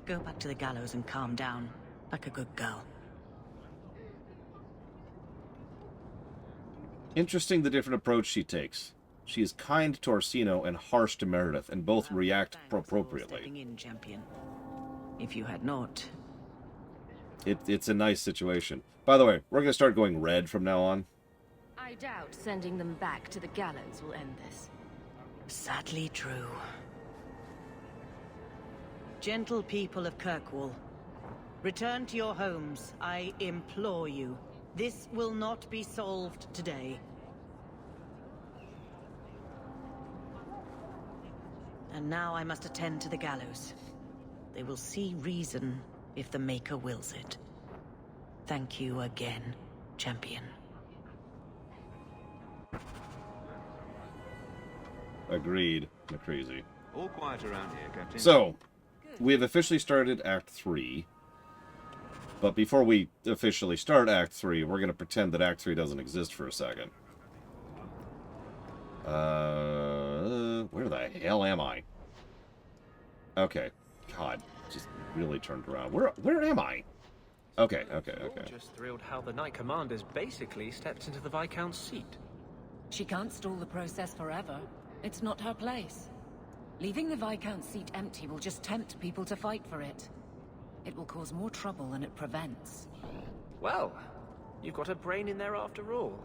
Go back to the gallows and calm down, like a good girl. Interesting the different approach she takes. She is kind to Orsino and harsh to Meredith, and both react appropriately. In, champion. If you had not... It's a nice situation. By the way, we're going to start going red from now on. I doubt sending them back to the gallows will end this. Sadly true. Gentle people of Kirkwall, return to your homes, I implore you. This will not be solved today. And now I must attend to the gallows. They will see reason if the Maker wills it. Thank you again, champion. Agreed, McCreasy. All quiet around here, Captain. So, we have officially started Act 3. But before we officially start Act 3, we're going to pretend that Act 3 doesn't exist for a second. Where the hell am I? Okay. God. just really turned around. Where am I? Okay. Just thrilled how the Knight Commanders basically stepped into the Viscount's seat. She can't stall the process forever. It's not her place. Leaving the Viscount's seat empty will just tempt people to fight for it. It will cause more trouble than it prevents. Well, you've got a brain in there after all.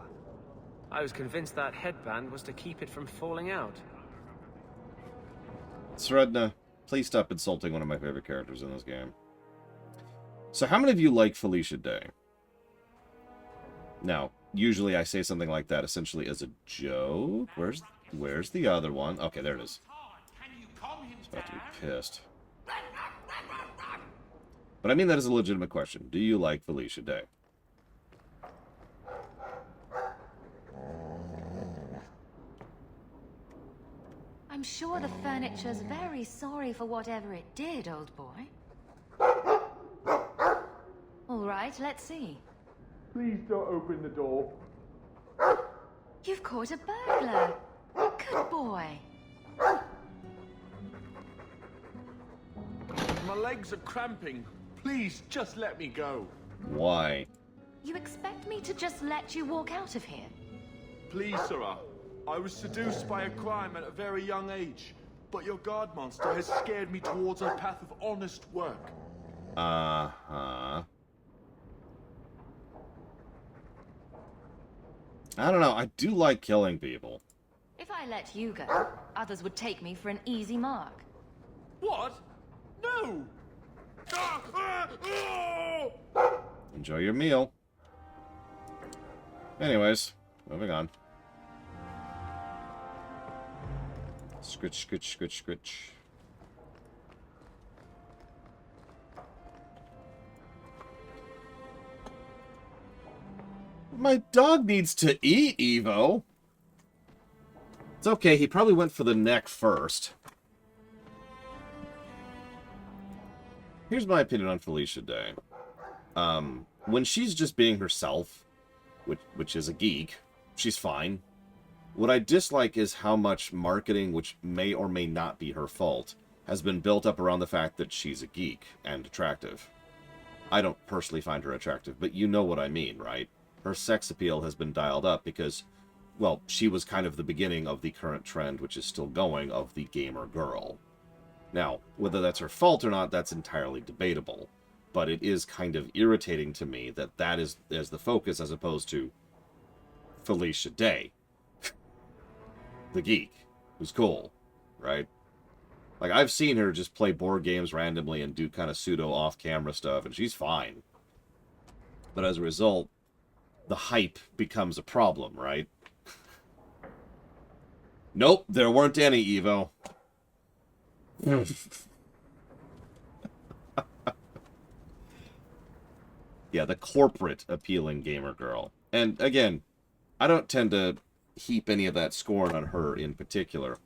I was convinced that headband was to keep it from falling out. Sredna, please stop insulting one of my favorite characters in this game. So how many of you like Felicia Day? Now, usually I say something like that essentially as a joke. Where's the other one? Okay, there it is. It's about to be pissed. But I mean that as a legitimate question. Do you like Felicia Day? I'm sure the furniture's very sorry for whatever it did, old boy. All right, let's see. Please don't open the door. You've caught a burglar. Good boy. My legs are cramping. Please, just let me go. Why? You expect me to just let you walk out of here? Please, sirrah. I was seduced by a crime at a very young age, but your guard monster has scared me towards a path of honest work. Uh-huh. I don't know. I do like killing people. If I let you go, others would take me for an easy mark. What? No! Enjoy your meal. Anyways, moving on. Scritch, scritch, scritch, scritch. My dog needs to eat, Evo. It's okay, he probably went for the neck first. Here's my opinion on Felicia Day. When she's just being herself, which is a geek, she's fine. What I dislike is how much marketing, which may or may not be her fault, has been built up around the fact that she's a geek and attractive. I don't personally find her attractive, but you know what I mean, right? Her sex appeal has been dialed up because, well, she was kind of the beginning of the current trend, which is still going, of the gamer girl. Now, whether that's her fault or not, that's entirely debatable. But it is kind of irritating to me that that is the focus as opposed to Felicia Day. The geek, who's cool, right? Like, I've seen her just play board games randomly and do kind of pseudo off-camera stuff, and she's fine. But as a result, the hype becomes a problem, right? Nope, there weren't any, Evo. Yeah, the corporate appealing gamer girl. And again, I don't tend to heap any of that scorn on her in particular.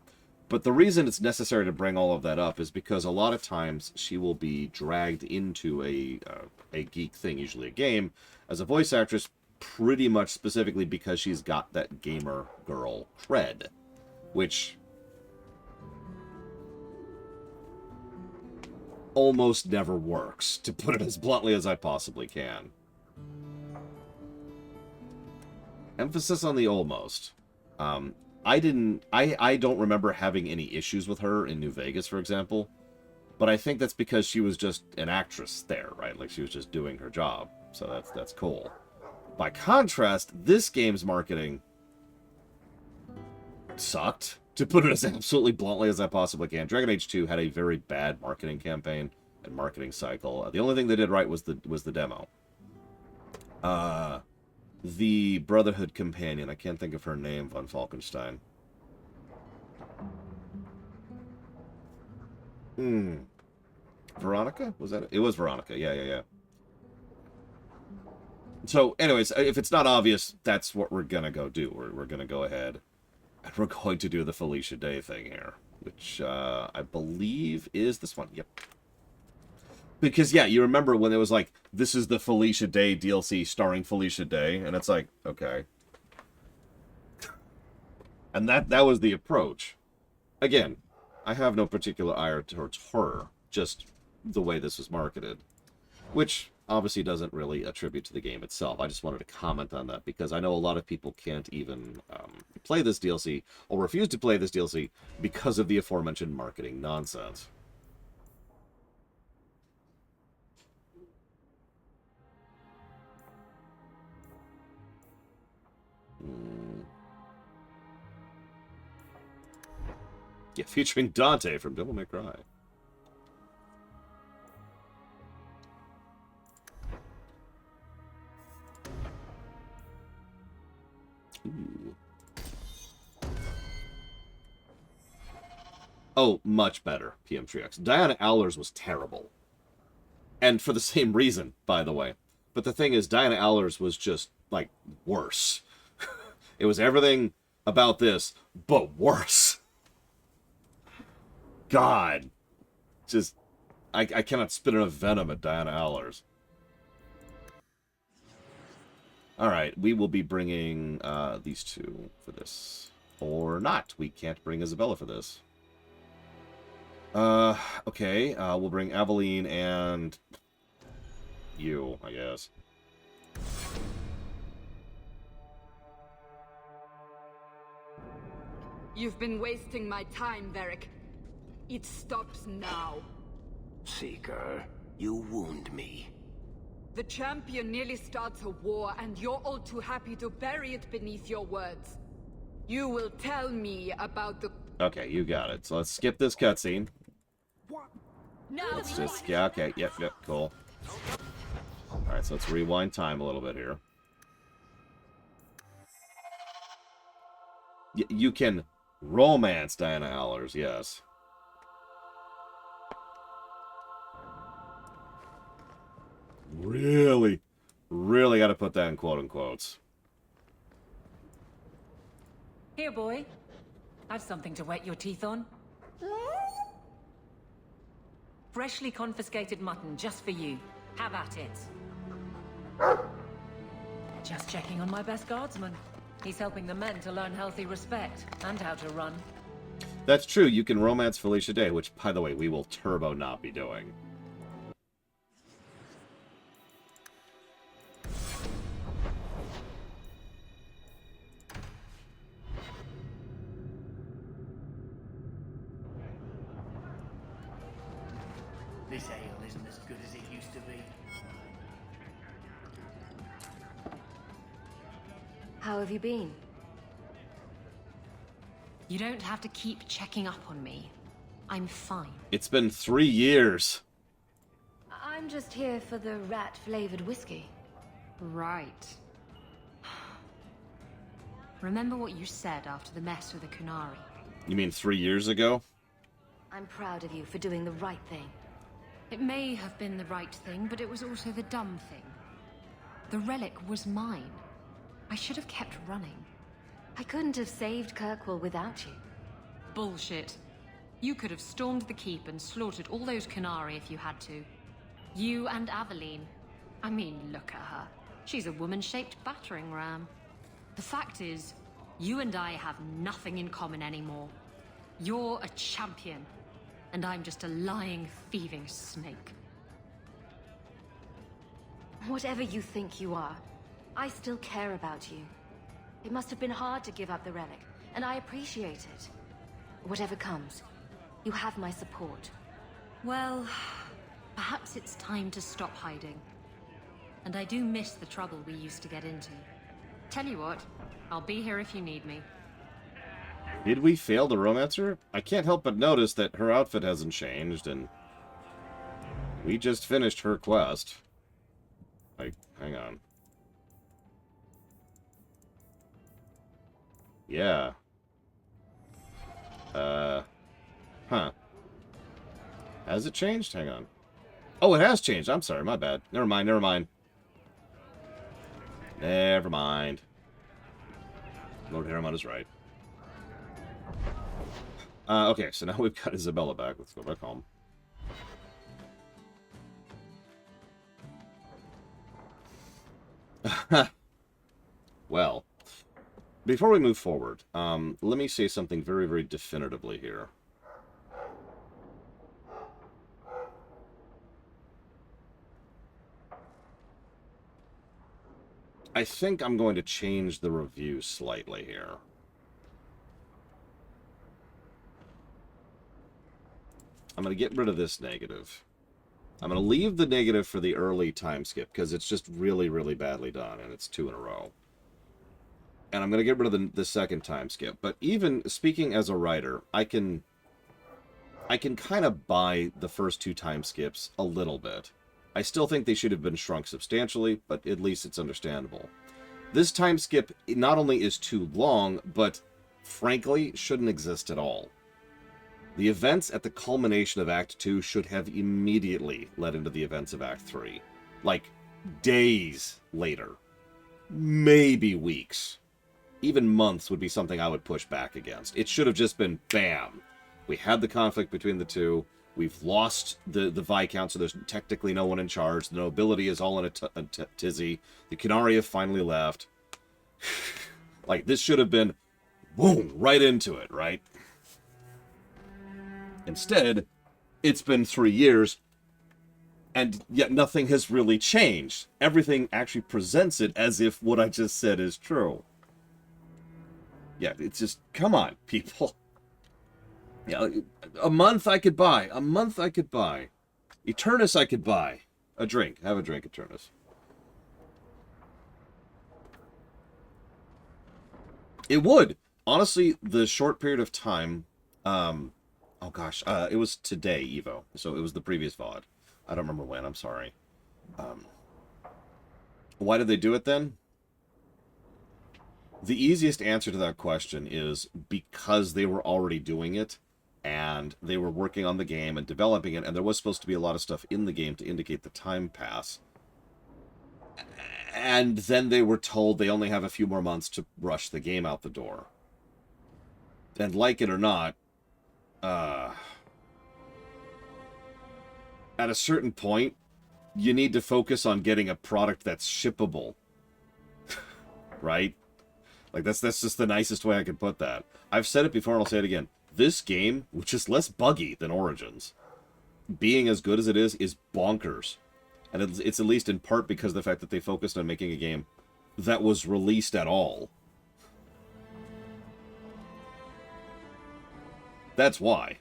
But the reason it's necessary to bring all of that up is because a lot of times she will be dragged into a geek thing, usually a game, as a voice actress, pretty much specifically because she's got that gamer girl cred, which almost never works, to put it as bluntly as I possibly can. Emphasis on the almost. I don't remember having any issues with her in New Vegas, for example, but I think that's because she was just an actress there, right? Like, she was just doing her job, so that's cool. By contrast, this game's marketing sucked, to put it as absolutely bluntly as I possibly can. Dragon Age 2 had a very bad marketing campaign and marketing cycle. The only thing they did right was the demo. The Brotherhood companion, I can't think of her name, von Falkenstein. Veronica? Was that it? It was Veronica, yeah. So, anyways, if it's not obvious, that's what we're gonna go do. We're gonna go ahead and we're going to do the Felicia Day thing here, which I believe is this one. Yep. Because, yeah, you remember when it was like, this is the Felicia Day DLC starring Felicia Day, and it's like, okay. And that was the approach. Again, I have no particular ire towards her, just the way this was marketed. Which obviously doesn't really attribute to the game itself. I just wanted to comment on that because I know a lot of people can't even play this DLC or refuse to play this DLC because of the aforementioned marketing nonsense. Yeah, featuring Dante from Devil May Cry. Ooh. Oh, much better, PM3X. Diana Allers was terrible. And for the same reason, by the way. But the thing is, Diana Allers was just, like, worse. It was everything about this, but worse. God. Just, I cannot spit enough venom at Diana Allers. Alright, we will be bringing these two for this. Or not. We can't bring Isabella for this. Okay, we'll bring Aveline and you, I guess. You've been wasting my time, Varric. It stops now. Seeker, you wound me. The champion nearly starts a war, and you're all too happy to bury it beneath your words. You will tell me about the... Okay, you got it. So let's skip this cutscene. No, Let's just... Yeah, okay. Yep, cool. Alright, so let's rewind time a little bit here. You can romance Diana Allers, yes. Really got to put that in quote-unquotes. Here, boy. I've something to wet your teeth on. Freshly confiscated mutton just for you. Have at it. Just checking on my best guardsman. He's helping the men to learn healthy respect and how to run. That's true. You can romance Felicia Day, which, by the way, we will turbo not be doing. This ale isn't as good as it used to be. How have you been? You don't have to keep checking up on me. I'm fine. It's been 3 years. I'm just here for the rat-flavored whiskey. Right. Remember what you said after the mess with the qunari? You mean 3 years ago? I'm proud of you for doing the right thing. It may have been the right thing, but it was also the dumb thing. The relic was mine. I should have kept running. I couldn't have saved Kirkwall without you. Bullshit. You could have stormed the keep and slaughtered all those qunari if you had to. You and Aveline. I mean, look at her. She's a woman-shaped battering ram. The fact is, you and I have nothing in common anymore. You're a champion, and I'm just a lying, thieving snake. Whatever you think you are, I still care about you. It must have been hard to give up the relic, and I appreciate it. Whatever comes, you have my support. Well, perhaps it's time to stop hiding. And I do miss the trouble we used to get into. Tell you what, I'll be here if you need me. Did we fail to romance her? I can't help but notice that her outfit hasn't changed, and we just finished her quest. Like, hang on. Yeah. Huh. Has it changed? Hang on. Oh, it has changed. I'm sorry, my bad. Never mind. Lord Harriman is right. Okay, so now we've got Isabella back. Let's go back home. Well, before we move forward, let me say something very, very definitively here. I think I'm going to change the review slightly here. I'm going to get rid of this negative. I'm going to leave the negative for the early time skip, because it's just really, really badly done, and it's 2 in a row. And I'm going to get rid of the second time skip. But even speaking as a writer, I can kind of buy the first 2 time skips a little bit. I still think they should have been shrunk substantially, but at least it's understandable. This time skip not only is too long, but frankly shouldn't exist at all. The events at the culmination of Act 2 should have immediately led into the events of Act 3. Like, days later. Maybe weeks. Even months would be something I would push back against. It should have just been, bam. We had the conflict between the two. We've lost the Viscount, so there's technically no one in charge. The nobility is all in a tizzy. The qunari have finally left. Like, this should have been, boom, right into it, right? Instead, it's been 3 years, and yet nothing has really changed. Everything actually presents it as if what I just said is true. Yeah, it's just, come on, people. Yeah, a month I could buy. A month I could buy. Eternus I could buy. A drink. Have a drink, Eternus. It would. Honestly, the short period of time... oh gosh, it was today, Evo. So it was the previous VOD. I don't remember when, I'm sorry. Why did they do it then? The easiest answer to that question is because they were already doing it, and they were working on the game and developing it, and there was supposed to be a lot of stuff in the game to indicate the time pass. And then they were told they only have a few more months to rush the game out the door. And like it or not, at a certain point, you need to focus on getting a product that's shippable. Right? Like, that's just the nicest way I could put that. I've said it before and I'll say it again. This game, which is less buggy than Origins, being as good as it is bonkers. And it's at least in part because of the fact that they focused on making a game that was released at all. That's why.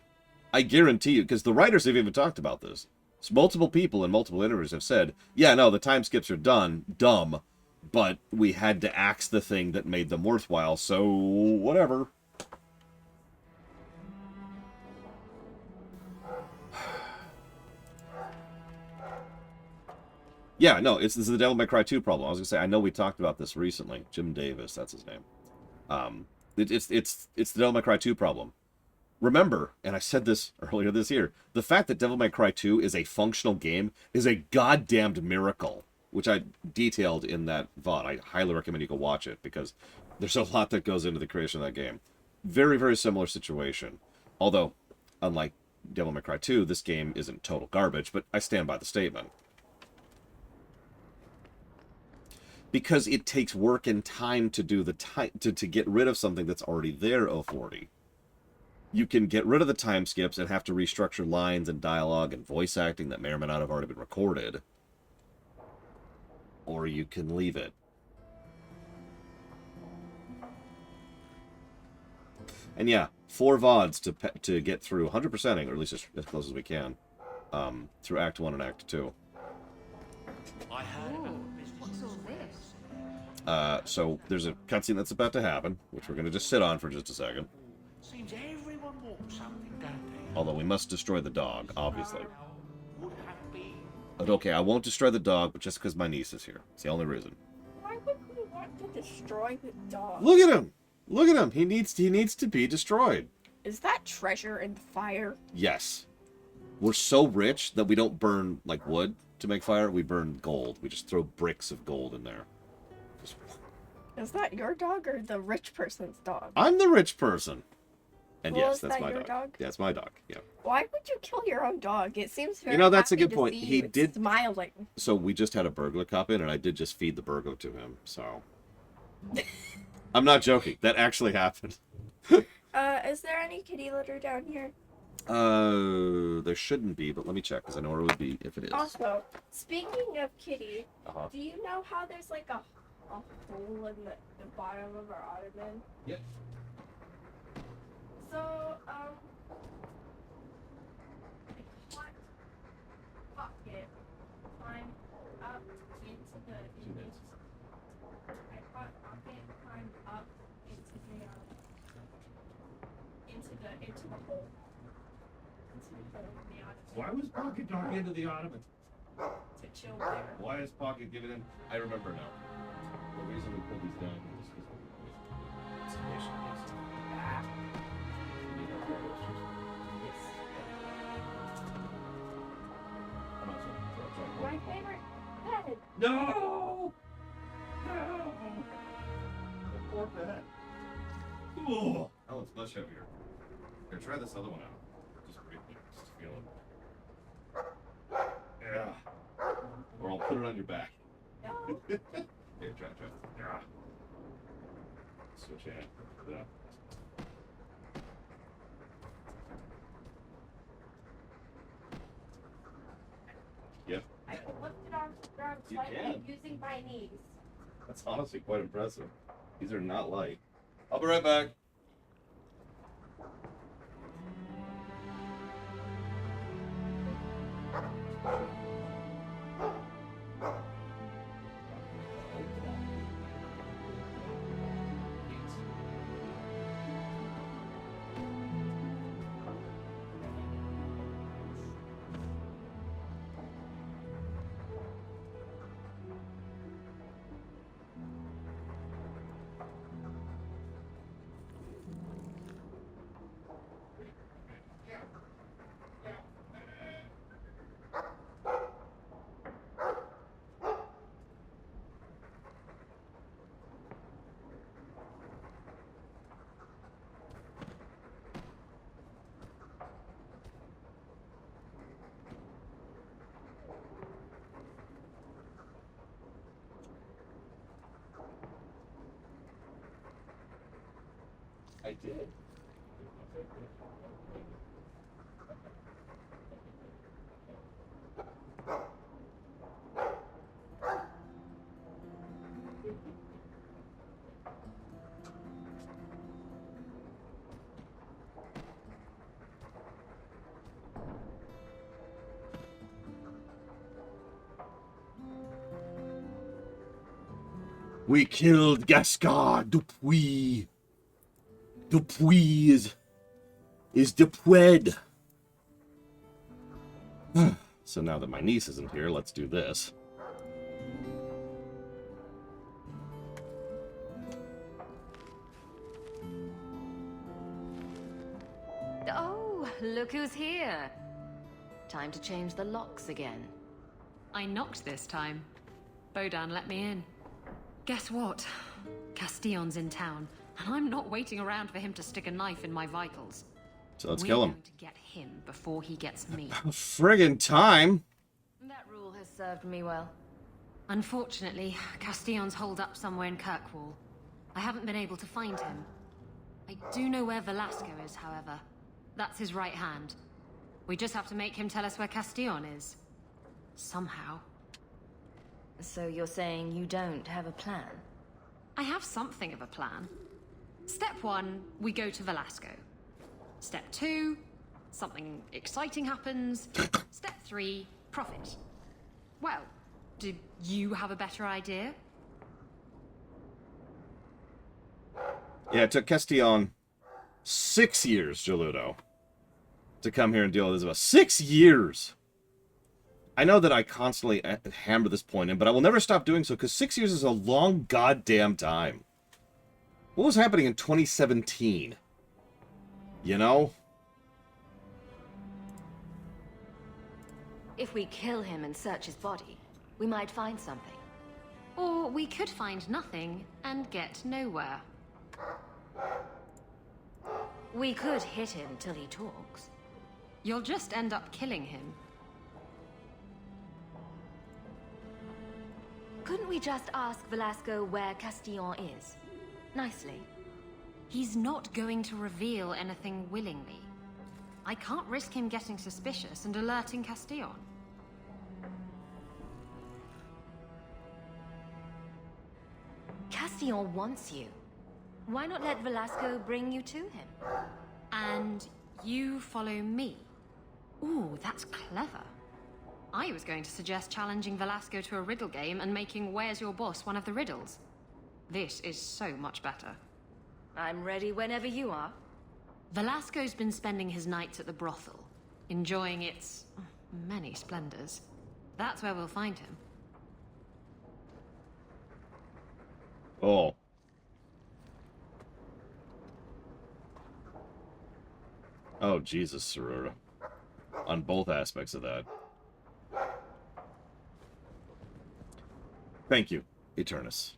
I guarantee you, because the writers have even talked about this. So multiple people in multiple interviews have said, yeah, no, the time skips are dumb, but we had to axe the thing that made them worthwhile, so whatever. Yeah, no, this is the Devil May Cry 2 problem. I was going to say, I know we talked about this recently. Jim Davis, that's his name. It's the Devil May Cry 2 problem. Remember, and I said this earlier this year, the fact that Devil May Cry 2 is a functional game is a goddamned miracle, which I detailed in that VOD. I highly recommend you go watch it, because there's a lot that goes into the creation of that game. Very, very similar situation. Although, unlike Devil May Cry 2, this game isn't total garbage, but I stand by the statement. Because it takes work and time to do to get rid of something that's already there, 040. You can get rid of the time skips and have to restructure lines and dialogue and voice acting that may or may not have already been recorded. Or you can leave it. And yeah, 4 VODs to get through 100%ing, or at least as close as we can, through Act 1 and Act 2. I heard about what's all this? So there's a cutscene that's about to happen, which we're going to just sit on for just a second. Seems everyone wants something, don't they? Although we must destroy the dog, obviously. Would have been. But okay, I won't destroy the dog, but just because my niece is here. It's the only reason. Why would we want to destroy the dog? Look at him! Look at him! He needs to be destroyed. Is that treasure in the fire? Yes. We're so rich that we don't burn, like, wood to make fire. We burn gold. We just throw bricks of gold in there. Is that your dog or the rich person's dog? I'm the rich person. And Well, yes, is that's that my your dog. dog? Yeah, it's my dog. Yeah. Why would you kill your own dog? It seems very That's a happy good to point. see He you. It's did smiling. So we just had a burglar cop in, and I did just feed the burglar to him. So I'm not joking. That actually happened. Is there any kitty litter down here? There shouldn't be, but let me check, because I know where it would be if it is. Also, speaking of kitty, Uh-huh. do you know how there's like a a hole in the bottom of our ottoman. Yep. So, what pocket climbed up into the image? I thought pocket climbed up into the hole. Into the ottoman. Why was Pocket going into the ottoman? To chill there. Why is Pocket giving in? I remember now. The reason we pulled these down was because of isolation. Ah. You need our posters. Yes. I'm not sorry. My favorite bed. No! No! The poor bed. Ooh. Oh, it's much heavier. Here, try this other one out. Just feel it. Yeah. Or I'll put it on your back. No. Here, try. Yeah. Switch hand. Yeah. Yep. I can lift it arm You slightly can. using my knees. That's honestly quite impressive. These are not light. I'll be right back. I did. We killed Gascard Dupuis. Dupuis is Depwed. So now that my niece isn't here, let's do this. Oh, look who's here. Time to change the locks again. I knocked this time. Bodan let me in. Guess what? Castillon's in town, and I'm not waiting around for him to stick a knife in my vitals. So let's kill him. We're going to get him before he gets me. Friggin' time. That rule has served me well. Unfortunately, Castillon's holed up somewhere in Kirkwall. I haven't been able to find him. I do know where Velasco is, however. That's his right hand. We just have to make him tell us where Castillon is. Somehow. So you're saying you don't have a plan? I have something of a plan. Step 1, we go to Velasco. Step 2, something exciting happens. Step 3, profit. Well, do you have a better idea? Yeah, it took Castillon 6 years, Geludo, to come here and deal with this. About 6 years! I know that I constantly hammer this point in, but I will never stop doing so, because 6 years is a long goddamn time. What was happening in 2017? You know? If we kill him and search his body, we might find something. Or we could find nothing and get nowhere. We could hit him till he talks. You'll just end up killing him. Couldn't we just ask Velasco where Castillon is? Nicely. He's not going to reveal anything willingly. I can't risk him getting suspicious and alerting Castillon. Castillon wants you. Why not let Velasco bring you to him? And you follow me? Ooh, that's clever. I was going to suggest challenging Velasco to a riddle game and making Where's Your Boss one of the riddles. This is so much better. I'm ready whenever you are. Velasco's been spending his nights at the brothel, enjoying its many splendors. That's where we'll find him. Oh. Oh, Jesus, Sorora. On both aspects of that. Thank you, Eternus.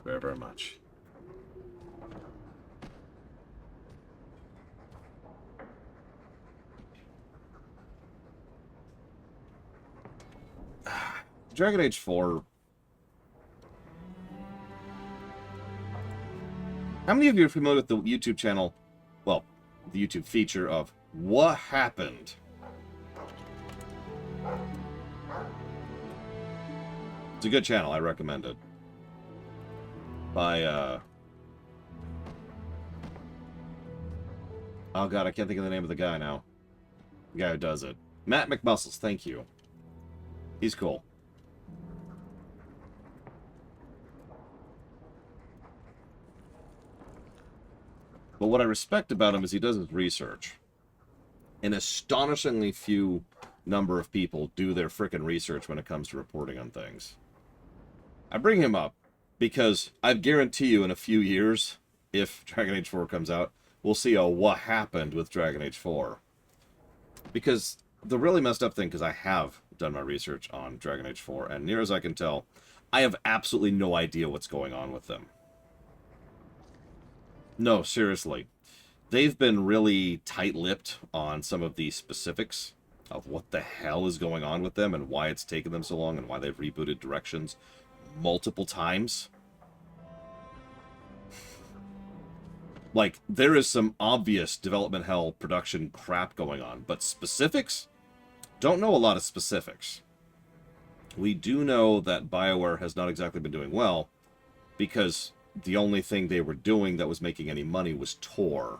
Very, very much. Dragon Age 4. How many of you are familiar with the YouTube channel? Well, the YouTube feature of What Happened? It's a good channel. I recommend it. By, oh god, I can't think of the name of the guy now. The guy who does it. Matt McMuscles, thank you. He's cool. But what I respect about him is he does his research. An astonishingly few number of people do their frickin' research when it comes to reporting on things. I bring him up because I guarantee you in a few years, if Dragon Age 4 comes out, we'll see a what happened with Dragon Age 4. Because the really messed up thing, because I have done my research on Dragon Age 4, and near as I can tell, I have absolutely no idea what's going on with them. No, seriously. They've been really tight-lipped on some of the specifics of what the hell is going on with them and why it's taken them so long and why they've rebooted Directions multiple times. Like, there is some obvious development hell production crap going on, but specifics? Don't know a lot of specifics. We do know that BioWare has not exactly been doing well, because the only thing they were doing that was making any money was Tor,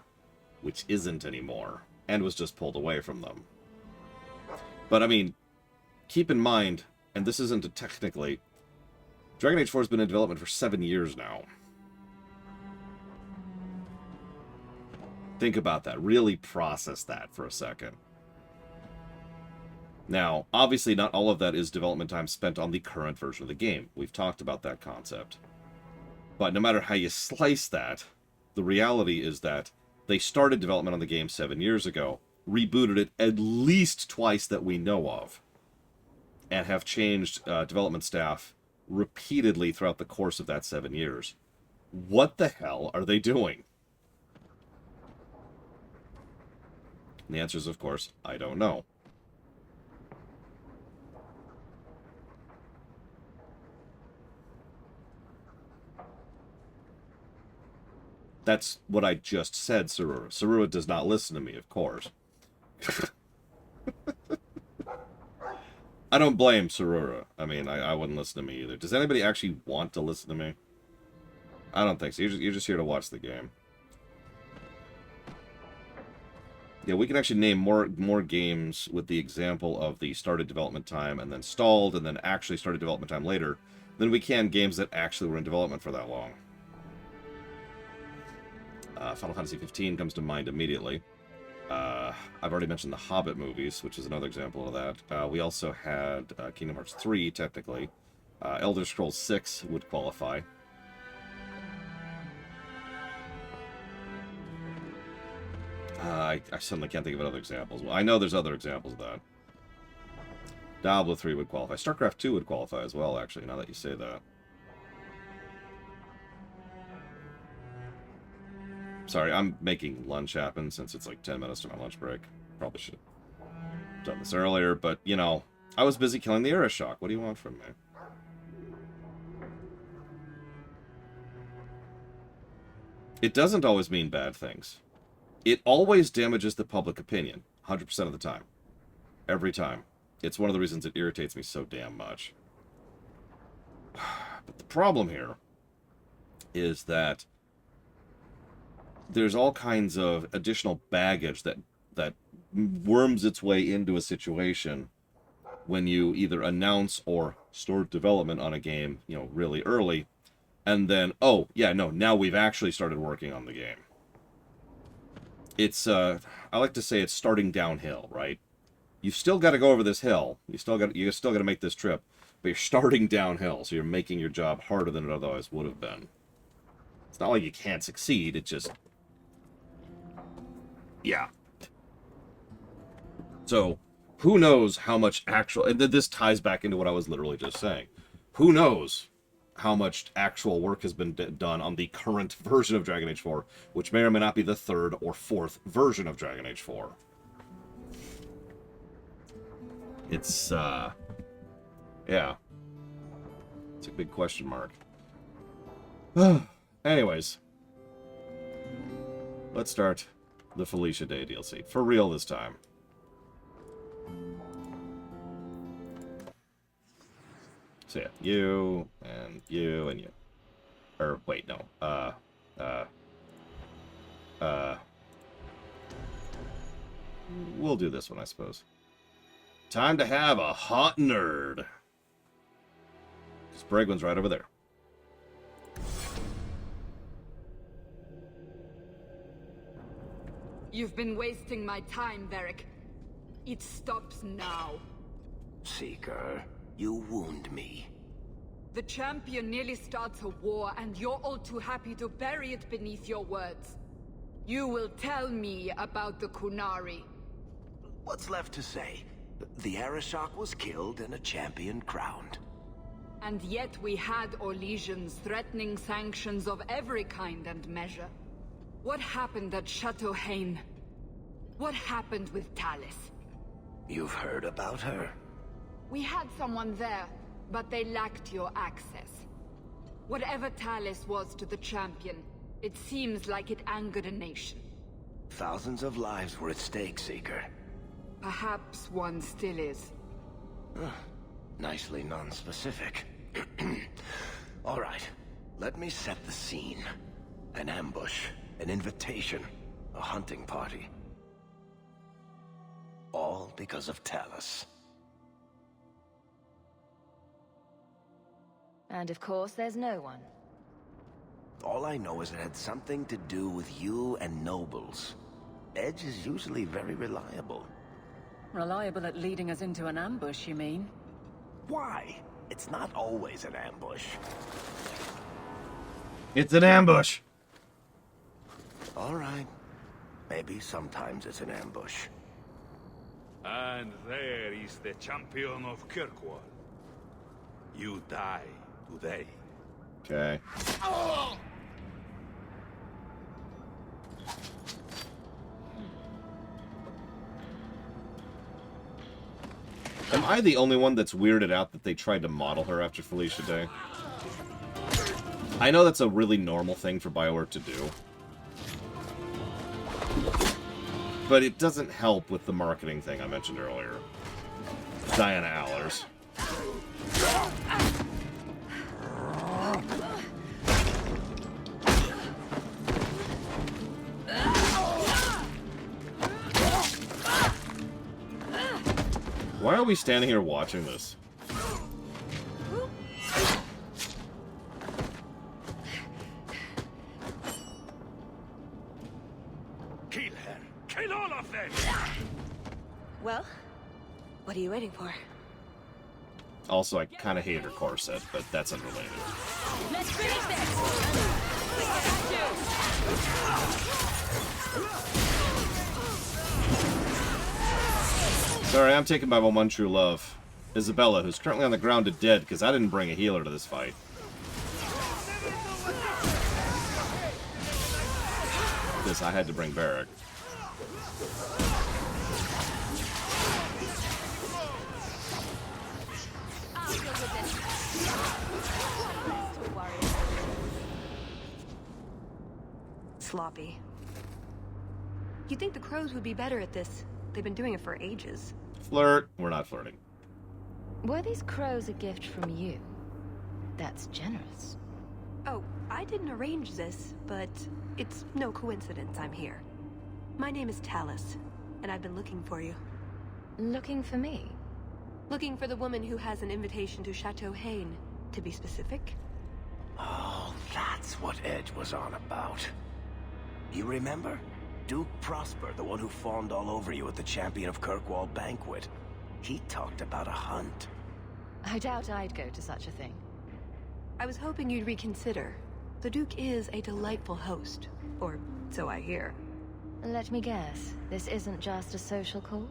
which isn't anymore, and was just pulled away from them. But, I mean, keep in mind, and this isn't technically, Dragon Age 4 has been in development for 7 years now. Think about that. Really process that for a second. Now, obviously not all of that is development time spent on the current version of the game. We've talked about that concept. But no matter how you slice that, the reality is that they started development on the game 7 years ago, rebooted it at least twice that we know of, and have changed development staff repeatedly throughout the course of that 7 years. What the hell are they doing? And the answer is, of course, I don't know. That's what I just said, Sorora. Sorora does not listen to me, of course. I don't blame Sorora. I mean, I wouldn't listen to me either. Does anybody actually want to listen to me? I don't think so. You're just here to watch the game. Yeah, we can actually name more games with the example of the started development time and then stalled and then actually started development time later than we can games that actually were in development for that long. Final Fantasy 15 comes to mind immediately. I've already mentioned the Hobbit movies, which is another example of that. We also had Kingdom Hearts 3, technically. Elder Scrolls 6 would qualify. I suddenly can't think of other examples. Well, I know there's other examples of that. Diablo 3 would qualify. StarCraft 2 would qualify as well, actually, now that you say that. Sorry, I'm making lunch happen since it's like 10 minutes to my lunch break. Probably should have done this earlier, but, you know, I was busy killing the Arishok. What do you want from me? It doesn't always mean bad things. It always damages the public opinion, 100% of the time. Every time. It's one of the reasons it irritates me so damn much. But the problem here is that there's all kinds of additional baggage that worms its way into a situation when you either announce or start development on a game, you know, really early, and then, oh, yeah, no, now we've actually started working on the game. It's, I like to say it's starting downhill, right? You've still got to go over this hill. You still got to make this trip, but you're starting downhill, so you're making your job harder than it otherwise would have been. It's not like you can't succeed, it just... Yeah. So, who knows how much actual... And this ties back into what I was literally just saying. Who knows how much actual work has been done on the current version of Dragon Age 4, which may or may not be the third or fourth version of Dragon Age 4. It's, yeah. It's a big question mark. Anyways. Let's start the Felicia Day DLC. For real this time. So yeah, you, and you, and you. Or, wait, no. We'll do this one, I suppose. Time to have a hot nerd. Spragwin's right over there. You've been wasting my time, Varric. It stops now. Seeker, you wound me. The champion nearly starts a war, and you're all too happy to bury it beneath your words. You will tell me about the qunari. What's left to say? The Arishok was killed and a champion crowned. And yet we had Orlesians threatening sanctions of every kind and measure. What happened at Chateau Hayne? What happened with Talis? You've heard about her? We had someone there, but they lacked your access. Whatever Talis was to the champion, it seems like it angered a nation. Thousands of lives were at stake, Seeker. Perhaps one still is. Nicely non-specific. All right, let me set the scene. An ambush, an invitation, a hunting party. All because of Talis. And of course, there's no one. All I know is it had something to do with you and nobles. Edge is usually very reliable. Reliable at leading us into an ambush, you mean? Why? It's not always an ambush. It's an ambush! All right. Maybe sometimes it's an ambush. And there is the champion of Kirkwall. You die today. Okay. Am I the only one that's weirded out that they tried to model her after Felicia Day? I know that's a really normal thing for BioWare to do. But it doesn't help with the marketing thing I mentioned earlier. Diana Allers. Why are we standing here watching this? Kill her! Kill all of them! Well, what are you waiting for? Also, I kind of hate her corset, but that's unrelated. Let's finish this! Sorry, I'm taken by my one true love, Isabella, who's currently on the ground dead because I didn't bring a healer to this fight. This I had to bring Varric. Sloppy. You'd think the crows would be better at this. They've been doing it for ages. Flirt. We're not flirting. Were these crows a gift from you? That's generous. Oh, I didn't arrange this, but it's no coincidence I'm here. My name is Talis, and I've been looking for you. Looking for me? Looking for the woman who has an invitation to Chateau Hayne, to be specific. Oh, that's what Edge was on about. You remember? Duke Prosper, the one who fawned all over you at the Champion of Kirkwall banquet. He talked about a hunt. I doubt I'd go to such a thing. I was hoping you'd reconsider. The Duke is a delightful host, or so I hear. Let me guess, this isn't just a social call?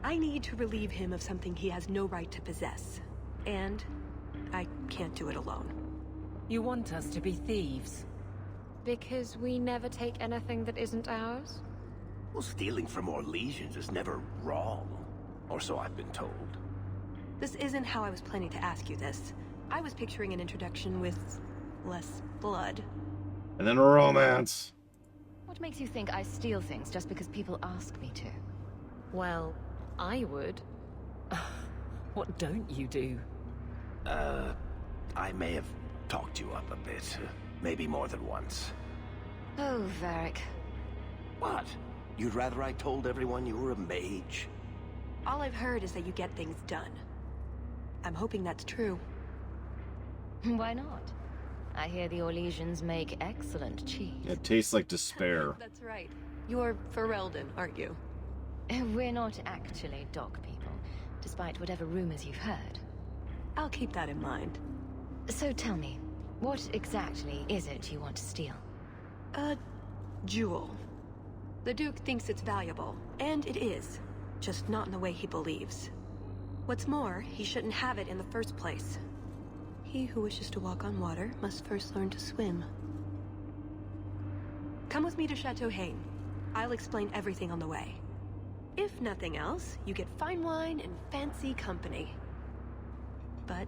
I need to relieve him of something he has no right to possess. And I can't do it alone. You want us to be thieves? Because we never take anything that isn't ours? Well, stealing from Orlesians is never wrong. Or so I've been told. This isn't how I was planning to ask you this. I was picturing an introduction with less blood. And then a romance. What makes you think I steal things just because people ask me to? Well, I would. What don't you do? I may have talked you up a bit. Maybe more than once. Oh, Varric. What? You'd rather I told everyone you were a mage? All I've heard is that you get things done. I'm hoping that's true. Why not? I hear the Orlesians make excellent cheese. It tastes like despair. That's right. You're Ferelden, aren't you? We're not actually dog people, despite whatever rumors you've heard. I'll keep that in mind. So tell me, what exactly is it you want to steal? A jewel. The Duke thinks it's valuable, and it is. Just not in the way he believes. What's more, he shouldn't have it in the first place. He who wishes to walk on water must first learn to swim. Come with me to Chateau Hayne. I'll explain everything on the way. If nothing else, you get fine wine and fancy company. But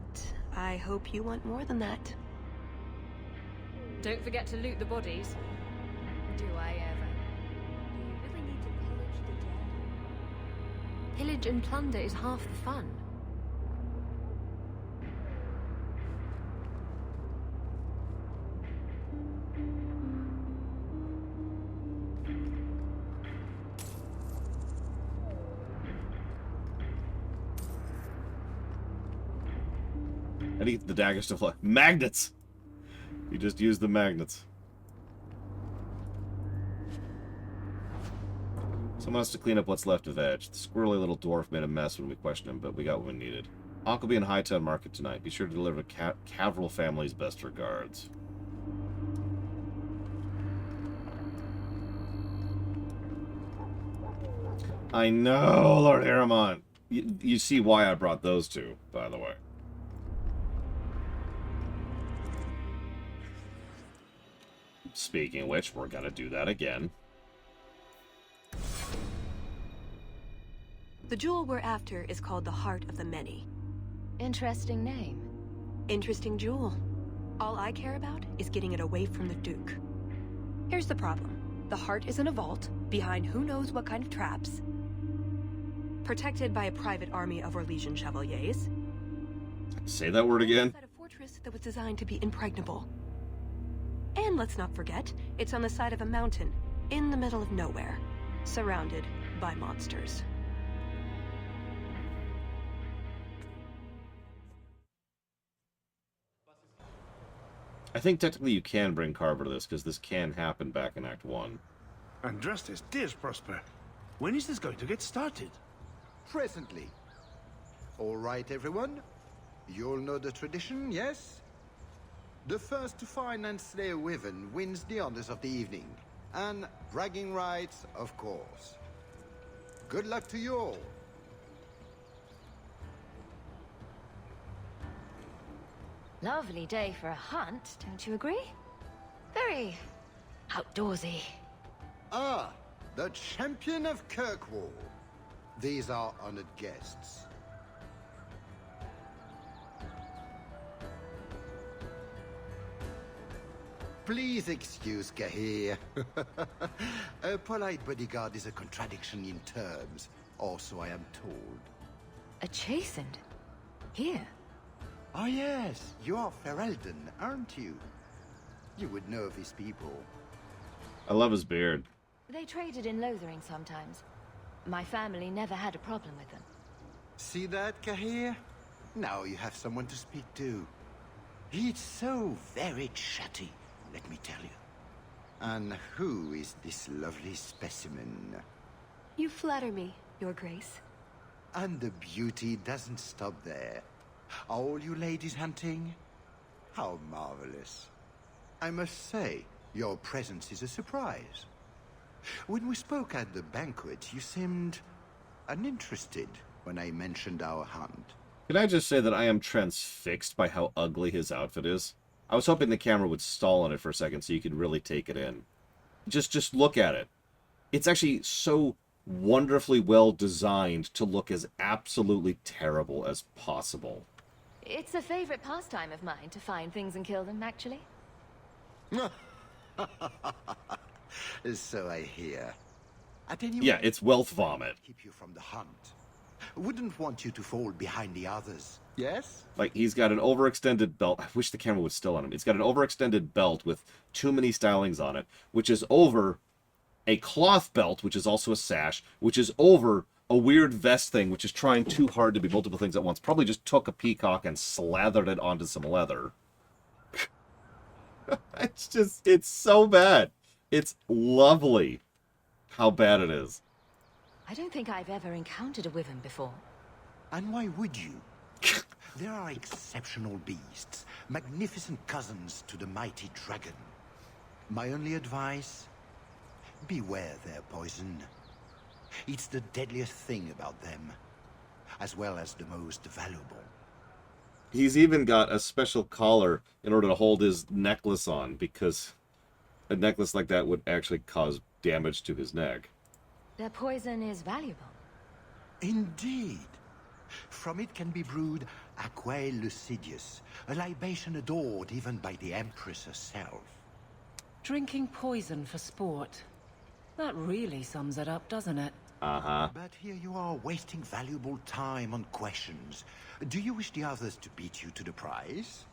I hope you want more than that. Don't forget to loot the bodies. Do I ever? Do you really need to pillage the dead? Pillage and plunder is half the fun. I need the daggers to fly. Magnets! You just use the magnets. Someone has to clean up what's left of Edge. The squirrely little dwarf made a mess when we questioned him, but we got what we needed. Ankh will be in Hightown Market tonight. Be sure to deliver Cavril family's best regards. I know, Lord Harriman. You see why I brought those two, by the way. Speaking of which, we're gonna do that again. The jewel we're after is called the Heart of the Many. Interesting name. Interesting jewel. All I care about is getting it away from the Duke. Here's the problem. The heart is in a vault, behind who knows what kind of traps. Protected by a private army of Orlesian chevaliers. Say that word again. Inside a fortress that was designed to be impregnable. And let's not forget, it's on the side of a mountain, in the middle of nowhere, surrounded by monsters. I think technically you can bring Carver to this, because this can happen back in Act 1. Andrastes, dear Prosper, when is this going to get started? Presently. All right, everyone. You'll know the tradition, yes? The first to find and slay a wyvern wins the honors of the evening. And bragging rights, of course. Good luck to you all. Lovely day for a hunt, don't you agree? Very outdoorsy. Ah, the champion of Kirkwall. These are honored guests. Please excuse Gahir. A polite bodyguard is a contradiction in terms, or so I am told. A chastened? Here? Oh yes, you are Ferelden, aren't you? You would know these people. I love his beard. They traded in Lothering sometimes. My family never had a problem with them. See that, Kahir? Now you have someone to speak to. He's so very chatty, let me tell you. And who is this lovely specimen? You flatter me, Your Grace. And the beauty doesn't stop there. Are all you ladies hunting? How marvelous. I must say, your presence is a surprise. When we spoke at the banquet, you seemed uninterested when I mentioned our hunt. Can I just say that I am transfixed by how ugly his outfit is? I was hoping the camera would stall on it for a second so you could really take it in. Just look at it. It's actually so wonderfully well designed to look as absolutely terrible as possible. It's a favorite pastime of mine to find things and kill them, actually. So I hear. At any Yeah, rate, it's wealth vomit. keep you from the hunt. Wouldn't want you to fall behind the others. Yes? Like, he's got an overextended belt. I wish the camera was still on him. It's got an overextended belt with too many stylings on it, which is over a cloth belt, which is also a sash, which is over a weird vest thing, which is trying too hard to be multiple things at once. Probably just took a peacock and slathered it onto some leather. It's so bad. It's lovely how bad it is. I don't think I've ever encountered a wyvern before. And why would you? There are exceptional beasts, magnificent cousins to the mighty dragon. My only advice? Beware their poison. It's the deadliest thing about them, as well as the most valuable. He's even got a special collar in order to hold his necklace on, because a necklace like that would actually cause damage to his neck. Their poison is valuable. Indeed. From it can be brewed aquae lucidius, a libation adored even by the Empress herself. Drinking poison for sport. That really sums it up, doesn't it? Uh-huh. But here you are wasting valuable time on questions. Do you wish the others to beat you to the prize?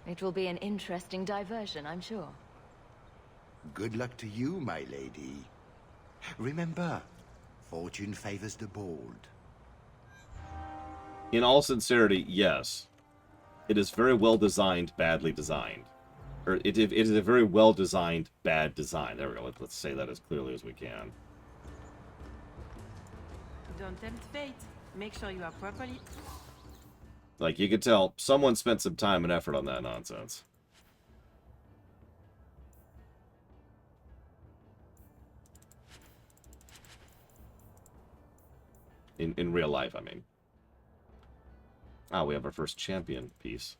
It will be an interesting diversion, I'm sure. Good luck to you, my lady. Remember, fortune favors the bold. In all sincerity, yes. It is very well designed, badly designed. Or it is a very well designed, bad design. There we go. Let's say that as clearly as we can. Don't tempt fate. Make sure you are properly... Like, you could tell someone spent some time and effort on that nonsense. In real life, I mean. Ah, we have our first champion piece.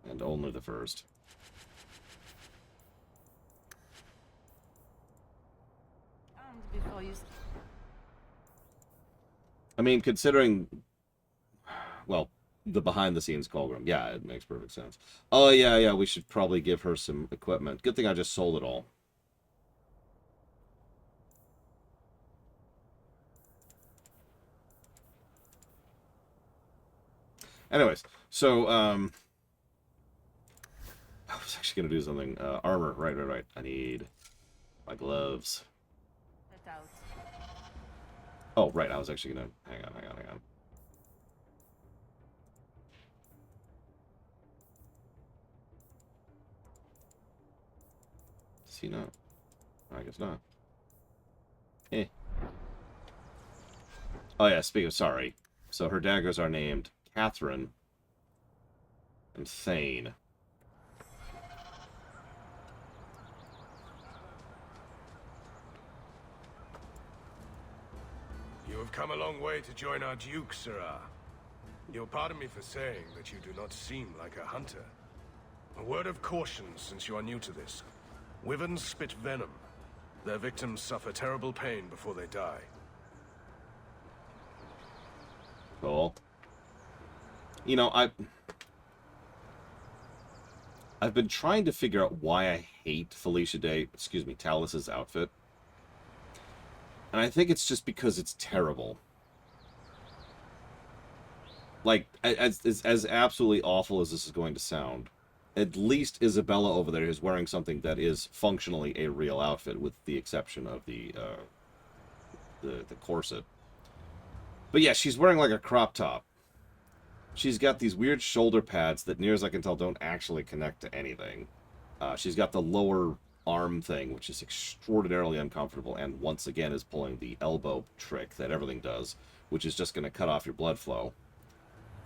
And only the first. And before you... I mean, considering... Well, the behind-the-scenes call room. Yeah, it makes perfect sense. Oh, yeah, we should probably give her some equipment. Good thing I just sold it all. Anyways, so, I was actually going to do something. Armor, right. I need my gloves. Oh, right, I was actually going to... Hang on. Does he not? I guess not. Eh. Oh, yeah, speaking of... Sorry. So her daggers are named Catherine and Thane. You have come a long way to join our Duke, Sirrah. You'll pardon me for saying that you do not seem like a hunter. A word of caution, since you are new to this. Wyverns spit venom. Their victims suffer terrible pain before they die. Cool. You know, I've been trying to figure out why I hate Talis's outfit. And I think it's just because it's terrible. like, as absolutely awful as this is going to sound, at least Isabella over there is wearing something that is functionally a real outfit, with the exception of the corset. But yeah, she's wearing like a crop top. She's got these weird shoulder pads that, near as I can tell, don't actually connect to anything. She's got the lower arm thing, which is extraordinarily uncomfortable, and once again is pulling the elbow trick that everything does, which is just going to cut off your blood flow.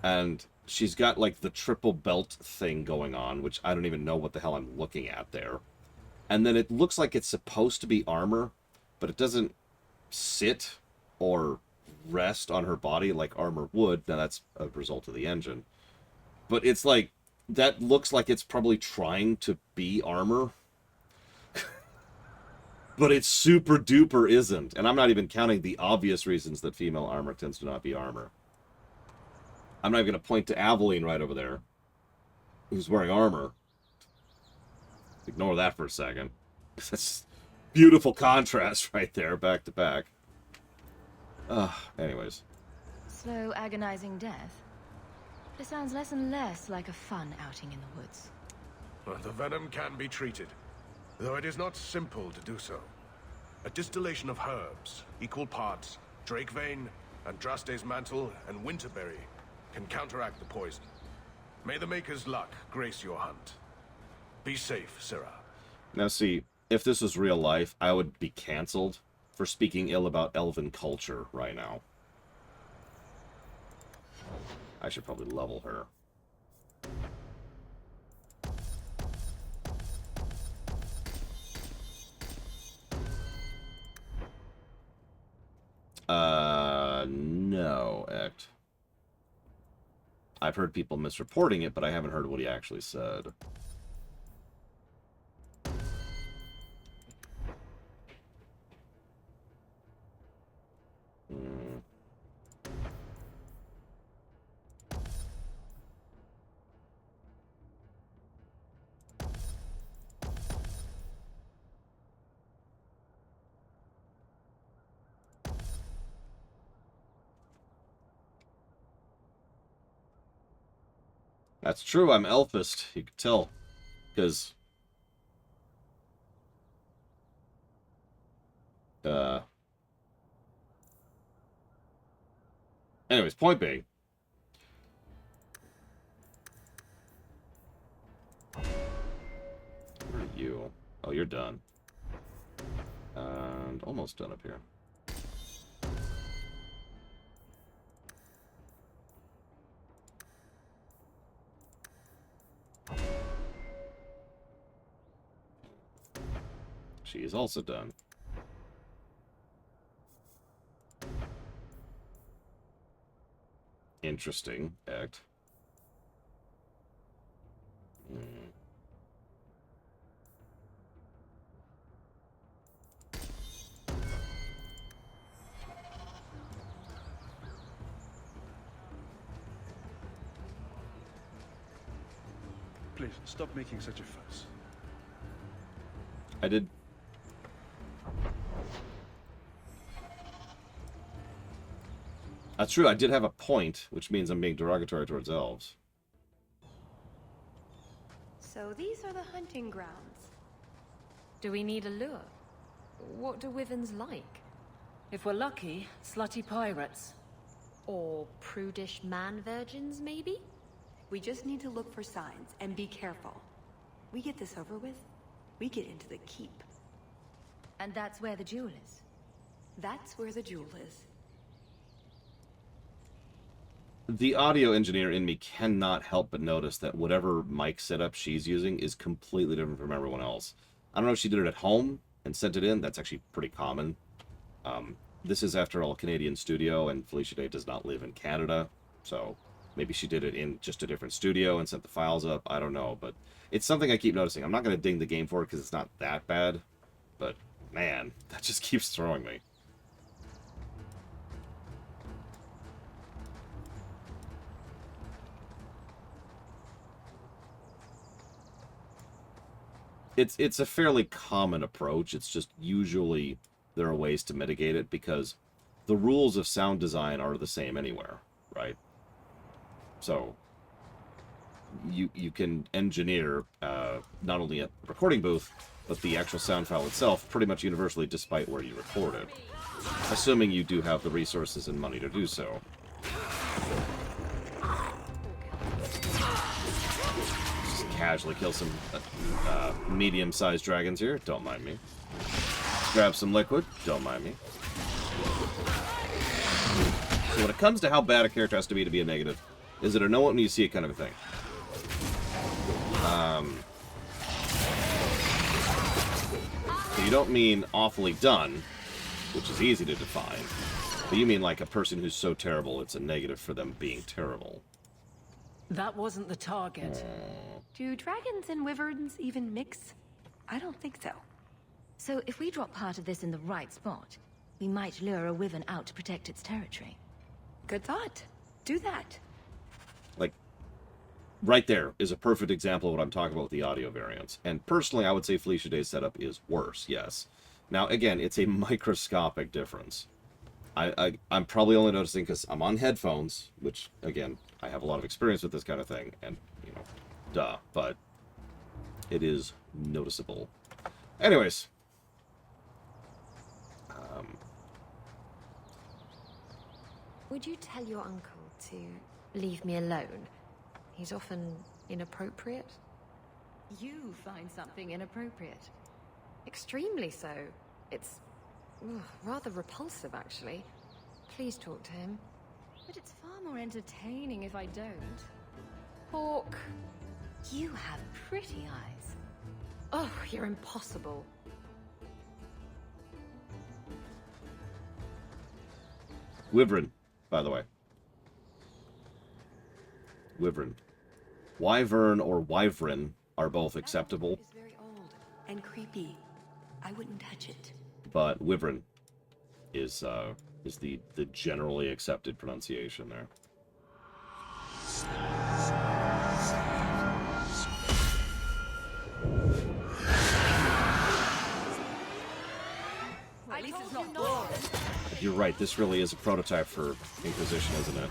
And she's got like the triple belt thing going on, which I don't even know what the hell I'm looking at there. And then it looks like it's supposed to be armor, but it doesn't sit or rest on her body like armor would. Now that's a result of the engine. But it's like, that looks like it's probably trying to be armor. But it super duper isn't. And I'm not even counting the obvious reasons that female armor tends to not be armor. I'm not even going to point to Aveline right over there, who's wearing armor. Ignore that for a second. That's beautiful contrast right there, back to back. Anyways. Slow, agonizing death? This sounds less and less like a fun outing in the woods. Well, the venom can be treated, though it is not simple to do so. A distillation of herbs, equal parts, drake vein, andraste's mantle, and winterberry can counteract the poison. May the Maker's luck grace your hunt. Be safe, Sirrah. Now see, if this was real life, I would be cancelled for speaking ill about elven culture right now. I should probably level her. No, Ect. I've heard people misreporting it, but I haven't heard what he actually said. That's true, I'm elfist. You could tell. Because... Anyways, point being. Where are you? Oh, you're done. And almost done up here. She is also done. Interesting act. Please, stop making such a fuss. I did. That's true, I did have a point, which means I'm being derogatory towards elves. So these are the hunting grounds. Do we need a lure? What do wyverns like? If we're lucky, slutty pirates. Or prudish man-virgins, maybe? We just need to look for signs, and be careful. We get this over with, we get into the keep. And that's where the jewel is? That's where the jewel is. The audio engineer in me cannot help but notice that whatever mic setup she's using is completely different from everyone else. I don't know if she did it at home and sent it in. That's actually pretty common. This is, after all, a Canadian studio, and Felicia Day does not live in Canada. So maybe she did it in just a different studio and sent the files up. I don't know, but it's something I keep noticing. I'm not going to ding the game for it because it's not that bad. But, man, that just keeps throwing me. It's a fairly common approach. It's just usually there are ways to mitigate it because the rules of sound design are the same anywhere, right? So you can engineer not only a recording booth, but the actual sound file itself pretty much universally despite where you record it. Assuming you do have the resources and money to do so. Just casually kill some medium-sized dragons here. Don't mind me. Grab some liquid. Don't mind me. So when it comes to how bad a character has to be a negative, is it a know it when you see it kind of a thing? So you don't mean awfully done, which is easy to define, but you mean like a person who's so terrible it's a negative for them being terrible. That wasn't the target. Do dragons and wyverns even mix? I don't think so. So if we drop part of this in the right spot, we might lure a wyvern out to protect its territory. Good thought. Do that. Like, right there is a perfect example of what I'm talking about with the audio variants. And personally, I would say Felicia Day's setup is worse, yes. Now, again, it's a microscopic difference. I'm probably only noticing because I'm on headphones, which, again, I have a lot of experience with this kind of thing, and, you know, duh, but it is noticeable. Anyways. Would you tell your uncle to leave me alone? He's often inappropriate. You find something inappropriate. Extremely so. It's rather repulsive, actually. Please talk to him. But it's far more entertaining if I don't. Hawk. You have pretty eyes. Oh, you're impossible. Wyvern, by the way. Wyvern. Wyvern or wyvern are both acceptable. It's very old and creepy. I wouldn't touch it. But wyvern is the generally accepted pronunciation there. At least it's not boring. You're right, this really is a prototype for Inquisition, isn't it?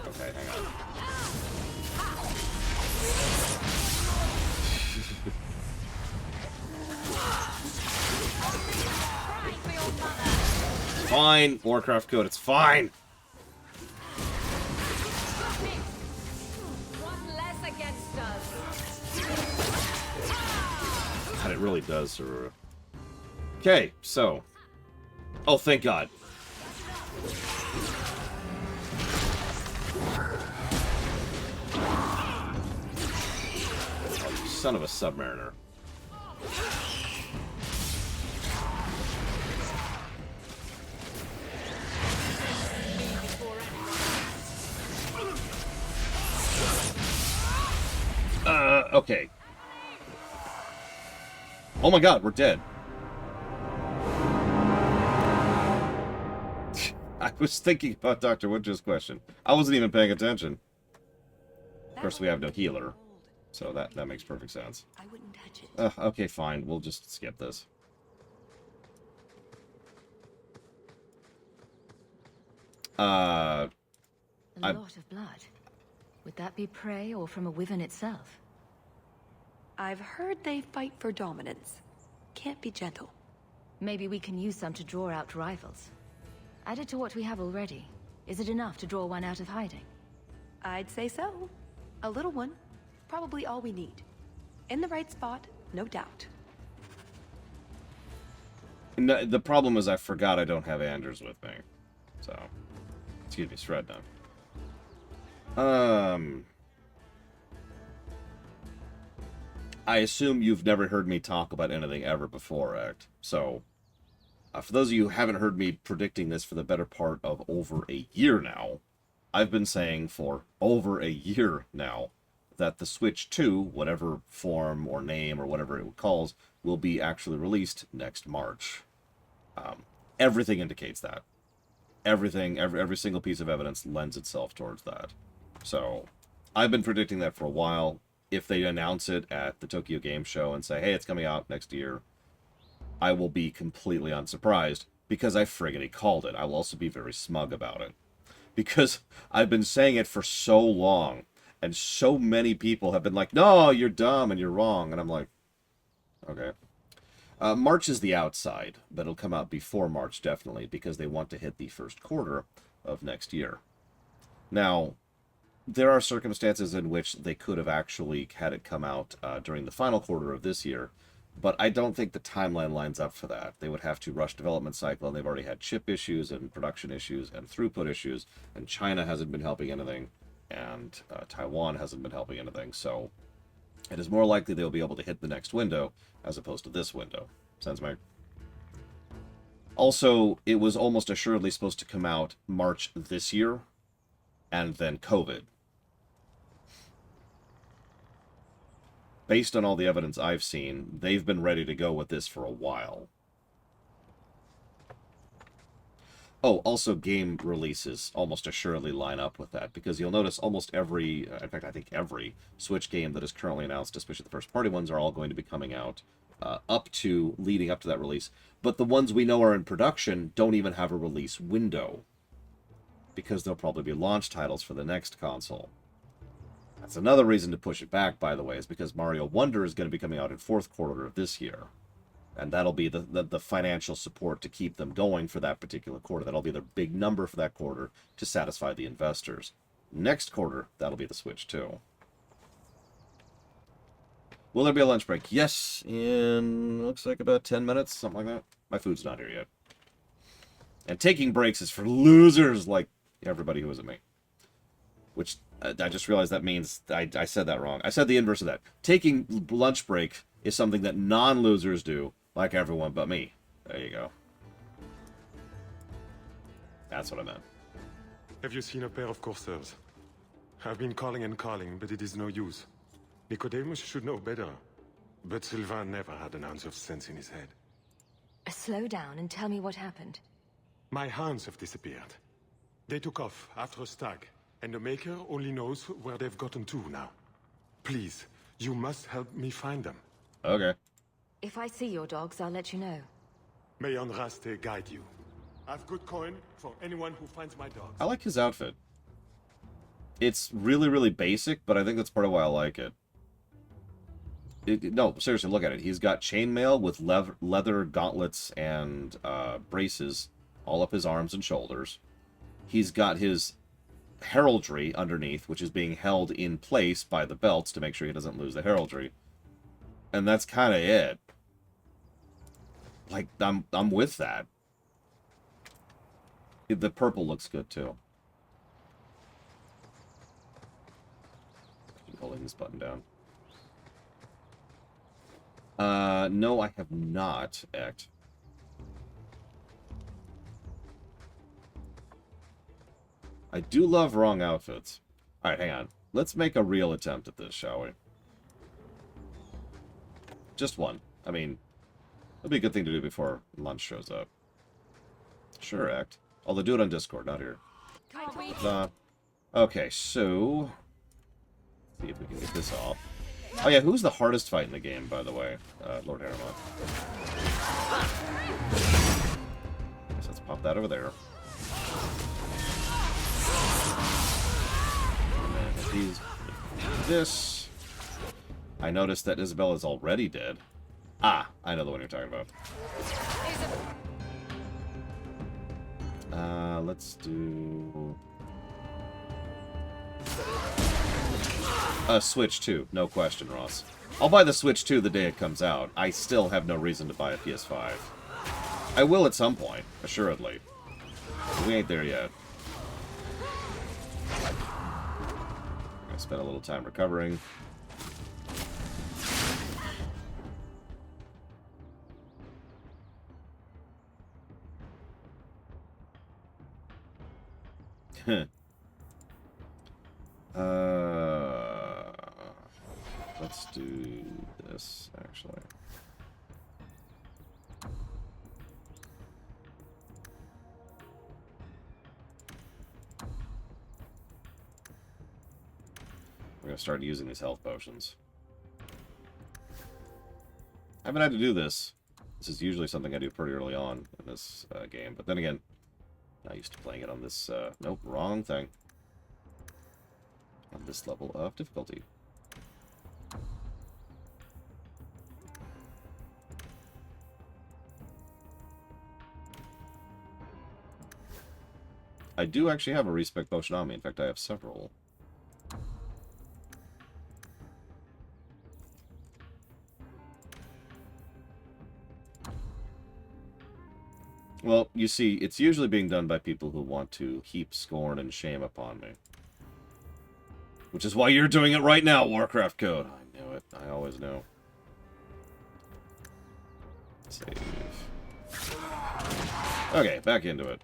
Okay, hang on. Fine, Warcraft code, it's fine! One less against us. God, it really does, Sarura. Okay, so. Oh, thank God. Oh, you son of a submariner. Okay. Oh my God, we're dead. I was thinking about Dr. Wood's question. I wasn't even paying attention. Of course, we have no healer, so that makes perfect sense. I wouldn't touch it. Okay, fine. We'll just skip this. A lot of blood. Would that be prey or from a wyvern itself? I've heard they fight for dominance. Can't be gentle. Maybe we can use some to draw out rivals. Added to what we have already, is it enough to draw one out of hiding? I'd say so. A little one. Probably all we need. In the right spot, no doubt. No, the problem is I forgot I don't have Anders with me. So, excuse me, Sredna. I assume you've never heard me talk about anything ever before, Act. So, for those of you who haven't heard me predicting this for the better part of over a year now, I've been saying for over a year now that the Switch 2, whatever form or name or whatever it calls, will be actually released next March. Everything indicates that. Everything, every single piece of evidence lends itself towards that. So, I've been predicting that for a while. If they announce it at the Tokyo Game Show and say, hey, it's coming out next year, I will be completely unsurprised because I friggin' called it. I will also be very smug about it. Because I've been saying it for so long, and so many people have been like, no, you're dumb and you're wrong. And I'm like, okay. March is the outside, but it'll come out before March, definitely, because they want to hit the first quarter of next year. Now, there are circumstances in which they could have actually had it come out during the final quarter of this year, but I don't think the timeline lines up for that. They would have to rush development cycle, and they've already had chip issues and production issues and throughput issues, and China hasn't been helping anything, and Taiwan hasn't been helping anything, so it is more likely they'll be able to hit the next window as opposed to this window. Sounds right. Also, it was almost assuredly supposed to come out March this year, and then COVID. Based on all the evidence I've seen, they've been ready to go with this for a while. Oh, also game releases almost assuredly line up with that, because you'll notice almost every, in fact, I think every Switch game that is currently announced, especially the first-party ones, are all going to be coming out leading up to that release. But the ones we know are in production don't even have a release window, because they'll probably be launch titles for the next console. That's another reason to push it back, by the way, is because Mario Wonder is going to be coming out in fourth quarter of this year. And that'll be the financial support to keep them going for that particular quarter. That'll be their big number for that quarter to satisfy the investors. Next quarter, that'll be the Switch 2. Will there be a lunch break? Yes, in, looks like about 10 minutes, something like that. My food's not here yet. And taking breaks is for losers like everybody who isn't me. Which, I just realized that means, I said that wrong. I said the inverse of that. Taking lunch break is something that non-losers do, like everyone but me. There you go. That's what I meant. Have you seen a pair of coursers? I've been calling and calling, but it is no use. Nicodemus should know better. But Sylvain never had an ounce of sense in his head. Slow down and tell me what happened. My hounds have disappeared. They took off after a stag, and the Maker only knows where they've gotten to now. Please, you must help me find them. Okay. If I see your dogs, I'll let you know. May Andraste guide you. I've good coin for anyone who finds my dogs. I like his outfit. It's really, really basic, but I think that's part of why I like it. No, seriously, look at it. He's got chainmail with leather gauntlets and braces all up his arms and shoulders. He's got his heraldry underneath, which is being held in place by the belts to make sure he doesn't lose the heraldry. And that's kind of it. Like, I'm with that. The purple looks good, too. Keep holding this button down. No, I have not, Act. I do love wrong outfits. Alright, hang on. Let's make a real attempt at this, shall we? Just one. I mean, it'll be a good thing to do before lunch shows up. Sure, Act. Although do it on Discord, not here. Okay, so... see if we can get this off. Oh yeah, who's the hardest fight in the game, by the way? Lord Harriman. Guess let's pop that over there. And then if he's this... I noticed that Isabella's already dead. Ah, I know the one you're talking about. Let's do... Switch 2, no question, Ross. I'll buy the Switch 2 the day it comes out. I still have no reason to buy a PS5. I will at some point, assuredly. But we ain't there yet. I'm gonna spend a little time recovering. Let's do this, actually. We're gonna start using these health potions. I haven't had to do this This is usually something I do pretty early on in this game. But then again, not used to playing it on this... nope, wrong thing. On this level of difficulty. I do actually have a respec potion on me. In fact, I have several. Well, you see, it's usually being done by people who want to heap scorn and shame upon me. Which is why you're doing it right now, Warcraft Code. I knew it. I always knew. Save. Okay, back into it.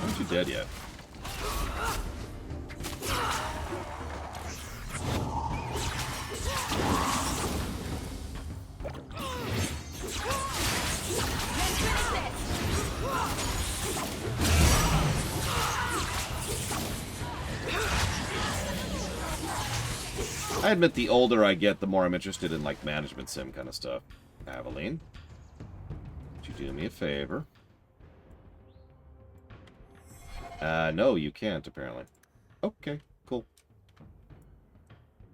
Aren't you dead yet? I admit the older I get, the more I'm interested in, like, management sim kind of stuff. Aveline, would you do me a favor? No, you can't, apparently. Okay, cool.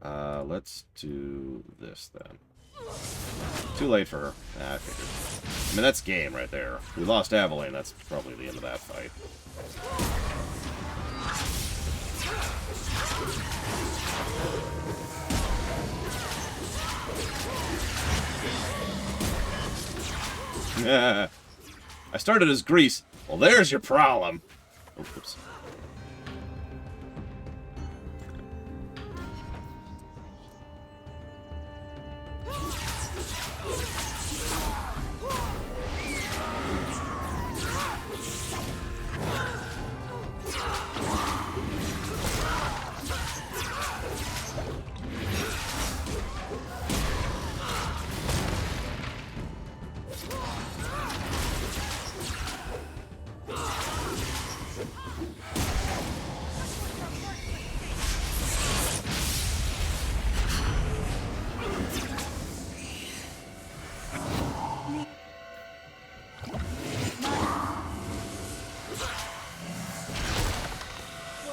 Let's do this, then. Too late for her. I figured. I mean, that's game right there. We lost Aveline, that's probably the end of that fight. I started as Grease. Well, there's your problem. Oh, oops.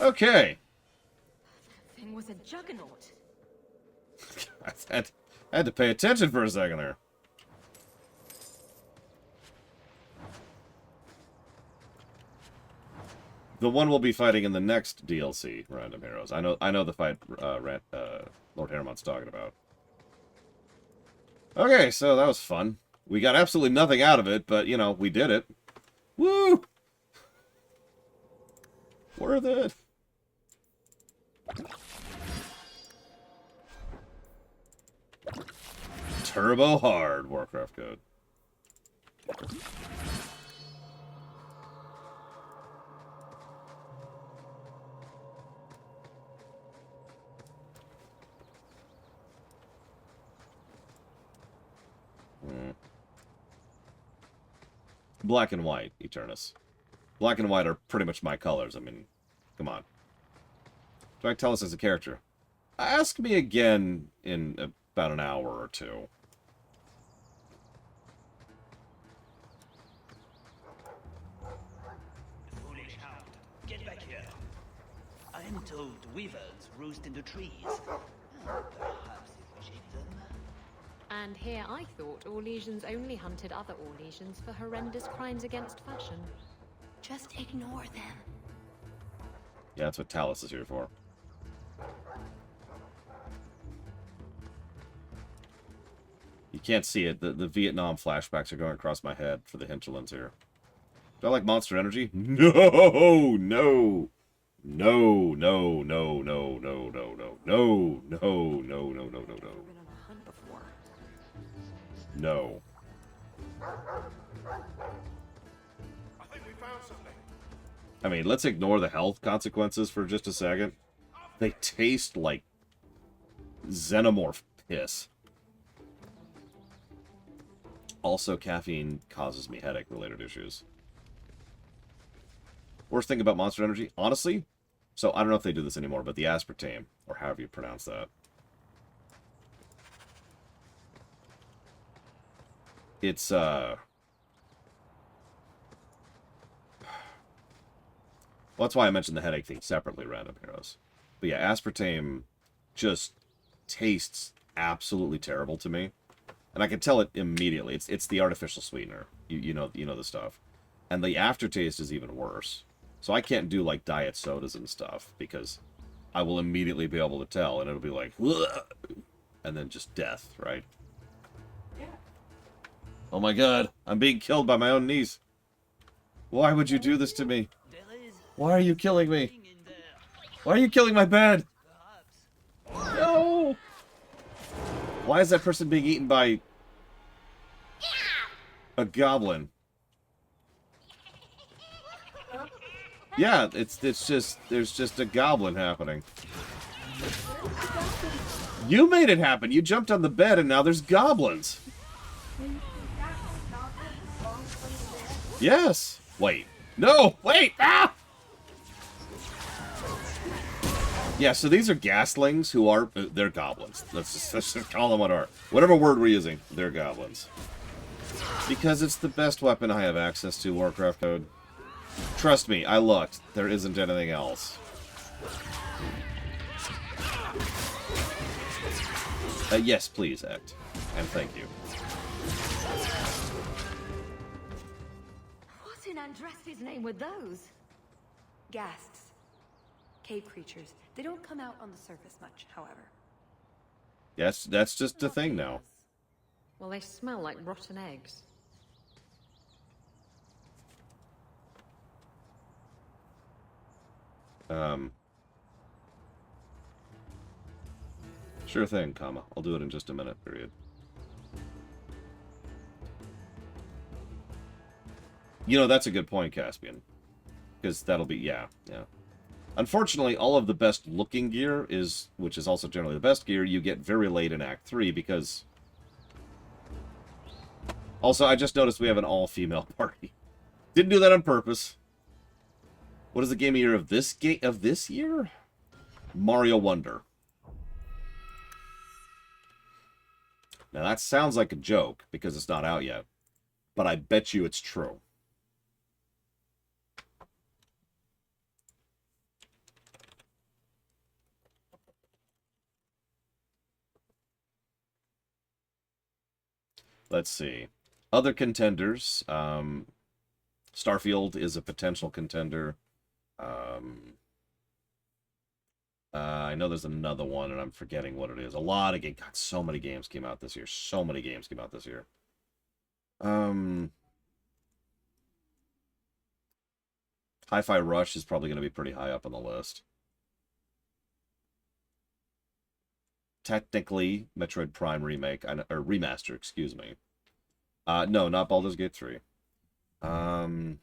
Okay. That thing was a juggernaut. I had to pay attention for a second there. The one we'll be fighting in the next DLC, Random Heroes. I know the fight Lord Harriman's talking about. Okay, so that was fun. We got absolutely nothing out of it, but, you know, we did it. Woo! Worth it. Turbo hard, Warcraft Code. Black and white, Eternus. Black and white are pretty much my colors. I mean, come on. Do I tell us as a character? Ask me again in about an hour or two. Foolish hound, get back here. I am told weavers roost in the trees. Perhaps if we shake them. And here I thought Orlesians only hunted other Orlesians for horrendous crimes against fashion. Just ignore them. Yeah, that's what Talis is here for. You can't see it. The Vietnam flashbacks are going across my head for the hinterlands here. Do I like Monster Energy? No, no. No, no, no, no, no, no, no, no, no, no, no, no, no, no. No. I think we found something. I mean, let's ignore the health consequences for just a second. They taste like xenomorph piss. Also, caffeine causes me headache-related issues. Worst thing about Monster Energy, honestly, so I don't know if they do this anymore, but the aspartame, or however you pronounce that. it's well, that's why I mentioned the headache thing separately, Random Heroes. But yeah, aspartame just tastes absolutely terrible to me. And I can tell it immediately. It's the artificial sweetener. You know the stuff. And the aftertaste is even worse. So I can't do like diet sodas and stuff because I will immediately be able to tell and it'll be like, ugh, and then just death, right? Yeah. Oh my god, I'm being killed by my own niece. Why would you do this to me? Why are you killing me? Why are you killing my bed? No! Why is that person being eaten by a goblin? Yeah, it's just there's just a goblin happening. You made it happen. You jumped on the bed and now there's goblins. Yes. Wait. No. Wait. Ah! Yeah, so these are gaslings who are... they're goblins. Let's just call them what are. Whatever word we're using, they're goblins. Because it's the best weapon I have access to, Warcraft code. Trust me, I looked. There isn't anything else. Yes, please, Ect. And thank you. What in Andress's name were those? Ghasts. Cave creatures. They don't come out on the surface much, however. Yes, that's just a thing now. Well, they smell like rotten eggs. Sure thing, comma. I'll do it in just a minute, period. You know, that's a good point, Caspian. Because that'll be, yeah. Unfortunately, all of the best looking gear is, which is also generally the best gear, you get very late in Act 3 because... Also, I just noticed we have an all-female party. Didn't do that on purpose. What is the game of year of this year? Mario Wonder. Now that sounds like a joke because it's not out yet, but I bet you it's true. Let's see. Other contenders. Starfield is a potential contender. I know there's another one, and I'm forgetting what it is. A lot of games. God, so many games came out this year. So many games came out this year. Hi-Fi Rush is probably going to be pretty high up on the list. Technically, Metroid Prime Remake, or Remaster, excuse me. No, not Baldur's Gate 3. Come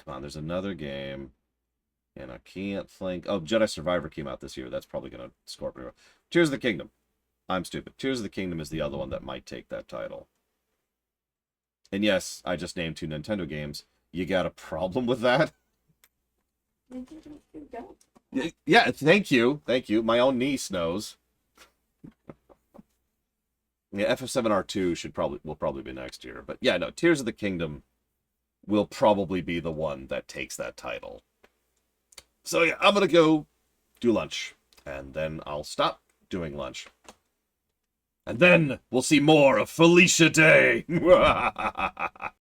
on, there's another game. And I can't think... Oh, Jedi Survivor came out this year. That's probably going to score pretty well. Tears of the Kingdom. I'm stupid. Tears of the Kingdom is the other one that might take that title. And yes, I just named 2 Nintendo games. You got a problem with that? Yeah, thank you. Thank you. My own niece knows. Yeah, FF7R2 will probably be next year. But yeah, no, Tears of the Kingdom will probably be the one that takes that title. So yeah, I'm going to go do lunch. And then I'll stop doing lunch. And then we'll see more of Felicia Day.